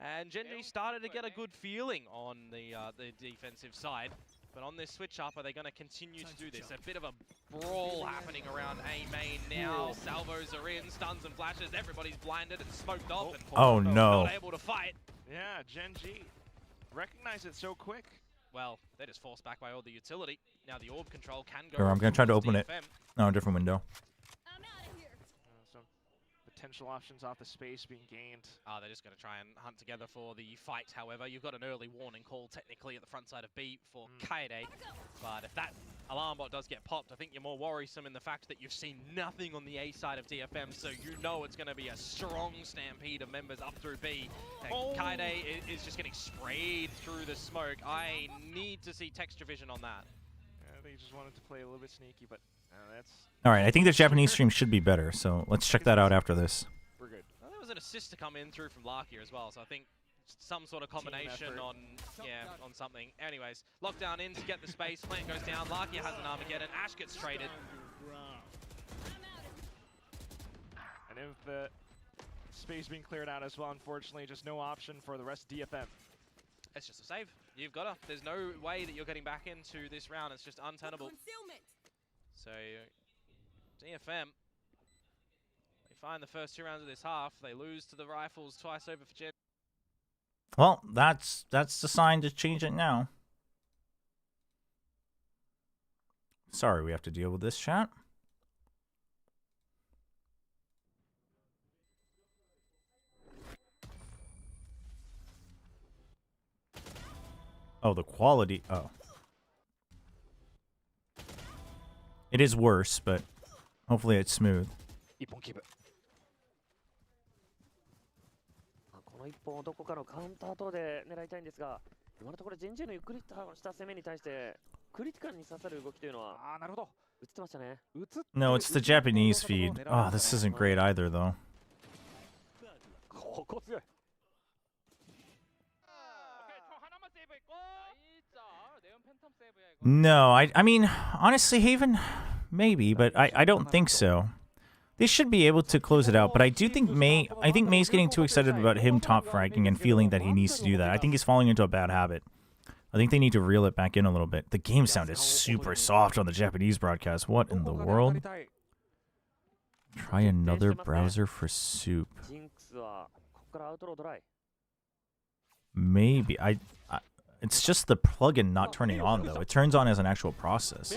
And Gen.G started to get a good feeling on the defensive side. But on this switch up, are they going to continue to do this? A bit of a brawl happening around A main now. Salvos are in, stuns and flashes. Everybody's blinded and smoked off. And oh no! Not able to fight. Yeah, Gen.G recognize it so quick. Well, they're just forced back by all the utility. Now the orb control can go. Here, I'm going to try to open DFM. it. No, a different window. Some potential options off the space being gained. They're just going to try and hunt together for the fight, however. You've got an early warning call, technically, at the front side of B for Kaede. But if that alarm bot does get popped, I think you're more worrisome in the fact that you've seen nothing on the A side of DFM, so you know it's going to be a strong stampede of members up through B. And Kaede is just getting sprayed through the smoke. I need to see texture vision on that. Yeah, I think he just wanted to play a little bit sneaky, but that's... All right, I think the Japanese stream should be better, so let's check that out after this. We're good. Well, there was an assist to come in through from Larkia as well, so I think some sort of combination on something. Anyways, lockdown in to get the space. Plant goes down. Larkia has an Armageddon. Ash gets traded. And if the space being cleared out as well, unfortunately, just no option for the rest of DFM. It's just a save. You've got to. There's no way that you're getting back into this round. It's just untenable. So, DFM, they find the first 2 rounds of this half. They lose to the Rifles twice over for Gen. Well, that's the sign to change it now. Sorry, we have to deal with this, chat. Oh, the quality. Oh. It is worse, but hopefully it's smooth. この一本をどこかのカウンター等で狙いたいんですが、今のところGen.Gのゆっくりした攻めに対してクリティカルに刺さる動きというのはなるほど映ってましたね。 No, it's the Japanese feed. Oh, this isn't great either, though. ここ強い。 No, I mean, honestly, Haven, maybe, but I don't think so. They should be able to close it out, but I do think May's getting too excited about him top fragging and feeling that he needs to do that. I think he's falling into a bad habit. I think they need to reel it back in a little bit. The game sound is super soft on the Japanese broadcast. What in the world? Try another browser for Soup. Maybe. It's just the plugin not turning on, though. It turns on as an actual process.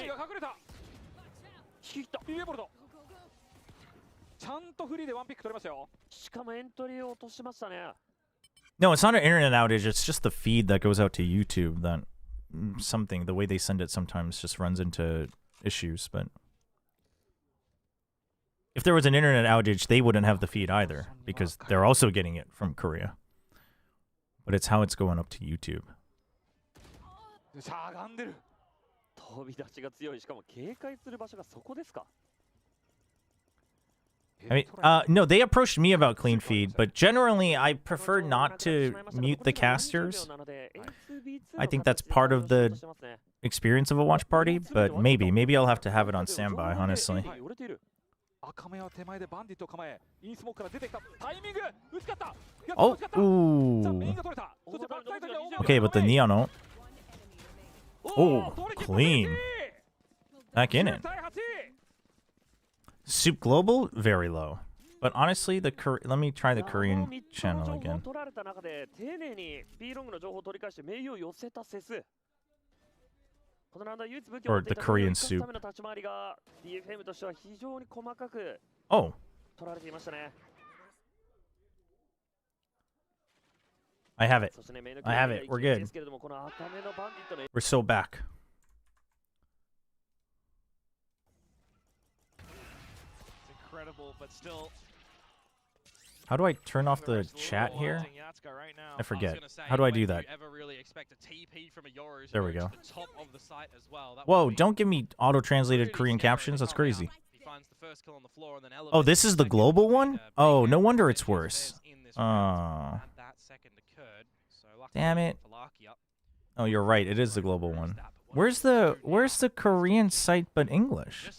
No, it's not an internet outage. It's just the feed that goes out to YouTube that the way they send it sometimes just runs into issues. But if there was an internet outage, they wouldn't have the feed either because they're also getting it from Korea. But it's how it's going up to YouTube. I mean, no, they approached me about clean feed, but generally I prefer not to mute the casters. I think that's part of the experience of a watch party, but maybe I'll have to have it on standby, honestly. Oh, ooh. Okay, but the Neon ult. Oh, clean. Back in it. Soup Global, very low. But honestly, let me try the Korean channel again. Or the Korean Soup. Oh, I have it. I have it. We're good. We're so back. It's incredible, but still. How do I turn off the chat here? I forget. How do I do that? There we go. Whoa, don't give me auto-translated Korean captions. That's crazy. Oh, this is the global one? Oh, no wonder it's worse. Oh. Damn it. Oh, you're right. It is the global one. Where's the Korean site but English?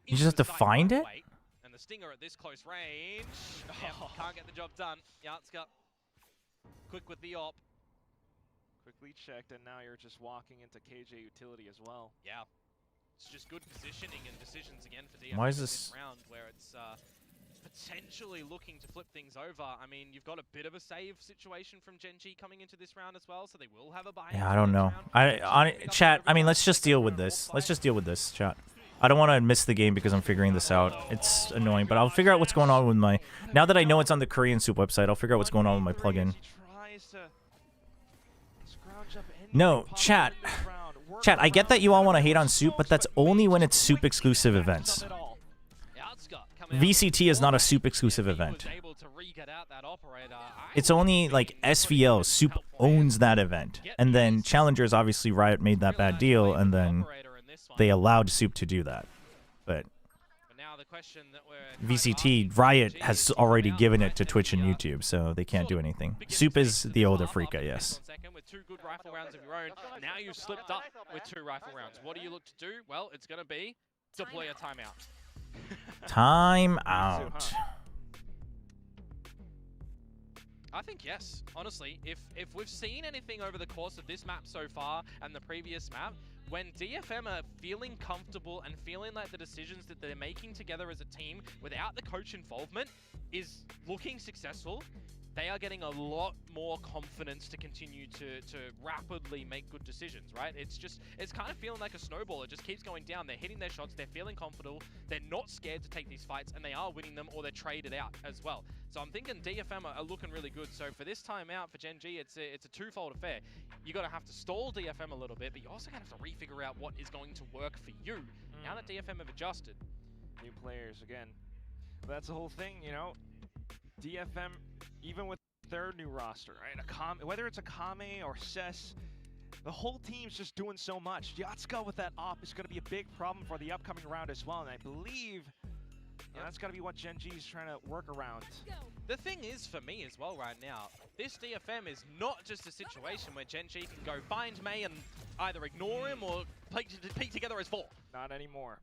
You just have to find it? And the stinger at this close range. Yep, can't get the job done. Yatska quick with the op. Quickly checked, and now you're just walking into KJ utility as well. Yeah. It's just good positioning and decisions again for DFM. Why is this round where it's potentially looking to flip things over? I mean, you've got a bit of a save situation from Gen G coming into this round as well, so they will have a buy. Yeah, I don't know. Chat, I mean, let's just deal with this. Let's just deal with this, chat. I don't want to miss the game because I'm figuring this out. It's annoying, but I'll figure out what's going on with my... Now that I know it's on the Korean Soup website, I'll figure out what's going on with my plugin. No, chat. Chat, I get that you all want to hate on Soup, but that's only when it's Soup exclusive events. VCT is not a Soup exclusive event. It's only like SVL. Soup owns that event. And then Challengers, obviously Riot made that bad deal, and then they allowed Soup to do that. But VCT, Riot has already given it to Twitch and YouTube, so they can't do anything. Soup is the older Freaka, yes. With 2 good rifle rounds of your own. Now you've slipped up with 2 rifle rounds. What do you look to do? Well, it's going to be deploy a timeout. Time out. I think yes, honestly. If we've seen anything over the course of this map so far and the previous map, when DFM are feeling comfortable and feeling like the decisions that they're making together as a team without the coach involvement is looking successful, they are getting a lot more confidence to continue to rapidly make good decisions, right? It's kind of feeling like a snowball. It just keeps going down. They're hitting their shots. They're feeling comfortable. They're not scared to take these fights, and they are winning them, or they're traded out as well. So I'm thinking DFM are looking really good. So for this time out for Gen G, it's a twofold affair. You're going to have to stall DFM a little bit, but you're also going to have to refigure out what is going to work for you now that DFM have adjusted. New players, again. But that's the whole thing, you know. DFM, even with their new roster, right? Whether it's Akame or Cess, the whole team's just doing so much. Yatska with that op is going to be a big problem for the upcoming round as well, and I believe that's got to be what Gen G is trying to work around. The thing is, for me as well right now, this DFM is not just a situation where Gen G can go find May and either ignore him or peek together as 4. Not anymore.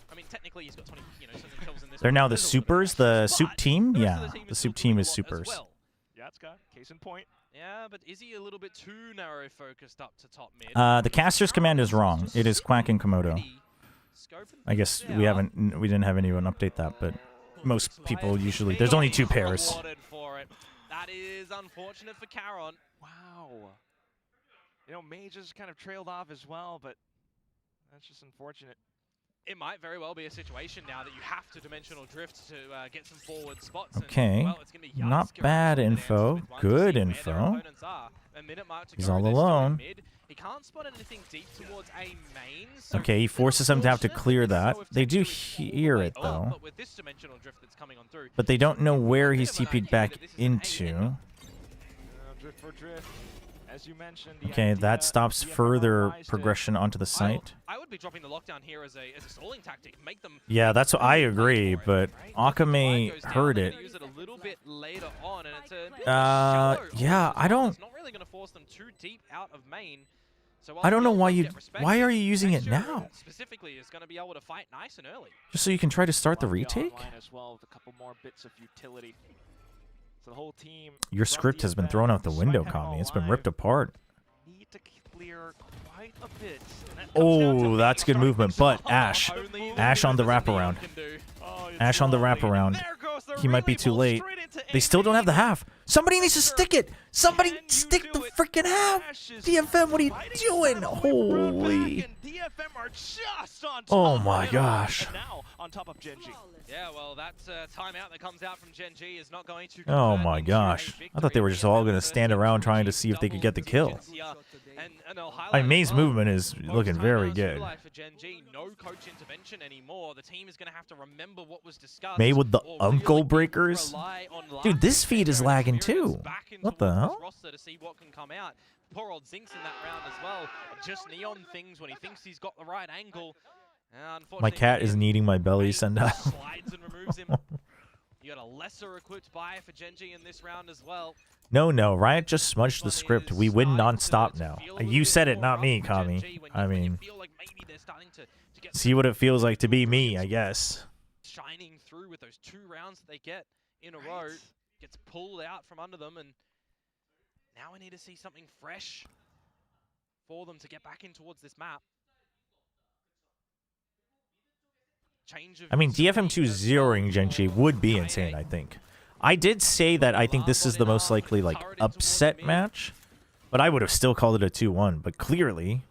I mean, technically he's got 20, something kills in this. They're now the Supers, the Soup team? Yeah, the Soup team is Supers. Yatska, case in point. Yeah, but is he a little bit too narrow focused up to top mid? The caster's command is wrong. It is Quack and Komodo. I guess we didn't have anyone update that, but most people usually, there's only 2 pairs. That is unfortunate for Caron. Wow. You know, Mage has kind of trailed off as well, but that's just unfortunate. It might very well be a situation now that you have to dimensional drift to get some forward spots. Okay, and, well, it's gonna be not bad info. Good info. He's all alone. He can't spot anything deep towards A main. So okay, he forces them to have to clear that. They do hear it though. But with this dimensional drift that's coming on through, but they don't know where he's TP'd back into. Drift for drift. As you mentioned, okay, that stops further progression onto the site. I would be dropping the lockdown here as a stalling tactic. Make them. Yeah, that's what I agree, but Akame heard it. Use it a little bit later on, and it's a yeah, I don't. It's not really going to force them too deep out of main. So I don't know why you. Why are you using it now? Specifically, is going to be able to fight nice and early. Just so you can try to start the retake. As well, with a couple more bits of utility. So the whole team. Your script has been thrown out the window, Kami. It's been ripped apart. Need to clear quite a bit. Oh, that's good movement. But Ash on the wraparound. Ash on the wraparound. He might be too late. They still don't have the half. Somebody needs to stick it. Somebody stick the freaking out! DFM, what are you doing? Holy. DFM are just on top. Oh my gosh. Now on top of Gen G. Yeah, well, that timeout that comes out from Gen G is not going to. Oh my gosh. I thought they were just all going to stand around trying to see if they could get the kill. I mean, May's movement is looking very good. No coach intervention anymore. The team is going to have to remember what was discussed. May with the uncle breakers. Dude, this feed is lagging too. What the hell? To see what can come out. Poor old Zinx in that round as well. Just neon things when he thinks he's got the right angle. My cat isn't eating my belly, send out. Slides and removes him. You got a lesser equipped buyer for Gen G in this round as well. No, Riot just smudged the script. We win non-stop now. You said it, not me, Kami. I mean, see what it feels like to be me, I guess. Shining through with those 2 rounds that they get in a row. Gets pulled out from under them, and now we need to see something fresh for them to get back in towards this map. I mean, DFM2 zeroing Gen G would be insane, I think. I did say that I think this is the most likely, like, upset match, but I would have still called it a 2-1. But clearly,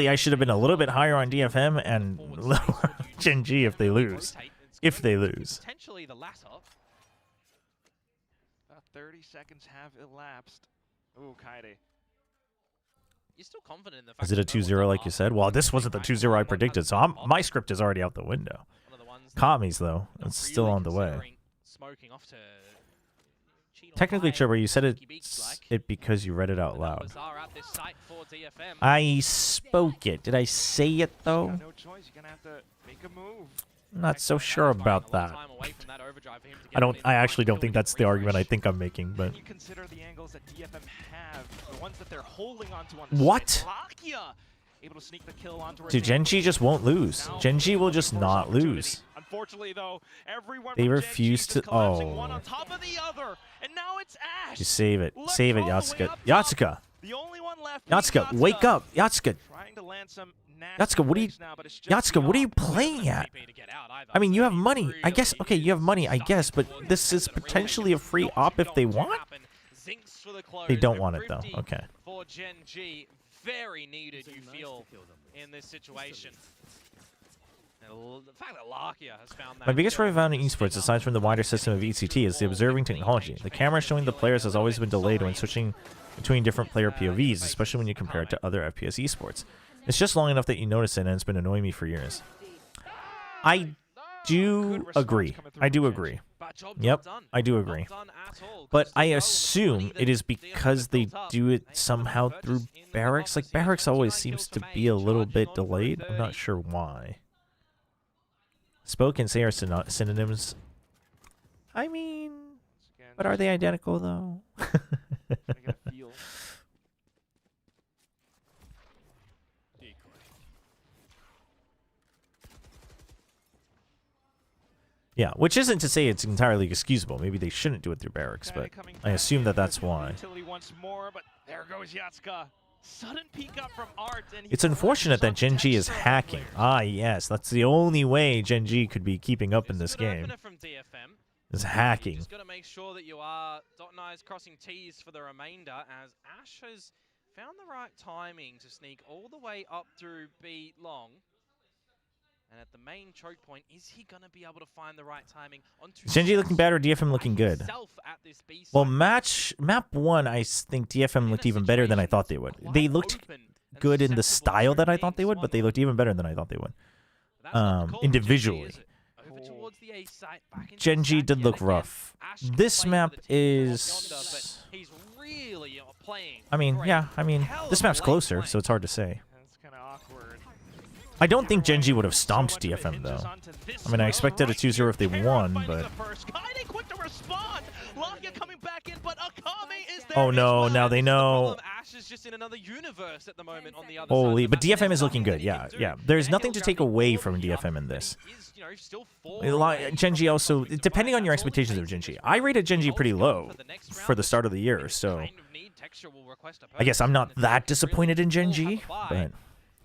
I should have been a little bit higher on DFM and lower on Gen G if they lose. If they lose. Potentially the latter. About 30 seconds have elapsed. Ooh, Kaede. You're still confident in the fact Is it a 2-0 like you said? Well, this wasn't the 2-0 I predicted, so my script is already out the window. Kami's, though, it's still on the way. Technically, Chobra, you said it because you read it out loud. I spoke it. Did I say it, though? No choice. You're gonna have to make a move. I'm not so sure about that. I actually don't think that's the argument I think I'm making, but... You consider the angles that DFM have, the ones that they're holding onto on the what? Able to sneak the kill onto Dude, Gen G just won't lose. Gen G will just not lose. Unfortunately, though, everyone they refuse to... Oh. one on top of the other, and now it's Ash. Just save it. Save it, Yatsuka. Yatsuka! The only one left. Yatsuka, wake up! Yatsuka! Trying to land some Yatsuka, what are you playing at? I mean, you have money. I guess, okay, you have money, I guess, but this is potentially a free op if they want? They don't want it, though. Okay. For Gen G, very needed, you feel, in this situation. The fact that Lakia has found that. My biggest rival in esports, aside from the wider system of VCT, is the observing technology. The camera showing the players has always been delayed when switching between different player POVs, especially when you compare it to other FPS esports. It's just long enough that you notice it, and it's been annoying me for years. I do agree. I do agree. Yep, I do agree. But I assume it is because they do it somehow through barracks. Like, barracks always seems to be a little bit delayed. I'm not sure why. Spoke and say are synonyms. I mean, but are they identical, though? Yeah, which isn't to say it's entirely excusable. Maybe they shouldn't do it through barracks, but I assume that that's why. It's unfortunate that Gen G is hacking. Ah, yes, that's the only way Gen G could be keeping up in this game. Is hacking. Just got to make sure that you are dotting I's, crossing T's for the remainder, as Ash has found the right timing to sneak all the way up through B long. And at the main choke point, is he going to be able to find the right timing? Gen G looking bad or DFM looking good? Well, map 1, I think DFM looked even better than I thought they would. They looked good in the style that I thought they would, but they looked even better than I thought they would. Individually. Gen G did look rough. This map is... I mean, yeah, this map's closer, so it's hard to say. I don't think Gen G would have stomped DFM, though. I mean, I expected a 2-0 if they won, but... Oh no, now they know. Holy, but DFM is looking good, yeah. There's nothing to take away from DFM in this. Gen G also, depending on your expectations of Gen G. I rated Gen G pretty low for the start of the year, so... I guess I'm not that disappointed in Gen G, but...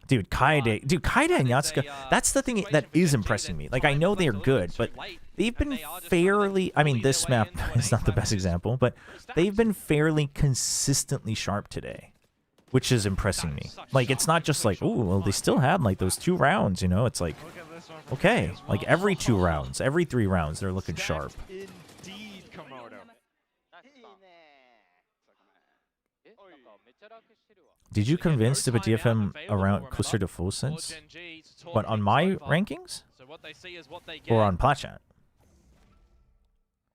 Dude, Kaede and Yatsuka, that's the thing that is impressing me. Like, I know they're good, but they've been fairly, I mean, this map is not the best example, but they've been fairly consistently sharp today, which is impressing me. Like, it's not just like, oh, well, they still had, like, those 2 rounds, you know? It's like, okay, like, every 2 rounds, every 3 rounds, they're looking sharp. Did you convince to put DFM around closer to full sense? What, on my rankings? Or on Platchat?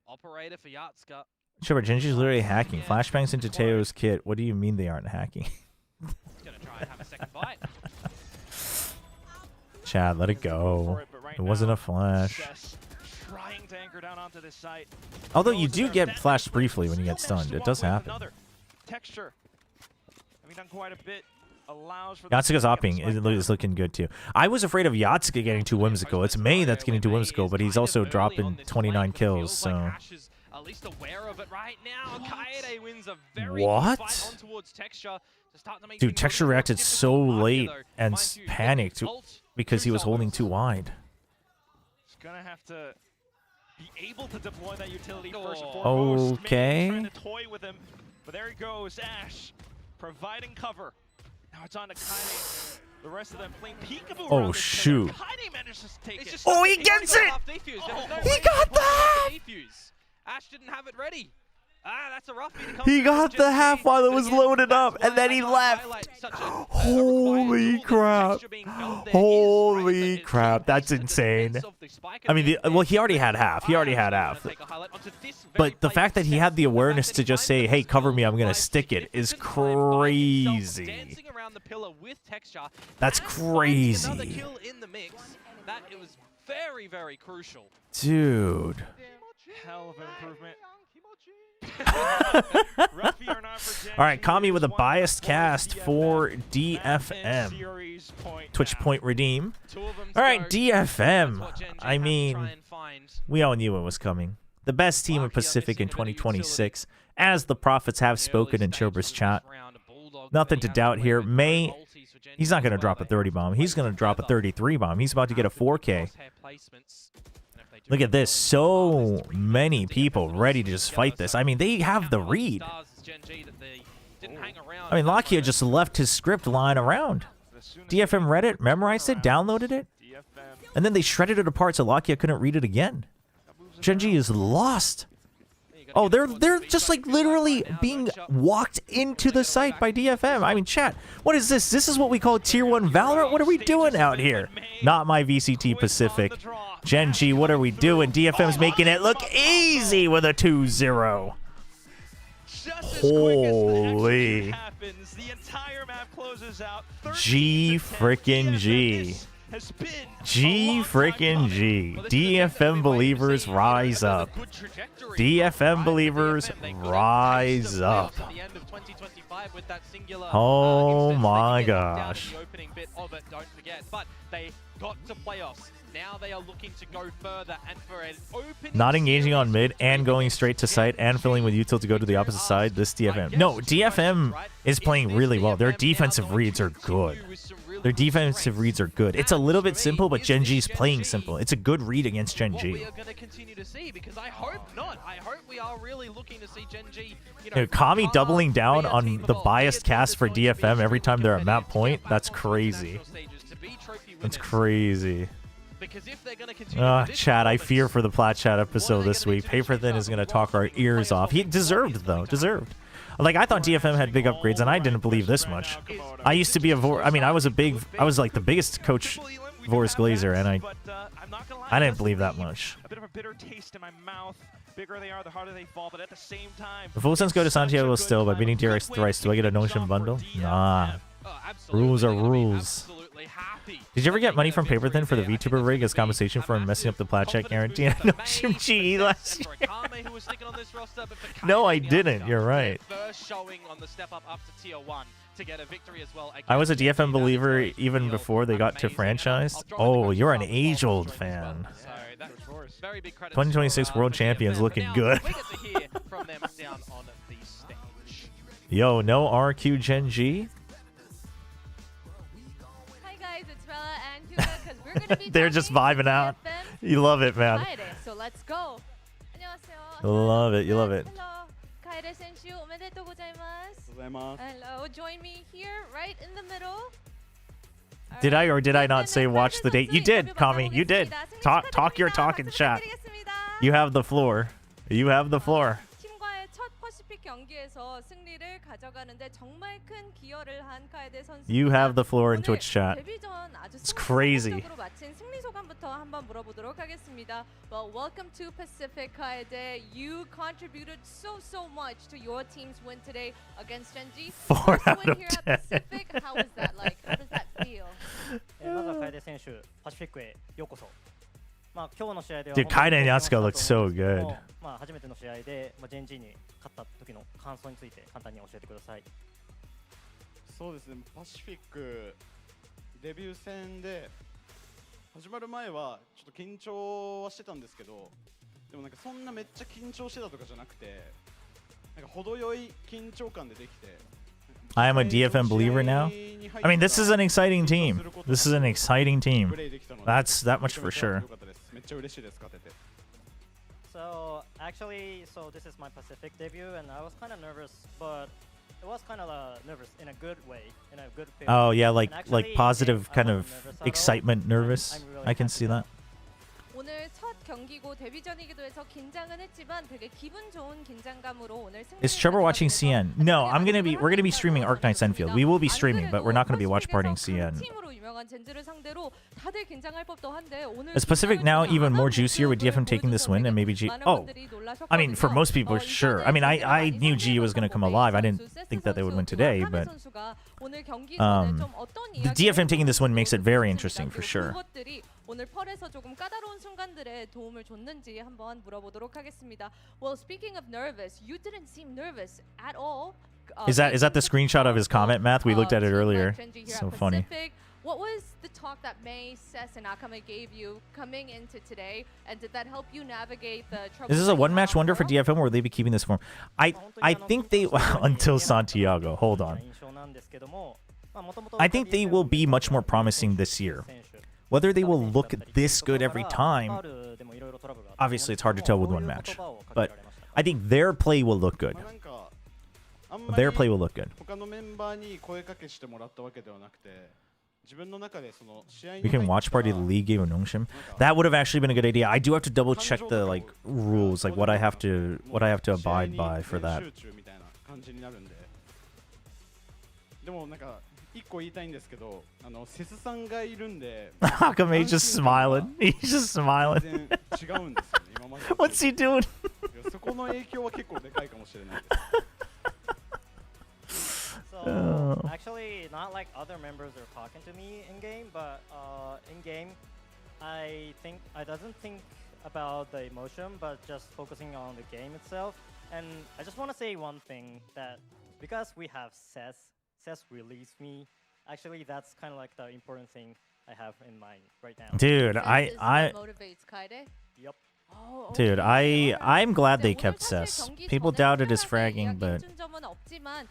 Operator for Yatsuka. Chobra, Genji's literally hacking. Flashbangs into Teo's kit. What do you mean they aren't hacking? He's gonna try and have a second fight. Chad, let it go. It wasn't a flash. Trying to anchor down onto this site. Although you do get flashed briefly when you get stunned. It does happen. Texture. Having done quite a bit. Yatsuka's opping is looking good too. I was afraid of Yatsuka getting too whimsical. It's May that's getting too whimsical, but he's also dropping 29 kills, so... What? Dude, Texture reacted so late and panicked because he was holding too wide. He's gonna have to be able to deploy that utility first and foremost. Okay. Trying to toy with him, but there he goes, Ash, providing cover. Now it's on to Kaede. The rest of them playing peekaboo. Oh, shoot. Kaede manages to take it. Oh, he gets it! He got that! Ash didn't have it ready. That's a roughie to come He got the half while it was loaded up, and then he left. Holy crap. Holy crap. That's insane. I mean, well, he already had half. He already had half. But the fact that he had the awareness to just say, hey, cover me, I'm going to stick it, is crazy. That's crazy. That it was very, very crucial. Dude. Hell of an improvement. All right, Kami with a biased cast for DFM. Twitch point redeem. All right, DFM. I mean, we all knew it was coming. The best team in Pacific in 2026, as the prophets have spoken in Chobra's chat. Nothing to doubt here. May, he's not going to drop a 30 bomb. He's going to drop a 33 bomb. He's about to get a 4K. Look at this. So many people ready to just fight this. I mean, they have the read. I mean, Lakia just left his script lying around. DFM read it, memorized it, downloaded it, and then they shredded it apart so Lakia couldn't read it again. Gen.G is lost. Oh, they're just like literally being walked into the site by DFM. I mean, chat, what is this? This is what we call Tier 1 Valorant? What are we doing out here? Not my VCT Pacific. Gen.G, what are we doing? DFM's making it look easy with a 2-0. Holy. G frickin' G. G frickin' G. DFM believers rise up. DFM believers rise up. Oh my gosh. Now they are looking to go further and for an open not engaging on mid and going straight to site and filling with util to go to the opposite side. This DFM. No, DFM is playing really well. Their defensive reads are good. Their defensive reads are good. It's a little bit simple, but Gen.G's playing simple. It's a good read against Gen.G. We are going to continue to see because I hope not. I hope we are really looking to see Gen.G. You know, Kami doubling down on the biased cast for DFM every time they're at map point. That's crazy. That's crazy. Chat, I fear for the Plat Chat episode this week. Paper Thin is going to talk our ears off. He deserved, though. Deserved. Like, I thought DFM had big upgrades, and I didn't believe this much. I used to be a I mean, I was like the biggest coach Vorus Glazer, and I didn't believe that much. A bit of a bitter taste in my mouth. Bigger they are, the harder they fall, but at the same time... The full sense go to Santiago still by beating DRX thrice. Do I get a Notion bundle? Nah. Rules are rules. Did you ever get money from Paper Thin for the VTuber rig as compensation for messing up the plat check guarantee on Notion GE last year? No, I didn't. You're right. I was a DFM believer even before they got to franchise. Oh, you're an age-old fan. 2026 World Champions looking good. Yo, no RQ Gen.G? Bella and Hugo, because we're going to be They're just vibing out. You love it, man. So let's go. 안녕하세요. Love it. You love it. Hello. Kaede senju, omedetou gozaimasu. Hello. Join me here, right in the middle. Did I or did I not say watch the date? You did, Kami. You did. Talk your talk in chat. You have the floor. You have the floor. 팀과의 첫 퍼시픽 경기에서 승리를 가져가는데 정말 큰 기여를 한 카에데 선수. You have the floor in Twitch chat. 데뷔 전 아주 It's crazy. 마친 승리 소감부터 한번 물어보도록 하겠습니다. Well, welcome to Pacific Kaede. You contributed so much to your team's win today against Genji. 4 out of 10. Pacific, how was that like? How does that feel? まずは楓選手、パシフィックへようこそ。まあ今日の試合では Dude, Kaede and Yatsuko look so good. まあ初めての試合でジェンジに勝った時の感想について簡単に教えてください。そうですね。パシフィックデビュー戦で始まる前はちょっと緊張はしてたんですけど、でもなんかそんなめっちゃ緊張してたとかじゃなくて、なんか程よい緊張感でできて。I am a DFM believer now. I mean, this is an exciting team. This is an exciting team. That's that much for sure. So actually, this is my Pacific debut, and I was kind of nervous, but it was kind of nervous in a good way, in a good feeling. Oh yeah, like positive kind of excitement, nervous. I can see that. 오늘 첫 경기고 데뷔전이기도 해서 긴장은 했지만 되게 기분 좋은 긴장감으로 오늘 승리를 Is Chobra watching CN? No, we're gonna be streaming Arc Knights Enfield. We will be streaming, but we're not gonna be watch partying CN. Is Pacific now even more juicier with DFM taking this win and maybe G? Oh, I mean, for most people, sure. I mean, I knew G was gonna come alive. I didn't think that they would win today, but the DFM taking this win makes it very interesting for sure. 오늘 펄에서 조금 까다로운 순간들에 도움을 줬는지 한번 물어보도록 하겠습니다. Well, speaking of nervous, you didn't seem nervous at all. Is that the screenshot of his comment, Math? We looked at it earlier. So funny. What was the talk that May, Sess, and Akame gave you coming into today, and did that help you navigate the trouble? Is this a one-match wonder for DFM, or will they be keeping this form? I think they until Santiago. Hold on. I think they will be much more promising this year. Whether they will look this good every time, obviously it's hard to tell with one match. But I think their play will look good. Their play will look good. We can watch party the league game of Nongshim. That would have actually been a good idea. I do have to double check the rules, what I have to abide by for that. 一個言いたいんですけど、セスさんがいるんで。Akame just smiling. He's just smiling. 違うんですよね。今まで。What's he doing? そこの影響は結構でかいかもしれない。So actually, not like other members are talking to me in game, but in game, I doesn't think about the emotion, but just focusing on the game itself. And I just want to say one thing that because we have Sess released me. Actually, that's kind of like the important thing I have in mind right now. Dude, motivates Kaede? Yep. Oh, okay. Dude, I'm glad they kept Sess. People doubted his fragging, but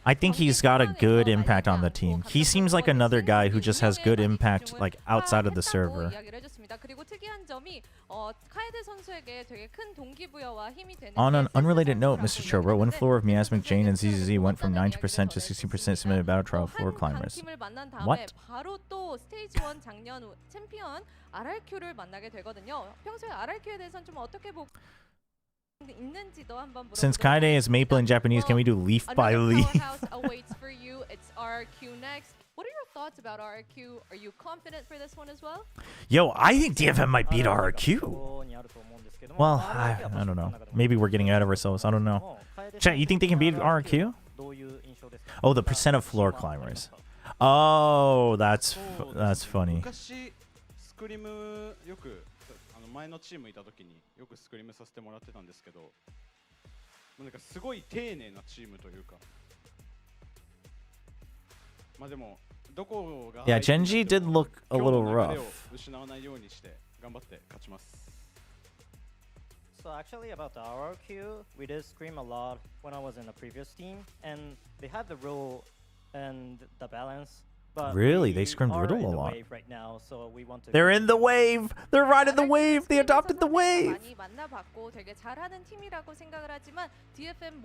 I think he's got a good impact on the team. He seems like another guy who just has good impact outside of the server. On an unrelated note, Mr. Chobra, one floor of Miasmic Jane and ZZZ went from 90% to 60% submitted battle trial floor climbers. What? RRQ를 만나게 되거든요. 평소에 RRQ에 대해서는 좀 어떻게 보고 있는지도 한번 물어보도록. Since Kaede is Maple in Japanese, can we do leaf by leaf? Awaits for you. It's RRQ next. What are your thoughts about RRQ? Are you confident for this one as well? Yo, I think DFM might beat RRQ. Well, I don't know. Maybe we're getting out of ourselves. I don't know. Chat, you think they can beat RRQ? Oh, the percent of floor climbers. Oh, that's funny. スクリムよく前のチームいた時によくスクリムさせてもらってたんですけど、なんかすごい丁寧なチームというか、まあでもどこが Yeah, Genji did look a little rough. 失わないようにして頑張って勝ちます。So actually about the RRQ, we did scream a lot when I was in the previous team, and they had the rule and the balance But Really? we They scrimmed are Riddle in a the lot. wave right now, so we want to They're in the wave. They're riding the wave. They adopted the wave. 많이 만나봤고 되게 잘하는 팀이라고 생각을 하지만 DFM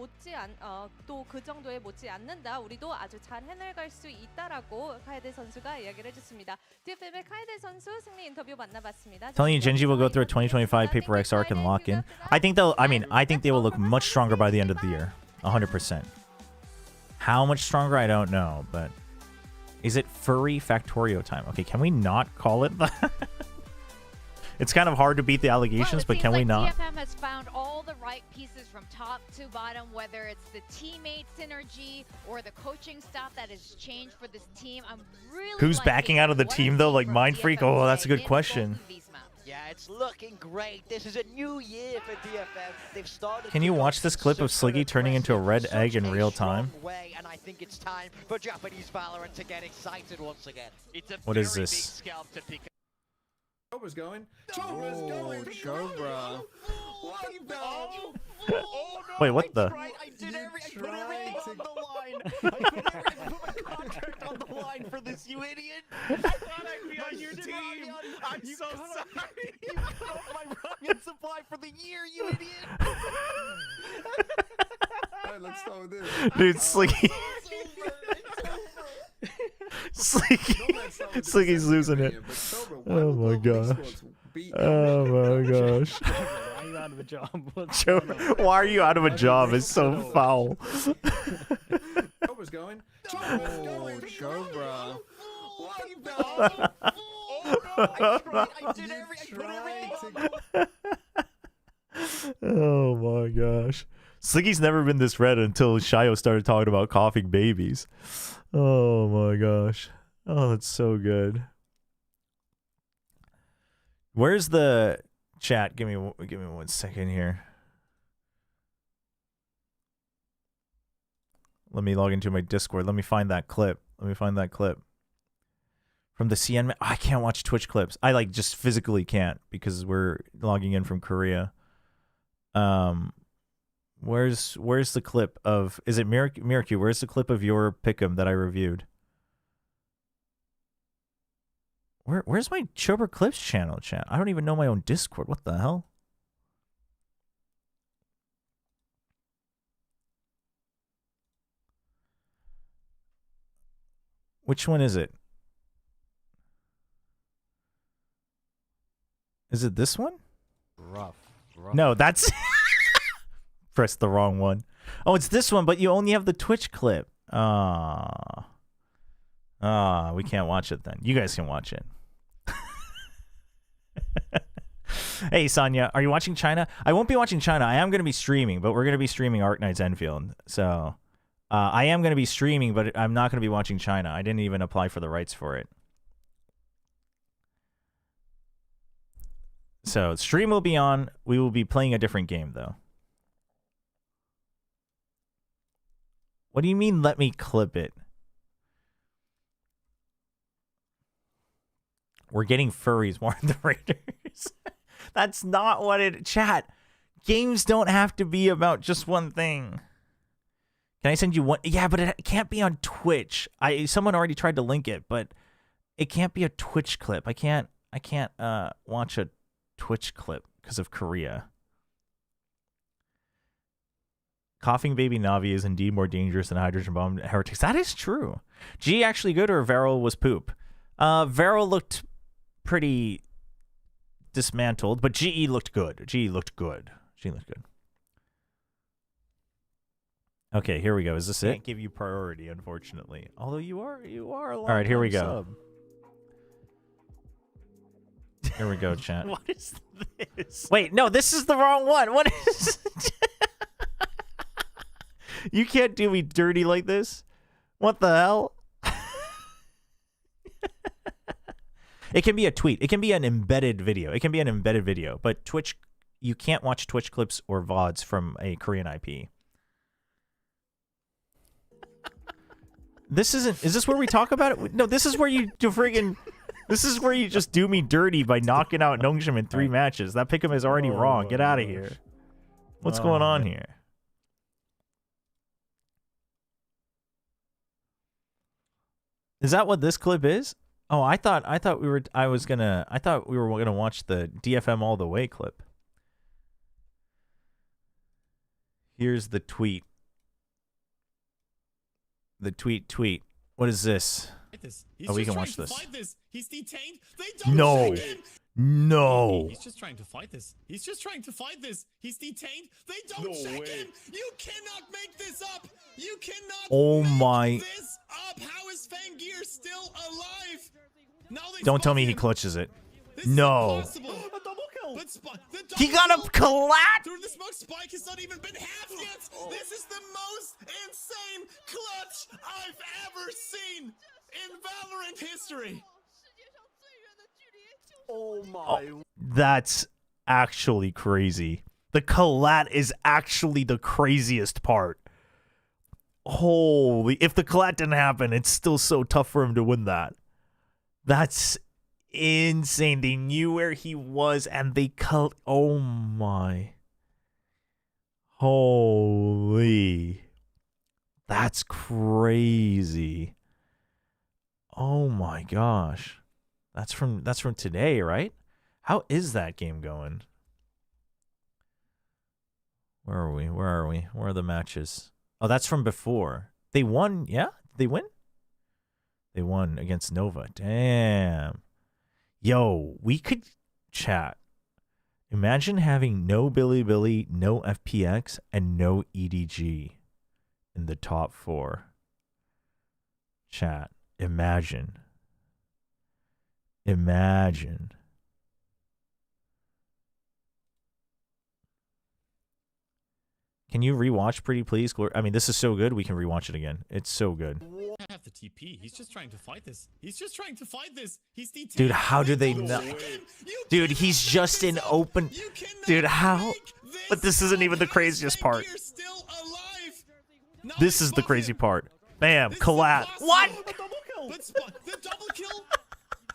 또 그 정도에 못지 않는다. 우리도 아주 잘 해나갈 수 있다라고 카에데 선수가 이야기를 해줬습니다. DFM의 카에데 선수 승리 인터뷰 만나봤습니다. Telling you, Genji will go through a 2025 Paper X arc and lock in. I think they'll. I mean, I think they will look much stronger by the end of the year. 100%. How much stronger? I don't know, but. Is it furry Factorio time? Okay, can we not call it that? It's kind of hard to beat the allegations, but can we not? DFM has found all the right pieces from top to bottom, whether it's the teammate synergy or the coaching staff that has changed for this team. I'm really Who's backing out of the team though? Like Mind Freak? Oh, that's a good question. Yeah, it's looking great. This is a new year for DFM. They've started. Can you watch this clip of Sliggy turning into a red egg in real time? Way, and I think it's time for Japanese Valorant to get excited once again. It's a What is this? Chobra's going. Chobra's going. Chobra. What the? Wait, what the? I did everything on the line. I put my contract on the line for this, you idiot. I thought I'd be on your team. I'm so sorry. You cut off my rocket supply for the year, you idiot. Alright, let's start with this. Dude, Sliggy. Sliggy's losing it. Oh my gosh. Oh my gosh. Why are you out of a job? Why are you out of a job? It's so foul. Chobra's going. Chobra's going. Chobra. Oh my gosh. Sliggy's never been this red until Shio started talking about coughing babies. Oh my gosh. Oh, that's so good. Where's the chat? Give me 1 second here. Let me log into my Discord. Let me find that clip. From the CN. I can't watch Twitch clips. I just physically can't because we're logging in from Korea. Where's the clip of? Is it Miracu? Where's the clip of your pickem that I reviewed? Where's my Chobra Clips channel, chat? I don't even know my own Discord. What the hell? Which one is it? Is it this one? Rough. No, that's... Pressed the wrong one. Oh, it's this one, but you only have the Twitch clip. We can't watch it then. You guys can watch it. Hey, Sonia, are you watching China? I won't be watching China. I am going to be streaming, but we're going to be streaming Arknight's Enfield. So, I am going to be streaming, but I'm not going to be watching China. I didn't even apply for the rights for it. So, stream will be on. We will be playing a different game, though. What do you mean, let me clip it? We're getting furries more than the Raiders. That's not what it... Chat, games don't have to be about just one thing. Can I send you one? Yeah, but it can't be on Twitch. Someone already tried to link it, but it can't be a Twitch clip. I can't watch a Twitch clip because of Korea. Coughing baby Navi is indeed more dangerous than hydrogen bomb heretics. That is true. G actually good or Varel was poop? Varel looked pretty dismantled, but GE looked good. GE looked good. Okay, here we go. Is this it? Can't give you priority, unfortunately. Although you are a lot. All right, here we go. Here we go, chat. What is this? Wait, no, this is the wrong one. What is? You can't do me dirty like this. What the hell? It can be a tweet. It can be an embedded video. But Twitch, you can't watch Twitch clips or VODs from a Korean IP. This isn't... Is this where we talk about it? No, this is where you do friggin'... This is where you just do me dirty by knocking out Nongshim in 3 matches. That pickem is already wrong. Get out of here. What's going on here? Is that what this clip is? Oh, I thought we were gonna watch the DFM all the way clip. Here's the tweet. The tweet. What is this? He's we just can watch trying to this. fight this. He's detained. They don't No. check him. No. He's just trying to fight this. He's just trying to fight this. He's detained. They don't check him. You cannot make this up. You cannot Oh make my. this up. How is Fangir still alive? Now they Don't tell me he clutches it. No. He got a collat. Through the smoke, Spike has not even been half yet. This is the most insane clutch I've ever seen in Valorant history. Oh my. That's actually crazy. The collat is actually the craziest part. Holy, if the collat didn't happen, it's still so tough for him to win that. That's insane. They knew where he was and they oh my. Holy. That's crazy. Oh my gosh. That's from today, right? How is that game going? Where are we? Where are the matches? Oh, that's from before. They won, yeah? They win? They won against Nova. Damn. Yo, we could chat. Imagine having no Billy, no FPX, and no EDG in the top 4. Chat. Imagine. Imagine. Can you rewatch Pretty Please? I mean, this is so good. We can rewatch it again. It's so good. I have the TP. He's just trying to fight this. He's just trying to fight this. He's detained. Dude, how do they know? Dude, he's just in open. Dude, how? But this isn't even the craziest part. This is the crazy part. Bam, collat. What? The double kill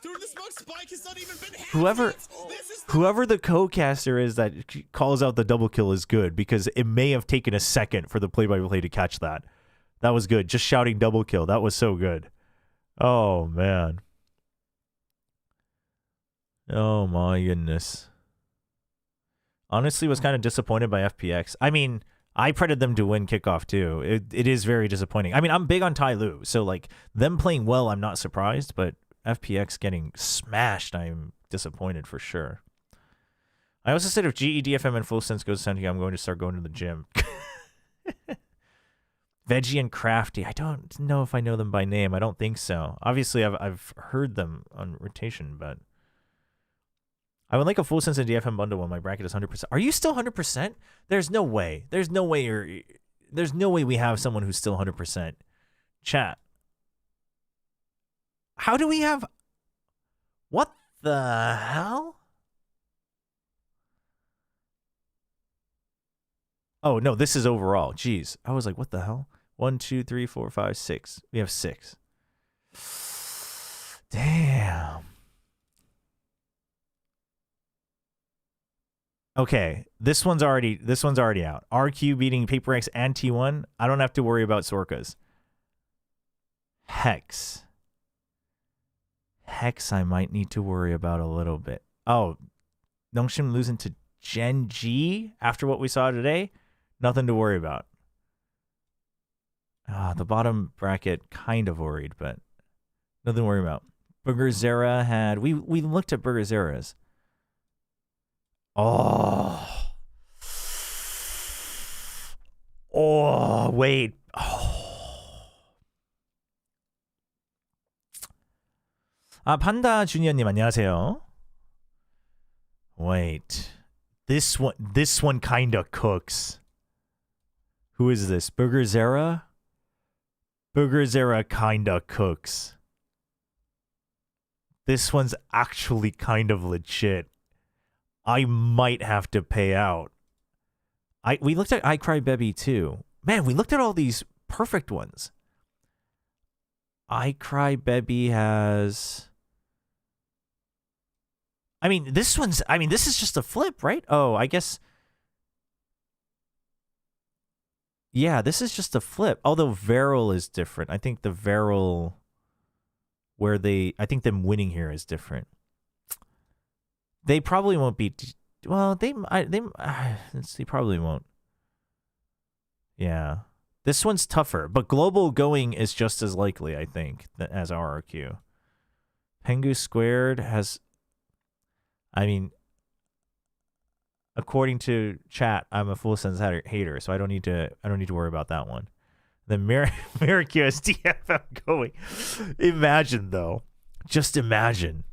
through the smoke. Spike has not even been half. Whoever the co-caster is that calls out the double kill is good, because it may have taken a second for the play-by-play to catch that. That was good. Just shouting double kill. That was so good. Oh, man. Oh, my goodness. Honestly, was kind of disappointed by FPX. I mean, I predicted them to win kickoff, too. It is very disappointing. I mean, I'm big on Ty Lu, so, like, them playing well, I'm not surprised, but FPX getting smashed, I'm disappointed for sure. I also said if GE, DFM, and Full Sense goes Sentinel, I'm going to start going to the gym. Veggie and Crafty. I don't know if I know them by name. I don't think so. Obviously, I've heard them on rotation, but I would like a Full Sense and DFM bundle when my bracket is 100%. Are you still 100%? There's no way. There's no way there's no way we have someone who's still 100%. Chat. How do we have... What the hell? Oh, no, this is overall. Jeez. I was like, what the hell? 1, 2, 3, 4, 5, 6. We have 6. Damn. Okay, this one's already out. RQ beating Paper X and T1. I don't have to worry about Sorkas. Hex, I might need to worry about a little bit. Oh, Nongshim losing to Gen G after what we saw today? Nothing to worry about. The bottom bracket, kind of worried, but nothing to worry about. Burger Zera had... We looked at Burger Zera's. Oh, wait. 판다 주니어님 안녕하세요. Wait. This one kind of cooks. Who is this? Burger Zera? Burger Zera kind of cooks. This one's actually kind of legit. I might have to pay out. We looked at I Cry Baby too. Man, we looked at all these perfect ones. I Cry Baby has... I mean, this is just a flip, right? Oh, I guess... Yeah, this is just a flip. Although Varel is different. I think the Varel... where I think them winning here is different. They probably won't be. Well, they probably won't. Yeah, this one's tougher, but global going is just as likely, I think, as RRQ. Pengu squared has. I mean, according to chat, I'm a full sense hater, so I don't need to worry about that one. The Miracue has DFM going. Imagine though, just imagine.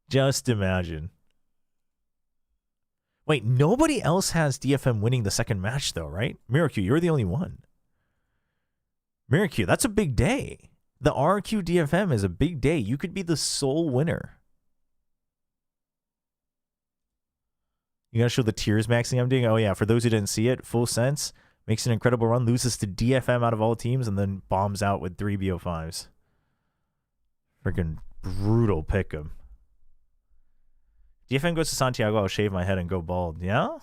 Just imagine. Wait, nobody else has DFM winning the second match though, right? Miracue, you're the only one. Miracue, that's a big day. The RQ DFM is a big day. You could be the sole winner. You gotta show the tears maxing I'm doing. Oh yeah, for those who didn't see it, Full Sense makes an incredible run, loses to DFM out of all teams, and then bombs out with 3 BO5s. Freaking brutal pickem. DFM goes to Santiago, I'll shave my head and go bald. Yeah?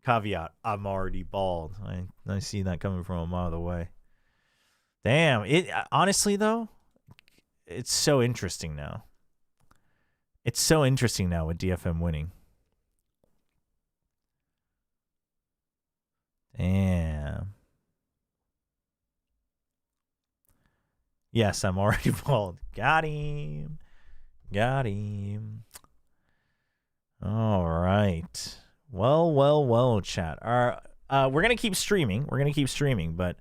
Caveat, I'm already bald. I see that coming from a mile away. Damn, honestly though, it's so interesting now. It's so interesting now with DFM winning. Damn. Yes, I'm already bald. Got him. Got him. All right. Well, chat. We're going to keep streaming. But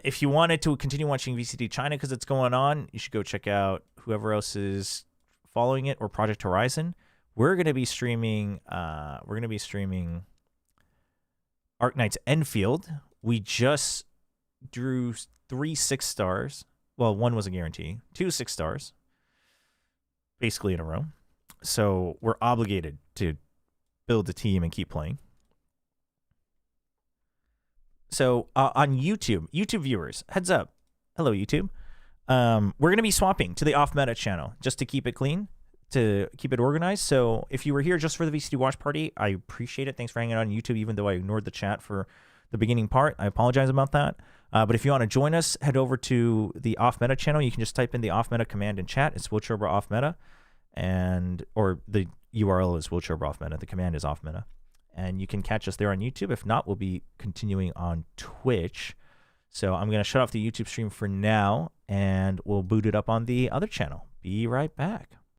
if you wanted to continue watching VCT China because it's going on, you should go check out whoever else is following it or Project Horizon. We're going to be streaming Arc Knight's Enfield. We just drew 3 6 stars. Well, 1 was a guarantee. 2 6 stars. Basically in a row. So we're obligated to build a team and keep playing. So on YouTube viewers, heads up. Hello, YouTube. We're going to be swapping to the offmeta channel just to keep it clean, to keep it organized. So if you were here just for the VCT Watch Party, I appreciate it. Thanks for hanging out on YouTube, even though I ignored the chat for the beginning part. I apologize about that. But if you want to join us, head over to the offmeta channel. You can just type in the offmeta command in chat. It's WillChobra offmeta. Or the URL is WillChobra offmeta. The command is offmeta. And you can catch us there on YouTube. If not, we'll be continuing on Twitch. So I'm going to shut off the YouTube stream for now, and we'll boot it up on the other channel. Be right back.